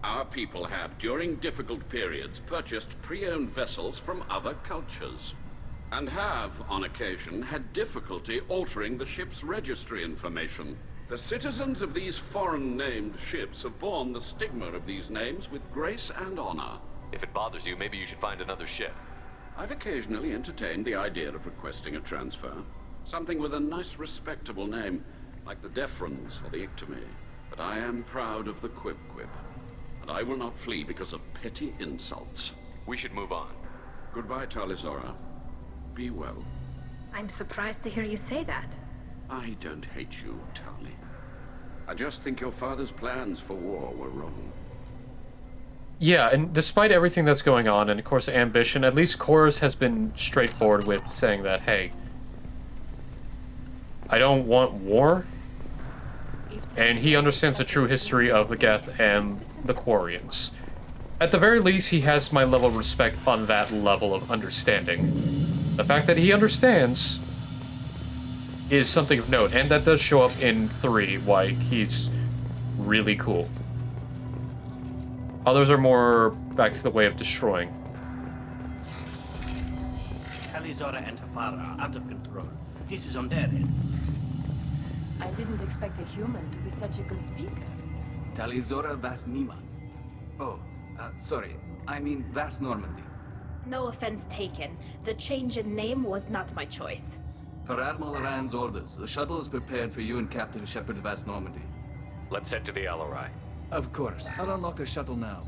Our people have, during difficult periods, purchased pre-owned vessels from other cultures. And have, on occasion, had difficulty altering the ship's registry information. The citizens of these foreign-named ships have borne the stigma of these names with grace and honor. If it bothers you, maybe you should find another ship. I've occasionally entertained the idea of requesting a transfer. Something with a nice, respectable name, like the Defrons or the Ictomy. But I am proud of the Quib. And I will not flee because of petty insults. We should move on. Goodbye, Talizora. Be well. I'm surprised to hear you say that. I don't hate you, Tali. I just think your father's plans for war were wrong. Yeah, and despite everything that's going on, and of course ambition, at least Corus has been straightforward with saying that, hey, I don't want war, and he understands the true history of the Geth and the Quarians. At the very least, he has my level of respect on that level of understanding. The fact that he understands is something of note, and that does show up in 3, why he's really cool. Others are more back to the way of destroying. Talizora and her father are out of control. This is on their heads. I didn't expect a human to be such a good speaker. Talizora Vasnima. Oh, sorry. I mean Vas Normandy. No offense taken. The change in name was not my choice. Per Admiral Rand's orders, the shuttle is prepared for you and Captain Shepard Vast Normandy. Let's head to the LRI. Of course. I'll unlock the shuttle now.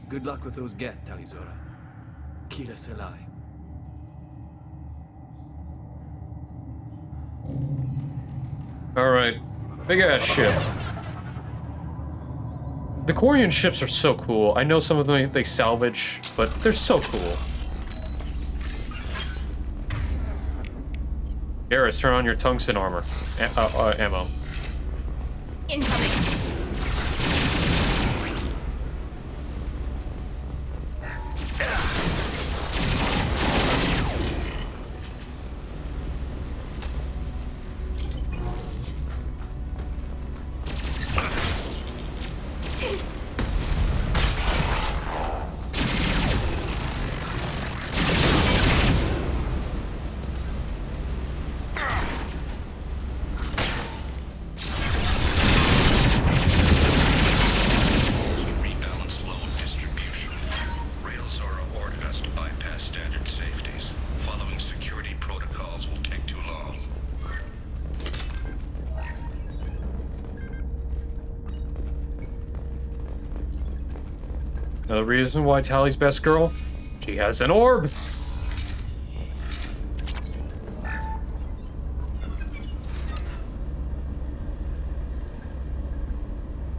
Good luck with those Geth, Talizora. Kila Selai. Alright. Big ass ship. The Quarian ships are so cool. I know some of them they salvage, but they're so cool. Garrus, turn on your tungsten armor. Ammo. Incoming. Another reason why Tali's best girl? She has an orb!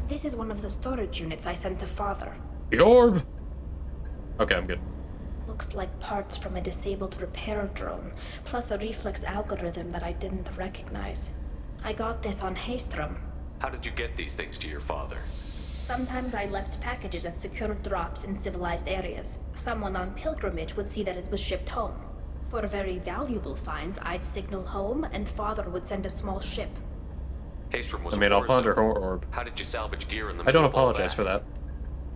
This is one of the storage units I sent to Father. The orb! Okay, I'm good. Looks like parts from a disabled repair drone, plus a reflex algorithm that I didn't recognize. I got this on Haystrom. How did you get these things to your father? Sometimes I left packages at secure drops in civilized areas. Someone on pilgrimage would see that it was shipped home. For very valuable finds, I'd signal home, and Father would send a small ship. Haystrom was I mean, I'll ponder her zone. orb. How did you salvage gear in the I don't middle of all apologize for that.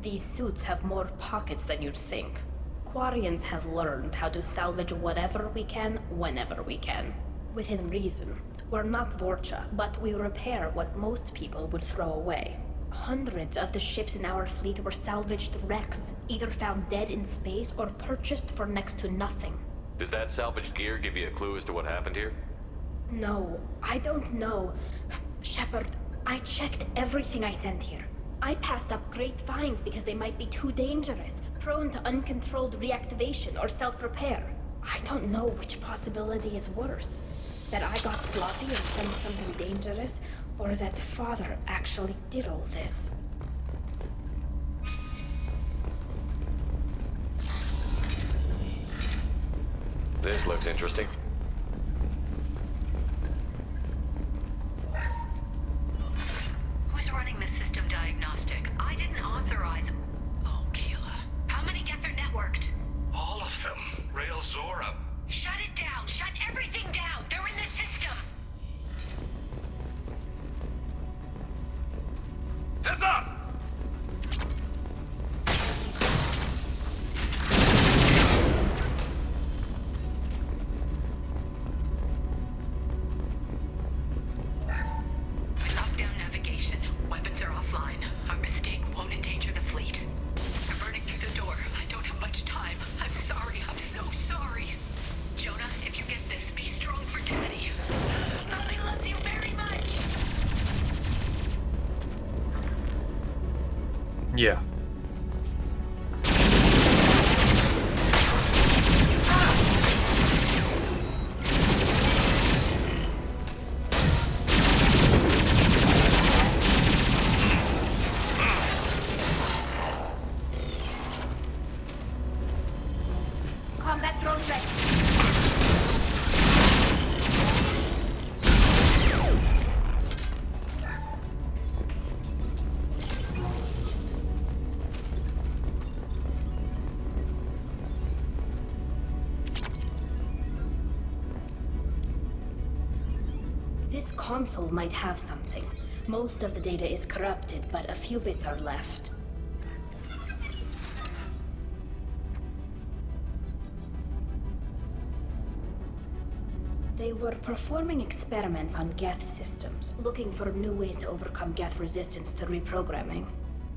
These suits have more pockets than you'd think. Quarians have learned how to salvage whatever we can, whenever we can. Within reason. We're not Vorcha, but we repair what most people would throw away. Hundreds of the ships in our fleet were salvaged wrecks, either found dead in space or purchased for next to nothing. Does that salvaged gear give you a clue as to what happened here? No, I don't know. Shepard, I checked everything I sent here. I passed up great finds because they might be too dangerous, prone to uncontrolled reactivation or self-repair. I don't know which possibility is worse. That I got sloppy and sent something dangerous, or that Father actually did all this. This looks interesting. Who's running the system diagnostic? I didn't authorize... Oh, Keela. How many Geth are networked? All of them. Rail Zora. Shut it down! Shut everything down! They're in the system! Heads up! We locked down navigation. Weapons are offline. Our mistake won't endanger the fleet. They're burning through the door. I don't have much time. I'm sorry. I'm so sorry. Jonah, if you get this, be strong for Daddy. Mommy loves you very much. Yeah. Combat drone ready. This console might have something. Most of the data is corrupted, but a few bits are left. They were performing experiments on Geth systems, looking for new ways to overcome Geth resistance to reprogramming.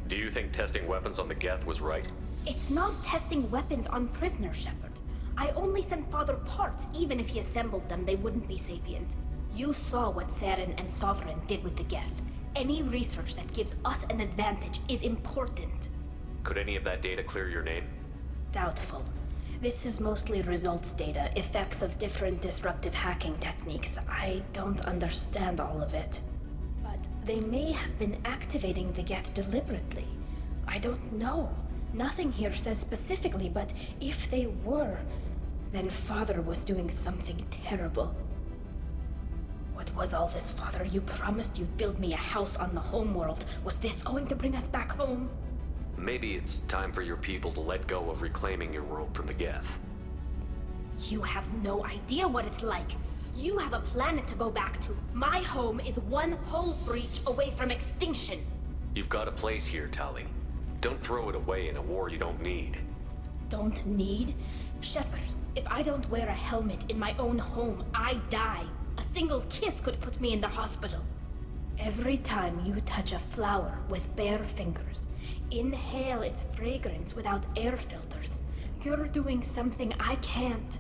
Do you think testing weapons on the Geth was right? It's not testing weapons on prisoners, Shepard. I only sent Father parts. Even if he assembled them, they wouldn't be sapient. You saw what Saren and Sovereign did with the Geth. Any research that gives us an advantage is important. Could any of that data clear your name? Doubtful. This is mostly results data, effects of different disruptive hacking techniques. I don't understand all of it. But they may have been activating the Geth deliberately. I don't know. Nothing here says specifically, but if they were, then Father was doing something terrible. What was all this, Father? You promised you'd build me a house on the homeworld. Was this going to bring us back home? Maybe it's time for your people to let go of reclaiming your world from the Geth. You have no idea what it's like. You have a planet to go back to. My home is one hull breach away from extinction. You've got a place here, Tali. Don't throw it away in a war you don't need. Don't need? Shepard, if I don't wear a helmet in my own home, I die. A single kiss could put me in the hospital. Every time you touch a flower with bare fingers, inhale its fragrance without air filters, you're doing something I can't.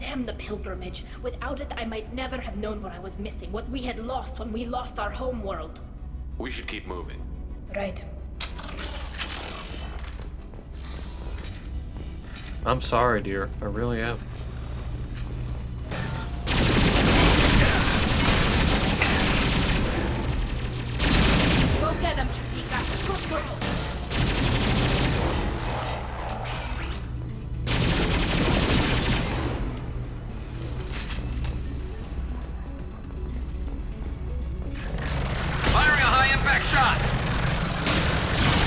Damn the pilgrimage. Without it, I might never have known what I was missing, what we had lost when we lost our home world. We should keep moving. Right. I'm sorry, dear. I really am. Go get them, Chica. Good girl. Firing a high-impact shot!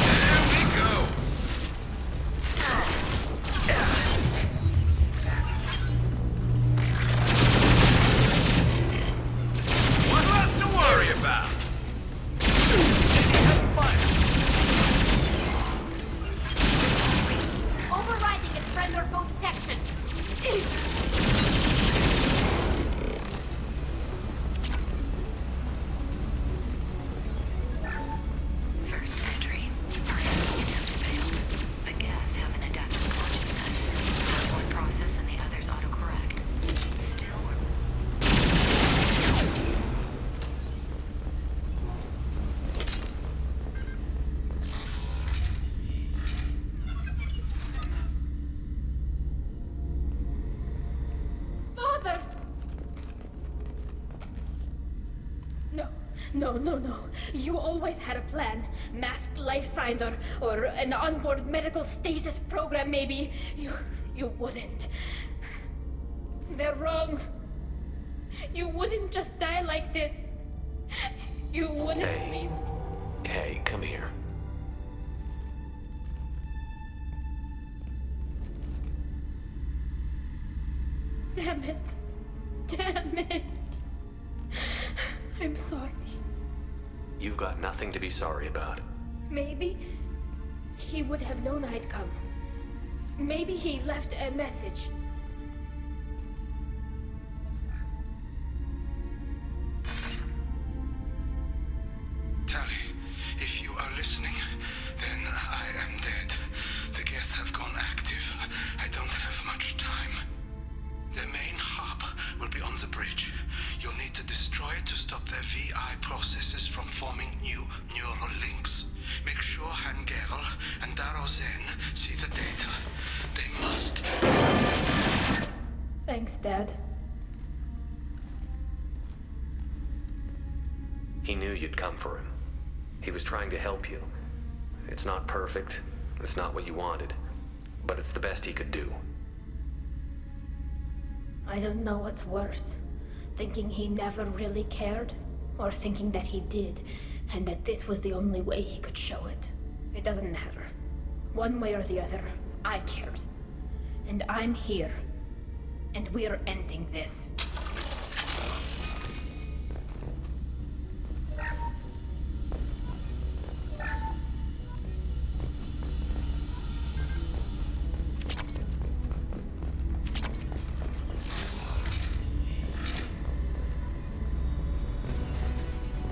There we go! One less to worry about! Overriding its render phone detection. First entry. First attempts failed. The Geth have an adaptive consciousness. One process and the others autocorrect. Still, Father! No. You always had a plan. Masked life signs or an onboard medical stasis program, maybe. You wouldn't. They're wrong. You wouldn't just die like this. You wouldn't leave. Hey, come here. Damn it. I'm sorry. You've got nothing to be sorry about. Maybe he would have known I'd come. Maybe he left a message. Tali, if you are listening, then I am dead. The Geth have gone active. I don't have much time. The main hub will be on the bridge. You'll need to destroy it to stop their VI processes from forming new neural links. Make sure Hangerl and Daro Zen see the data. They must. Thanks, Dad. He knew you'd come for him. He was trying to help you. It's not perfect. It's not what you wanted. But it's the best he could do. I don't know what's worse. Thinking he never really cared, or thinking that he did, and that this was the only way he could show it. It doesn't matter. One way or the other, I cared. And I'm here. And we're ending this.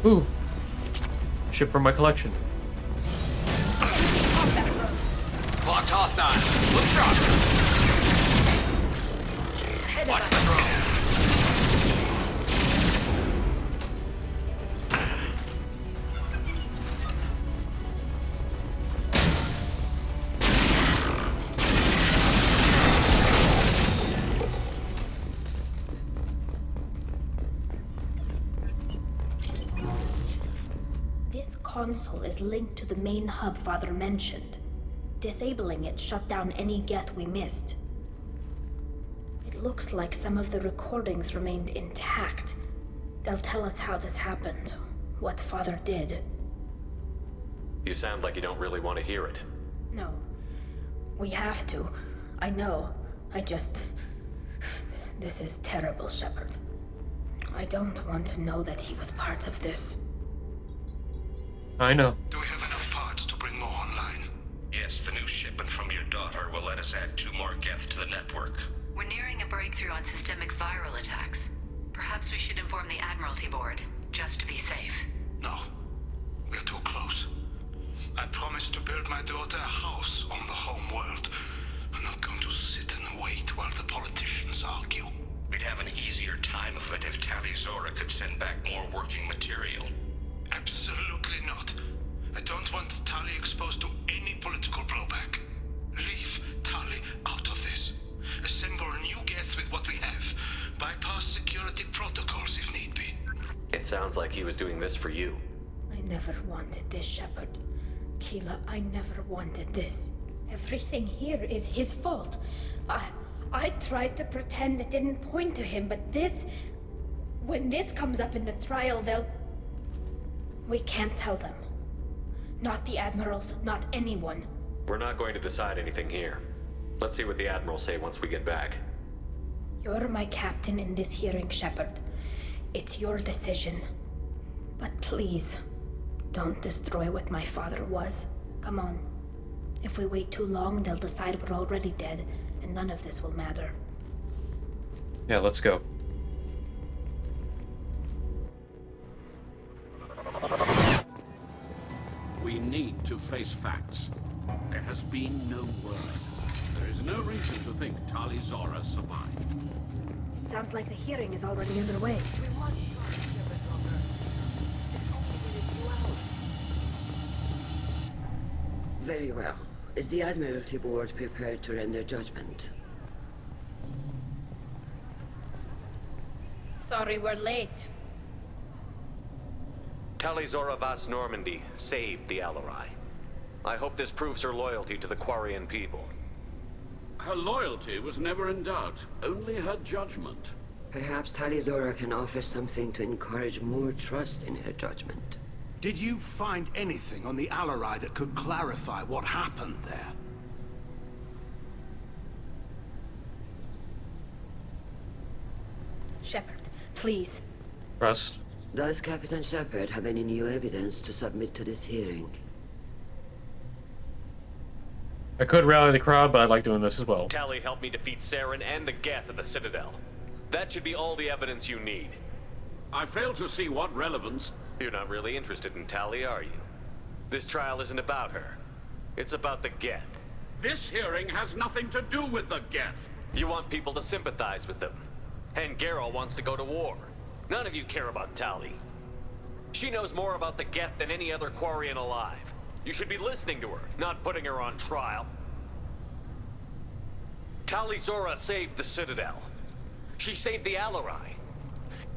Ooh. Ship from my collection. Blocked hostile. Look sharp. ahead of Watch us. the drone. This console is linked to the main hub Father mentioned. Disabling it shut down any Geth we missed. It looks like some of the recordings remained intact. They'll tell us how this happened, what Father did. You sound like you don't really want to hear it. No. We have to. I know. This is terrible, Shepard. I don't want to know that he was part of this. I know. Do we have enough parts to bring more online? Yes, the new shipment from your daughter will let us add 2 more Geth to the network. We're nearing a breakthrough on systemic viral attacks. Perhaps we should inform the Admiralty Board, just to be safe. No. We're too close. I promised to build my daughter a house on the home world. I'm not going to sit and wait while the politicians argue. We'd have an easier time of it if Tali Zora could send back more working material. Absolutely not. I don't want Tali exposed to any political blowback. Leave Tali out of this. Assemble new Geth with what we have. Bypass security protocols if need be. It sounds like he was doing this for you. I never wanted this, Shepard. Keela, I never wanted this. Everything here is his fault. I tried to pretend it didn't point to him, but this... When this comes up in the trial, they'll... We can't tell them. Not the Admirals, not anyone. We're not going to decide anything here. Let's see what the Admirals say once we get back. You're my captain in this hearing, Shepard. It's your decision. But please, don't destroy what my father was. Come on. If we wait too long, they'll decide we're already dead, and none of this will matter. Yeah, let's go. We need to face facts. There has been no word. There is no reason to think Tali Zora survived. It sounds like the hearing is already underway. Very well. Is the Admiralty Board prepared to render judgment? Sorry we're late. Tali Zora Vas Normandy saved the Alarai. I hope this proves her loyalty to the Quarian people. Her loyalty was never in doubt, only her judgment. Perhaps Tali Zora can offer something to encourage more trust in her judgment. Did you find anything on the Alarai that could clarify what happened there? Shepard, please. Rust. Does Captain Shepard have any new evidence to submit to this hearing? I could rally the crowd, but I like doing this as well. Tali helped me defeat Saren and the Geth at the Citadel. That should be all the evidence you need. I fail to see what relevance... You're not really interested in Tali, are you? This trial isn't about her. It's about the Geth. This hearing has nothing to do with the Geth. You want people to sympathize with them. And Garrow wants to go to war. None of you care about Tali. She knows more about the Geth than any other Quarian alive. You should be listening to her, not putting her on trial. Tali Zora saved the Citadel. She saved the Alarai.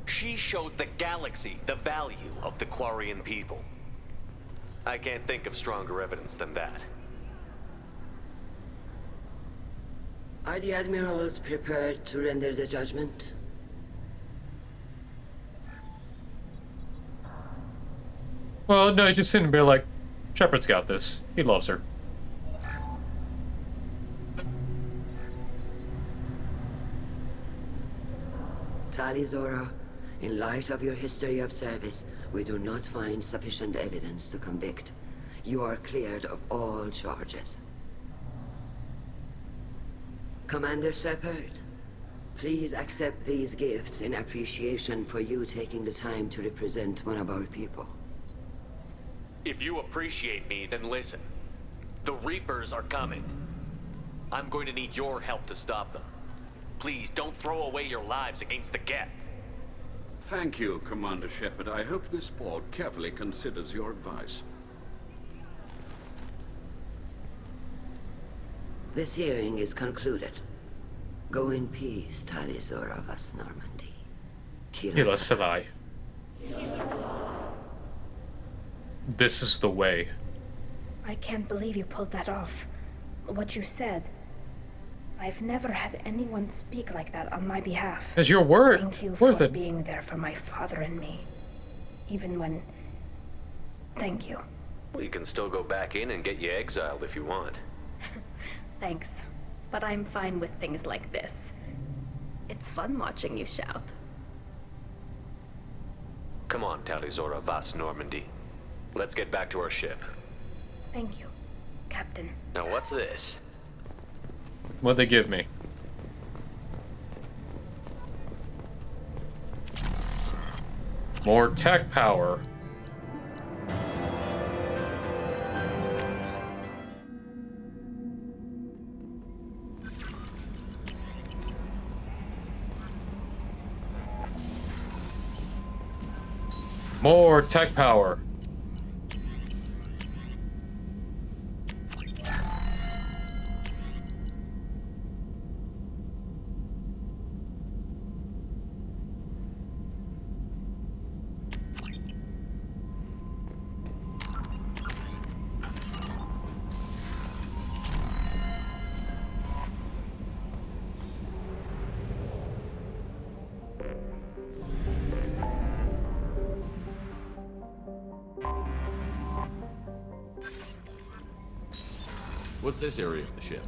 She showed the galaxy the value of the Quarian people. I can't think of stronger evidence than that. Are the Admirals prepared to render the judgment? Well, no, just sitting there like, Shepard's got this. He loves her. Tali Zora, in light of your history of service, we do not find sufficient evidence to convict. You are cleared of all charges. Commander Shepard, please accept these gifts in appreciation for you taking the time to represent one of our people. If you appreciate me, then listen. The Reapers are coming. I'm going to need your help to stop them. Please, don't throw away your lives against the Geth. Thank you, Commander Shepard. I hope this board carefully considers your advice. This hearing is concluded. Go in peace, Tali'Zorah Vas Normandy. Keelah Se'lai. This is the way. I can't believe you pulled that off. What you said. I've never had anyone speak like that on my behalf. As your word. Thank you Worth for it. being there for my father and me. Even when... Thank you. Well, you can still go back in and get you exiled if you want. Thanks. But I'm fine with things like this. It's fun watching you shout. Come on, Tali'Zorah Vas Normandy. Let's get back to our ship. Thank you, Captain. Now what's this? What'd they give me? More tech power. More tech power. What's this area of the ship?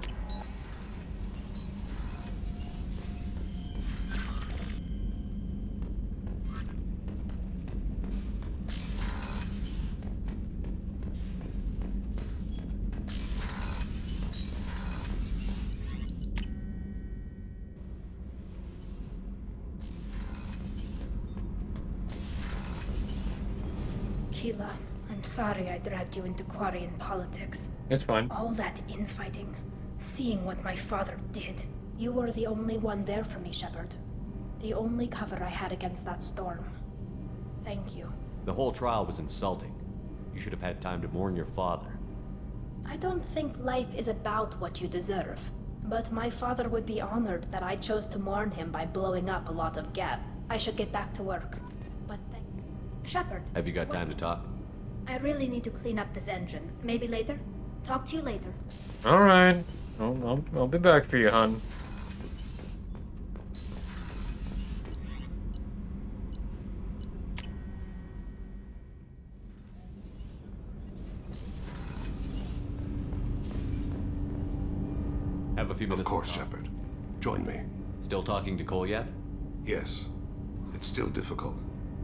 Keelah, I'm sorry I dragged you into Quarian politics. It's fine. All that infighting, seeing what my father did. You were the only one there for me, Shepard. The only cover I had against that storm. Thank you. The whole trial was insulting. You should have had time to mourn your father. I don't think life is about what you deserve. But my father would be honored that I chose to mourn him by blowing up a lot of Geth. I should get back to work. But thank... Shepard. Have you got time to talk? I really need to clean up this engine. Maybe later? Talk to you later. Alright. I'll be back for you, hon. Have a few minutes. Of course, Shepard. Join me. Still talking to Cole yet? Yes. It's still difficult,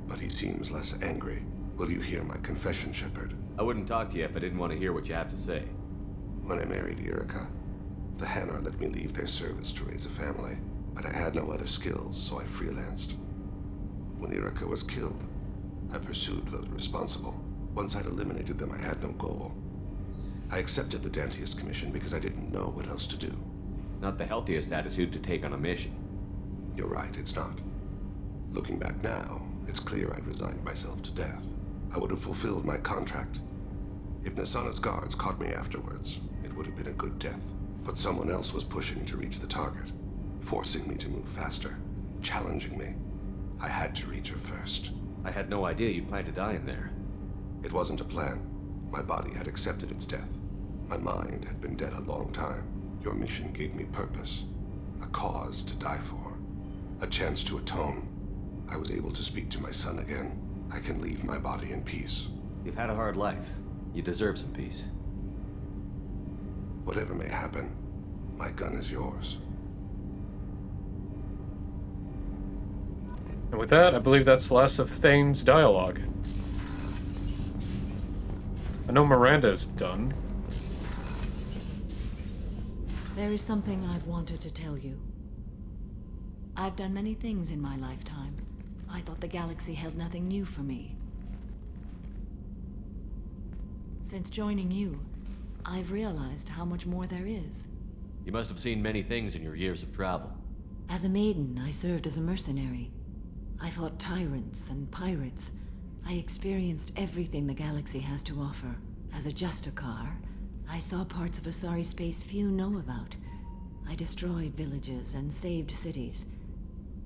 but he seems less angry. Will you hear my confession, Shepard? I wouldn't talk to you if I didn't want to hear what you have to say. When I married Yrica, the Hanar let me leave their service to raise a family, but I had no other skills, so I freelanced. When Yrica was killed, I pursued those responsible. Once I'd eliminated them, I had no goal. I accepted the Dantius Commission because I didn't know what else to do. Not the healthiest attitude to take on a mission. You're right, it's not. Looking back now, it's clear I'd resigned myself to death. I would have fulfilled my contract. If Nasana's guards caught me afterwards, it would have been a good death. But someone else was pushing to reach the target, forcing me to move faster, challenging me. I had to reach her first. I had no idea you'd plan to die in there. It wasn't a plan. My body had accepted its death. My mind had been dead a long time. Your mission gave me purpose, a cause to die for, a chance to atone. I was able to speak to my son again. I can leave my body in peace. You've had a hard life. You deserve some peace. Whatever may happen, my gun is yours. And with that, I believe that's the last of Thane's dialogue. I know Miranda's done. There is something I've wanted to tell you. I've done many things in my lifetime. I thought the galaxy held nothing new for me. Since joining you, I've realized how much more there is. You must have seen many things in your years of travel. As a maiden, I served as a mercenary. I fought tyrants and pirates. I experienced everything the galaxy has to offer. As a Justicar, I saw parts of Asari space few know about. I destroyed villages and saved cities.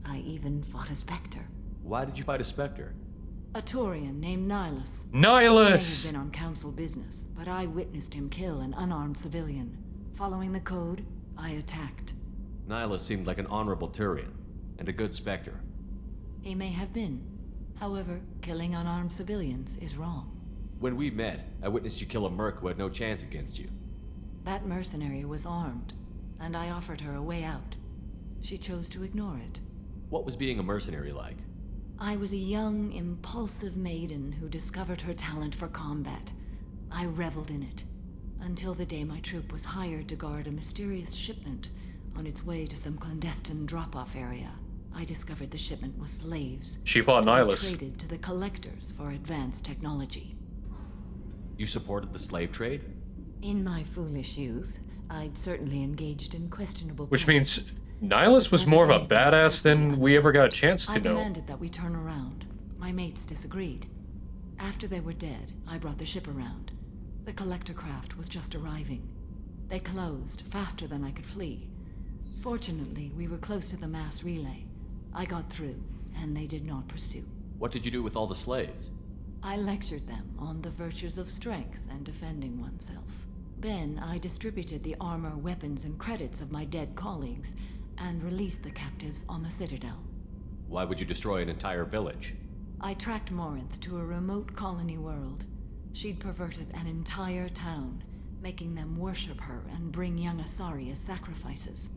I even fought a Spectre. Why did you fight a Spectre? A Turian named Nihilus. Nihilus! He may have been on council business, but I witnessed him kill an unarmed civilian. Following the code, I attacked. Nihilus seemed like an honorable Turian, and a good Spectre. He may have been. However, killing unarmed civilians is wrong. When we met, I witnessed you kill a merc who had no chance against you. That mercenary was armed, and I offered her a way out. She chose to ignore it. What was being a mercenary like? I was a young, impulsive maiden who discovered her talent for combat. I reveled in it, until the day my troop was hired to guard a mysterious shipment on its way to some clandestine drop-off area. I discovered the shipment was slaves. She fought Nihilus. Traded to the collectors for advanced technology. You supported the slave trade? In my foolish youth, I'd certainly engaged in questionable Which practices. means Nihilus was more of a badass than we ever got a chance to I know. demanded that we turn around. My mates disagreed. After they were dead, I brought the ship around. The collector craft was just arriving. They closed faster than I could flee. Fortunately, we were close to the mass relay. I got through, and they did not pursue. What did you do with all the slaves? I lectured them on the virtues of strength and defending oneself. Then I distributed the armor, weapons, and credits of my dead colleagues, and released the captives on the Citadel. Why would you destroy an entire village? I tracked Morinth to a remote colony world. She'd perverted an entire town, making them worship her and bring young Asari as sacrifices.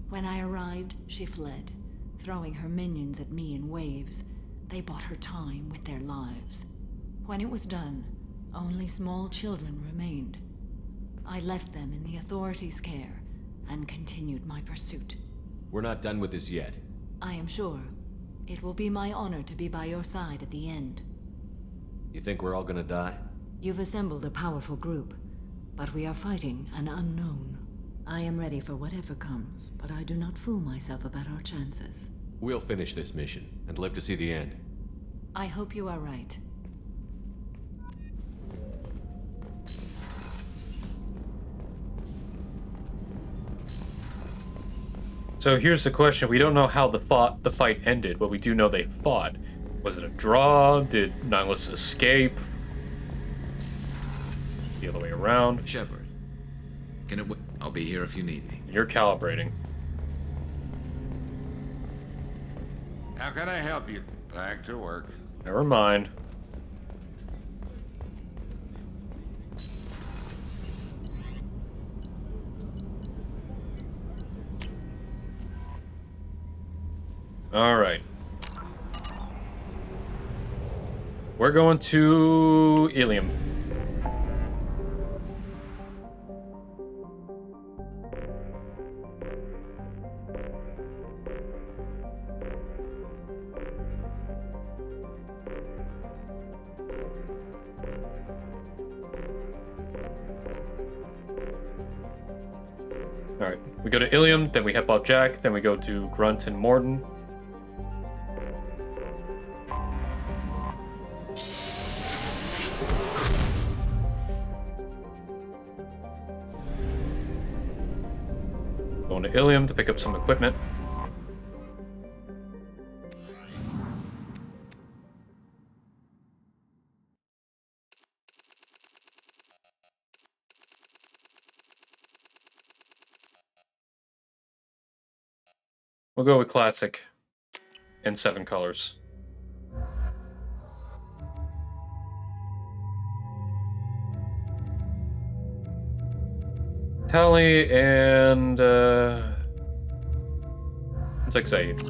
When I arrived, she fled, throwing her minions at me in waves. They bought her time with their lives. When it was done, only small children remained. I left them in the authorities' care and continued my pursuit. We're not done with this yet. I am sure. It will be my honor to be by your side at the end. You think we're all gonna die? You've assembled a powerful group, but we are fighting an unknown. I am ready for whatever comes, but I do not fool myself about our chances. We'll finish this mission and live to see the end. I hope you are right. So here's the question. We don't know how the fight ended, but we do know they fought. Was it a draw? Did Nihilus escape? The other way around? Shepard. Can it I'll be here if you need me. You're calibrating. How can I help you? Back to work. Never mind. All right. We're going to Ilium. All right, we go to Ilium, then we help out Jack, then we go to Grunt and Mordin. Going to Ilium to pick up some equipment. We'll go with classic in 7 colors. Tali and it's like Zaid.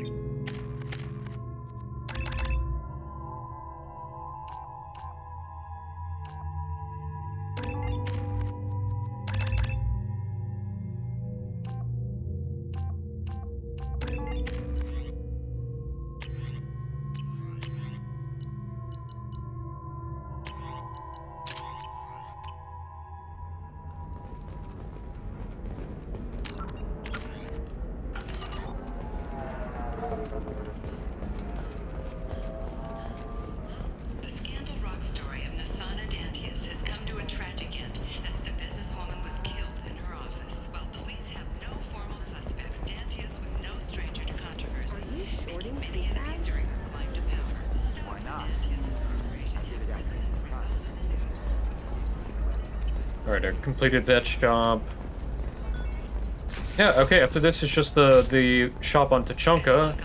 Alright, I completed that shop. Yeah, okay, after this it's just the shop on Tachanka.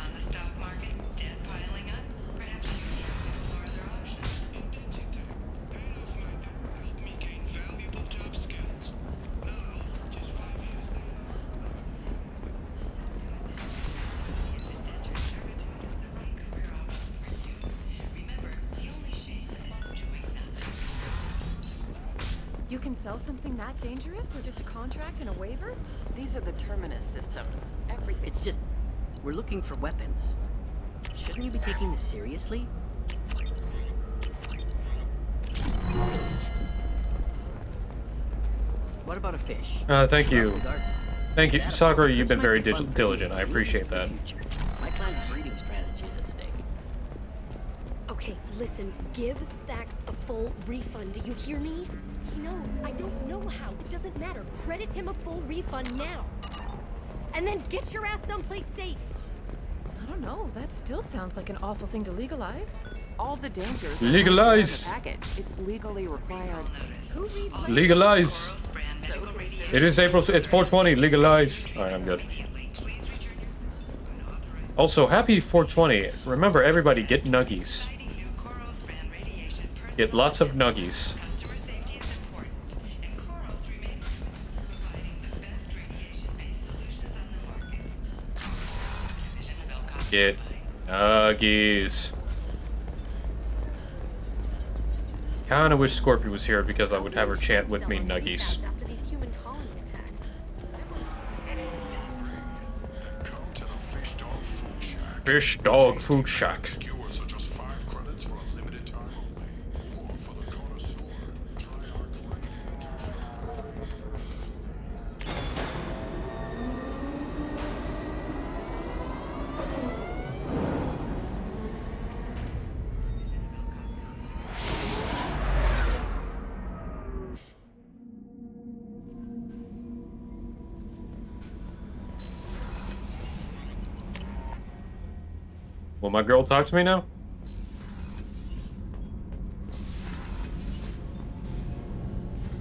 You can sell something that dangerous for just a contract and a waiver? These are the Terminus systems. Everything. It's just, we're looking for weapons. Shouldn't you be taking this seriously? What about a fish? Thank you. Thank you. Sakura, you've been very diligent. I appreciate that. My clan's breeding strategy is at stake. Okay, listen, give Thax a full refund. Do you hear me? He knows. I don't know how. It doesn't matter. Credit him a full refund now. And then get your ass someplace safe. I don't know. That still sounds like an awful thing to legalize. All the dangers. Legalize. It's legally required. Who reads Legalize. It is April. It's 420. Legalize. All right, I'm good. Also, happy 420. Remember, everybody, get nuggies. Get lots of nuggies. Get nuggies. Kinda wish Scorpio was here because I would have her chant with me nuggies. Fish Dog Food Shack. Will my girl talk to me now?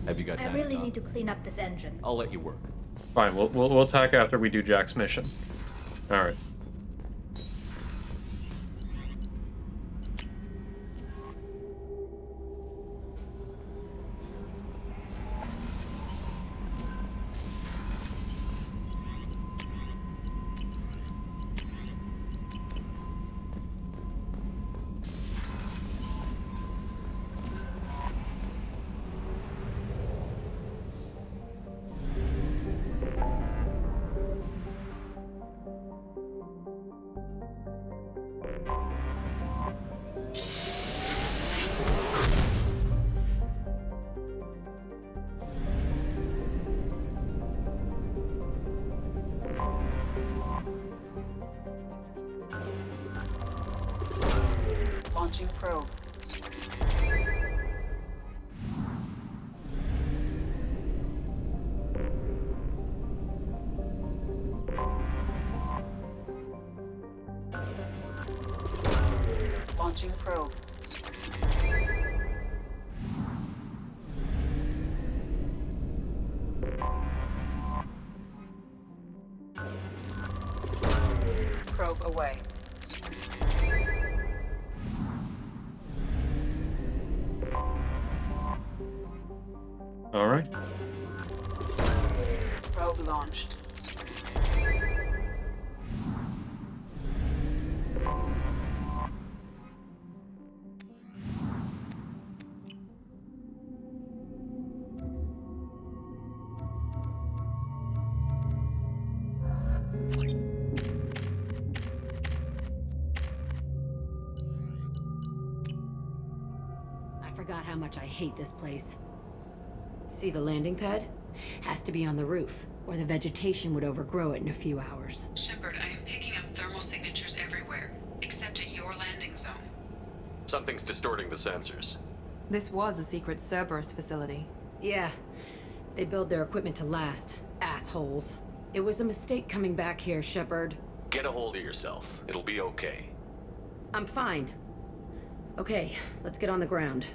Have you got time I really to talk? need to clean up this engine. I'll let you work. Fine, we'll talk after we do Jack's mission. All right. Launching probe. Launching probe. Probe away. All right. Probe launched. I forgot how much I hate this place. See the landing pad? Has to be on the roof, or the vegetation would overgrow it in a few hours. Shepard, I am picking up thermal signatures everywhere, except at your landing zone. Something's distorting the sensors. This was a secret Cerberus facility. Yeah, they build their equipment to last. Assholes. It was a mistake coming back here, Shepard. Get a hold of yourself. It'll be okay. I'm fine. Okay, let's get on the ground.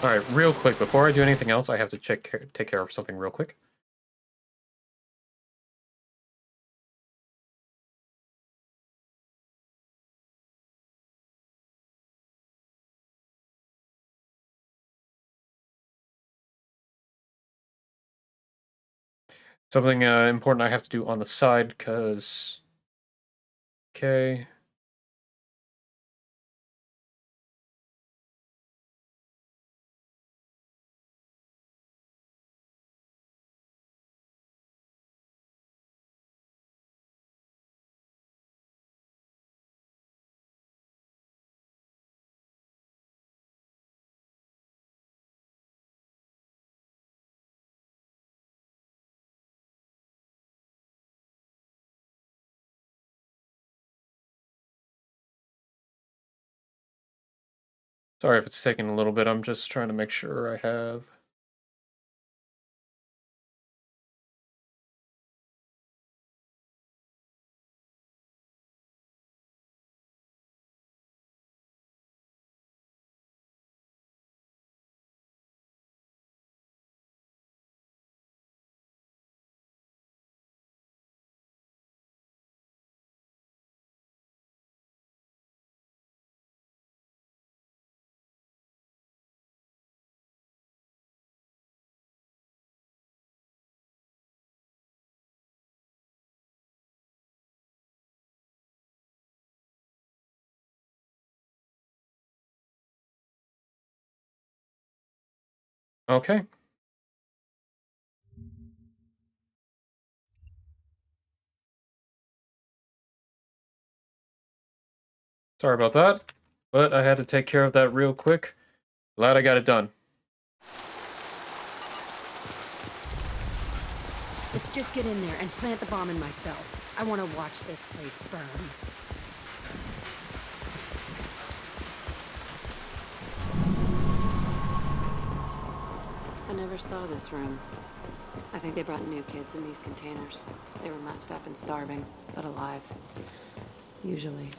Alright, real quick, before I do anything else, I have to take care of something real quick. Something important I have to do on the side, because... Okay. Sorry if it's taking a little bit, I'm just trying to make sure I have... Okay. Sorry about that, but I had to take care of that real quick. Glad I got it done. Let's just get in there and plant the bomb in myself. I want to watch this place burn. I never saw this room. I think they brought new kids in these containers. They were messed up and starving, but alive. Usually.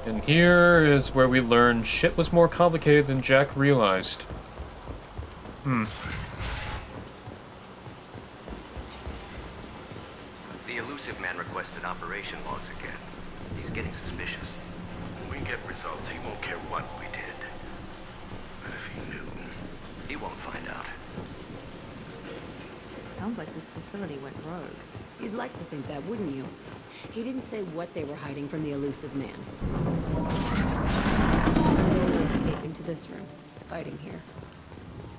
And here is where we learn shit was more complicated than Jack realized. The elusive man requested operation logs again. He's getting suspicious. When we get results, he won't care what we did. But if he knew, He won't find out. Sounds like this facility went rogue. You'd like to think that, wouldn't you? He didn't say what they were hiding from the elusive man. They were escaping to this room, fighting here.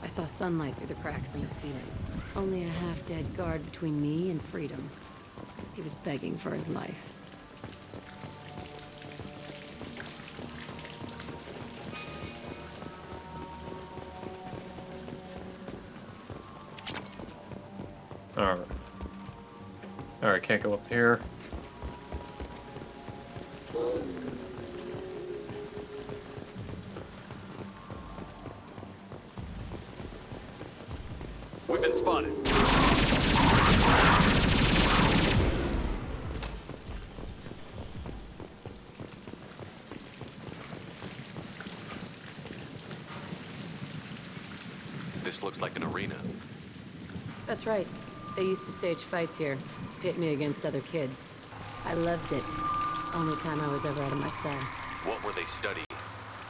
I saw sunlight through the cracks in the ceiling. Only a half-dead guard between me and freedom. He was begging for his life. Alright. Alright, can't go up here. We've been spotted. This looks like an arena. That's right. They used to stage fights here, pit me against other kids. I loved it. Only time I was ever out of my cell. What were they studying?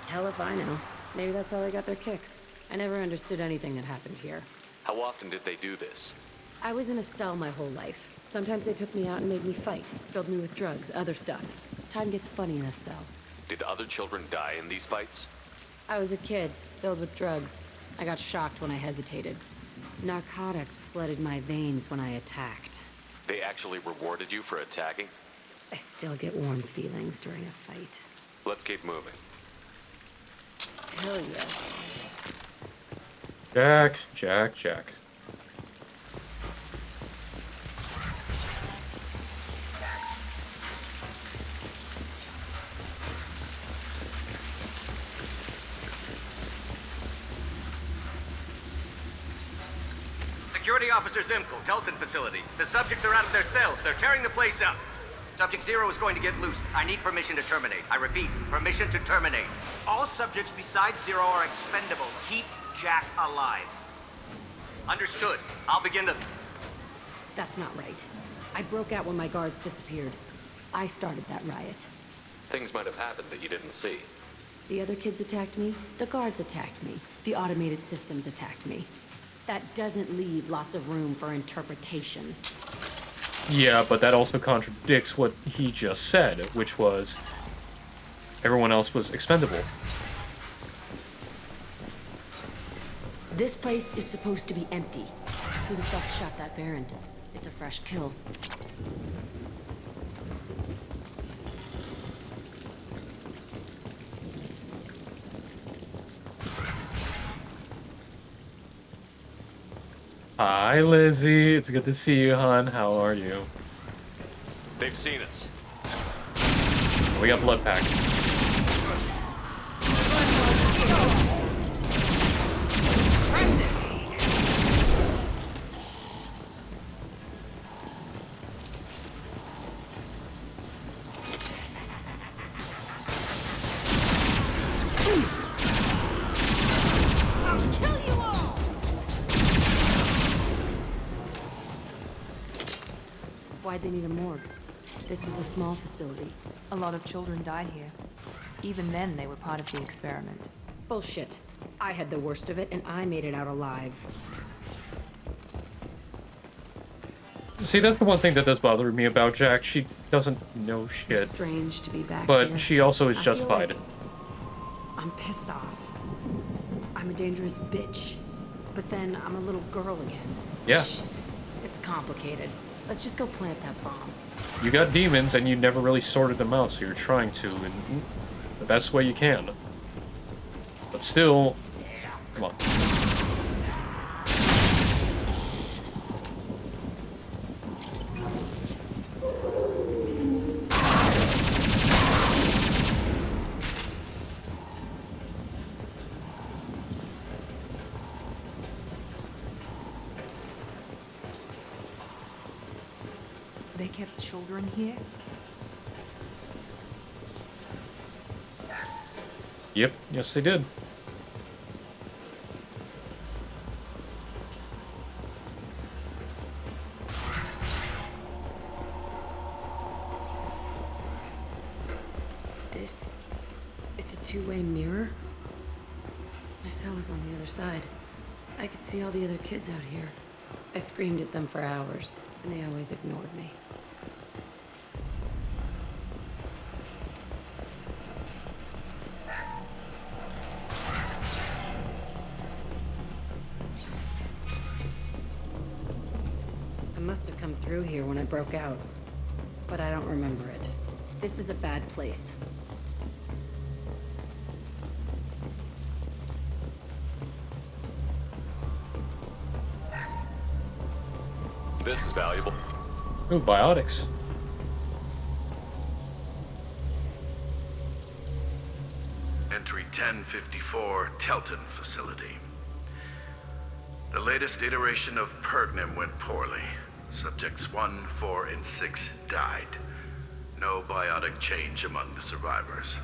Hell if I know. Maybe that's how they got their kicks. I never understood anything that happened here. How often did they do this? I was in a cell my whole life. Sometimes they took me out and made me fight, filled me with drugs, other stuff. Time gets funny in a cell. Did other children die in these fights? I was a kid, filled with drugs. I got shocked when I hesitated. Narcotics flooded my veins when I attacked. They actually rewarded you for attacking? I still get warm feelings during a fight. Let's keep moving. Hell yes. Jack. Security Officer Zimkel, Telton facility. The subjects are out of their cells. They're tearing the place up. Subject Zero is going to get loose. I need permission to terminate. I repeat, permission to terminate. All subjects besides Zero are expendable. Keep Jack alive. Understood. I'll begin the... That's not right. I broke out when my guards disappeared. I started that riot. Things might have happened that you didn't see. The other kids attacked me, the guards attacked me, the automated systems attacked me. That doesn't leave lots of room for interpretation. Yeah, but that also contradicts what he just said, which was everyone else was expendable. This place is supposed to be empty. Who the fuck shot that Baron? It's a fresh kill. Hi, Lizzie. It's good to see you, hon. How are you? They've seen us. We got blood pack. Why'd they need a morgue? This was a small facility. A lot of children died here. Even then, they were part of the experiment. Bullshit. I had the worst of it, and I made it out alive. See, that's the one thing that does bother me about Jack. She doesn't know shit. It's strange to be back But here. she also is I feel justified. like I'm pissed off. I'm a dangerous bitch. But then I'm a little girl again. Yeah. It's complicated. Let's just go plant that bomb. You got demons, and you never really sorted them out, so you're trying to in the best way you can. But still, come on. They kept children here? Yep, yes they did. It's a two-way mirror. My cell is on the other side. I could see all the other kids out here. I screamed at them for hours, and they always ignored me. I must have come through here when I broke out, but I don't remember it. This is a bad place. This is valuable. Ooh, biotics. Entry 1054, Telton Facility. The latest iteration of Pergnim went poorly. Subjects 1, 4, and 6 died. No biotic change among the survivors.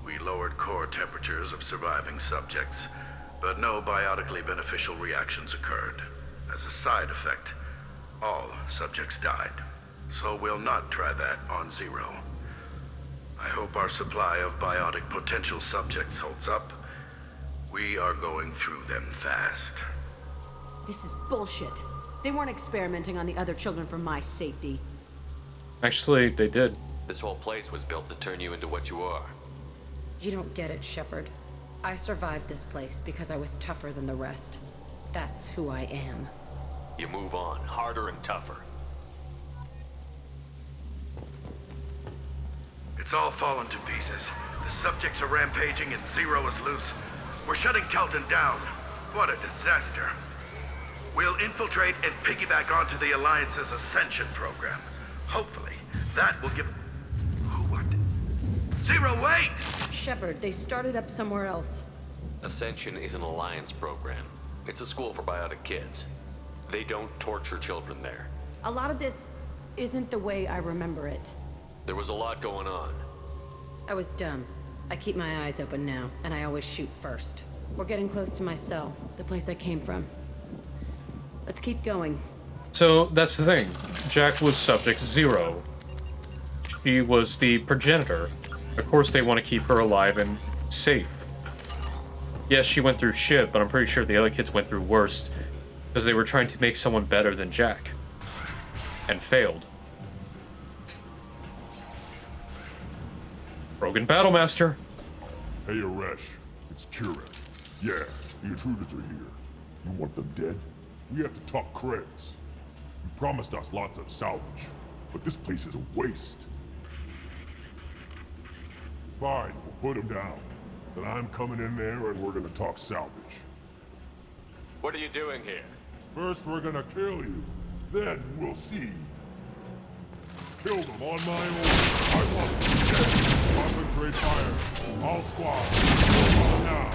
We lowered core temperatures of surviving subjects, but no biotically beneficial reactions occurred. As a side effect, all subjects died. So we'll not try that on Zero. I hope our supply of biotic potential subjects holds up. We are going through them fast. This is bullshit. They weren't experimenting on the other children for my safety. Actually, they did. This whole place was built to turn you into what you are. You don't get it, Shepard. I survived this place because I was tougher than the rest. That's who I am. You move on, harder and tougher. It's all fallen to pieces. The subjects are rampaging and Zero is loose. We're shutting Telton down. What a disaster. We'll infiltrate and piggyback onto the Alliance's Ascension program. Hopefully, that will give... Who, what? Zero, wait! Shepard, they started up somewhere else. Ascension is an Alliance program. It's a school for biotic kids. They don't torture children there. A lot of this isn't the way I remember it. There was a lot going on. I was dumb. I keep my eyes open now, and I always shoot first. We're getting close to my cell, the place I came from. Let's keep going. So that's the thing. Jack was Subject Zero. She was the progenitor. Of course they want to keep her alive and safe. Yes, she went through shit, but I'm pretty sure the other kids went through worse because they were trying to make someone better than Jack. And failed. Krogan Battlemaster. Hey, Aresh. It's Kira. Yeah, the intruders are here. You want them dead? We have to talk credits. You promised us lots of salvage, but this place is a waste. Fine, we'll put them down. Then I'm coming in there and we're gonna talk salvage. What are you doing here? First we're gonna kill you, then we'll see. Kill them on my own. I want them dead. Concentrate fire. All squad. Kill them now.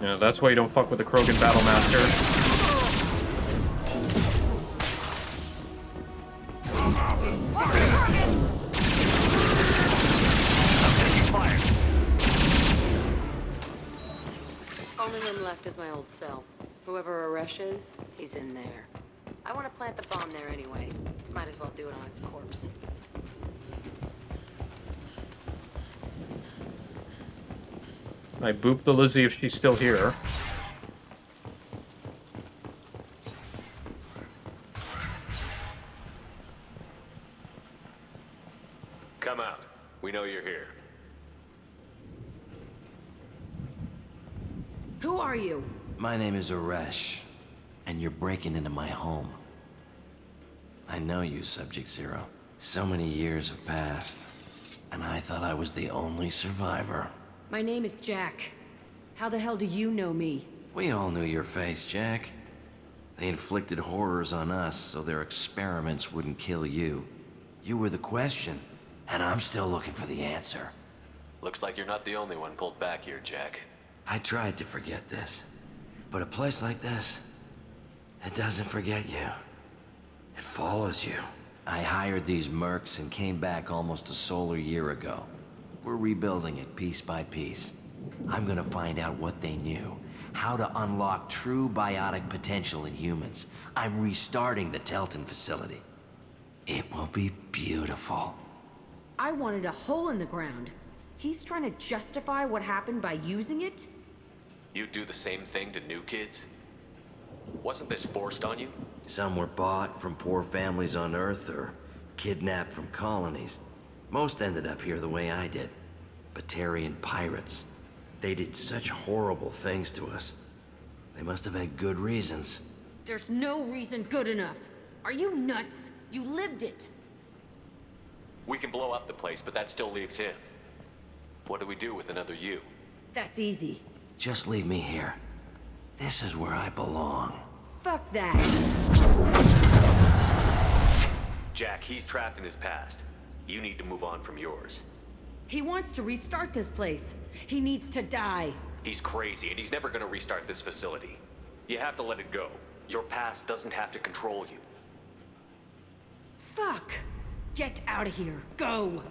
Yeah, that's why you don't fuck with the Krogan Battlemaster. Only room left is my old cell. Whoever Aresh is, he's in there. I want to plant the bomb there anyway. Might as well do it on his corpse. I boop the Lizzie if she's still here. Come out. We know you're here. Who are you? My name is Aresh, and you're breaking into my home. I know you, Subject Zero. So many years have passed, and I thought I was the only survivor. My name is Jack. How the hell do you know me? We all knew your face, Jack. They inflicted horrors on us so their experiments wouldn't kill you. You were the question, and I'm still looking for the answer. Looks like you're not the only one pulled back here, Jack. I tried to forget this, but a place like this, it doesn't forget you. It follows you. I hired these mercs and came back almost a solar year ago. We're rebuilding it piece by piece. I'm gonna find out what they knew, how to unlock true biotic potential in humans. I'm restarting the Telton facility. It will be beautiful. I wanted a hole in the ground. He's trying to justify what happened by using it? You'd do the same thing to new kids? Wasn't this forced on you? Some were bought from poor families on Earth or kidnapped from colonies. Most ended up here the way I did. Batarian pirates. They did such horrible things to us. They must have had good reasons. There's no reason good enough. Are you nuts? You lived it. We can blow up the place, but that still leaves him. What do we do with another you? That's easy. Just leave me here. This is where I belong. Fuck that. Jack, he's trapped in his past. You need to move on from yours. He wants to restart this place. He needs to die. He's crazy, and he's never gonna restart this facility. You have to let it go. Your past doesn't have to control you. Fuck! Get out of here. Go!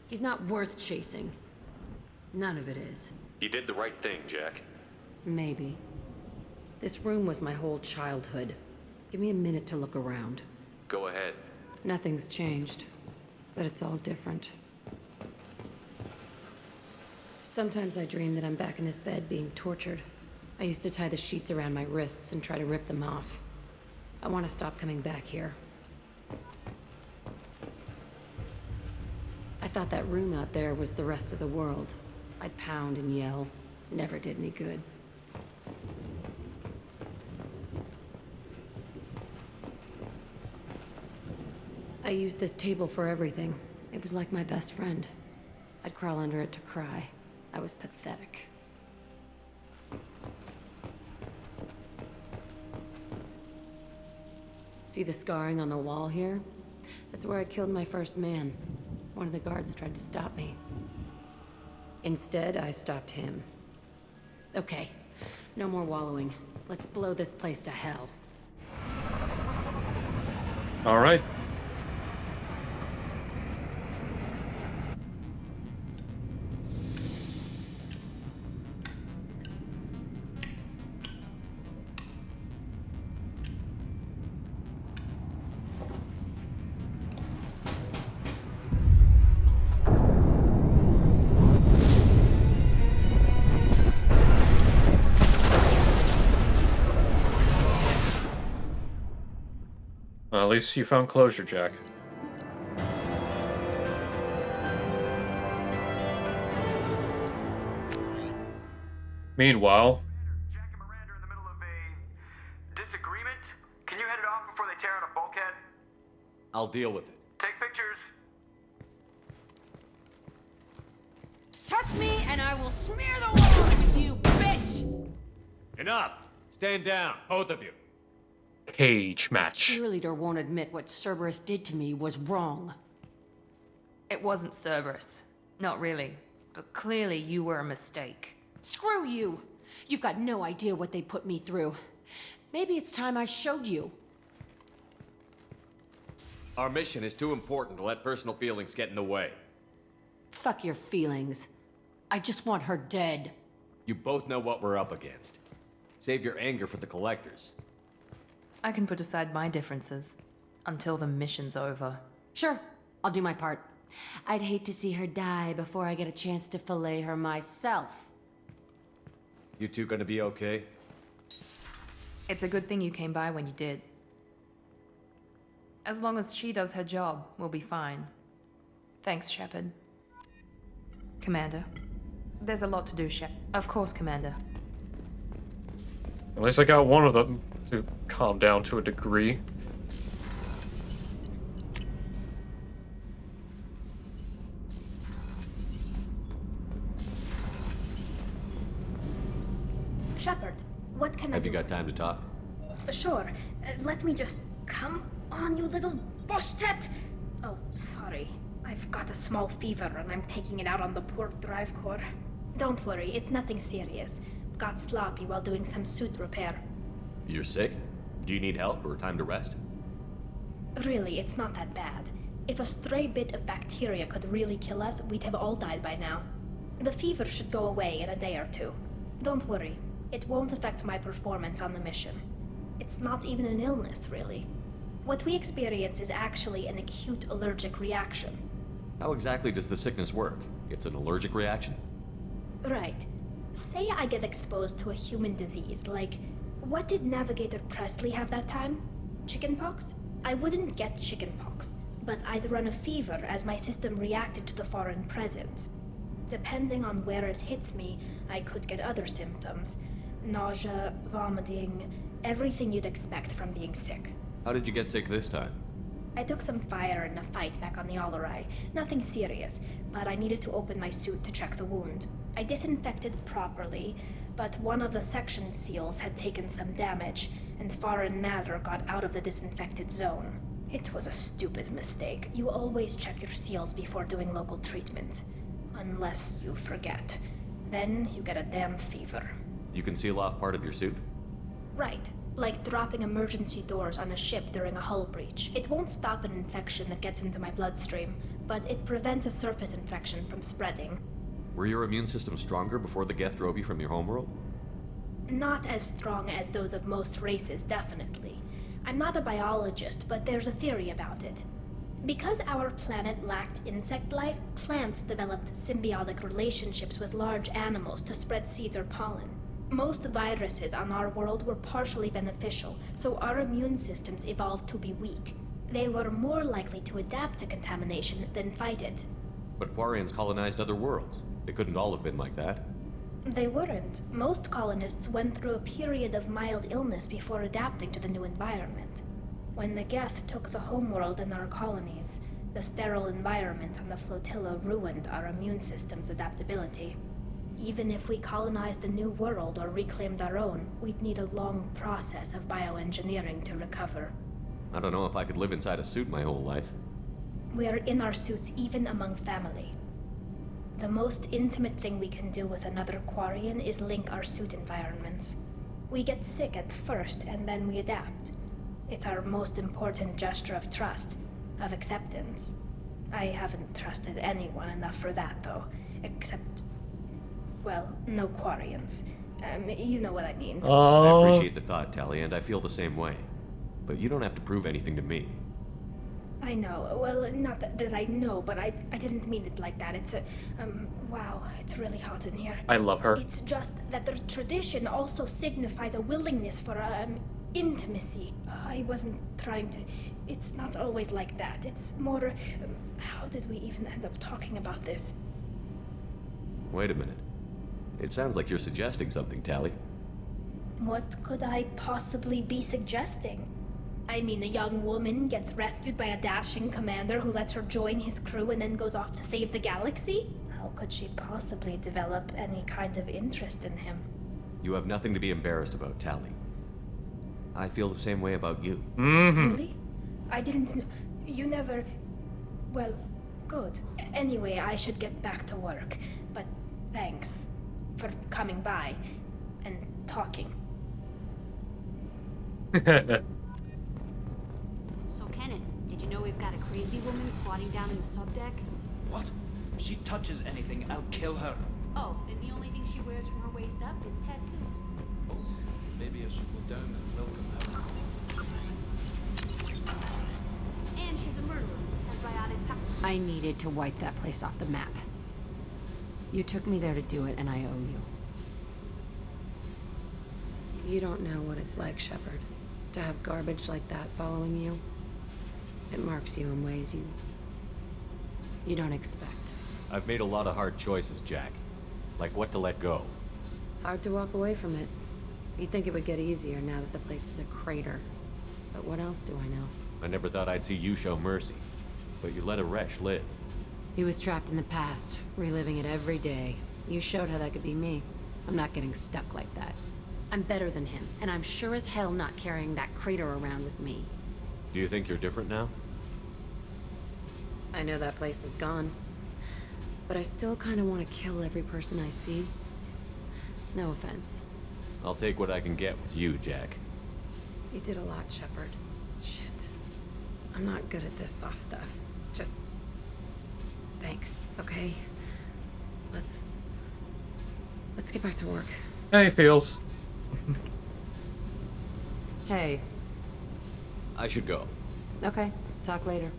He's not worth chasing. None of it is. You did the right thing, Jack. Maybe. This room was my whole childhood. Give me a minute to look around. Go ahead. Nothing's changed, but it's all different. Sometimes I dream that I'm back in this bed being tortured. I used to tie the sheets around my wrists and try to rip them off. I want to stop coming back here. I thought that room out there was the rest of the world. I'd pound and yell. Never did any good. I used this table for everything. It was like my best friend. I'd crawl under it to cry. I was pathetic. See the scarring on the wall here? That's where I killed my first man. One of the guards tried to stop me. Instead, I stopped him. Okay, no more wallowing. Let's blow this place to hell. All right. At least you found closure, Jack. Meanwhile... Jack and Miranda are in the middle of a disagreement. Can you head it off before they tear out a bulkhead? I'll deal with it. Take pictures. Touch me and I will smear the wall with you, bitch! Enough! Stand down, both of you. Cage match. Cheerleader won't admit what Cerberus did to me was wrong. It wasn't Cerberus. Not really. But clearly you were a mistake. Screw you! You've got no idea what they put me through. Maybe it's time I showed you. Our mission is too important to let personal feelings get in the way. Fuck your feelings. I just want her dead. You both know what we're up against. Save your anger for the collectors. I can put aside my differences until the mission's over. Sure, I'll do my part. I'd hate to see her die before I get a chance to fillet her myself. You two gonna be okay? It's a good thing you came by when you did. As long as she does her job, we'll be fine. Thanks, Shepard. Commander. There's a lot to do, Shepard. Of course, Commander. At least I got one of them to calm down to a degree. Shepard, what can I do? Have you got time to talk? Sure. Let me just... Come on, you little boshtet! Oh, sorry. I've got a small fever and I'm taking it out on the poor drive core. Don't worry, it's nothing serious. Got sloppy while doing some suit repair. You're sick? Do you need help or time to rest? Really, it's not that bad. If a stray bit of bacteria could really kill us, we'd have all died by now. The fever should go away in a day or two. Don't worry. It won't affect my performance on the mission. It's not even an illness, really. What we experience is actually an acute allergic reaction. How exactly does the sickness work? It's an allergic reaction? Right. Say I get exposed to a human disease, like... What did Navigator Presley have that time? Chickenpox? I wouldn't get chickenpox, but I'd run a fever as my system reacted to the foreign presence. Depending on where it hits me, I could get other symptoms. Nausea, vomiting, everything you'd expect from being sick. How did you get sick this time? I took some fire in a fight back on the Allerai. Nothing serious, but I needed to open my suit to check the wound. I disinfected properly, but one of the section seals had taken some damage, and foreign matter got out of the disinfected zone. It was a stupid mistake. You always check your seals before doing local treatment. Unless you forget. Then you get a damn fever. You can seal off part of your suit? Right. Like dropping emergency doors on a ship during a hull breach. It won't stop an infection that gets into my bloodstream, but it prevents a surface infection from spreading. Were your immune system stronger before the Geth drove you from your homeworld? Not as strong as those of most races, definitely. I'm not a biologist, but there's a theory about it. Because our planet lacked insect life, plants developed symbiotic relationships with large animals to spread seeds or pollen. Most viruses on our world were partially beneficial, so our immune systems evolved to be weak. They were more likely to adapt to contamination than fight it. But Quarians colonized other worlds. They couldn't all have been like that. They weren't. Most colonists went through a period of mild illness before adapting to the new environment. When the Geth took the homeworld and our colonies, the sterile environment on the flotilla ruined our immune system's adaptability. Even if we colonized a new world or reclaimed our own, we'd need a long process of bioengineering to recover. I don't know if I could live inside a suit my whole life. We're in our suits even among family. The most intimate thing we can do with another Quarian is link our suit environments. We get sick at first, and then we adapt. It's our most important gesture of trust, of acceptance. I haven't trusted anyone enough for that, though. Except, well, no Quarians. You know what I mean. I appreciate the thought, Tali, and I feel the same way. But you don't have to prove anything to me. I know. Well, not that I know, but I didn't mean it like that. It's a, wow, it's really hot in here. I love her. It's just that the tradition also signifies a willingness for, intimacy. I wasn't trying to... It's not always like that. It's more... how did we even end up talking about this? Wait a minute. It sounds like you're suggesting something, Tali. What could I possibly be suggesting? I mean, a young woman gets rescued by a dashing commander who lets her join his crew and then goes off to save the galaxy? How could she possibly develop any kind of interest in him? You have nothing to be embarrassed about, Tali. I feel the same way about you. Really? I didn't know. You never... Well, good. Anyway, I should get back to work. But thanks for coming by and talking. So, Kenan, did you know we've got a crazy woman squatting down in the subdeck? What? If she touches anything, I'll kill her. Oh, and the only thing she wears from her waist up is tattoos. Oh, maybe I should go down and welcome her. And she's a murderer, as Biotic I needed to wipe that place off the map. You took me there to do it, and I owe you. You don't know what it's like, Shepard, to have garbage like that following you. It marks you in ways you don't expect. I've made a lot of hard choices, Jack. Like what to let go. Hard to walk away from it. You'd think it would get easier now that the place is a crater. But what else do I know? I never thought I'd see you show mercy. But you let Aresh live. He was trapped in the past, reliving it every day. You showed how that could be me. I'm not getting stuck like that. I'm better than him, and I'm sure as hell not carrying that crater around with me. Do you think you're different now? I know that place is gone. But I still kind of want to kill every person I see. No offense. I'll take what I can get with you, Jack. You did a lot, Shepard. Shit. I'm not good at this soft stuff. Just... thanks, okay? Let's get back to work. Hey, Feels. Hey. I should go. Okay, talk later.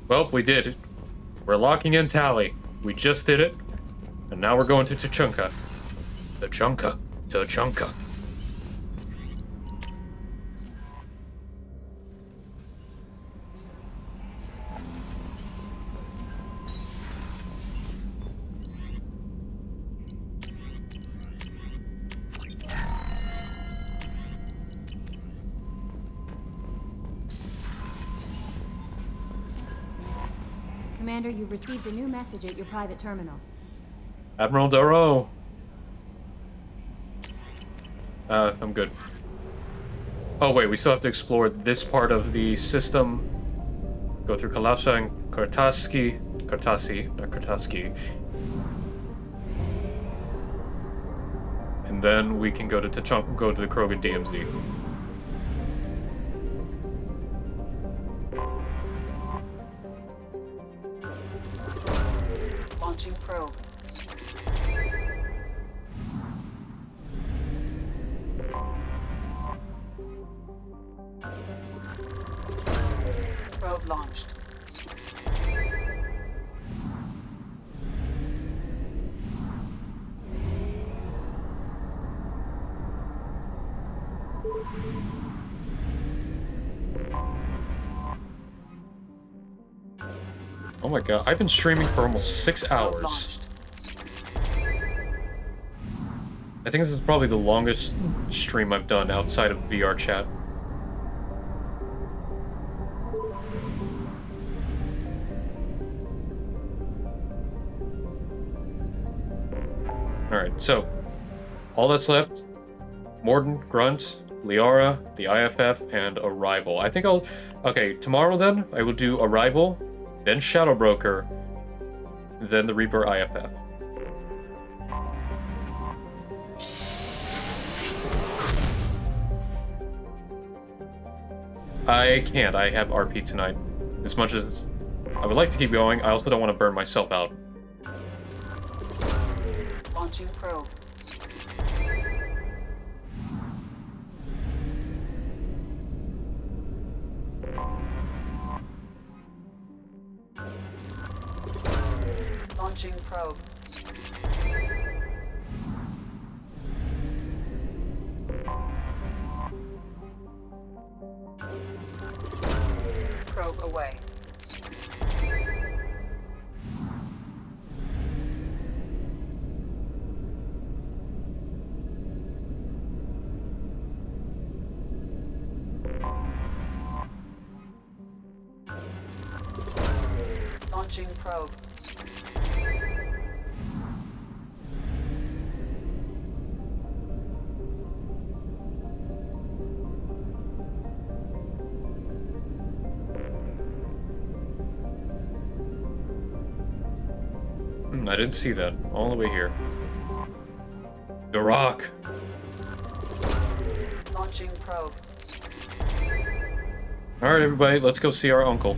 Well, we did it. We're locking in Tali. We just did it. And now we're going to Tuchanka. Tuchanka. Tuchanka. Commander, you've received a new message at your private terminal. Admiral Doro. I'm good. Oh wait, we still have to explore this part of the system. Go through Kalapsa and Kartasi, not Kartaski. And then we can go to go to the Krogan DMZ. Launching probe. Probe launched. Oh my god, I've been streaming for almost 6 hours. I think this is probably the longest stream I've done outside of VR chat. Alright, so all that's left, Mordin, Grunt, Liara, the IFF, and Arrival. I think I'll... Okay, tomorrow then, I will do Arrival, then Shadow Broker, then the Reaper IFF. I can't. I have RP tonight. As much as I would like to keep going, I also don't want to burn myself out. Launching probe. Launching probe. Probe away. Launching probe. I didn't see that. All the way here. The rock. Launching probe. Alright, everybody, let's go see our uncle.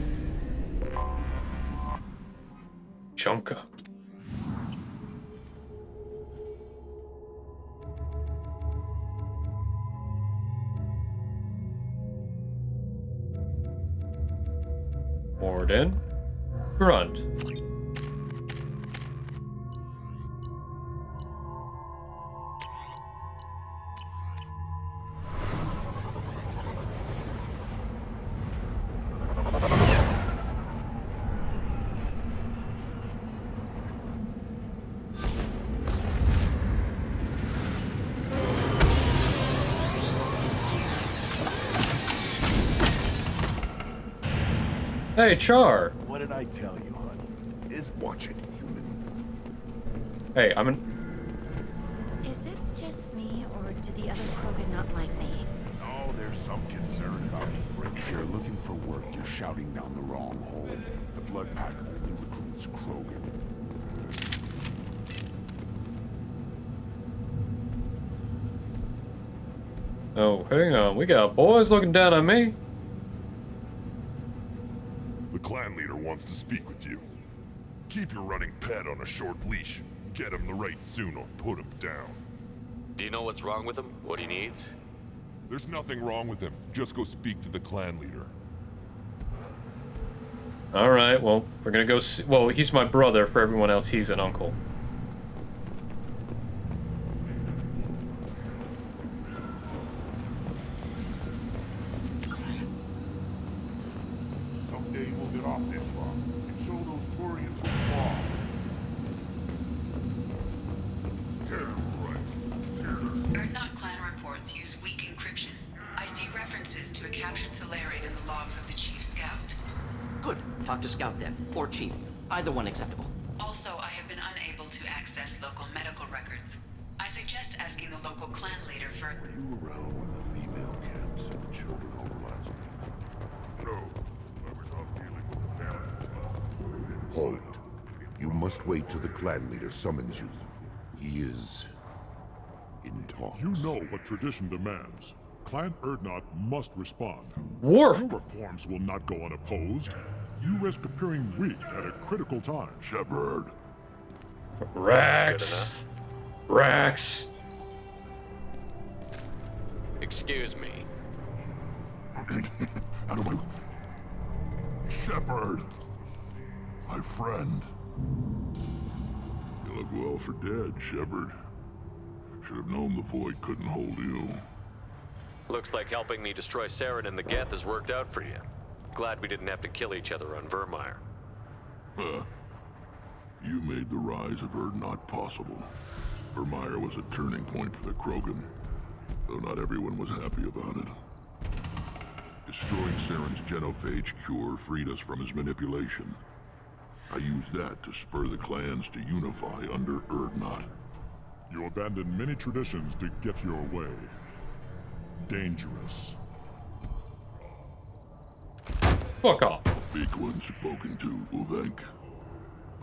Chunka. Morden. Grunt. Hey, Char! What did I tell you, hon? Is watch it, human. Hey, I'm an... Is it just me, or do the other Krogan not like me? Oh, there's some concern about you. If you're looking for work, you're shouting down the wrong hole. The Blood Pack only recruits Krogan. Oh, hang on. We got boys looking down on me. The clan leader wants to speak with you. Keep your running pet on a short leash. Get him the right soon or put him down. Do you know what's wrong with him? What he needs? There's nothing wrong with him. Just go speak to the clan leader. Alright, well, we're gonna go see... Well, he's my brother. For everyone else, he's an uncle. Someday we'll get off this rock and show those Turians who's boss. Erdnot clan reports use weak encryption. I see references to a captured Solarian in the logs of the Chief Scout. Good. Talk to Scout then, or Chief. Either one acceptable. Also, I have been unable to access local medical records. I suggest asking the local clan leader for... Were you around when the female camps and the children overlapped me? No. I was out dealing with the family. Halt. You must wait till the clan leader summons you. He is... in talks. You know what tradition demands. Clan Erdnot must respond. War! Your reforms will not go unopposed. You risk appearing weak at a critical time. Shepard. Rax! Rax! Excuse me. Out of my... Shepard. My friend. You look well for dead, Shepard. Should have known the Void couldn't hold you. Looks like helping me destroy Saren and the Geth has worked out for you. Glad we didn't have to kill each other on Vermeer. You made the rise of Erdnot possible. Vermeer was a turning point for the Krogan, though not everyone was happy about it. Destroying Saren's genophage cure freed us from his manipulation. I used that to spur the clans to unify under Erdnot. You abandoned many traditions to get your way. Dangerous. Fuck off. Speak when spoken to, Uvenk.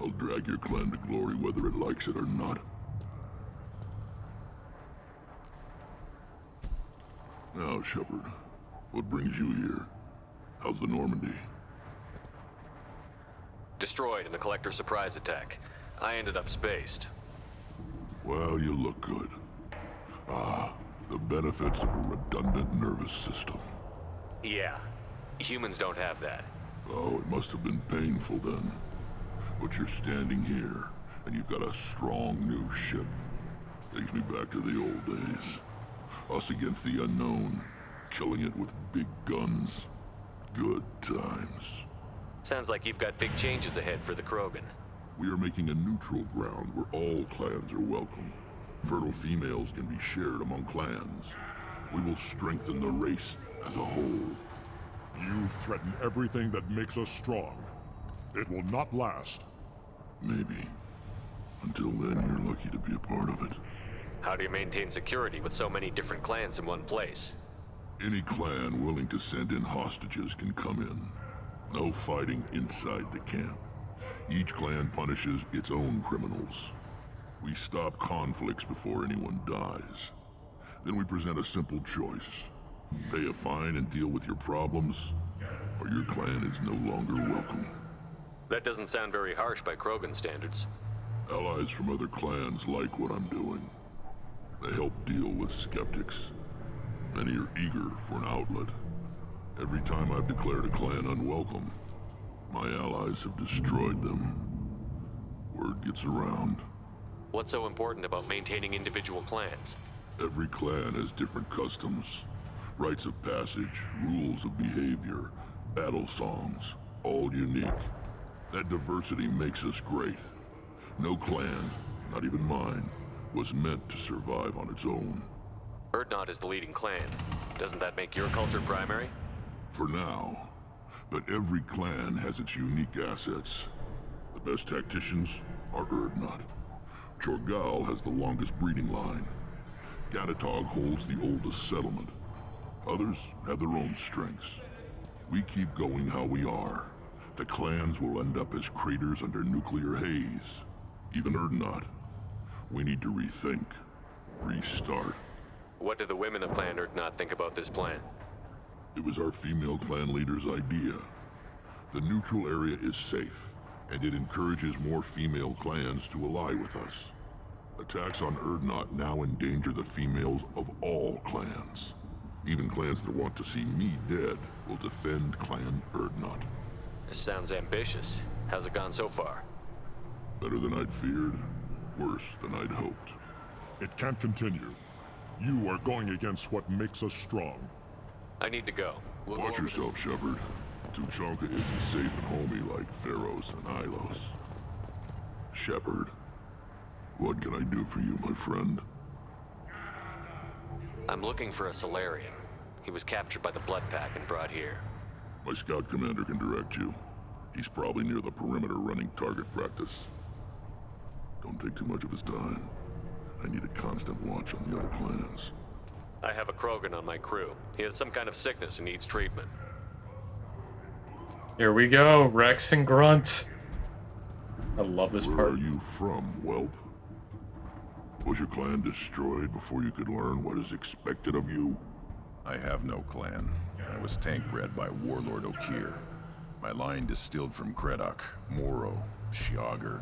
I'll drag your clan to glory whether it likes it or not. Now, Shepard, what brings you here? How's the Normandy? Destroyed in a collector surprise attack. I ended up spaced. Well, you look good. Ah, the benefits of a redundant nervous system. Yeah. Humans don't have that. Oh, it must have been painful then. But you're standing here, and you've got a strong new ship. Takes me back to the old days. Us against the unknown, killing it with big guns. Good times. Sounds like you've got big changes ahead for the Krogan. We are making a neutral ground where all clans are welcome. Fertile females can be shared among clans. We will strengthen the race as a whole. You threaten everything that makes us strong. It will not last. Maybe. Until then, you're lucky to be a part of it. How do you maintain security with so many different clans in one place? Any clan willing to send in hostages can come in. No fighting inside the camp. Each clan punishes its own criminals. We stop conflicts before anyone dies. Then we present a simple choice. Pay a fine and deal with your problems, or your clan is no longer welcome. That doesn't sound very harsh by Krogan standards. Allies from other clans like what I'm doing. They help deal with skeptics. Many are eager for an outlet. Every time I've declared a clan unwelcome, my allies have destroyed them. Word gets around. What's so important about maintaining individual clans? Every clan has different customs, rites of passage, rules of behavior, battle songs, all unique. That diversity makes us great. No clan, not even mine, was meant to survive on its own. Urdnot is the leading clan. Doesn't that make your culture primary? For now. But every clan has its unique assets. The best tacticians are Urdnot. Chorgal has the longest breeding line. Gatatog holds the oldest settlement. Others have their own strengths. We keep going how we are. The clans will end up as craters under nuclear haze. Even Urdnot. We need to rethink. Restart. What do the women of Clan Urdnot think about this plan? It was our female clan leader's idea. The neutral area is safe, and it encourages more female clans to ally with us. Attacks on Urdnot now endanger the females of all clans. Even clans that want to see me dead will defend Clan Urdnot. This sounds ambitious. How's it gone so far? Better than I'd feared. Worse than I'd hoped. It can't continue. You are going against what makes us strong. I need to go. Watch yourself, Shepard. Tuchanka isn't safe and homey like Theros and Ilos. Shepard, what can I do for you, my friend? I'm looking for a Solarian. He was captured by the Blood Pack and brought here. My scout commander can direct you. He's probably near the perimeter running target practice. Don't take too much of his time. I need a constant watch on the other clans. I have a Krogan on my crew. He has some kind of sickness and needs treatment. Here we go, Rex and Grunt. I love this part. Where are you from, whelp? Was your clan destroyed before you could learn what is expected of you? I have no clan. I was tank bred by Warlord Okeer. My line distilled from Kredok, Moro, Shiagar.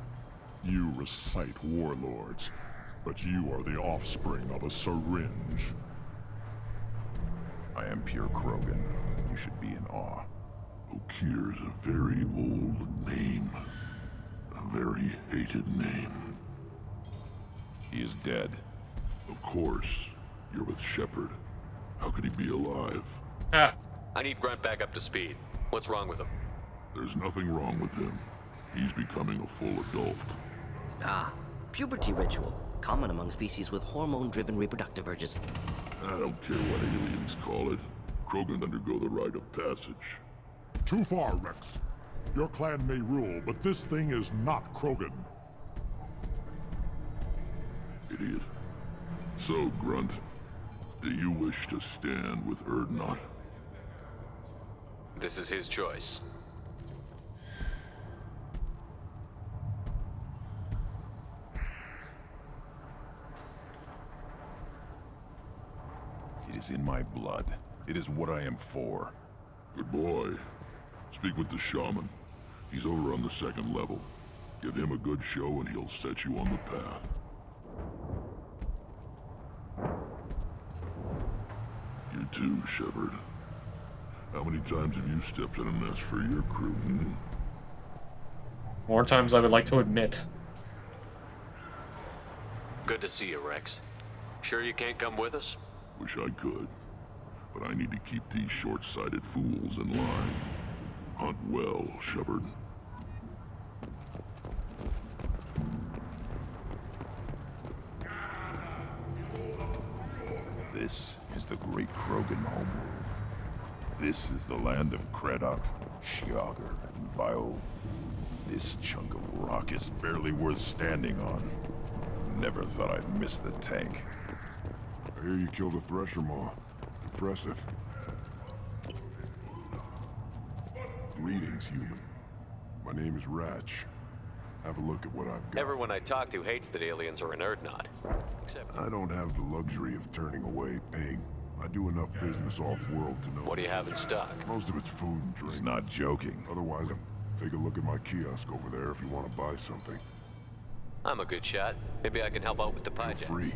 You recite warlords, but you are the offspring of a syringe. I am pure Krogan. You should be in awe. Okeer's a very old name. A very hated name. He is dead. Of course. You're with Shepard. How could he be alive? Ah. I need Grunt back up to speed. What's wrong with him? There's nothing wrong with him. He's becoming a full adult. Ah, puberty ritual. Common among species with hormone-driven reproductive urges. I don't care what aliens call it. Krogan undergo the rite of passage. Too far, Rex. Your clan may rule, but this thing is not Krogan. Idiot. So, Grunt, do you wish to stand with Urdnot? This is his choice. is in my blood. It is what I am for. Good boy. Speak with the shaman. He's over on the second level. Give him a good show and he'll set you on the path. You too, Shepard. How many times have you stepped in a mess for your crew, hmm? More times I would like to admit. Good to see you, Rex. Sure you can't come with us? Wish I could. But I need to keep these short-sighted fools in line. Hunt well, Shepard. This is the great Krogan homeworld. This is the land of Kredok, Shiagar, and Vio. This chunk of rock is barely worth standing on. Never thought I'd miss the tank. I hear you killed a Thresher Maw. Impressive. Greetings, human. My name is Ratch. Have a look at what I've got. Everyone I talk to hates that aliens are an Erdnot. Except... I don't have the luxury of turning away ping. I do enough business off-world to know. What do you have in stock? Most of it's food and drink. He's not joking. Otherwise, take a look at my kiosk over there if you want to buy something. I'm a good shot. Maybe I can help out with the pie Feel free.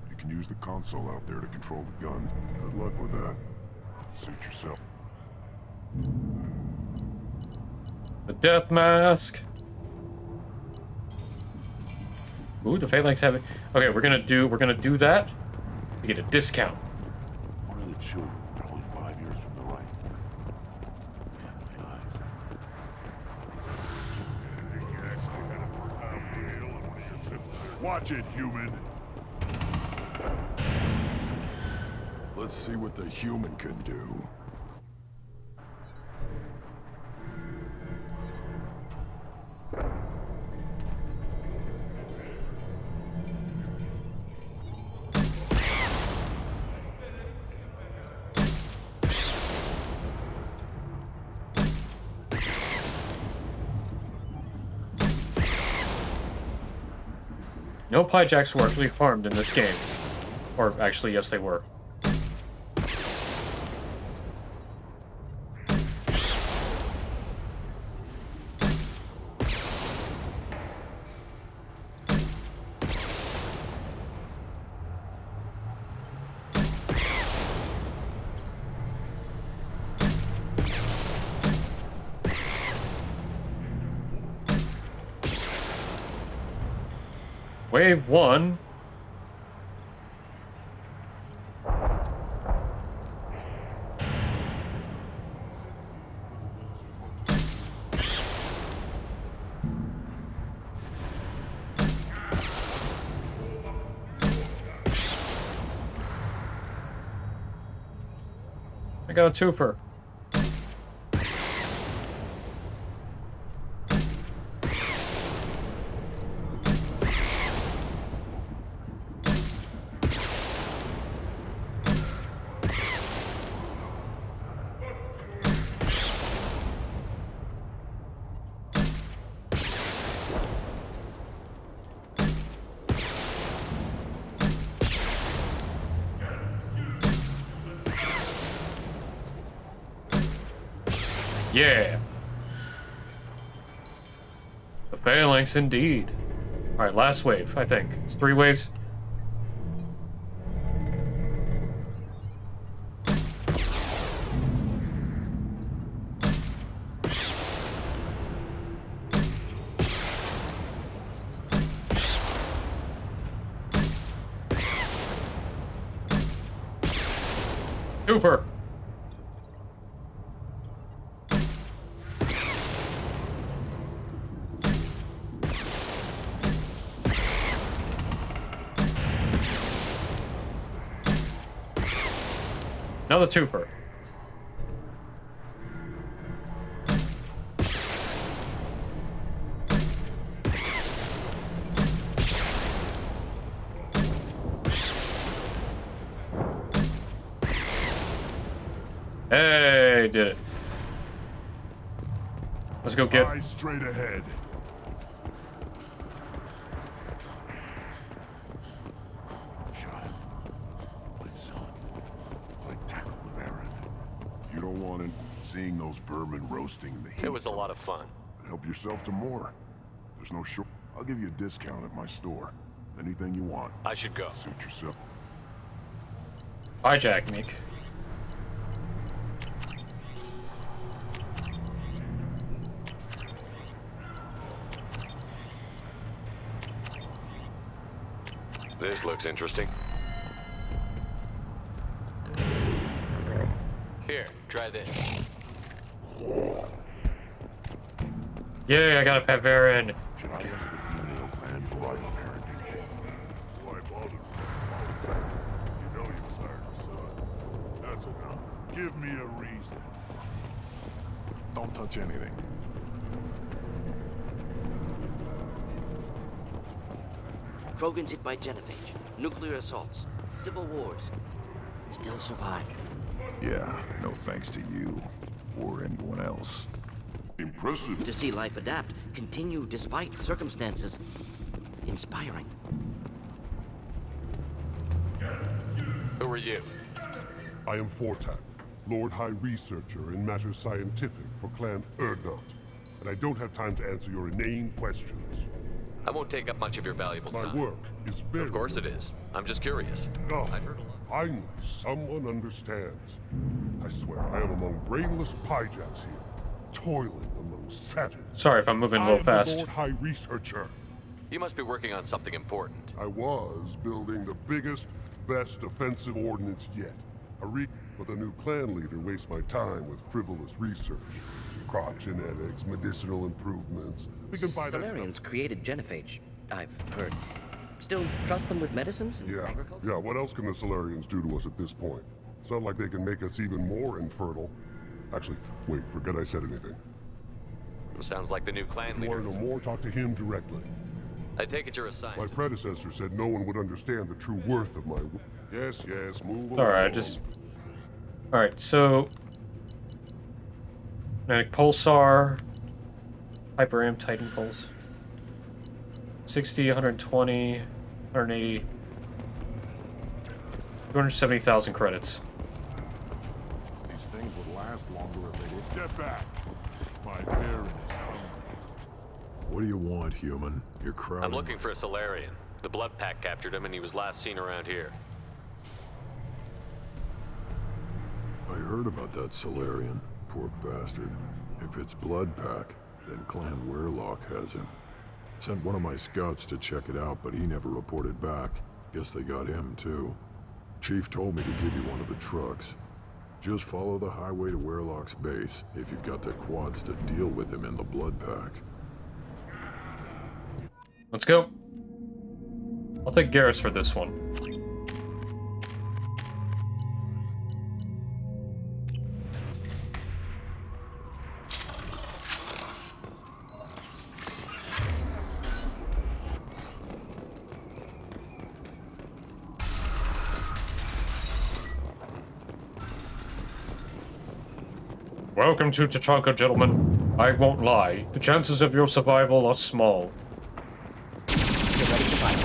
You can use the console out there to control the guns. Good luck with that. Suit yourself. The death mask. Ooh, the phalanx have it. Okay, we're gonna do that. We get a discount. One of the children, probably 5 years from the right. Man, my eyes. Watch it, human. Let's see what the human can do. No Pyjaks were actually harmed in this game. Or actually, yes, they were. Wave 1. I got a twofer. Yeah. The phalanx indeed. Alright, last wave, I think. It's 3 waves. Super. Another twofer. Hey, did it. Let's go get... Eyes straight ahead. Child. My son. don't want it. Seeing those vermin roasting in the heat. It was a lot of fun. Help yourself to more. There's no short. I'll give you a discount at my store. Anything you want. I should go. Suit yourself. Bye, Jack Meek. This looks interesting. Here, try this. Yay, I got a pet Varen. Should I answer the female clan for right on heritage? Why bother? You know you sired your son. That's enough. Give me a reason. Don't touch anything. Krogan's hit by genophage, nuclear assaults, civil wars. Still survive. Yeah, no thanks to you. Or anyone else. Impressive. To see life adapt, continue despite circumstances. Inspiring. Who are you? I am Fortak, Lord High Researcher in matters scientific for Clan Urdnot. And I don't have time to answer your inane questions. I won't take up much of your valuable time. My work is very... Of course it is. I'm just curious. Oh, I've heard a lot. finally, someone understands. I swear, I am among brainless pyjaks here, toiling among savages. Sorry if I'm moving a little I'm fast. the Lord High Researcher. You must be working on something important. I was building the biggest, best offensive ordnance yet. But the new clan leader wastes my time with frivolous research. Crop genetics, medicinal improvements. We can buy that Solarians stuff. created genophage, I've heard. Still trust them with medicines and agriculture? Yeah, what else can the Solarians do to us at this point? It's not like they can make us even more infertile. Actually, wait, forget I said anything. Sounds like the new clan If you leader. want to know more, talk to him directly. I take it you're a My scientist. predecessor said no one would understand the true worth of my... Yes, move along. Alright, Alright, so... Magnetic Pulsar... Hyper Amp Titan Pulse. 60, 120, 180... 270,000 credits. These things would last longer if they did. Step back. My parent is hungry. What do you want, human? You're crowded. I'm looking for a Solarian. The Blood Pack captured him and he was last seen around here. I heard about that Solarian. Poor bastard. If it's Blood Pack, then Clan Weirlock has him. Sent one of my scouts to check it out, but he never reported back. Guess they got him, too. Chief told me to give you one of the trucks. Just follow the highway to Weirlock's base, if you've got the quads to deal with him in the Blood Pack. Let's go. I'll take Garrus for this one. Welcome to Tachanka, gentlemen. I won't lie, the chances of your survival are small. Get ready to fight.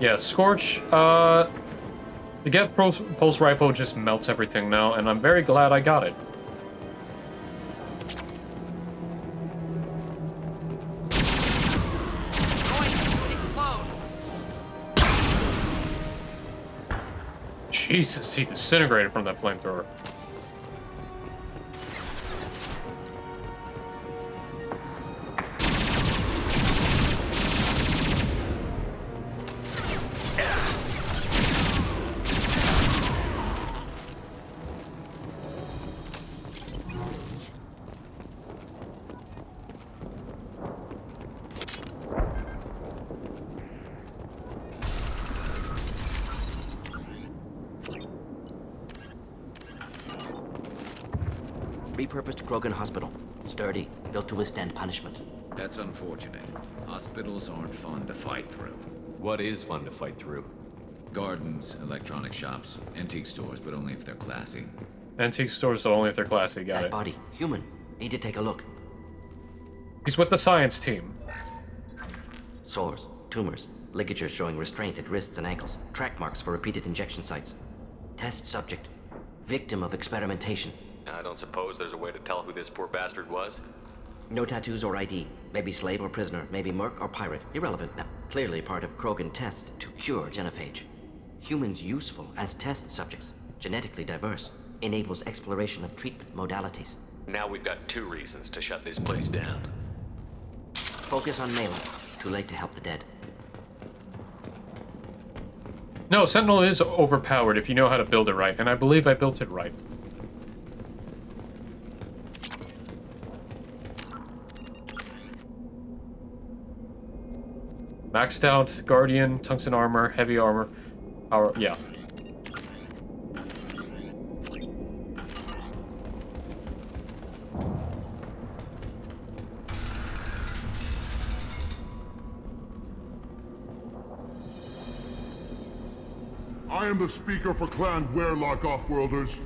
Yeah, Scorch, the Geth Pulse Rifle just melts everything now, and I'm very glad I got it. Jesus, he disintegrated from that flamethrower. Repurposed Krogan Hospital. Sturdy, built to withstand punishment. That's unfortunate. Hospitals aren't fun to fight through. What is fun to fight through? Gardens, electronic shops, antique stores, but only if they're classy. Antique stores, but only if they're classy. Got That it. body, human. Need to take a look. He's with the science team. Sores, tumors, ligatures showing restraint at wrists and ankles, track marks for repeated injection sites. Test subject. Victim of experimentation. I don't suppose there's a way to tell who this poor bastard was? No tattoos or ID. Maybe slave or prisoner. Maybe merc or pirate. Irrelevant now. Clearly part of Krogan tests to cure genophage. Humans useful as test subjects. Genetically diverse. Enables exploration of treatment modalities. Now we've got 2 reasons to shut this place down. Focus on Malin. Too late to help the dead. No, Sentinel is overpowered if you know how to build it right, and I believe I built it right. Maxed out Guardian, tungsten armor, heavy armor, power, yeah. I am the speaker for Clan Werlock, Offworlders.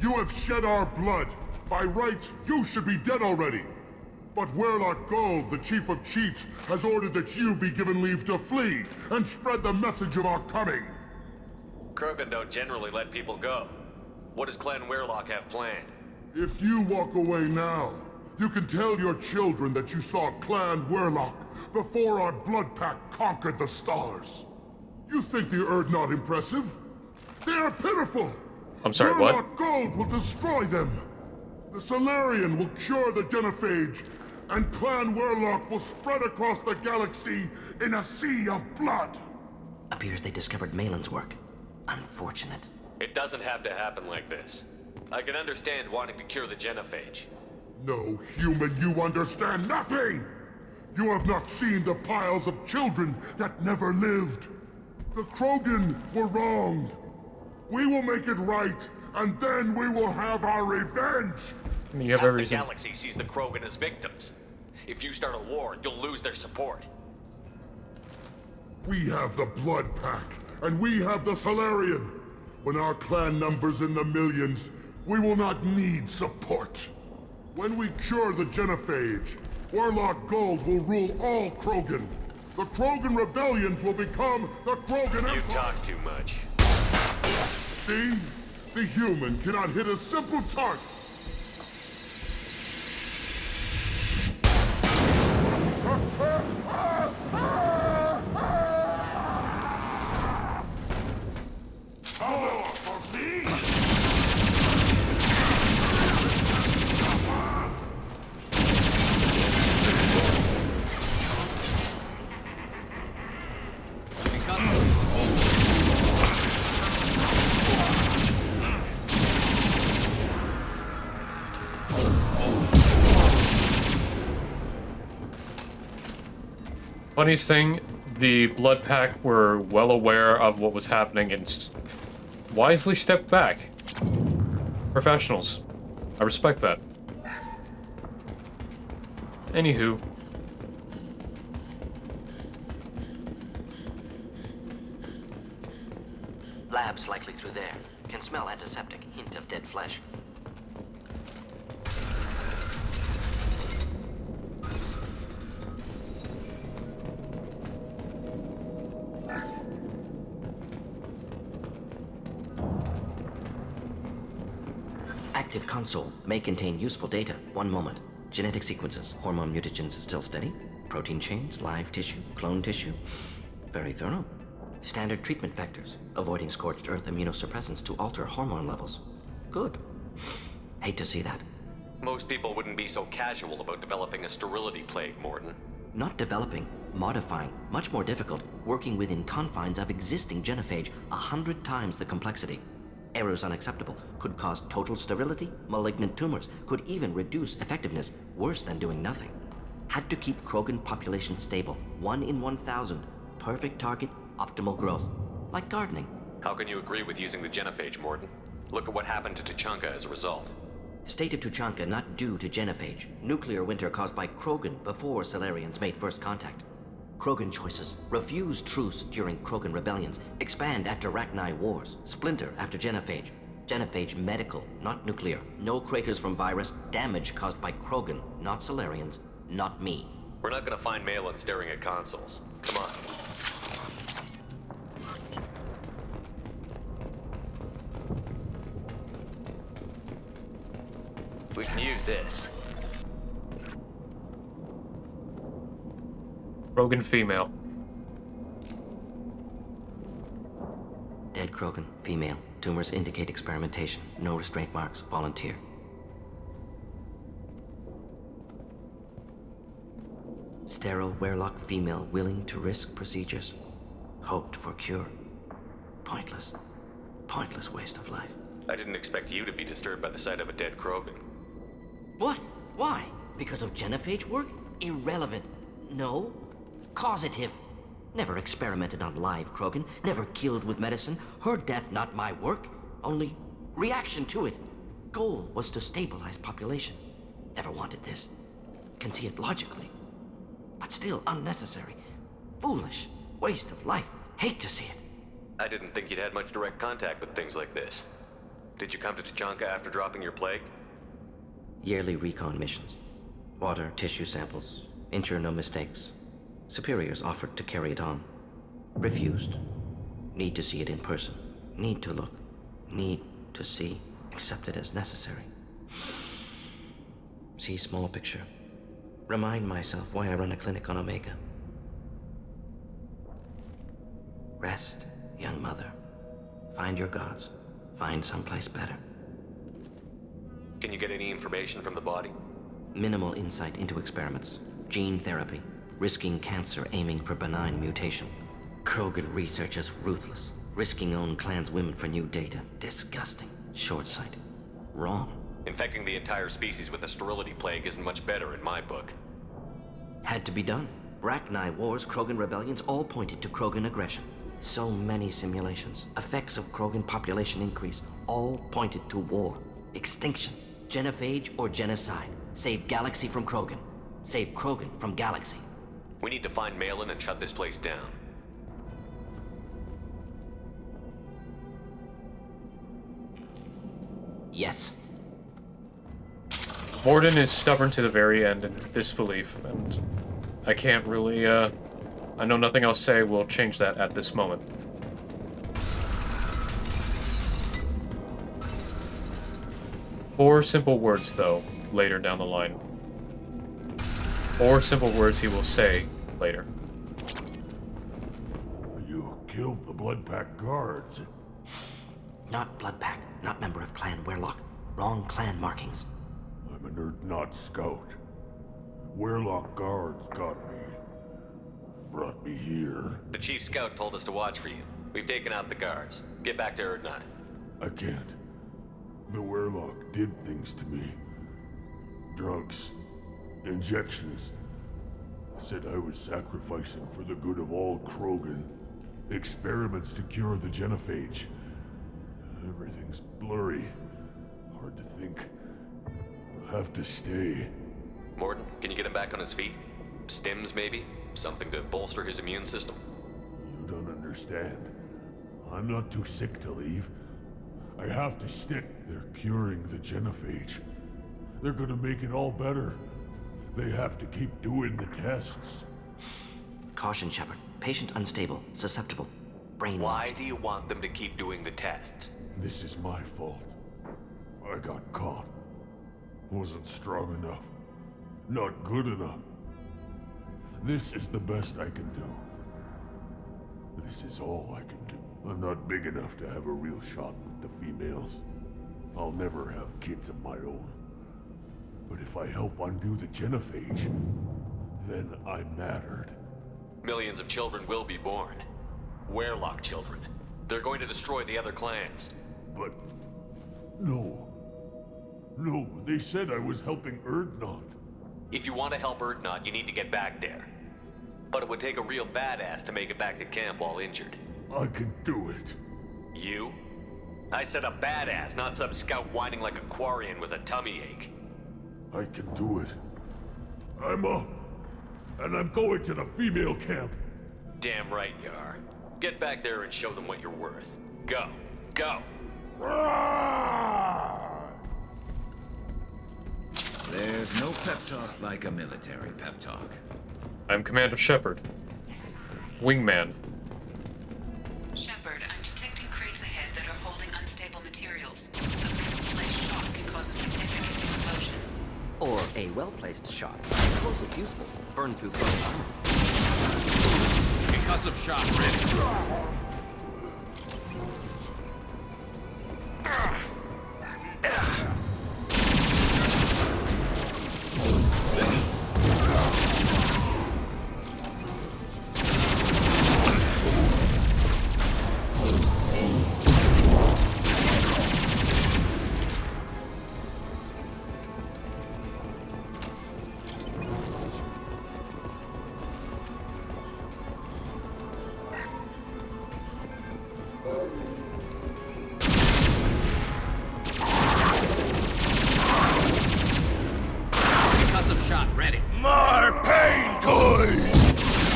You have shed our blood. By rights, you should be dead already. But Werlock Gold, the Chief of Chiefs, has ordered that you be given leave to flee and spread the message of our coming. Krogan don't generally let people go. What does Clan Werlock have planned? If you walk away now, you can tell your children that you saw Clan Werlock before our blood pact conquered the stars. You think the Erd not impressive? They are pitiful! I'm sorry, what? Werlock Gold will destroy them! The Solarian will cure the genophage, and Clan Werlock will spread across the galaxy in a sea of blood! Appears they discovered Malin's work. Unfortunate. It doesn't have to happen like this. I can understand wanting to cure the genophage. No, human, you understand nothing! You have not seen the piles of children that never lived. The Krogan were wronged. We will make it right, and then we will have our revenge! I mean, you have Half every the reason. galaxy sees the Krogan as victims. If you start a war, you'll lose their support. We have the Blood Pack, and we have the Solarian. When our clan numbers in the millions, we will not need support. When we cure the genophage, Werlock Gold will rule all Krogan. The Krogan rebellions will become the Krogan Empire. You talk too much. See? The human cannot hit a simple target. Power for me! Funniest thing, the Blood Pack were well aware of what was happening and wisely stepped back. Professionals. I respect that. Anywho. Labs likely through there. Can smell antiseptic. Hint of dead flesh. Active console may contain useful data. One moment. Genetic sequences. Hormone mutagens is still steady. Protein chains, live tissue, clone tissue. Very thorough. Standard treatment vectors, avoiding scorched earth immunosuppressants to alter hormone levels. Good. Hate to see that. Most people wouldn't be so casual about developing a sterility plague, Morden. Not developing, modifying, much more difficult, working within confines of existing genophage, 100 times the complexity. Errors unacceptable, could cause total sterility, malignant tumors, could even reduce effectiveness, worse than doing nothing. Had to keep Krogan population stable, 1 in 1,000, perfect target, optimal growth. Like gardening. How can you agree with using the genophage, Morden? Look at what happened to Tuchanka as a result. State of Tuchanka not due to genophage. Nuclear winter caused by Krogan before Salarians made first contact. Krogan choices. Refuse truce during Krogan rebellions. Expand after Rachni wars. Splinter after genophage. Genophage medical, not nuclear. No craters from virus. Damage caused by Krogan, not Salarians, not me. We're not gonna find Malin staring at consoles. Come on. We can use this. Krogan female. Dead Krogan, female. Tumors indicate experimentation. No restraint marks. Volunteer. Sterile Werlock female willing to risk procedures. Hoped for cure. Pointless. Pointless waste of life. I didn't expect you to be disturbed by the sight of a dead Krogan. What? Why? Because of genophage work? Irrelevant. No. Causative. Never experimented on live Krogan. Never killed with medicine. Her death not my work. Only reaction to it. Goal was to stabilize population. Never wanted this. Can see it logically. But still unnecessary. Foolish. Waste of life. Hate to see it. I didn't think you'd had much direct contact with things like this. Did you come to Tuchanka after dropping your plague? Yearly recon missions. Water, tissue samples. Ensure no mistakes. Superiors offered to carry it on. Refused. Need to see it in person. Need to look. Need to see. Accept it as necessary. See small picture. Remind myself why I run a clinic on Omega. Rest, young mother. Find your gods. Find someplace better. Can you get any information from the body? Minimal insight into experiments. Gene therapy. Risking cancer aiming for benign mutation. Krogan research is ruthless. Risking own clan's women for new data. Disgusting. Short-sighted. Wrong. Infecting the entire species with a sterility plague isn't much better in my book. Had to be done. Rachni wars, Krogan rebellions all pointed to Krogan aggression. So many simulations. Effects of Krogan population increase all pointed to war. Extinction. Genophage or genocide. Save galaxy from Krogan. Save Krogan from galaxy. We need to find Malin and shut this place down. Yes. Morden is stubborn to the very end in disbelief, and I can't really, I know nothing I'll say will change that at this moment. Four simple words, though, later down the line. 4 simple words he will say later. You killed the Blood Pack guards. Not Blood Pack, not member of Clan Werlock. Wrong clan markings. I'm a nerd, not scout. Werlock guards got me. Brought me here. The chief scout told us to watch for you. We've taken out the guards. Get back to Erdnot. I can't. The Werlock did things to me. Drugs. Injections. Said I was sacrificing for the good of all Krogan. Experiments to cure the genophage. Everything's blurry. Hard to think. Have to stay. Morden, can you get him back on his feet? Stims, maybe? Something to bolster his immune system? You don't understand. I'm not too sick to leave. I have to stick. They're curing the genophage. They're gonna make it all better. They have to keep doing the tests. Caution, Shepard. Patient unstable, susceptible, brainwashed. Why do you want them to keep doing the tests? This is my fault. I got caught. Wasn't strong enough. Not good enough. This is the best I can do. This is all I can do. I'm not big enough to have a real shot with the females. I'll never have kids of my own. But if I help undo the genophage, then I mattered. Millions of children will be born. Werelock children. They're going to destroy the other clans. But... no. No, they said I was helping Erdnot. If you want to help Erdnot, you need to get back there. But it would take a real badass to make it back to camp while injured. I can do it. You? I said a badass, not some scout whining like a Quarian with a tummy ache. I can do it. I'm up. And I'm going to the female camp. Damn right you are. Get back there and show them what you're worth. Go. Go. There's no pep talk like a military pep talk. I'm Commander Shepard. Wingman. Shepard, I'm detecting crates ahead that are holding unstable materials. A misplaced shot can cause a significant explosion. Or a well-placed shot. Explosive useful. Burn through close armor. Concussive shot ready.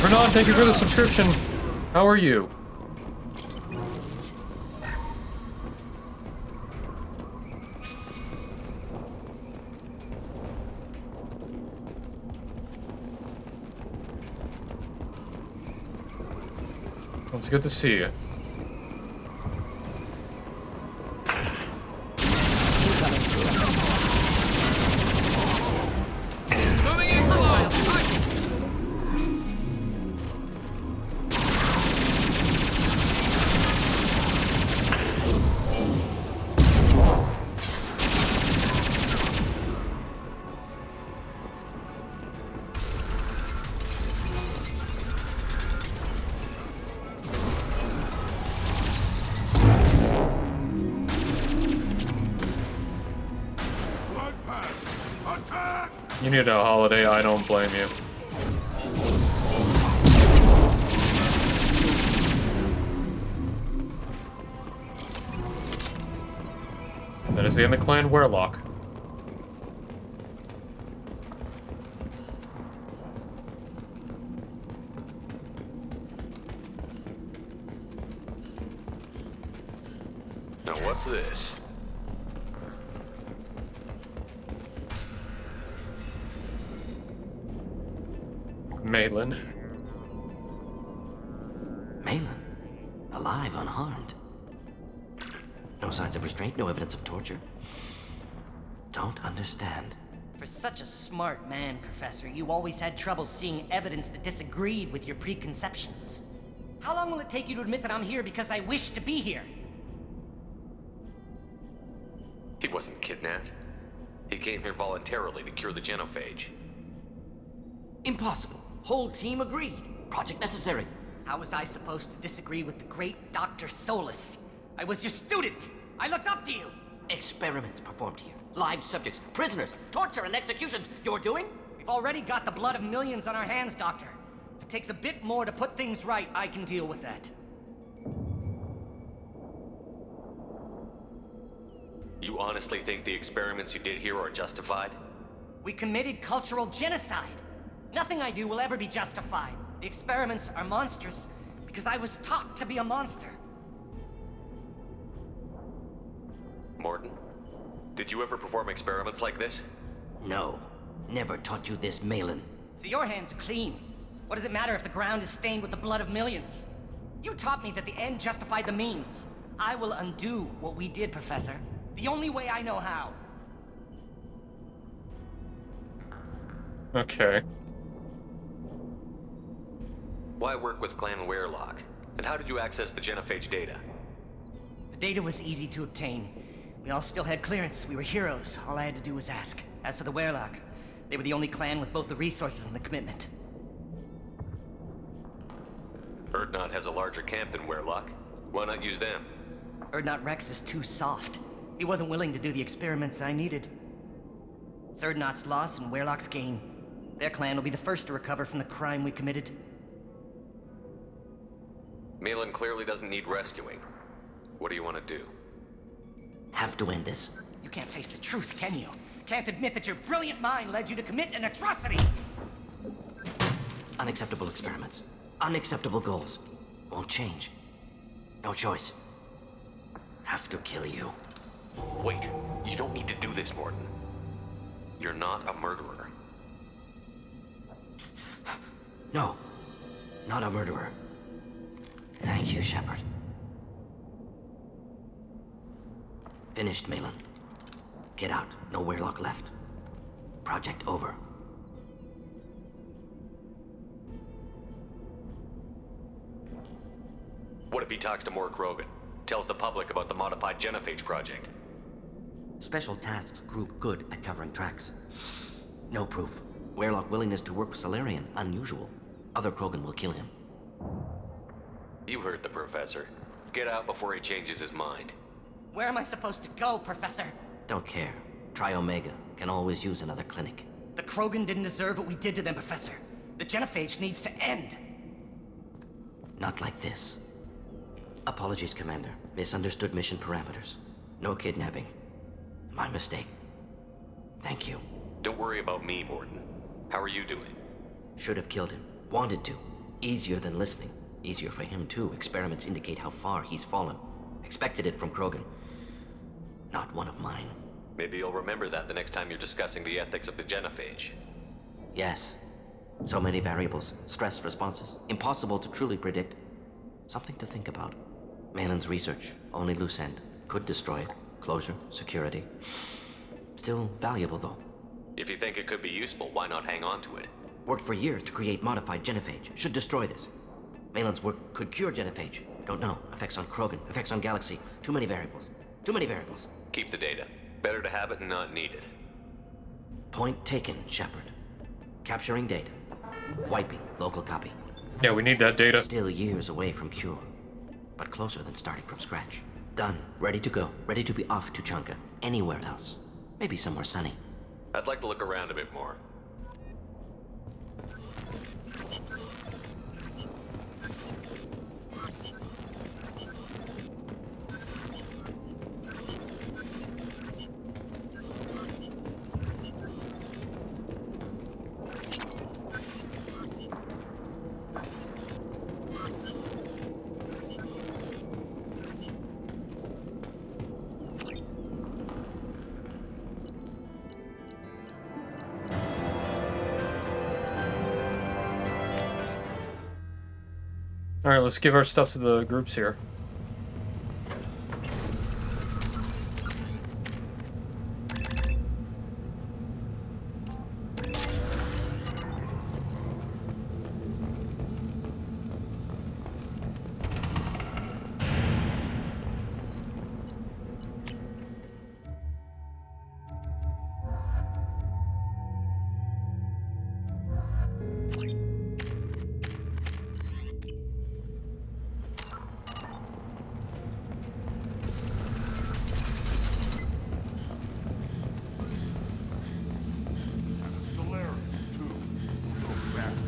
Renan, thank you for the subscription. How are you? It's good to see you. You need a holiday, I don't blame you. That is the end of Clan Werelock. Now what's this? Maitland. Maitland? Alive, unharmed. No signs of restraint, no evidence of torture. Don't understand. For such a smart man, Professor, you always had trouble seeing evidence that disagreed with your preconceptions. How long will it take you to admit that I'm here because I wish to be here? He wasn't kidnapped. He came here voluntarily to cure the genophage. Impossible. Whole team agreed. Project necessary. How was I supposed to disagree with the great Dr. Solus? I was your student! I looked up to you! Experiments performed here. Live subjects, prisoners, torture and executions. You're doing? We've already got the blood of millions on our hands, Doctor. If it takes a bit more to put things right, I can deal with that. You honestly think the experiments you did here are justified? We committed cultural genocide. Nothing I do will ever be justified. The experiments are monstrous because I was taught to be a monster. Morton, did you ever perform experiments like this? No. Never taught you this, Malin. So your hands are clean. What does it matter if the ground is stained with the blood of millions? You taught me that the end justified the means. I will undo what we did, Professor. The only way I know how. Okay. Why work with Clan Werelock? And how did you access the genophage data? The data was easy to obtain. We all still had clearance. We were heroes. All I had to do was ask. As for the Werlock, they were the only clan with both the resources and the commitment. Urdnot has a larger camp than Werlock. Why not use them? Urdnot Rex is too soft. He wasn't willing to do the experiments I needed. It's Urdnot's loss and Werlock's gain. Their clan will be the first to recover from the crime we committed. Malin clearly doesn't need rescuing. What do you want to do? Have to end this. You can't face the truth, can you? Can't admit that your brilliant mind led you to commit an atrocity! Unacceptable experiments. Unacceptable goals. Won't change. No choice. Have to kill you. Wait, you don't need to do this, Mordin. You're not a murderer. No. Not a murderer. Thank you, Shepard. Finished, Malin. Get out. No Werlock left. Project over. What if he talks to more Krogan? Tells the public about the modified genophage project? Special Tasks Group good at covering tracks. No proof. Werlock willingness to work with Salarian, unusual. Other Krogan will kill him. You heard the professor. Get out before he changes his mind. Where am I supposed to go, Professor? Don't care. Try Omega. Can always use another clinic. The Krogan didn't deserve what we did to them, Professor. The genophage needs to end. Not like this. Apologies, Commander. Misunderstood mission parameters. No kidnapping. My mistake. Thank you. Don't worry about me, Mordin. How are you doing? Should have killed him. Wanted to. Easier than listening. Easier for him, too. Experiments indicate how far he's fallen. Expected it from Krogan. Not one of mine. Maybe you'll remember that the next time you're discussing the ethics of the genophage. Yes. So many variables. Stress responses. Impossible to truly predict. Something to think about. Malin's research. Only loose end. Could destroy it. Closure. Security. Still valuable, though. If you think it could be useful, why not hang on to it? Worked for years to create modified genophage. Should destroy this. Malin's work could cure genophage. Don't know. Effects on Krogan. Effects on Galaxy. Too many variables. Too many variables. Keep the data. Better to have it and not need it. Point taken, Shepard. Capturing data. Wiping. Local copy. Yeah, we need that data. Still years away from cure. But closer than starting from scratch. Done. Ready to go. Ready to be off to Tuchanka. Anywhere else. Maybe somewhere sunny. I'd like to look around a bit more. Alright, let's give our stuff to the groups here.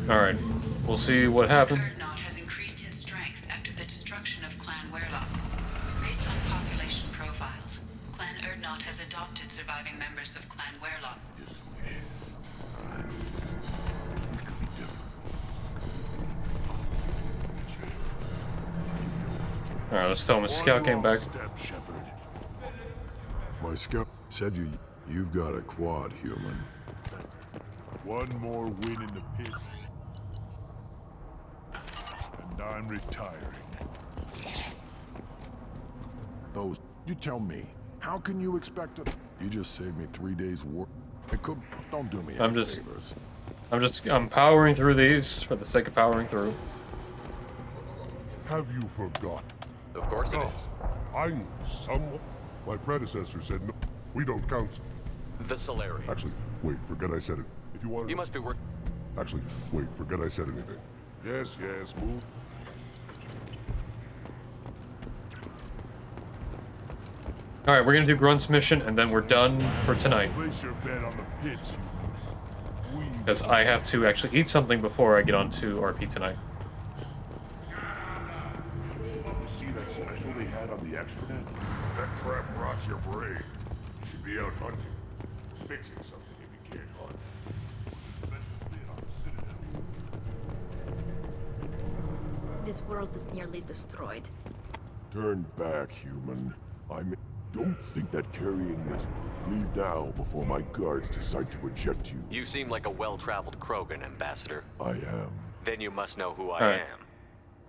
Alright, we'll see what happened. Urdnot has increased in strength after the destruction of Clan Werlock. Based on population profiles, Clan Urdnot has adopted surviving members of Clan Werlock. Alright, let's tell him his scout came back. My scout said you've got a quad, human. One more win in the pits. And I'm retiring. Those, you tell me, how can you expect to... You just saved me 3 days' work. Don't do me any favors. I'm powering through these for the sake of powering through. Have you forgotten? Of course it is. Finally, someone. My predecessor said no. We don't count. The Solarians. Actually, wait, forget I said it. If you want You must be working. Actually, wait, forget I said anything. Yes, move. Alright, we're gonna do Grunt's mission, and then we're done for tonight. Place your bet on the pits, Because I have to actually eat something before I get on to RP tonight. You see that special they had on the extranet? That crap rots your brain. You should be out hunting. Fixing something if you can't hunt. Special bid on the Citadel. This world is nearly destroyed. Turn back, human. Don't think that carrying this. Leave now before my guards decide to reject you. You seem like a well-traveled Krogan, Ambassador. I am. Then you must know who I All right. am.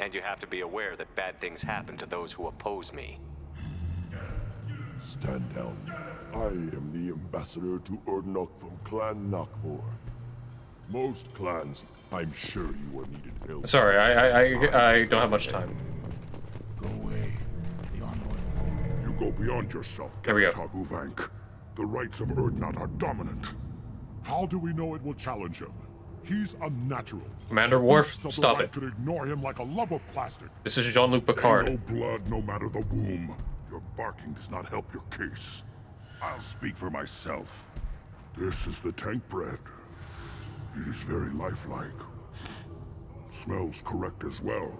And you have to be aware that bad things happen to those who oppose me. Stand down. I am the ambassador to Urdnok from Clan Nakmor. Most clans, I'm sure you are needed elsewhere. Sorry, I don't have much time. Go away. You go beyond yourself, There we go. Uvank. The rights of Urdnot are dominant. How do we know it will challenge him? He's unnatural. Commander Worf, Beasts of the stop Light it. could ignore him like a lump of plastic. This is Jean-Luc Picard. No blood, no matter the womb. Your barking does not help your case. I'll speak for myself. This is the tank bread. It is very lifelike. Smells correct as well.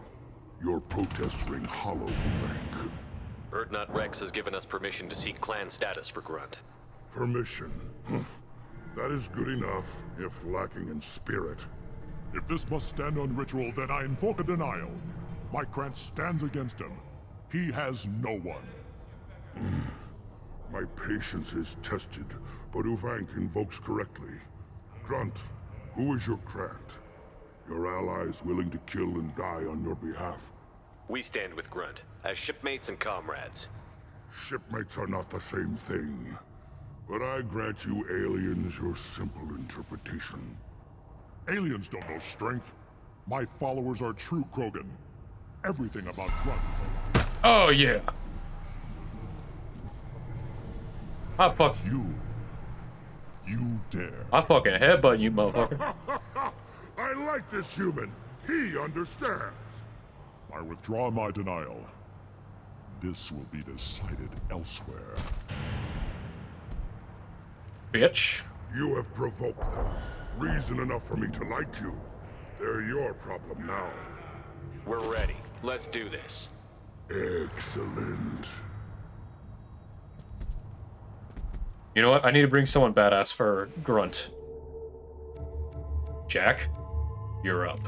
Your protests ring hollow, Uvank. Urdnot Rex has given us permission to seek clan status for Grunt. Permission. That is good enough, if lacking in spirit. If this must stand on ritual, then I invoke a denial. Mykrant stands against him. He has no one. My patience is tested, but Uvank invokes correctly. Grunt, who is your Krant? Your allies willing to kill and die on your behalf? We stand with Grunt, as shipmates and comrades. Shipmates are not the same thing. But I grant you aliens your simple interpretation. Aliens don't know strength. My followers are true Krogan. Everything about Grunt is a lie. Oh, yeah. I fuck You dare. I fucking headbutt you, motherfucker. I like this human. He understands. I withdraw my denial. This will be decided elsewhere. Bitch. You have provoked them. Reason enough for me to like you. They're your problem now. We're ready. Let's do this. Excellent. You know what? I need to bring someone badass for Grunt. Jack, you're up.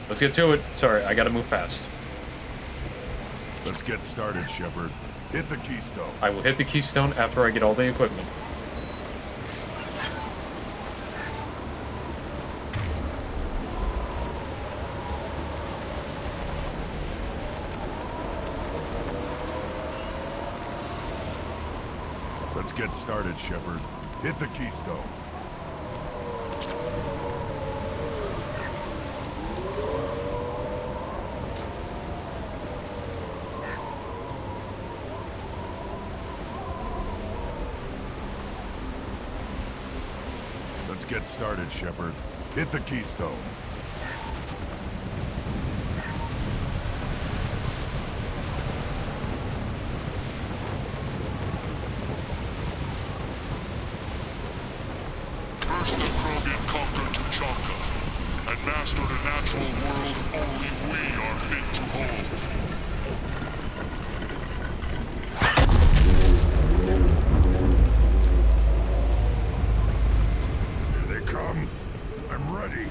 Let's get to it. Sorry, I gotta move fast. Let's get started, Shepard. Hit the keystone. I will hit the keystone after I get all the equipment. Let's get started, Shepard. Hit the keystone. Let's get started, Shepard. Hit the keystone. First the Krogan conquered Tuchanka, and mastered a natural world only we are fit to hold. Here they come. I'm ready.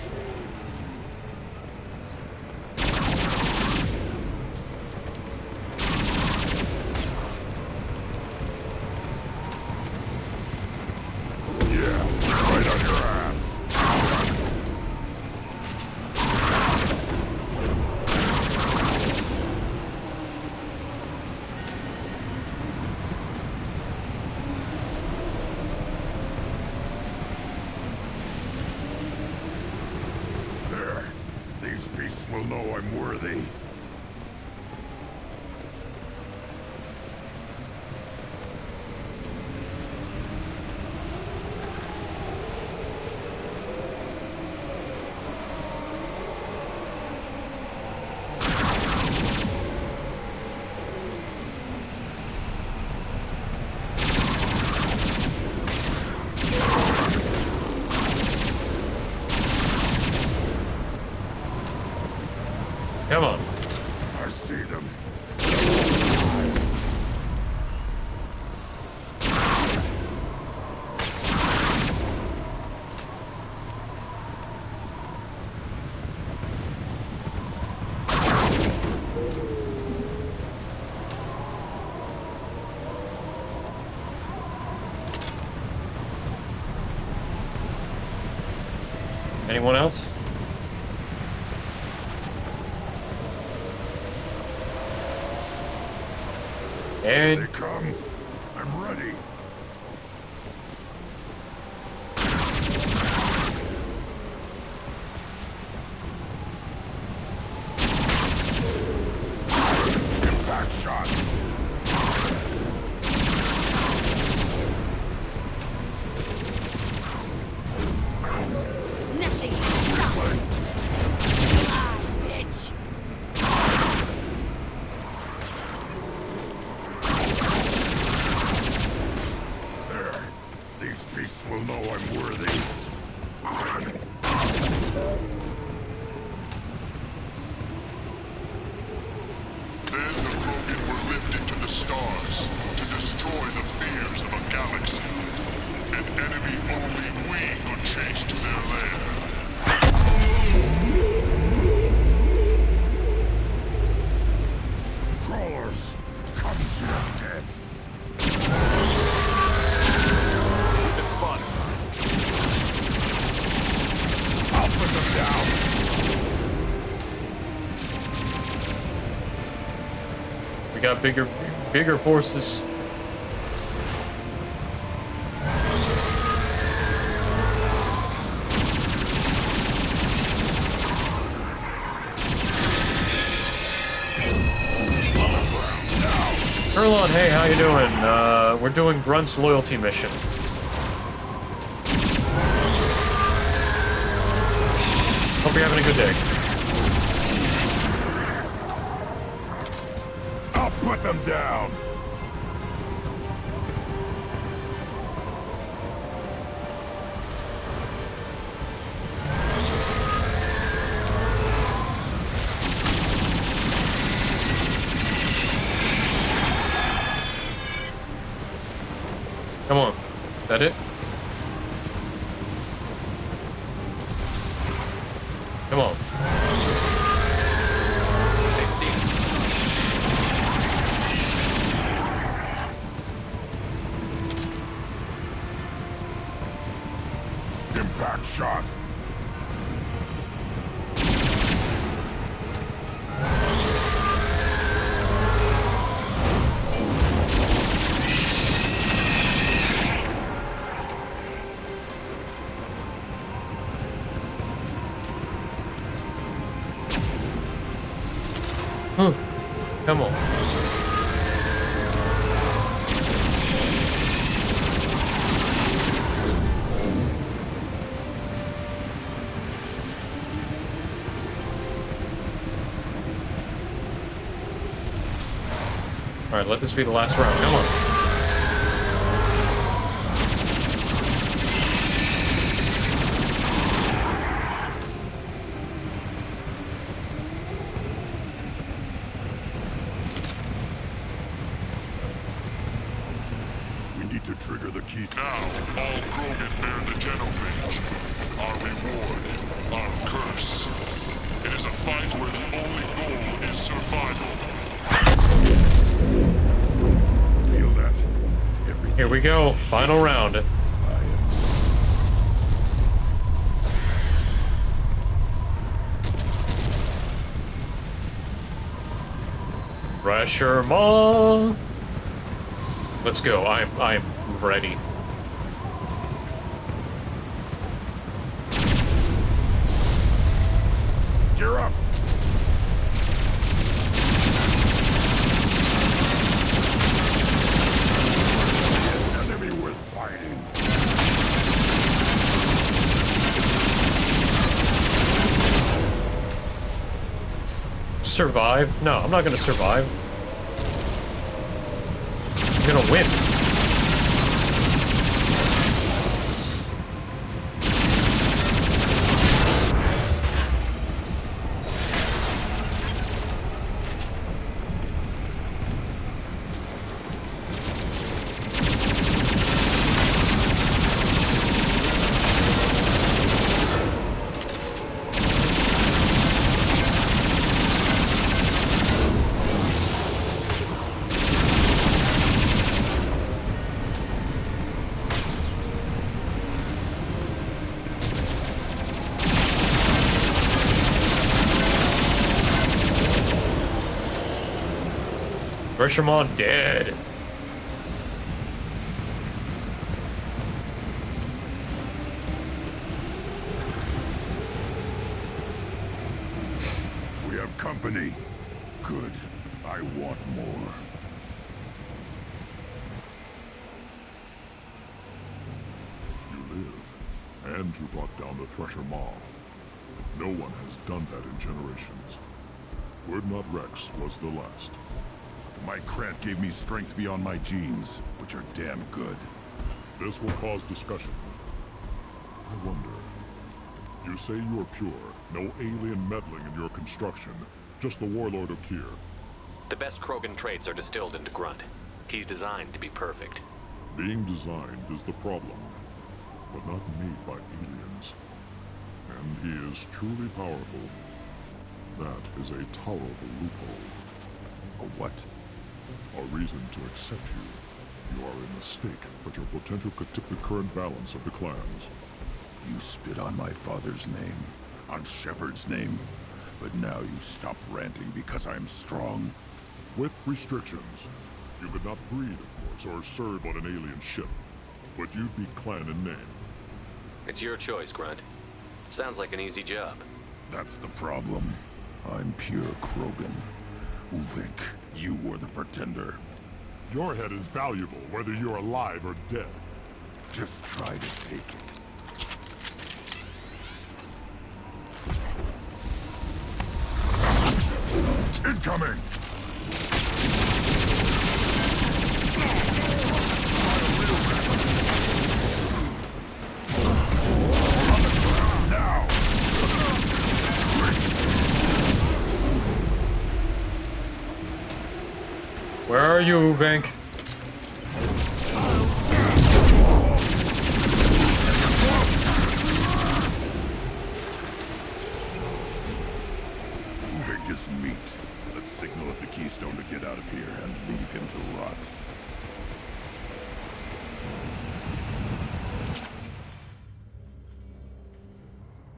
Yeah, right on your ass. beasts will know I'm worthy. Come on. I see them. Anyone else? And they come. I'm ready. Impact shot. Nothing can stop me. Alive, bitch. These beasts will know I'm worthy. Then the Krogan were lifted to the stars to destroy the fears of a galaxy. An enemy only we could chase to their lair. Crawlers, come to your death. I'll put them down. we got bigger forces. Erlon, hey, how you doing? We're doing Grunt's loyalty mission. Hope you're having a good day. I'll put them down. Come on. Is that it? Come on. Impact shot. Come on. Alright, let this be the last round. Come on. To trigger the key. Now, all Krogan bear the genophage. Our reward, our curse. It is a fight where the only goal is survival. Feel that? Everything. Here we go. Final round. Pressure Maw. Let's go. I'm ready. Gear up! Enemy worth fighting. Survive? No, I'm not gonna survive. I'm gonna win. Rashomon dead. We have company. Good. I want more. You live, and you brought down the Thresher Maw. No one has done that in generations. Urdnot Rex was the last. My Krant gave me strength beyond my genes, which are damn good. This will cause discussion. I wonder. You say you are pure, no alien meddling in your construction, just the warlord Okeer. The best Krogan traits are distilled into Grunt. He's designed to be perfect. Being designed is the problem, but not made by aliens. And he is truly powerful. That is a tolerable loophole. A what? A reason to accept you. You are a mistake, but your potential could tip the current balance of the clans. You spit on my father's name, on Shepard's name, but now you stop ranting because I'm strong. With restrictions. You could not breed, of course, or serve on an alien ship, but you'd be clan in name. It's your choice, Grunt. Sounds like an easy job. That's the problem. I'm pure Krogan. Ulvik, you were the pretender. Your head is valuable, whether you're alive or dead. Just try to take it. Incoming! Where are you, Bank? Ulvik is meat. Let's signal at the Keystone to get out of here and leave him to rot.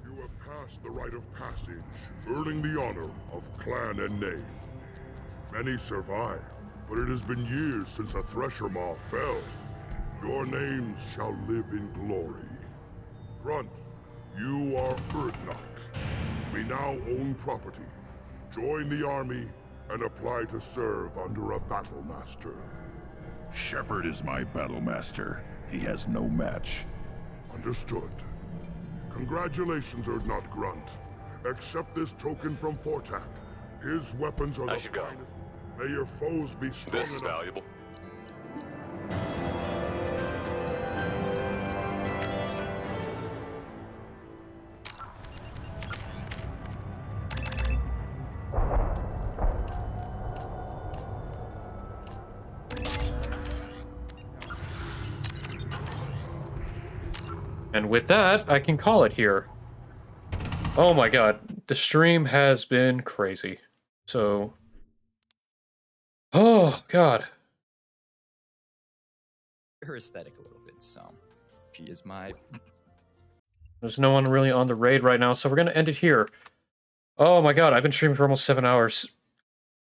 You have passed the rite of passage, earning the honor of clan and name. Many survive, but it has been years since a Thresher Maw fell. Your names shall live in glory. Grunt, you are Urdnot. We now own property. Join the army and apply to serve under a battle master. Shepard is my battle master. He has no match. Understood. Congratulations, Urdnot Grunt. Accept this token from Fortak. His weapons are the finest. May your foes be strong enough. This is valuable. And with that, I can call it here. Oh my god, the stream has been crazy. So... oh god. Her aesthetic a little bit, so... she is my... There's no one really on the raid right now, so we're gonna end it here. Oh my god, I've been streaming for almost 7 hours.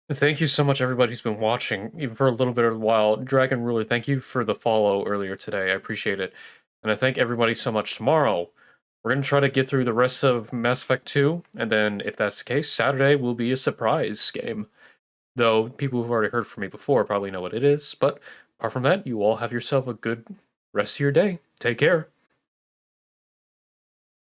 Thank you so much everybody who's been watching, even for a little bit of a while. Dragon Ruler, thank you for the follow earlier today, I appreciate it. And I thank everybody so much tomorrow. We're going to try to get through the rest of Mass Effect 2, and then if that's the case, Saturday will be a surprise game. Though people who've already heard from me before probably know what it is, but apart from that, you all have yourself a good rest of your day. Take care.